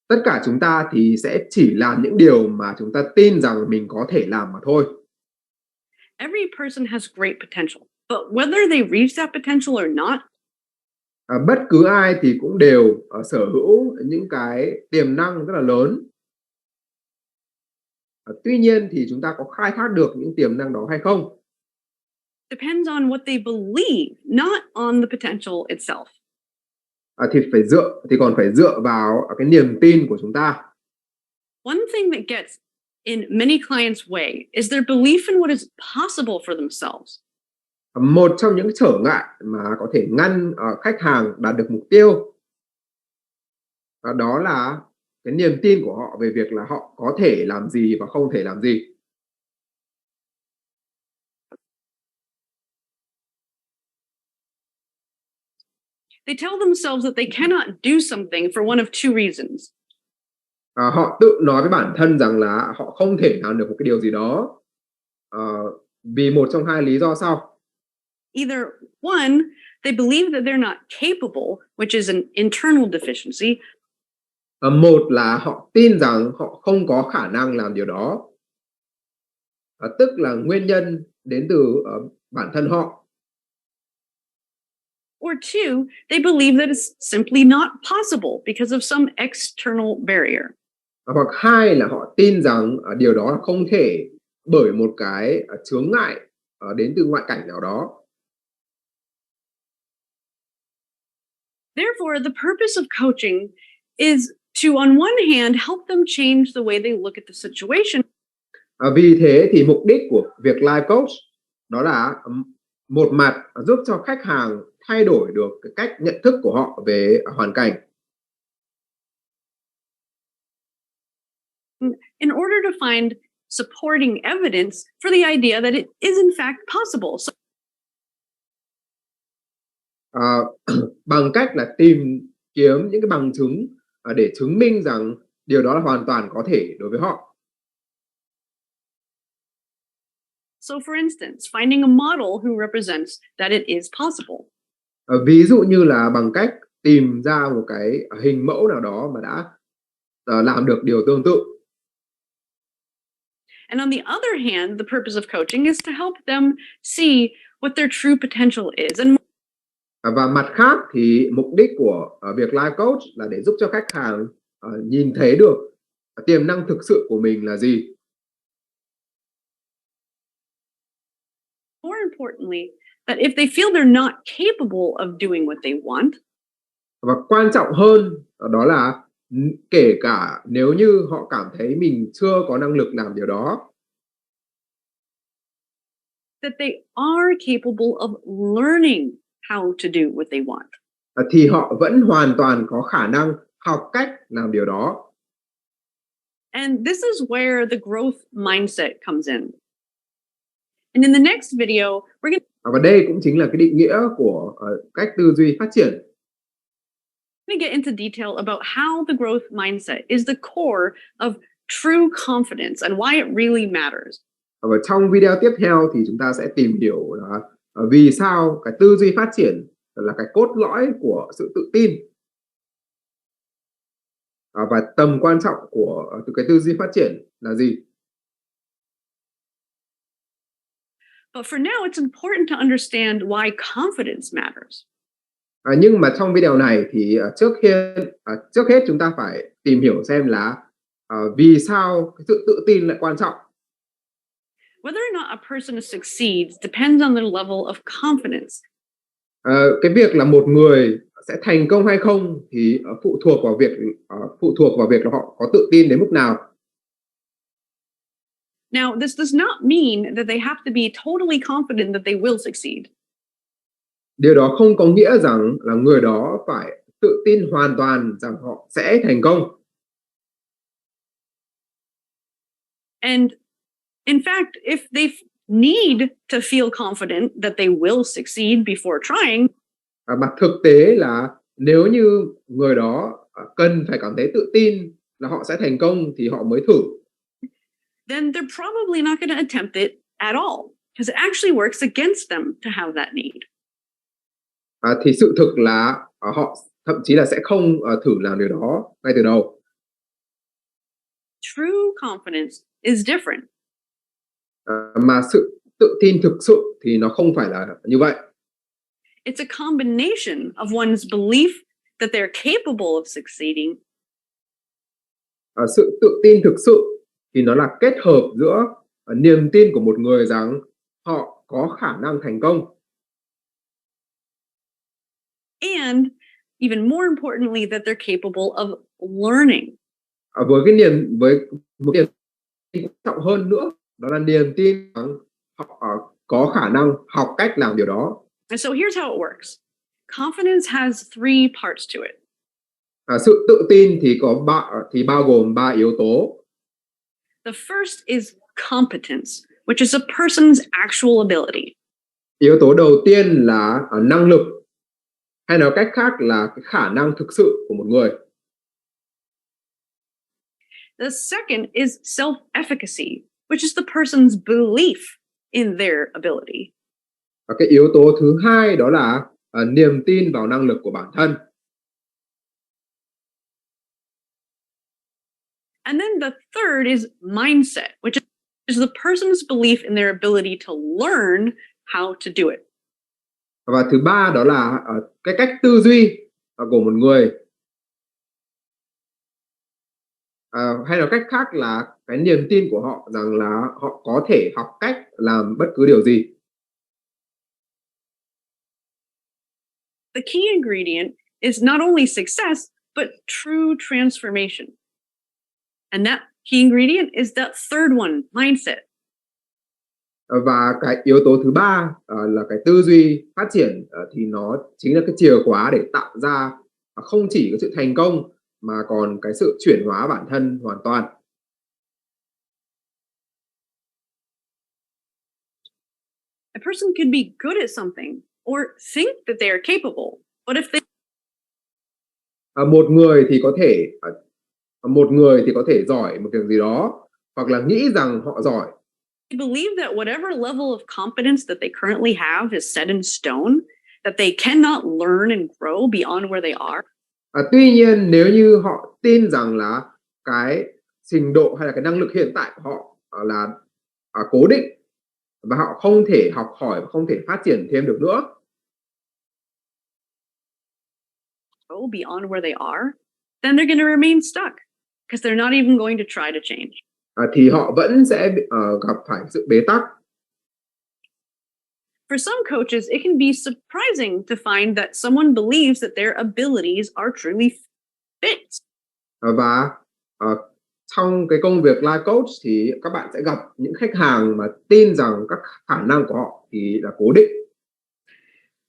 Tất cả chúng ta thì sẽ chỉ làm những điều mà chúng ta tin rằng mình có thể làm mà thôi. Every person has great potential, but whether they reach that potential or not, bất cứ ai thì cũng đều sở hữu những cái tiềm năng rất là lớn. Tuy nhiên thì chúng ta có khai thác được những tiềm năng đó hay không? depends on what they believe, not on the potential itself. Thì còn phải dựa vào cái niềm tin của chúng ta. One thing that gets in many clients' way is their belief in what is possible for themselves. Một trong những trở ngại mà có thể ngăn khách hàng đạt được mục tiêu đó là cái niềm tin của họ về việc là họ có thể làm gì và không thể làm gì. They tell themselves that they cannot do something for one of two reasons. Họ tự nói với bản thân rằng là họ không thể làm được một cái điều gì đó vì một trong hai lý do sau. Either one, they believe that they're not capable, which is an internal deficiency. Một là họ tin rằng họ không có khả năng làm điều đó, tức là nguyên nhân đến từ bản thân họ. Or two, they believe that it's simply not possible because of some external barrier. Hoặc hai là họ tin rằng điều đó là không thể bởi một cái chướng ngại đến từ ngoại cảnh nào đó. Therefore, the purpose of coaching is to, on one hand, help them change the way they look at the situation. Vì thế thì mục đích của việc life coach đó là một mặt giúp cho khách hàng thay đổi được cái cách nhận thức của họ về hoàn cảnh. In order to find supporting evidence for the idea that it is in fact possible. So bằng cách là tìm kiếm những cái bằng chứng để chứng minh rằng điều đó là hoàn toàn có thể đối với họ. So for instance, finding a model who represents that it is possible. Ví dụ như là bằng cách tìm ra một cái hình mẫu nào đó mà đã làm được điều tương tự. And on the other hand, the purpose of coaching is to help them see what their true potential is. And Và mặt khác thì mục đích của việc life coach là để giúp cho khách hàng nhìn thấy được tiềm năng thực sự của mình là gì. more importantly, that if they feel they're not capable of doing what they want, Và quan trọng hơn đó là kể cả nếu như họ cảm thấy mình chưa có năng lực làm điều đó, that they are capable of learning how to do what they want. thì họ vẫn hoàn toàn có khả năng học cách làm điều đó. And this is where the growth mindset comes in. And in the next video, we're going Và đây cũng chính là cái định nghĩa của cách tư duy phát triển. to get into detail about how the growth mindset is the core of true confidence and why it really matters. Và trong video tiếp theo thì chúng ta sẽ tìm hiểu là vì sao cái tư duy phát triển là cái cốt lõi của sự tự tin. Và tầm quan trọng của cái tư duy phát triển là gì? But for now, it's important to understand why confidence matters. Nhưng mà trong video này thì trước hết chúng ta phải tìm hiểu xem là vì sao cái sự tự tin lại quan trọng. Whether or not a person succeeds depends on their level of confidence. Cái việc là một người sẽ thành công hay không thì phụ thuộc vào việc là họ có tự tin đến mức nào. Now, this does not mean that they have to be totally confident that they will succeed. Điều đó không có nghĩa rằng là người đó phải tự tin hoàn toàn rằng họ sẽ thành công. And in fact, if they need to feel confident that they will succeed before trying, Mặt thực tế là nếu như người đó cần phải cảm thấy tự tin là họ sẽ thành công thì họ mới thử. then they're probably not going to attempt it at all because it actually works against them to have that need. Thì sự thực là họ thậm chí là sẽ không thử làm điều đó ngay từ đầu. True confidence is different. Mà sự tự tin thực sự thì nó không phải là như vậy. It's a combination of one's belief that they're capable of succeeding Sự tự tin thực sự thì nó là kết hợp giữa niềm tin của một người rằng họ có khả năng thành công. and even more importantly that they're capable of learning. Với một niềm tin quan trọng hơn nữa đó là niềm tin rằng họ có khả năng học cách làm điều đó. And so here's how it works. Confidence has three parts to it. Sự tự tin thì bao gồm 3 yếu tố. The first is competence, which is a person's actual ability. Yếu tố đầu tiên là năng lực, hay nói cách khác là cái khả năng thực sự của một người. The second is self-efficacy, which is the person's belief in their ability. Và cái yếu tố thứ hai đó là niềm tin vào năng lực của bản thân. And then the third is mindset, which is the person's belief in their ability to learn how to do it. Và thứ ba đó là cái cách tư duy của một người. Hay nói cách khác là cái niềm tin của họ rằng là họ có thể học cách làm bất cứ điều gì. The key ingredient is not only success, but true transformation. And that key ingredient is that third one, mindset. Và cái yếu tố thứ ba là cái tư duy phát triển thì nó chính là cái chìa khóa để tạo ra không chỉ cái sự thành công mà còn cái sự chuyển hóa bản thân hoàn toàn. A person could be good at something or think that they are capable, but if they Một người thì một người thì có thể giỏi một việc gì đó hoặc là nghĩ rằng họ giỏi. believe that whatever level of competence that they currently have is set in stone, that they cannot learn and grow beyond where they are, Tuy nhiên nếu như họ tin rằng là cái trình độ hay là cái năng lực hiện tại của họ là cố định và họ không thể học hỏi và không thể phát triển thêm được nữa, grow beyond where they are, then they're going to remain stuck because they're not even going to try to change. thì họ vẫn sẽ gặp phải sự bế tắc. For some coaches, it can be surprising to find that someone believes that their abilities are truly fixed. Và trong cái công việc life coach thì các bạn sẽ gặp những khách hàng mà tin rằng các khả năng của họ thì là cố định.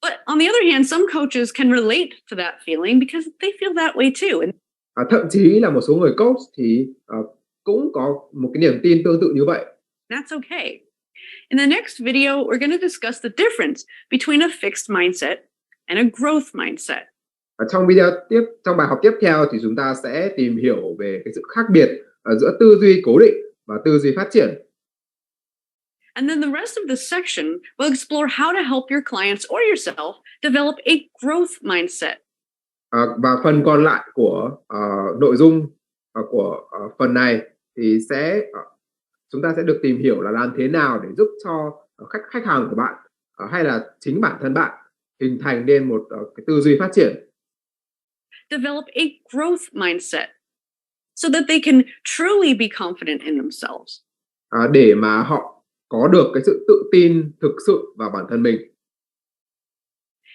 But on the other hand, some coaches can relate to that feeling because they feel that way too. And Thậm chí là một số người coach thì cũng có một cái niềm tin tương tự như vậy. that's okay. In the next video, we're going to discuss the difference between a fixed mindset and a growth mindset. Trong bài học tiếp theo thì chúng ta sẽ tìm hiểu về cái sự khác biệt giữa tư duy cố định và tư duy phát triển. And then the rest of this section will explore how to help your clients or yourself develop a growth mindset. Và phần còn lại của nội dung của phần này thì chúng ta sẽ được tìm hiểu là làm thế nào để giúp cho khách hàng của bạn hay là chính bản thân bạn hình thành nên một cái tư duy phát triển. Develop a growth mindset so that they can truly be confident in themselves. Để mà họ có được cái sự tự tin thực sự vào bản thân mình.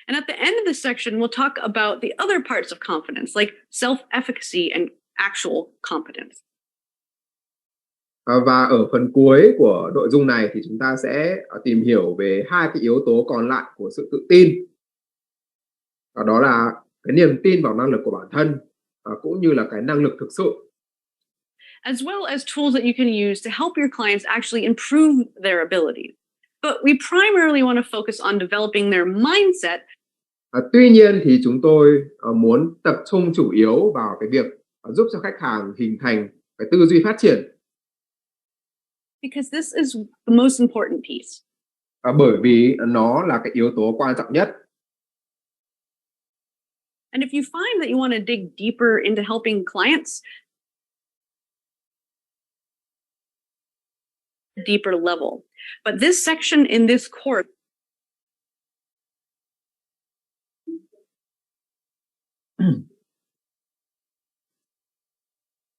And at the end of this section, we'll talk about the other parts of confidence, like self-efficacy and actual competence. Và ở phần cuối của nội dung này thì chúng ta sẽ tìm hiểu về hai cái yếu tố còn lại của sự tự tin. Đó là cái niềm tin vào năng lực của bản thân cũng như là cái năng lực thực sự. As well as tools that you can use to help your clients actually improve their abilities. But we primarily want to focus on developing their mindset. Tuy nhiên thì chúng tôi muốn tập trung chủ yếu vào cái việc giúp cho khách hàng hình thành cái tư duy phát triển. Because this is the most important piece. Bởi vì nó là cái yếu tố quan trọng nhất. And if you find that you want to dig deeper into helping clients, a deeper level. But this section in this course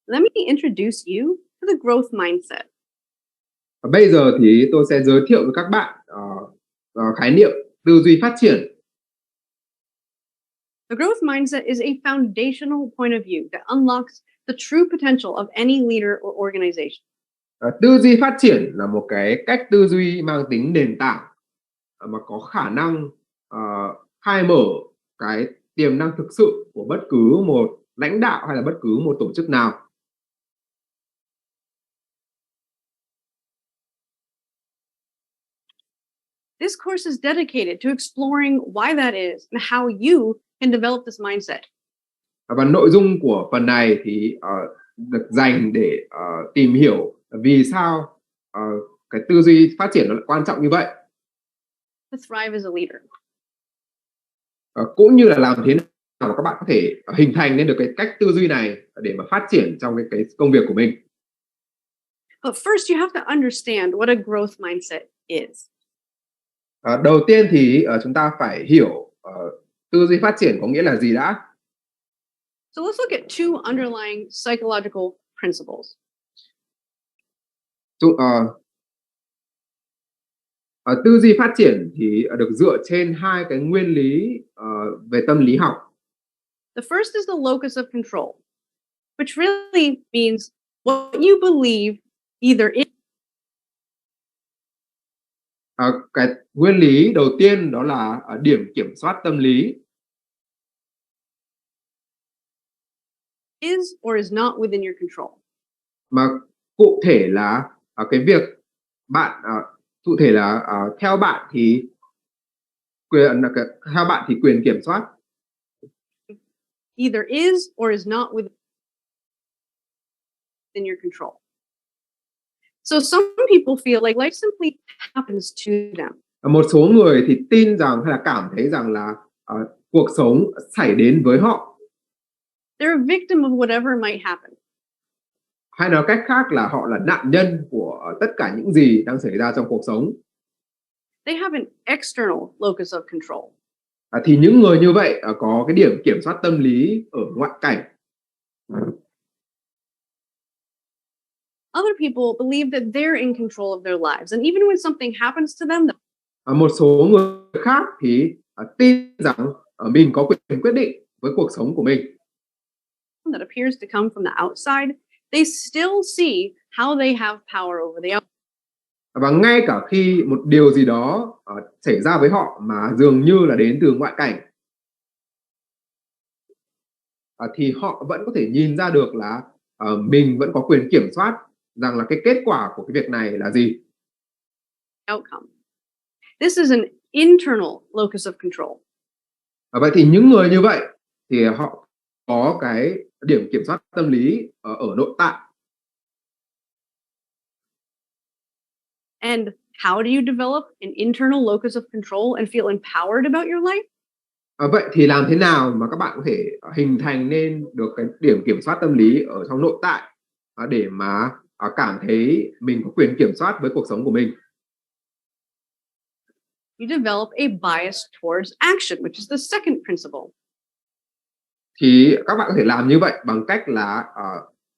let me introduce you to the growth mindset. Bây giờ thì tôi sẽ giới thiệu với các bạn khái niệm tư duy phát triển. The growth mindset is a foundational point of view that unlocks the true potential of any leader or organization. Tư duy phát triển là một cái cách tư duy mang tính nền tảng mà có khả năng khai mở cái tiềm năng thực sự của bất cứ một lãnh đạo hay là bất cứ một tổ chức nào. This course is dedicated to exploring why that is and how you can develop this mindset. Và nội dung của phần này thì được dành để tìm hiểu vì sao cái tư duy phát triển nó lại quan trọng như vậy. To thrive as a leader. Cũng như là làm thế nào mà các bạn có thể hình thành nên được cái cách tư duy này để mà phát triển trong cái công việc của mình. But first, you have to understand what a growth mindset is. Đầu tiên thì chúng ta phải hiểu tư duy phát triển có nghĩa là gì đã. So let's look at two underlying psychological principles. Tư duy phát triển thì được dựa trên hai cái nguyên lý về tâm lý học. The first is the locus of control, which really means what you believe either Cái nguyên lý đầu tiên đó là điểm kiểm soát tâm lý. is or is not within your control. Mà cụ thể là cái việc bạn Cụ thể là theo bạn thì quyền kiểm soát either is or is not within your control. So some people feel like life simply happens to them. Một số người thì tin rằng hay là cảm thấy rằng là cuộc sống xảy đến với họ, They're a victim of whatever might happen. hay nói cách khác là họ là nạn nhân của tất cả những gì đang xảy ra trong cuộc sống. They have an external locus of control. Thì những người như vậy có cái điểm kiểm soát tâm lý ở ngoại cảnh. Other people believe that they're in control of their lives, and even when something happens to them, Một số người khác thì tin rằng mình có quyền quyết định với cuộc sống của mình. that appears to come from the outside, they still see how they have power over the outside. Và ngay cả khi một điều gì đó xảy ra với họ mà dường như là đến từ ngoại cảnh, thì họ vẫn có thể nhìn ra được là mình vẫn có quyền kiểm soát, rằng là cái kết quả của cái việc này là gì. Outcome. This is an internal locus of control. Vậy thì những người như vậy thì họ có cái điểm kiểm soát tâm lý ở nội tại. And how do you develop an internal locus of control and feel empowered about your life? Vậy thì làm thế nào mà các bạn có thể hình thành nên được cái điểm kiểm soát tâm lý ở trong nội tại để mà cảm thấy mình có quyền kiểm soát với cuộc sống của mình? You develop a bias towards action, which is the second principle. Thì các bạn có thể làm như vậy bằng cách là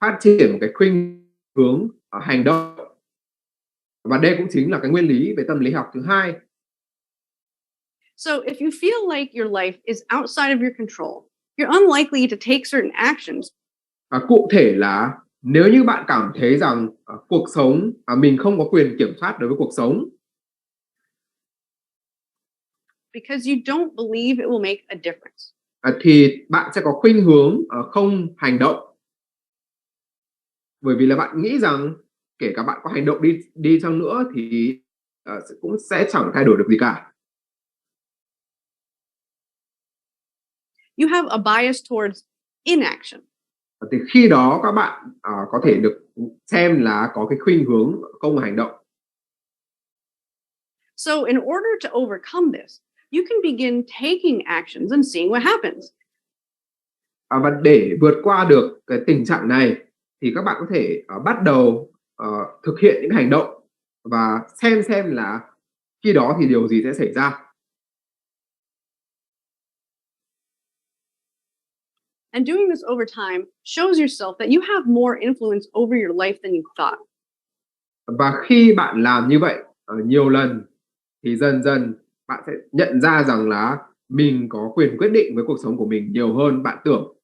phát triển một cái khuynh hướng hành động. Và đây cũng chính là cái nguyên lý về tâm lý học thứ hai. So if you feel like your life is outside of your control, you're unlikely to take certain actions. Cụ thể là nếu như bạn cảm thấy rằng cuộc sống mình không có quyền kiểm soát đối với cuộc sống, Because you don't believe it will make a difference. Thì bạn sẽ có khuynh hướng không hành động. Bởi vì là bạn nghĩ rằng kể cả bạn có hành động đi chăng nữa thì cũng sẽ chẳng thay đổi được gì cả. You have a bias towards inaction. Thì khi đó các bạn có thể được xem là có cái khuynh hướng không hành động. So in order to overcome this, you can begin taking actions and seeing what happens. Và để vượt qua được cái tình trạng này thì các bạn có thể bắt đầu thực hiện những hành động và xem là khi đó thì điều gì sẽ xảy ra. And doing this over time shows yourself that you have more influence over your life than you thought. Và khi bạn làm như vậy nhiều lần thì dần dần bạn sẽ nhận ra rằng là mình có quyền quyết định với cuộc sống của mình nhiều hơn bạn tưởng.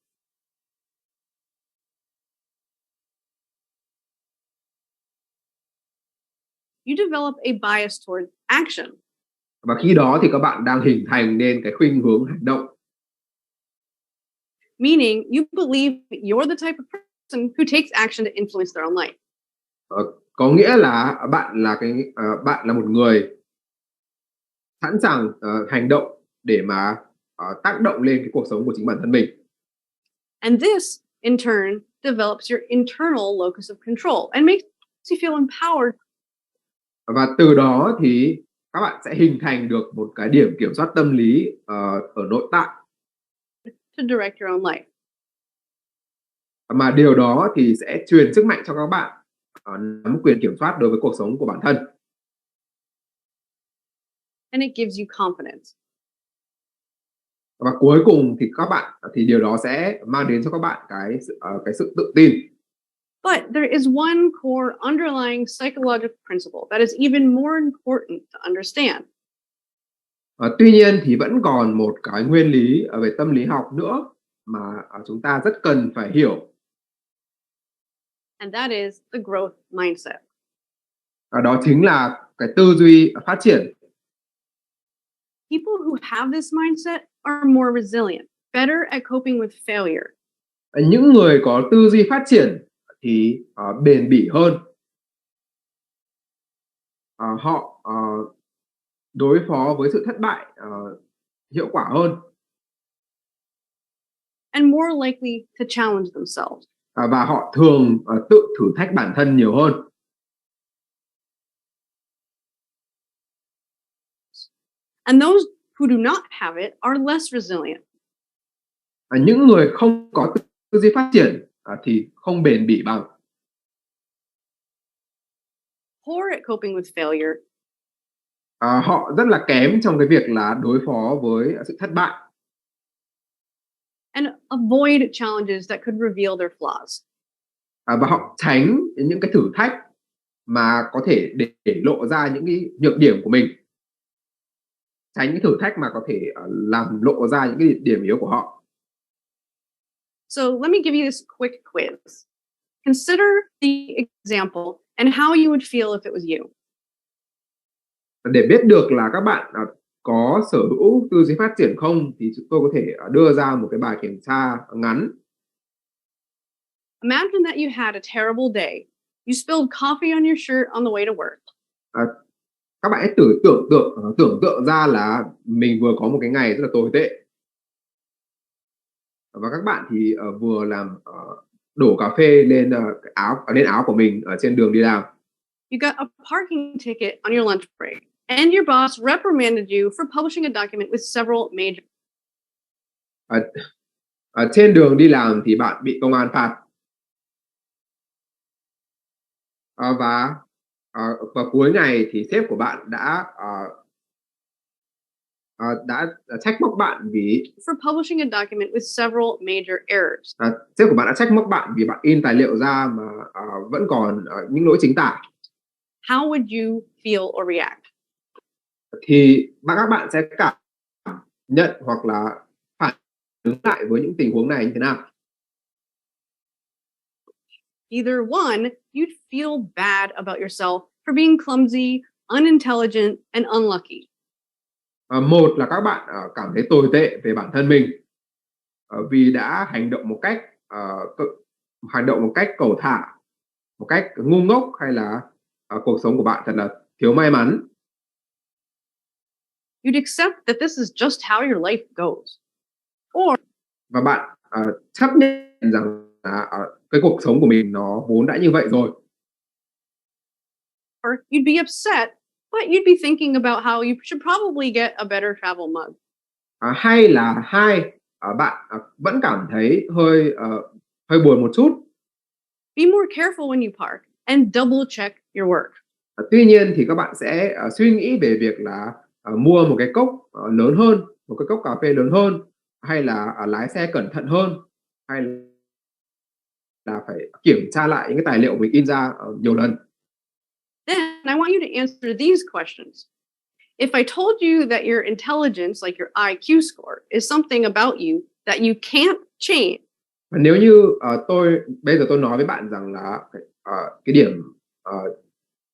You develop a bias towards action. Và khi đó thì các bạn đang hình thành nên cái khuynh hướng hành động. Meaning you believe you're the type of person who takes action to influence their own life. Có nghĩa là bạn là một người sẵn sàng hành động để mà tác động lên cái cuộc sống của chính bản thân mình. And this, in turn, develops your internal locus of control and makes you feel empowered. Và từ đó thì các bạn sẽ hình thành được một cái điểm kiểm soát tâm lý ở nội tại. To direct your own life. Mà điều đó thì sẽ truyền sức mạnh cho các bạn nắm quyền kiểm soát đối với cuộc sống của bản thân. And it gives you confidence. Và cuối cùng thì thì điều đó sẽ mang đến cho các bạn cái sự tự tin. But there is one core underlying psychological principle that is even more important to understand. Tuy nhiên thì vẫn còn một cái nguyên lý về tâm lý học nữa mà chúng ta rất cần phải hiểu. And that is the growth mindset. Đó chính là cái tư duy phát triển. People who have this mindset are more resilient, better at coping with failure. Những người có tư duy phát triển thì bền bỉ hơn. họ đối phó với sự thất bại hiệu quả hơn and more likely to challenge themselves. và họ thường tự thử thách bản thân nhiều hơn. And those who do not have it are less resilient. Những người không có tư duy phát triển thì không bền bỉ bằng. Poor at coping with failure. Họ rất là kém trong cái việc là đối phó với sự thất bại. And avoid challenges that could reveal their flaws. Và họ tránh những cái thử thách mà có thể để lộ ra những cái nhược điểm của mình. Tránh những thử thách mà có thể làm lộ ra những cái điểm yếu của họ. So let me give you this quick quiz. Consider the example and how you would feel if it was you. Để biết được là các bạn có sở hữu tư duy phát triển không thì chúng tôi có thể đưa ra một cái bài kiểm tra ngắn. Imagine that you had a terrible day. You spilled coffee on your shirt on the way to work. Các bạn hãy tưởng tượng ra là mình vừa có một cái ngày rất là tồi tệ. Và các bạn thì vừa làm đổ cà phê lên áo của mình ở trên đường đi làm. You got a parking ticket on your lunch break, and your boss reprimanded you for publishing a document with several major. Trên đường đi làm thì bạn bị công an phạt. Và cuối ngày thì sếp của bạn đã trách móc bạn vì For publishing a document with several major errors. Sếp của bạn đã trách móc bạn vì bạn in tài liệu ra mà vẫn còn những lỗi chính tả. How would you feel or react? Thì các bạn sẽ cảm nhận hoặc là phản ứng lại với những tình huống này như thế nào? Either one, you'd feel bad about yourself for being clumsy, unintelligent, and unlucky. Một là các bạn cảm thấy tồi tệ về bản thân mình vì đã hành động một cách cầu thả, một cách ngu ngốc, hay là cuộc sống của bạn thật là thiếu may mắn. You'd accept that this is just how your life goes. Or Và bạn chấp nhận rằng cái cuộc sống của mình nó vốn đã như vậy rồi. you'd be upset, but you'd be thinking about how you should probably get a better travel mug. Hay là bạn vẫn cảm thấy hơi buồn một chút. Be more careful when you park and double check your work. Tuy nhiên thì các bạn sẽ suy nghĩ về việc là mua một cái cốc lớn hơn, một cái cốc cà phê lớn hơn, hay là lái xe cẩn thận hơn, hay là phải kiểm tra lại những cái tài liệu mình in ra nhiều lần. Then I want you to answer these questions. If I told you that your intelligence, like your IQ score, is something about you that you can't change. Và nếu như bây giờ tôi nói với bạn rằng là cái điểm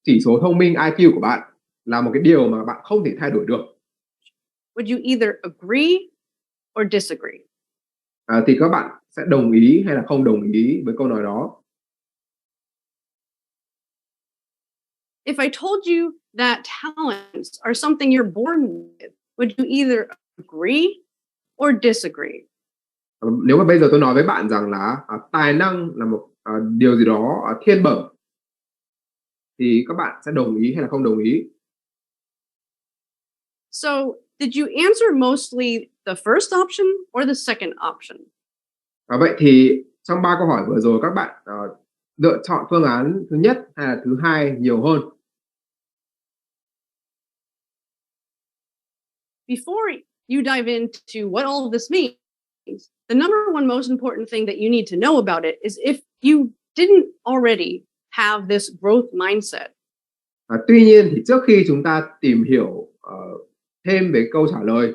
chỉ số thông minh IQ của bạn là một cái điều mà bạn không thể thay đổi được. Would you either agree or disagree? Thì các bạn sẽ đồng ý hay là không đồng ý với câu nói đó. If I told you that talents are something you're born with, would you either agree or disagree? Nếu mà bây giờ tôi nói với bạn rằng là tài năng là một điều gì đó thiên bẩm, thì các bạn sẽ đồng ý hay là không đồng ý? So, did you answer mostly the first option or the second option? Vậy thì trong 3 câu hỏi vừa rồi các bạn lựa chọn phương án thứ nhất hay là thứ hai nhiều hơn? Before you dive into what all of this means, the number one most important thing that you need to know about it is if you didn't already have this growth mindset. Tuy nhiên thì trước khi chúng ta tìm hiểu thêm về câu trả lời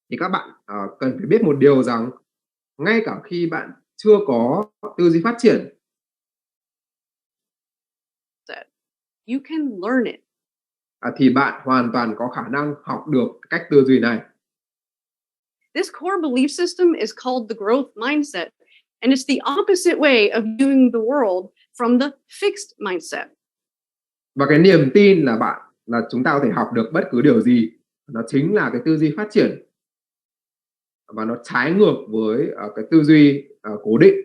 thì các bạn cần phải biết một điều rằng ngay cả khi bạn chưa có tư duy phát triển, You can learn it. Thì bạn hoàn toàn có khả năng học được cách tư duy này. This core belief system is called the growth mindset, and it's the opposite way of viewing the world from the fixed mindset. Và cái niềm tin là chúng ta có thể học được bất cứ điều gì, nó chính là cái tư duy phát triển, và nó trái ngược với cái tư duy cố định.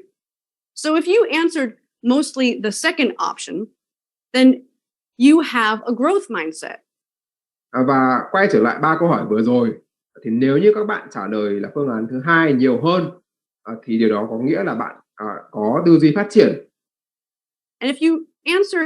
So if you answered mostly the second option, then you have a growth mindset. Và quay trở lại 3 câu hỏi vừa rồi, thì nếu như các bạn trả lời là phương án thứ hai nhiều hơn, thì điều đó có nghĩa là bạn có tư duy phát triển. And if you answer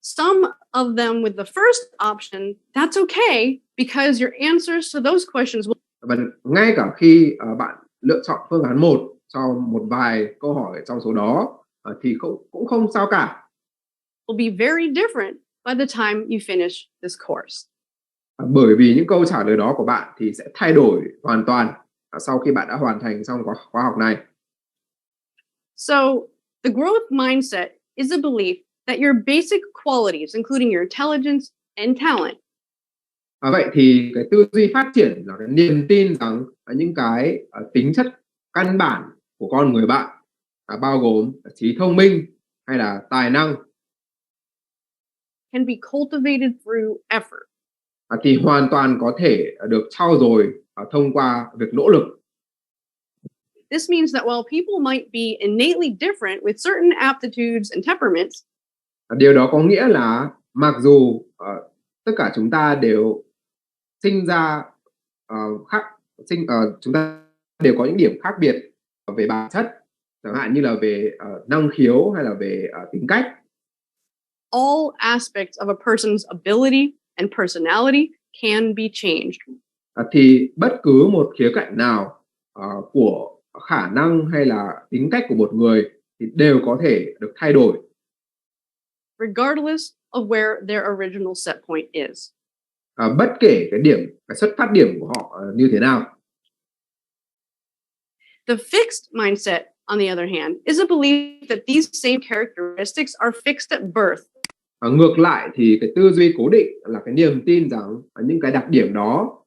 some of them with the first option, that's okay because your answers to those questions will Và ngay cả khi bạn lựa chọn phương án 1 cho một vài câu hỏi trong số đó, thì cũng không sao cả. be very different by the time you finish this course. Bởi vì những câu trả lời đó của bạn thì sẽ thay đổi hoàn toàn sau khi bạn đã hoàn thành xong khóa học này. So the growth mindset is a belief that your basic qualities, including your intelligence and talent, Vậy thì cái tư duy phát triển là cái niềm tin rằng những cái tính chất căn bản của con người bạn, bao gồm trí thông minh hay là tài năng, can be cultivated through effort. thì hoàn toàn có thể được trau dồi thông qua việc nỗ lực. This means that while people might be innately different with certain aptitudes and temperaments, Điều đó có nghĩa là mặc dù tất cả chúng ta đều sinh ra chúng ta đều có những điểm khác biệt về bản chất, chẳng hạn như là về năng khiếu hay là về tính cách. all aspects of a person's ability and personality can be changed. Thì bất cứ một khía cạnh nào của khả năng hay là tính cách của một người thì đều có thể được thay đổi, regardless of where their original set point is. bất kể cái xuất phát điểm của họ như thế nào. The fixed mindset, on the other hand, is a belief that these same characteristics are fixed at birth. Ngược lại thì cái tư duy cố định là cái niềm tin rằng những cái đặc điểm đó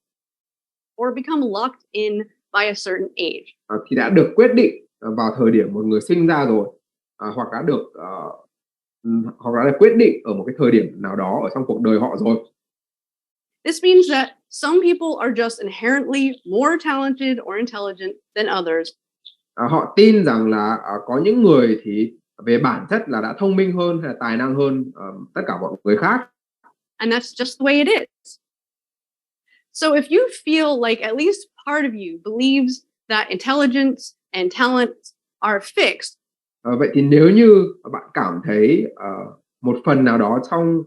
Or become locked in by a certain age. Thì đã được quyết định vào thời điểm một người sinh ra rồi, hoặc đã được quyết định ở một cái thời điểm nào đó ở trong cuộc đời họ rồi. This means that some people are just inherently more talented or intelligent than others. Họ tin rằng là có những người thì về bản chất là đã thông minh hơn hay là tài năng hơn tất cả mọi người khác. And that's just the way it is. So if you feel like at least part of you believes that intelligence and talent are fixed, Vậy thì nếu như bạn cảm thấy một phần nào đó trong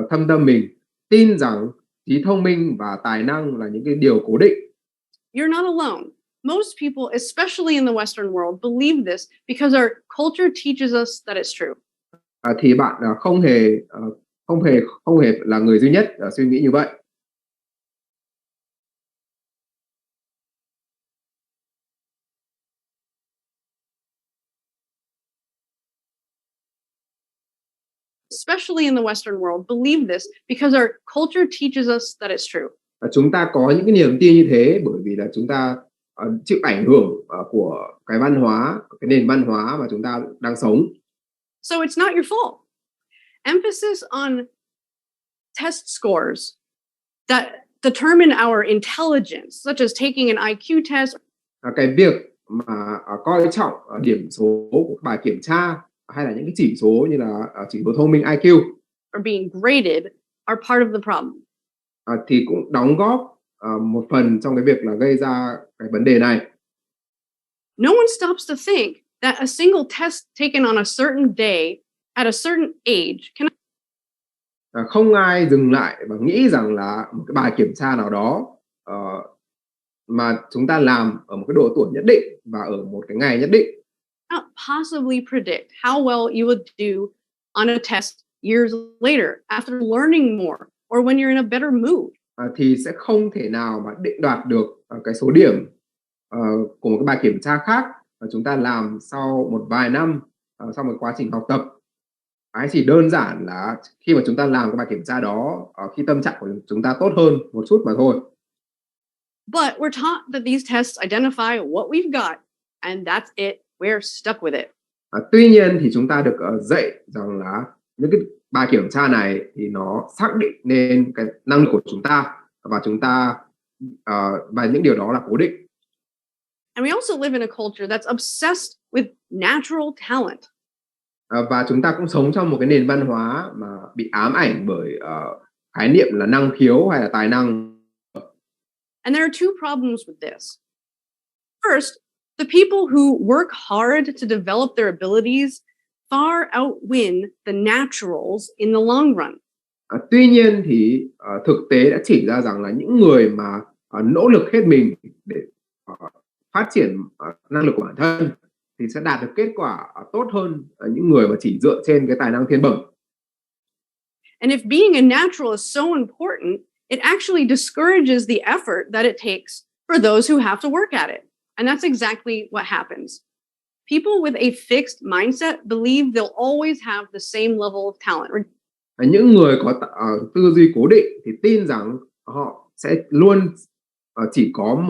thâm tâm mình tin rằng trí thông minh và tài năng là những cái điều cố định, you're not alone. Most people, especially in the Western world, believe this because our culture teaches us that it's true. Thì bạn không hề là người duy nhất suy nghĩ như vậy. Especially in the Western world, believe this because our culture teaches us that it's true. Chúng ta có những cái niềm tin như thế bởi vì là chúng ta chịu ảnh hưởng của cái văn hóa, cái nền văn hóa mà chúng ta đang sống. So it's not your fault. Emphasis on test scores that determine our intelligence, such as taking an IQ test, Cái việc mà coi trọng điểm số của bài kiểm tra hay là những cái chỉ số như là chỉ số thông minh IQ or being graded are part of the problem. Thì cũng đóng góp một phần trong cái việc là gây ra cái vấn đề này. No one stops to think that a single test taken on a certain day at a certain age can Không ai dừng lại và nghĩ rằng là một cái bài kiểm tra nào đó mà chúng ta làm ở một cái độ tuổi nhất định và ở một cái ngày nhất định not possibly predict how well you would do on a test years later after learning more or when you're in a better mood. Thì sẽ không thể nào mà định đoạt được cái số điểm của một cái bài kiểm tra khác mà chúng ta làm sau một vài năm sau một quá trình học tập. Cái chỉ đơn giản là khi mà chúng ta làm cái bài kiểm tra đó khi tâm trạng của chúng ta tốt hơn một chút mà thôi. But we're taught that these tests identify what we've got and that's it. We're stuck with it. Tuy nhiên thì chúng ta được dạy rằng là bài kiểm tra này thì nó xác định nên cái năng lực của chúng ta và và những điều đó là cố định. And we also live in a culture that's obsessed with natural talent. Và chúng ta cũng sống trong một cái nền văn hóa mà bị ám ảnh bởi khái niệm là năng khiếu hay là tài năng. And there are two problems with this. First, the people who work hard to develop their abilities far outwin the naturals in the long run. Tuy nhiên thì thực tế đã chỉ ra rằng là những người mà nỗ lực hết mình để phát triển năng lực của bản thân thì sẽ đạt được kết quả tốt hơn những người mà chỉ dựa trên cái tài năng thiên bẩm. And if being a natural is so important, it actually discourages the effort that it takes for those who have to work at it. And that's exactly what happens. People with a fixed mindset believe they'll always have the same level of talent. Những người có tư duy cố định thì tin rằng họ sẽ luôn chỉ có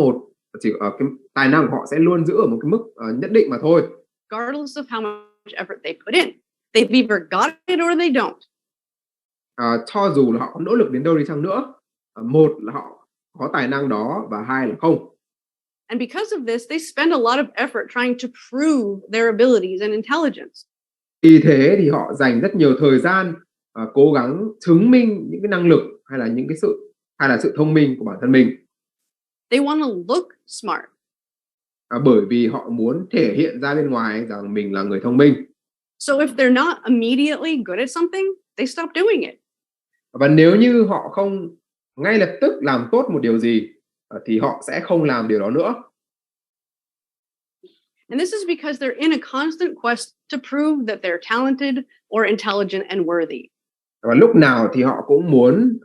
cái tài năng của họ sẽ luôn giữ ở một cái mức nhất định mà thôi. Regardless of how much effort they put in, they've either got it or they don't. Cho dù là họ có nỗ lực đến đâu đi chăng nữa, một là họ có tài năng đó và hai là không. And because of this, they spend a lot of effort trying to prove their abilities and intelligence. Vì thế thì họ dành rất nhiều thời gian cố gắng chứng minh những cái năng lực hay là sự thông minh của bản thân mình. They want to look smart. Bởi vì họ muốn thể hiện ra bên ngoài rằng mình là người thông minh. So if they're not immediately good at something, they stop doing it. Và nếu như họ không ngay lập tức làm tốt một điều gì thì họ sẽ không làm điều đó nữa. And this is because they're in a constant quest to prove that they're talented or intelligent and worthy. Và lúc nào thì họ cũng muốn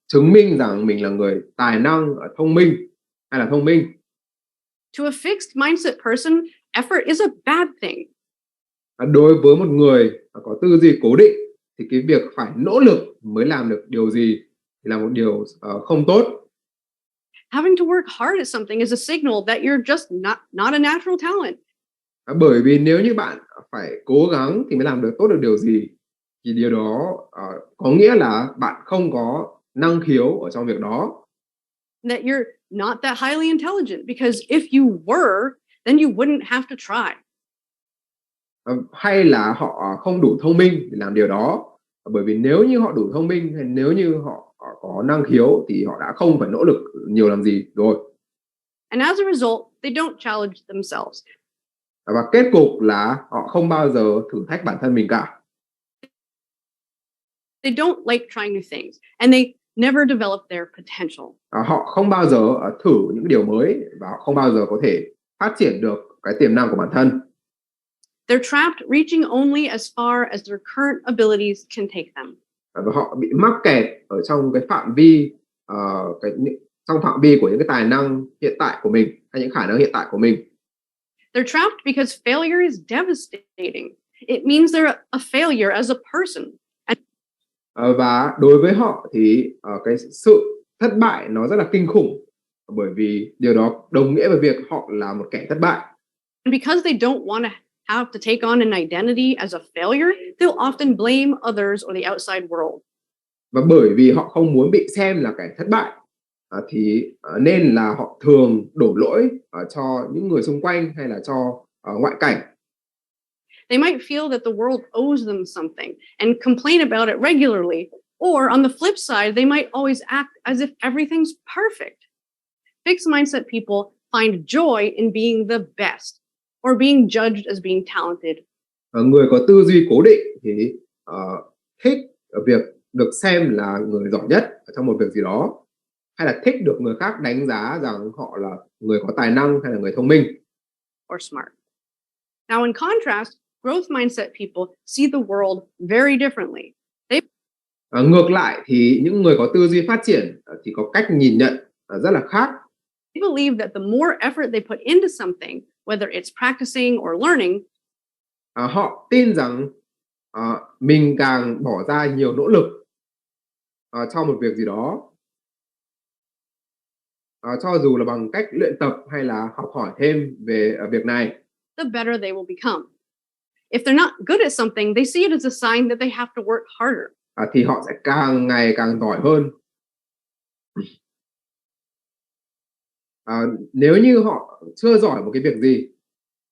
chứng minh rằng mình là người tài năng, thông minh hay là thông minh. To a fixed mindset person, effort is a bad thing. Đối với một người có tư duy cố định thì cái việc phải nỗ lực mới làm được điều gì thì là một điều không tốt. Having to work hard at something is a signal that you're just not a natural talent. Bởi vì nếu như bạn phải cố gắng thì mới làm được tốt được điều gì thì điều đó có nghĩa là bạn không có năng khiếu ở trong việc đó. That you're not that highly intelligent, because if you were, then you wouldn't have to try. Hay là họ không đủ thông minh để làm điều đó. Bởi vì nếu như họ đủ thông minh hay nếu như họ có năng khiếu thì họ đã không phải nỗ lực nhiều làm gì rồi. And as a result, they don't challenge themselves. Và kết cục là họ không bao giờ thử thách bản thân mình cả. They don't like trying new things, and they never develop their potential. Họ không bao giờ thử những điều mới và họ không bao giờ có thể phát triển được cái tiềm năng của bản thân. They're trapped, reaching only as far as their current abilities can take them. Và họ bị mắc kẹt ở trong cái phạm vi trong phạm vi của những cái tài năng hiện tại của mình hay những khả năng hiện tại của mình. They're trapped because failure is devastating. It means they're a failure as a person. Và đối với họ thì cái sự thất bại nó rất là kinh khủng, bởi vì điều đó đồng nghĩa với việc họ là một kẻ thất bại. And because they don't want to have to take on an identity as a failure, they'll often blame others or the outside world. Và bởi vì họ không muốn bị xem là kẻ thất bại thì nên là họ thường đổ lỗi cho những người xung quanh hay là cho ngoại cảnh. They might feel that the world owes them something and complain about it regularly. Or on the flip side, they might always act as if everything's perfect. Fixed mindset people find joy in being the best or being judged as being talented. Người có tư duy cố định thì thích việc được xem là người giỏi nhất ở trong một việc gì đó, hay là thích được người khác đánh giá rằng họ là người có tài năng hay là người thông minh. Or smart. Now, in contrast, growth mindset people see the world very differently. Ngược lại thì những người có tư duy phát triển thì có cách nhìn nhận rất là khác. They believe that the more effort they put into something, whether it's practicing or learning, họ tin rằng mình càng bỏ ra nhiều nỗ lực cho một việc gì đó, cho dù là bằng cách luyện tập hay là học hỏi thêm về việc này, the better they will become. If they're not good at something, they see it as a sign that they have to work harder. Thì họ sẽ càng ngày càng giỏi hơn. Nếu như họ chưa giỏi một cái việc gì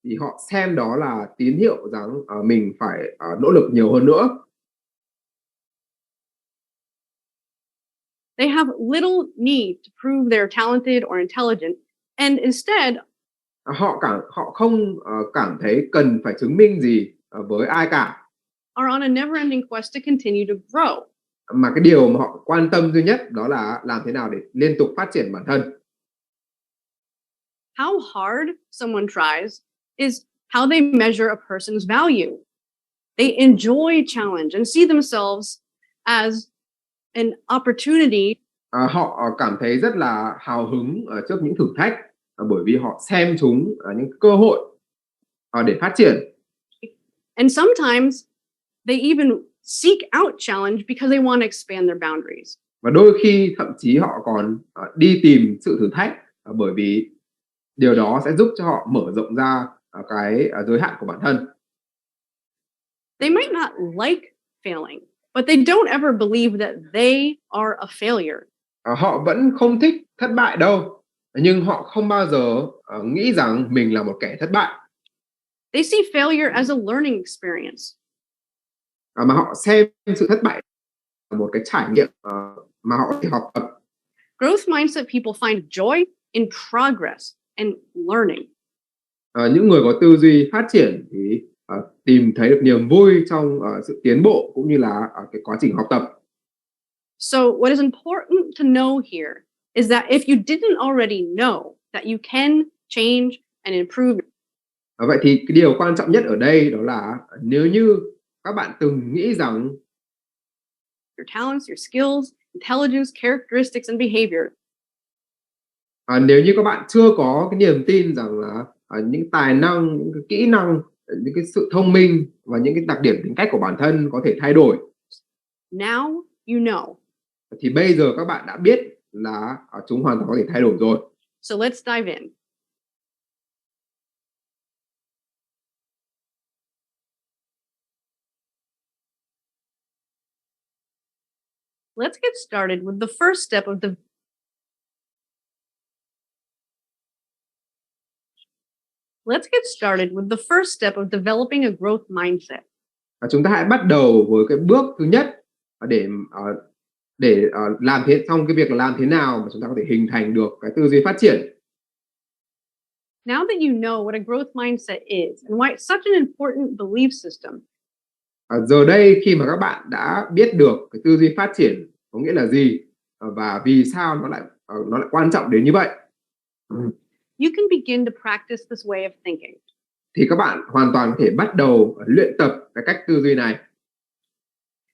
thì họ xem đó là tín hiệu rằng mình phải nỗ lực nhiều hơn nữa. They have little need to prove they're talented or intelligent, and instead, Họ không cảm thấy cần phải chứng minh gì với ai cả, are on a never-ending quest to continue to grow. mà cái điều mà họ quan tâm duy nhất đó là làm thế nào để liên tục phát triển bản thân. How hard someone tries is how they measure a person's value. They enjoy challenge and see themselves as an opportunity Họ cảm thấy rất là hào hứng trước những thử thách, bởi vì họ xem chúng những cơ hội để phát triển. And sometimes they even seek out challenge because they want to expand their boundaries. Và đôi khi thậm chí họ còn đi tìm sự thử thách, bởi vì điều đó sẽ giúp cho họ mở rộng ra cái giới hạn của bản thân. They might not like failing, but they don't ever believe that they are a failure. Họ vẫn không thích thất bại đâu, nhưng họ không bao giờ nghĩ rằng mình là một kẻ thất bại. They see failure as a learning experience. Mà họ xem sự thất bại là một cái trải nghiệm mà họ có thể học tập. Growth mindset people find joy in progress and learning. Những người có tư duy phát triển thì tìm thấy được niềm vui trong sự tiến bộ cũng như là cái quá trình học tập. So what is important to know here is that if you didn't already know that you can change and improve. Vậy thì cái điều quan trọng nhất ở đây đó là nếu như các bạn từng nghĩ rằng Your talents, your skills, intelligence, characteristics, and behavior. Nếu như các bạn chưa có cái niềm tin rằng là những tài năng, những cái kỹ năng, những cái sự thông minh và những cái đặc điểm tính cách của bản thân có thể thay đổi, Now you know. thì bây giờ các bạn đã biết là chúng hoàn toàn có thể thay đổi rồi. So let's dive in. Let's get started with the first step of developing a growth mindset. Chúng ta hãy bắt đầu với cái bước thứ nhất để làm thế xong cái việc là làm thế nào mà chúng ta có thể hình thành được cái tư duy phát triển. Now that you know what a growth mindset is and why it's such an important belief system. Giờ đây khi mà các bạn đã biết được cái tư duy phát triển có nghĩa là gì và vì sao nó lại quan trọng đến như vậy, You can begin to practice this way of thinking. Thì các bạn hoàn toàn có thể bắt đầu luyện tập cái cách tư duy này.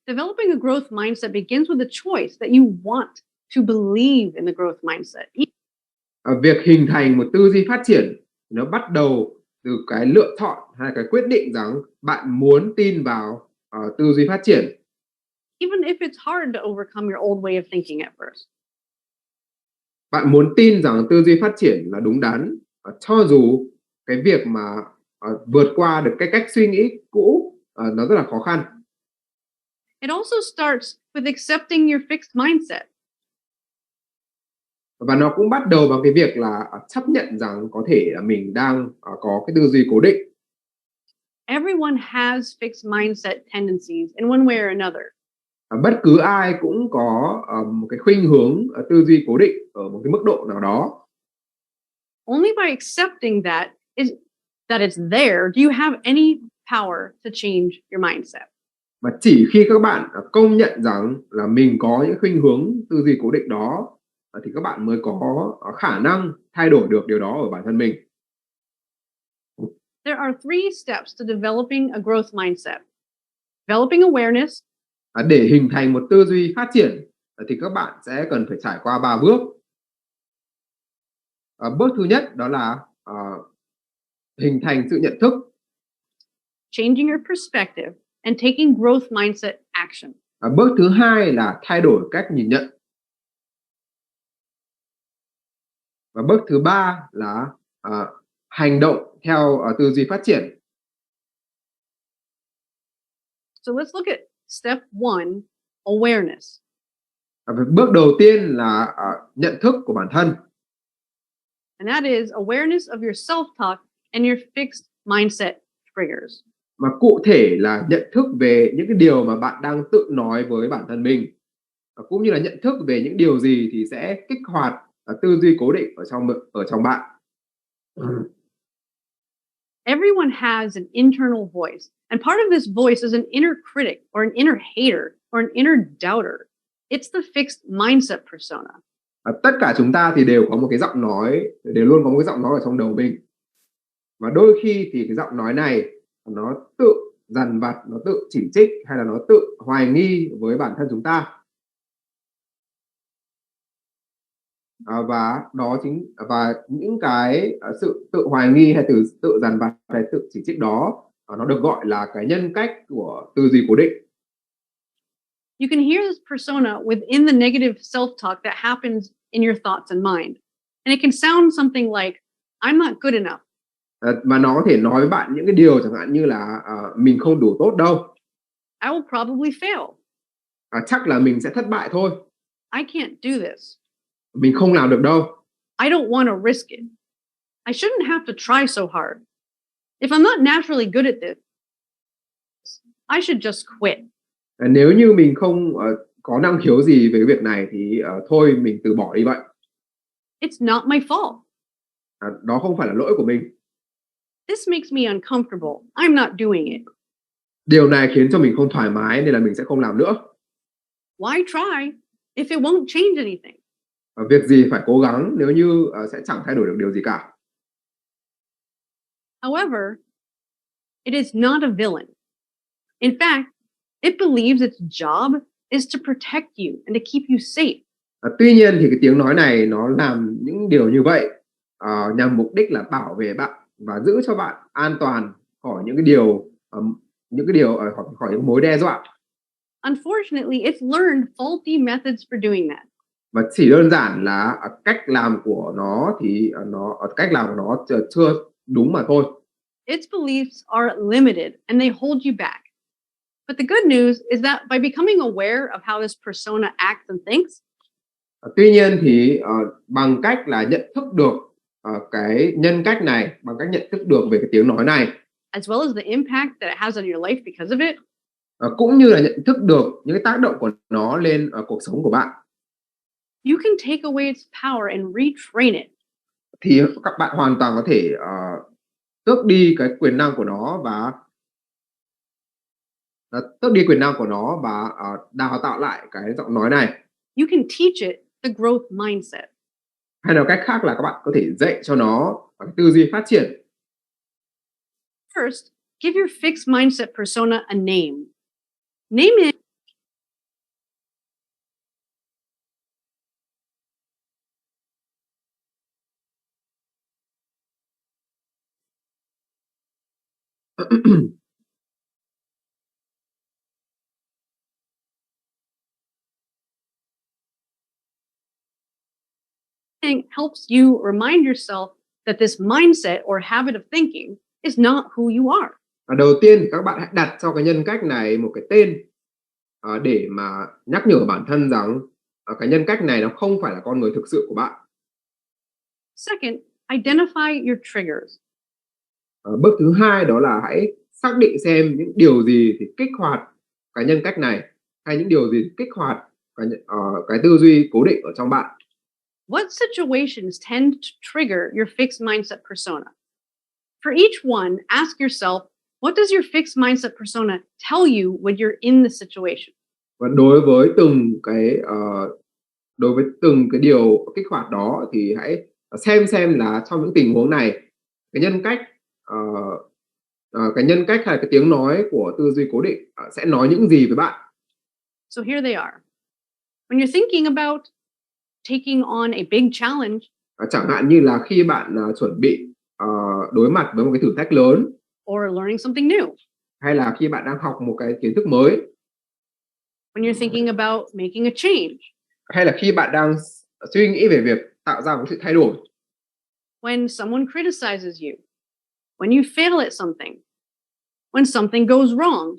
Developing a growth mindset begins with a choice that you want to believe in the growth mindset. Việc hình thành một tư duy phát triển nó bắt đầu từ cái lựa chọn hay cái quyết định rằng bạn muốn tin vào tư duy phát triển. Even if it's hard to overcome your old way of thinking at first. Bạn muốn tin rằng tư duy phát triển là đúng đắn, cho dù cái việc mà vượt qua được cái cách suy nghĩ cũ nó rất là khó khăn. It also starts with accepting your fixed mindset. Và nó cũng bắt đầu bằng cái việc là chấp nhận rằng có thể là mình đang có cái tư duy cố định. Everyone has fixed mindset tendencies in one way or another. Bất cứ ai cũng có một cái khuynh hướng tư duy cố định ở một cái mức độ nào đó. Only by accepting that it's there do you have any power to change your mindset. Và chỉ khi các bạn công nhận rằng là mình có những khuynh hướng tư duy cố định đó thì các bạn mới có khả năng thay đổi được điều đó ở bản thân mình. There are 3 steps to developing a growth mindset. Developing awareness. Để hình thành một tư duy phát triển thì các bạn sẽ cần phải trải qua 3 bước. Bước thứ nhất đó là hình thành sự nhận thức. Changing your perspective and taking growth mindset action. Bước thứ hai là thay đổi cách nhìn nhận. Và bước thứ ba là hành động theo tư duy phát triển. So let's look at step 1, awareness. Bước đầu tiên là nhận thức của bản thân. And that is awareness of your self-talk and your fixed mindset triggers. Mà cụ thể là nhận thức về những cái điều mà bạn đang tự nói với bản thân mình, cũng như là nhận thức về những điều gì thì sẽ kích hoạt tư duy cố định ở trong bạn. Everyone has an internal voice, and part of this voice is an inner critic or an inner hater or an inner doubter. It's the fixed mindset persona. Tất cả chúng ta thì đều có một cái giọng nói, đều luôn có một cái giọng nói ở trong đầu mình. Và đôi khi thì cái giọng nói này nó tự dằn vặt, nó tự chỉ trích hay là nó tự hoài nghi với bản thân chúng ta. Và những cái sự tự hoài nghi hay tự dằn vặt hay tự chỉ trích đó nó được gọi là cái nhân cách của tư duy cố định. You can hear this persona within the negative self-talk that happens in your thoughts and mind. And it can sound something like, I'm not good enough. Mà nó có thể nói với bạn những cái điều chẳng hạn như là mình không đủ tốt đâu. I will probably fail. Chắc là mình sẽ thất bại thôi. I can't do this. Mình không làm được đâu. I don't want to risk it. I shouldn't have to try so hard. If I'm not naturally good at this, I should just quit. Nếu như mình không có năng khiếu gì về cái việc này thì thôi mình từ bỏ đi vậy. It's not my fault. Đó không phải là lỗi của mình. This makes me uncomfortable. I'm not doing it. Điều này khiến cho mình không thoải mái nên là mình sẽ không làm nữa. Why try if it won't change anything? Việc gì phải cố gắng nếu như sẽ chẳng thay đổi được điều gì cả. However, it is not a villain. In fact, it believes its job is to protect you and to keep you safe. Tuy nhiên thì cái tiếng nói này nó làm những điều như vậy nhằm mục đích là bảo vệ bạn và giữ cho bạn an toàn khỏi những cái điều khỏi những mối đe dọa. Unfortunately, it's learned faulty methods for doing that. Và chỉ đơn giản là cách làm của nó chưa đúng mà thôi. Its beliefs are limited and they hold you back. But the good news is that by becoming aware of how this persona acts and thinks, tuy nhiên thì bằng cách là nhận thức được cái nhân cách này, bằng cách nhận thức được về cái tiếng nói này, as well as the impact that it has on your life because of it, cũng như là nhận thức được những cái tác động của nó lên cuộc sống của bạn, you can take away its power and retrain it. Thì các bạn hoàn toàn có thể tước đi cái quyền năng của nó và đào tạo lại cái giọng nói này. You can teach it the growth mindset. Hay nói cách khác là các bạn có thể dạy cho nó cái tư duy phát triển. First, give your fixed mindset persona a name. Name it. Helps you remind yourself that this mindset or habit of thinking is not who you are. Đầu tiên thì các bạn hãy đặt cho cái nhân cách này một cái tên để mà nhắc nhở bản thân rằng cái nhân cách này nó không phải là con người thực sự của bạn. Second, identify your triggers. Bước thứ hai đó là hãy xác định xem những điều gì thì kích hoạt cái nhân cách này hay những điều gì kích hoạt cái tư duy cố định ở trong bạn. What situations tend to trigger your fixed mindset persona? For each one, ask yourself, what does your fixed mindset persona tell you when you're in the situation? Và đối với từng cái điều kích hoạt đó thì hãy xem là trong những tình huống này cái nhân cách hay là cái tiếng nói của tư duy cố định sẽ nói những gì với bạn. So here they are. When you're thinking about taking on a big challenge, chẳng hạn như là khi bạn chuẩn bị đối mặt với một cái thử thách lớn, or learning something new, hay là khi bạn đang học một cái kiến thức mới, when you're thinking about making a change, hay là khi bạn đang suy nghĩ về việc tạo ra một sự thay đổi, when someone criticizes you, when you fail at something, when something goes wrong,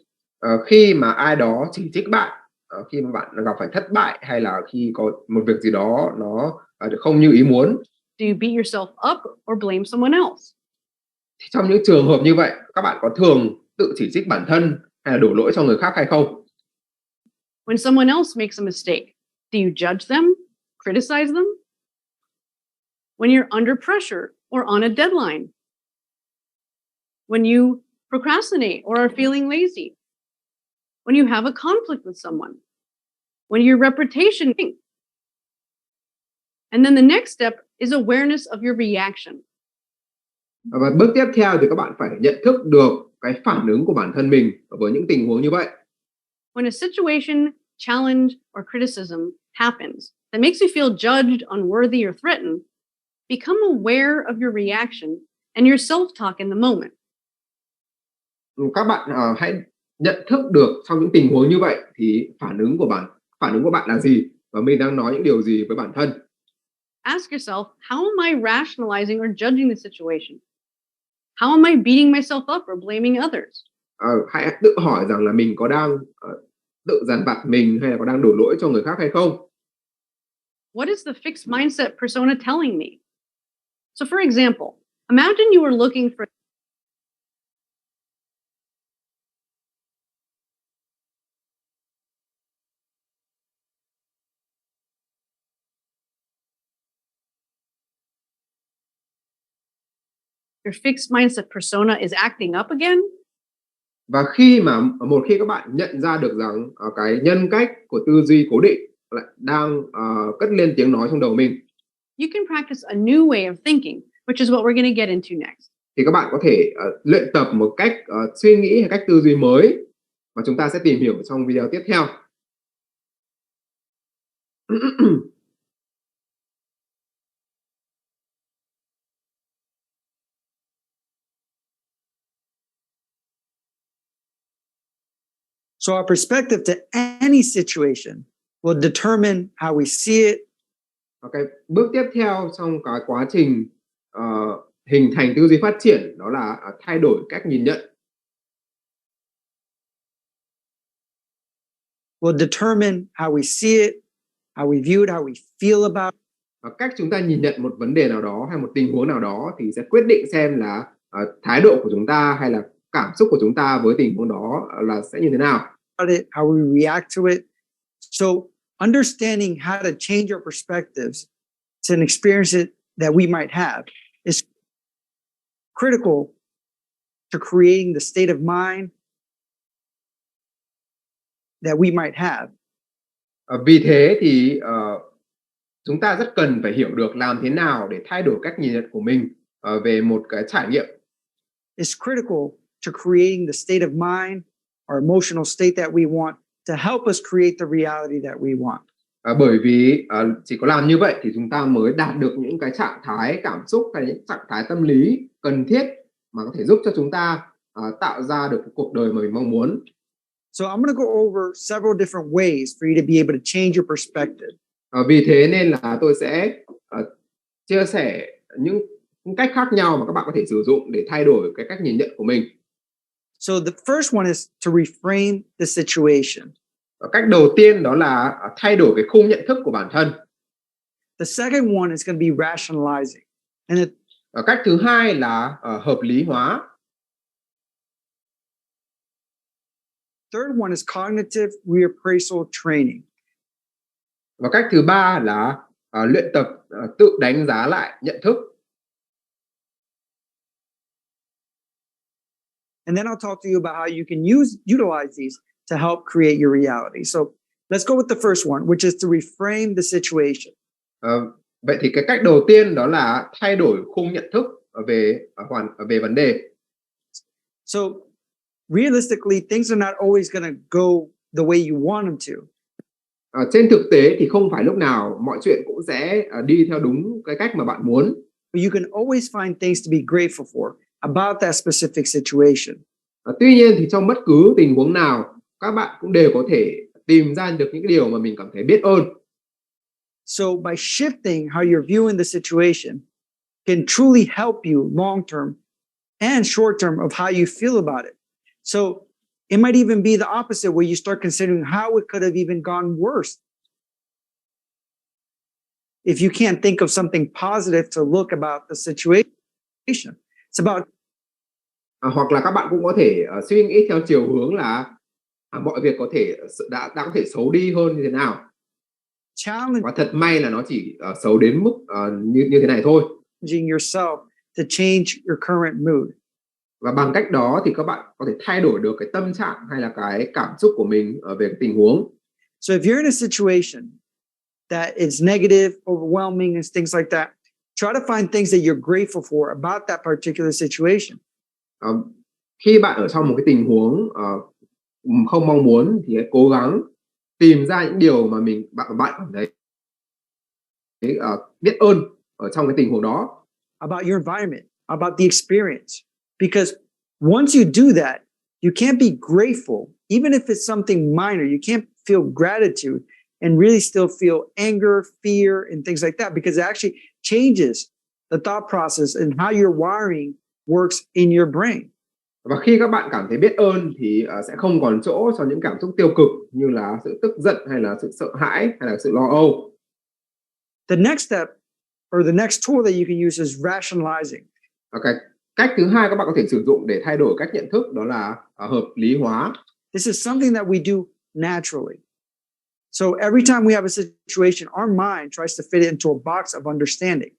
khi mà ai đó chỉ trích bạn, khi mà bạn gặp phải thất bại hay là khi có một việc gì đó nó không như ý muốn, Do you beat yourself up or blame someone else? thì trong những trường hợp như vậy, các bạn có thường tự chỉ trích bản thân hay là đổ lỗi cho người khác hay không? When someone else makes a mistake, do you judge them, criticize them? When you're under pressure or on a deadline? When you procrastinate or are feeling lazy? When you have a conflict with someone? When your reputation sinks? And then the next step is awareness of your reaction. Và bước tiếp theo thì các bạn phải nhận thức được cái phản ứng của bản thân mình với những tình huống như vậy. When a situation, challenge, or criticism happens that makes you feel judged, unworthy, or threatened, become aware of your reaction and your self-talk in the moment. Các bạn hãy nhận thức được trong những tình huống như vậy thì phản ứng của bạn là gì và mình đang nói những điều gì với bản thân. Ask yourself, how am I rationalizing or judging the situation? How am I beating myself up or blaming others? Hãy tự hỏi rằng là mình có đang tự dằn vặt mình hay là có đang đổ lỗi cho người khác hay không? What is the fixed mindset persona telling me? So for example, imagine you were looking for your fixed mindset persona is acting up again. Và một khi các bạn nhận ra được rằng cái nhân cách của tư duy cố định lại đang cất lên tiếng nói trong đầu mình, You can practice a new way of thinking, which is what we're going to get into next. thì các bạn có thể luyện tập một cách suy nghĩ hay cách tư duy mới mà chúng ta sẽ tìm hiểu trong video tiếp theo. So our perspective to any situation will determine how we see it, Cái bước tiếp theo trong cái quá trình hình thành tư duy phát triển đó là thay đổi cách nhìn nhận. will determine how we see it, how we view it, how we feel about it. Cách chúng ta nhìn nhận một vấn đề nào đó hay một tình huống nào đó thì sẽ quyết định xem là thái độ của chúng ta hay là cảm xúc của chúng ta với tình huống đó là sẽ như thế nào. How we react to it. So understanding how to change our perspectives to an experience that we might have is critical to creating the state of mind that we might have. Vì thế thì chúng ta rất cần phải hiểu được làm thế nào để thay đổi cách nhìn nhận của mình về một cái trải nghiệm. It's critical to creating the state of mind or emotional state that we want to help us create the reality that we want. Bởi vì chỉ có làm như vậy thì chúng ta mới đạt được những cái trạng thái cảm xúc hay những trạng thái tâm lý cần thiết mà có thể giúp cho chúng ta tạo ra được cái cuộc đời mà mình mong muốn. So I'm going to go over several different ways for you to be able to change your perspective. Vì thế nên là tôi sẽ chia sẻ những cách khác nhau mà các bạn có thể sử dụng để thay đổi cái cách nhìn nhận của mình. So the first one is to reframe the situation. Cách đầu tiên đó là thay đổi cái khung nhận thức của bản thân. The second one is going to be rationalizing. And Cách thứ hai là hợp lý hóa. third one is cognitive reappraisal training. Và cách thứ ba là luyện tập tự đánh giá lại nhận thức. And then I'll talk to you about how you can utilize these to help create your reality. So let's go with the first one, which is to reframe the situation. Vậy thì cái cách đầu tiên đó là thay đổi khung nhận thức về vấn đề. So realistically, things are not always going to go the way you want them to. Trên thực tế thì không phải lúc nào mọi chuyện cũng sẽ đi theo đúng cái cách mà bạn muốn. But you can always find things to be grateful for about that specific situation. Tuy nhiên thì trong bất cứ tình huống nào, các bạn cũng đều có thể tìm ra được những cái điều mà mình cảm thấy biết ơn. So by shifting how you're viewing the situation can truly help you long term and short term of how you feel about it. So It might even be the opposite, where you start considering how it could have even gone worse. If you can't think of something positive to look about the situation, it's about Hoặc là các bạn cũng có thể suy nghĩ theo chiều hướng là mọi việc có thể đã có thể xấu đi hơn như thế nào. challenging Và thật may là nó chỉ xấu đến mức như thế này thôi. yourself to change your current mood. Và bằng cách đó thì các bạn có thể thay đổi được cái tâm trạng hay là cái cảm xúc của mình về cái tình huống. So if you're in a situation that is negative, overwhelming, and things like that, try to find things that you're grateful for about that particular situation. Khi bạn ở trong một cái tình huống không mong muốn thì hãy cố gắng tìm ra những điều mà bạn cảm thấy biết ơn ở trong cái tình huống đó. About your environment, about the experience. Because once you do that, you can't be grateful. Even if it's something minor, you can't feel gratitude and really still feel anger, fear, and things like that, because it actually changes the thought process and how your wiring works in your brain. Và khi các bạn cảm thấy biết ơn thì sẽ không còn chỗ cho những cảm xúc tiêu cực như là sự tức giận hay là sự sợ hãi hay là sự lo âu. The next step or the next tool that you can use is rationalizing. Cái cách thứ hai các bạn có thể sử dụng để thay đổi cách nhận thức đó là hợp lý hóa. This is something that we do naturally. So every time we have a situation, our mind tries to fit it into a box of understanding.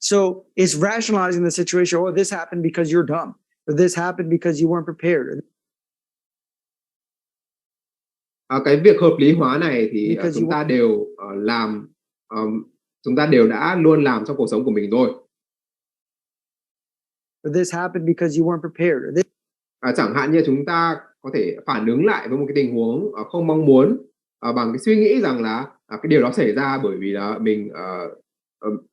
So it's rationalizing the situation. Oh, this happened because you're dumb. Or this happened because you weren't prepared. Cái việc hợp lý hóa này thì chúng ta đều chúng ta đều đã luôn làm trong cuộc sống của mình rồi. Or this happened because you weren't prepared. Chẳng hạn như chúng ta có thể phản ứng lại với một cái tình huống không mong muốn bằng cái suy nghĩ rằng là cái điều đó xảy ra bởi vì là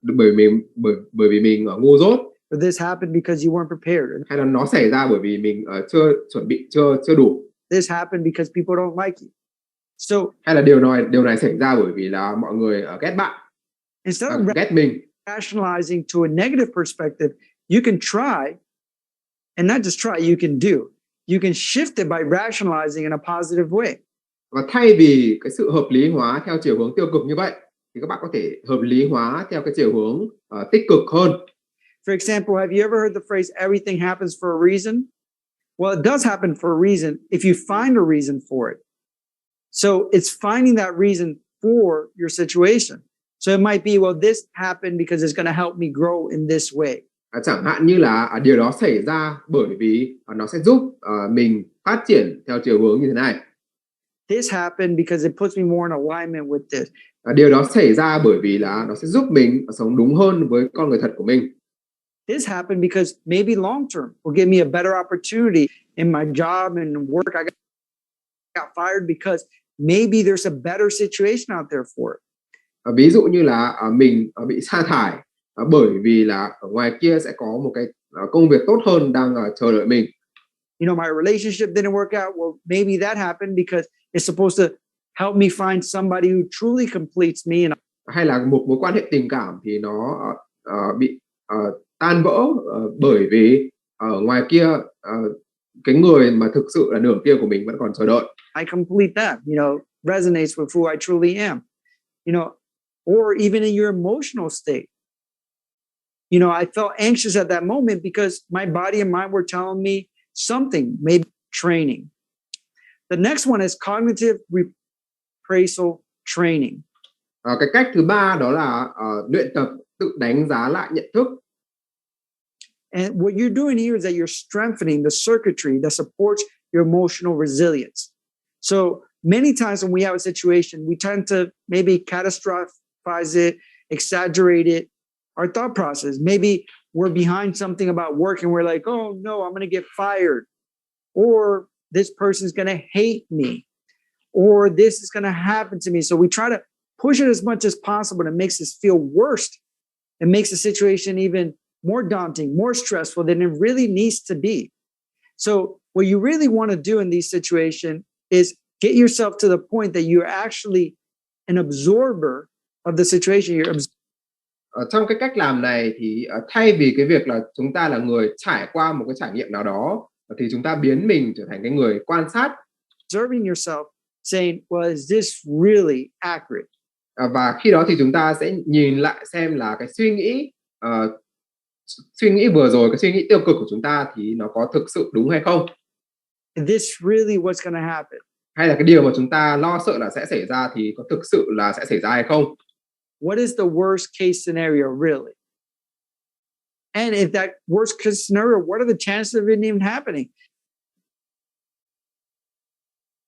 bởi vì mình ngu dốt. Or this happened because you weren't prepared. Hay là nó xảy ra bởi vì mình chưa chuẩn bị chưa đủ. This happened because people don't like you. So hay là điều này xảy ra bởi vì là mọi người ghét bạn. Instead of ghét mình. Rationalizing to a negative perspective, you can try, and not just try, you can do. You can shift it by rationalizing in a positive way. Và thay vì cái sự hợp lý hóa theo chiều hướng tiêu cực như vậy, thì các bạn có thể hợp lý hóa theo cái chiều hướng tích cực hơn. For example, have you ever heard the phrase, everything happens for a reason? Well, it does happen for a reason if you find a reason for it. So it's finding that reason for your situation. So it might be, well, this happened because it's going to help me grow in this way. Chẳng hạn như là điều đó xảy ra bởi vì nó sẽ giúp mình phát triển theo chiều hướng như thế này. This happened because it puts me more in alignment with this. Điều đó xảy ra bởi vì là nó sẽ giúp mình sống đúng hơn với con người thật của mình. This happened because maybe long term will give me a better opportunity in my job and work. I got fired because maybe there's a better situation out there for it. Ví dụ như là mình bị sa thải bởi vì là ở ngoài kia sẽ có một cái công việc tốt hơn đang chờ đợi mình. You know, my relationship didn't work out. Well, maybe that happened because it's supposed to help me find somebody who truly completes me. Hay là một mối quan hệ tình cảm thì nó bị tan vỡ bởi vì ở ngoài kia cái người mà thực sự là nửa kia của mình vẫn còn chờ đợi. I complete that, you know, resonates with who I truly am. You know, or even in your emotional state. You know, I felt anxious at that moment because my body and mind were telling me something, maybe training. The next one is cognitive reappraisal training. Cái cách thứ ba đó là luyện tập tự đánh giá lại nhận thức. And what you're doing here is that you're strengthening the circuitry that supports your emotional resilience. So many times when we have a situation, we tend to maybe catastrophize it, exaggerate it, our thought process. Maybe we're behind something about work and we're like, oh no, I'm going to get fired. Or this person's going to hate me. Or this is going to happen to me. So we try to push it as much as possible. And it makes us feel worse. It makes the situation even more daunting, more stressful than it really needs to be. So what you really want to do in these situations is get yourself to the point that you're actually an absorber of the situation. Trong cái cách làm này thì thay vì cái việc là chúng ta là người trải qua một cái trải nghiệm nào đó thì chúng ta biến mình trở thành cái người quan sát, observing yourself, saying, well, is this really accurate? và khi đó thì chúng ta sẽ nhìn lại xem là cái suy nghĩ vừa rồi, cái suy nghĩ tiêu cực của chúng ta thì nó có thực sự đúng hay không, Is this really what's going to happen? hay là cái điều mà chúng ta lo sợ là sẽ xảy ra thì có thực sự là sẽ xảy ra hay không. What is the worst case scenario really? And if that worst case scenario, what are the chances of it even happening?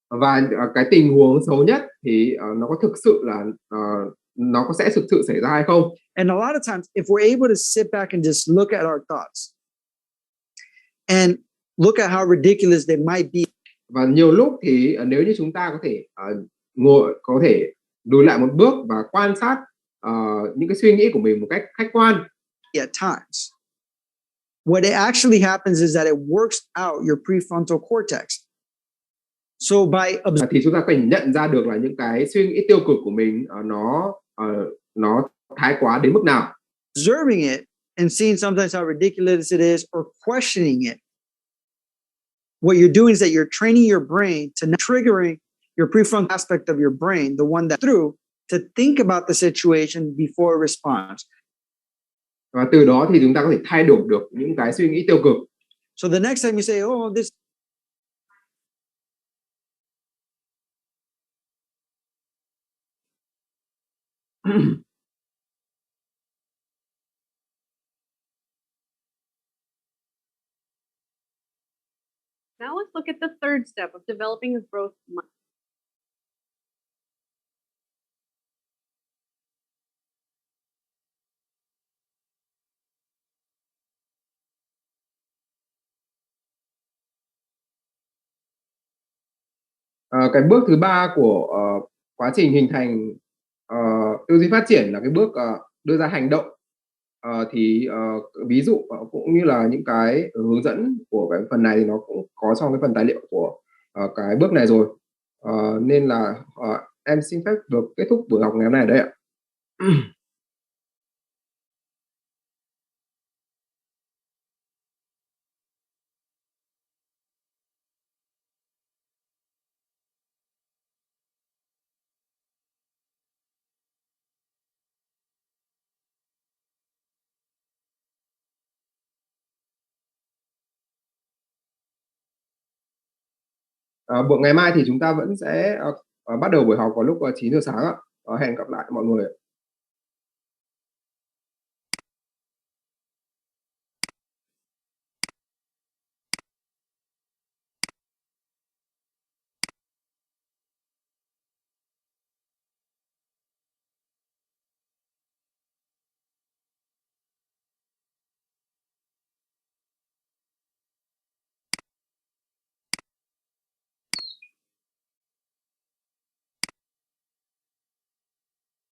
Và cái tình huống xấu nhất thì nó có thực sự là nó có sẽ thực sự xảy ra hay không. And a lot of times, if we're able to sit back and just look at our thoughts and look at how ridiculous they might be, Và nhiều lúc thì nếu như chúng ta có thể có thể lùi lại một bước và quan sát những cái suy nghĩ của mình một cách khách quan, at times, what it actually happens is that it works out your prefrontal cortex. So thì chúng ta có thể nhận ra được là những cái suy nghĩ tiêu cực của mình nó thái quá đến mức nào. observing it and seeing sometimes how ridiculous it is or questioning it, what you're doing is that you're training your brain to triggering your prefrontal aspect of your brain, the one that through, to think about the situation before it responds. Và từ đó thì chúng ta có thể thay đổi được những cái suy nghĩ tiêu cực. So the next time you say, oh, this Now let's look at the third step of developing a growth mindset. Cái bước thứ ba của quá trình hình thành tư duy phát triển là cái bước đưa ra hành động. Thì ví dụ cũng như là những cái hướng dẫn của cái phần này thì nó cũng có trong cái phần tài liệu của cái bước này rồi. Nên là em xin phép được kết thúc buổi học ngày hôm nay ở đây ạ. Ngày mai thì chúng ta vẫn sẽ bắt đầu buổi học vào lúc 9 giờ sáng ạ. Hẹn gặp lại mọi người.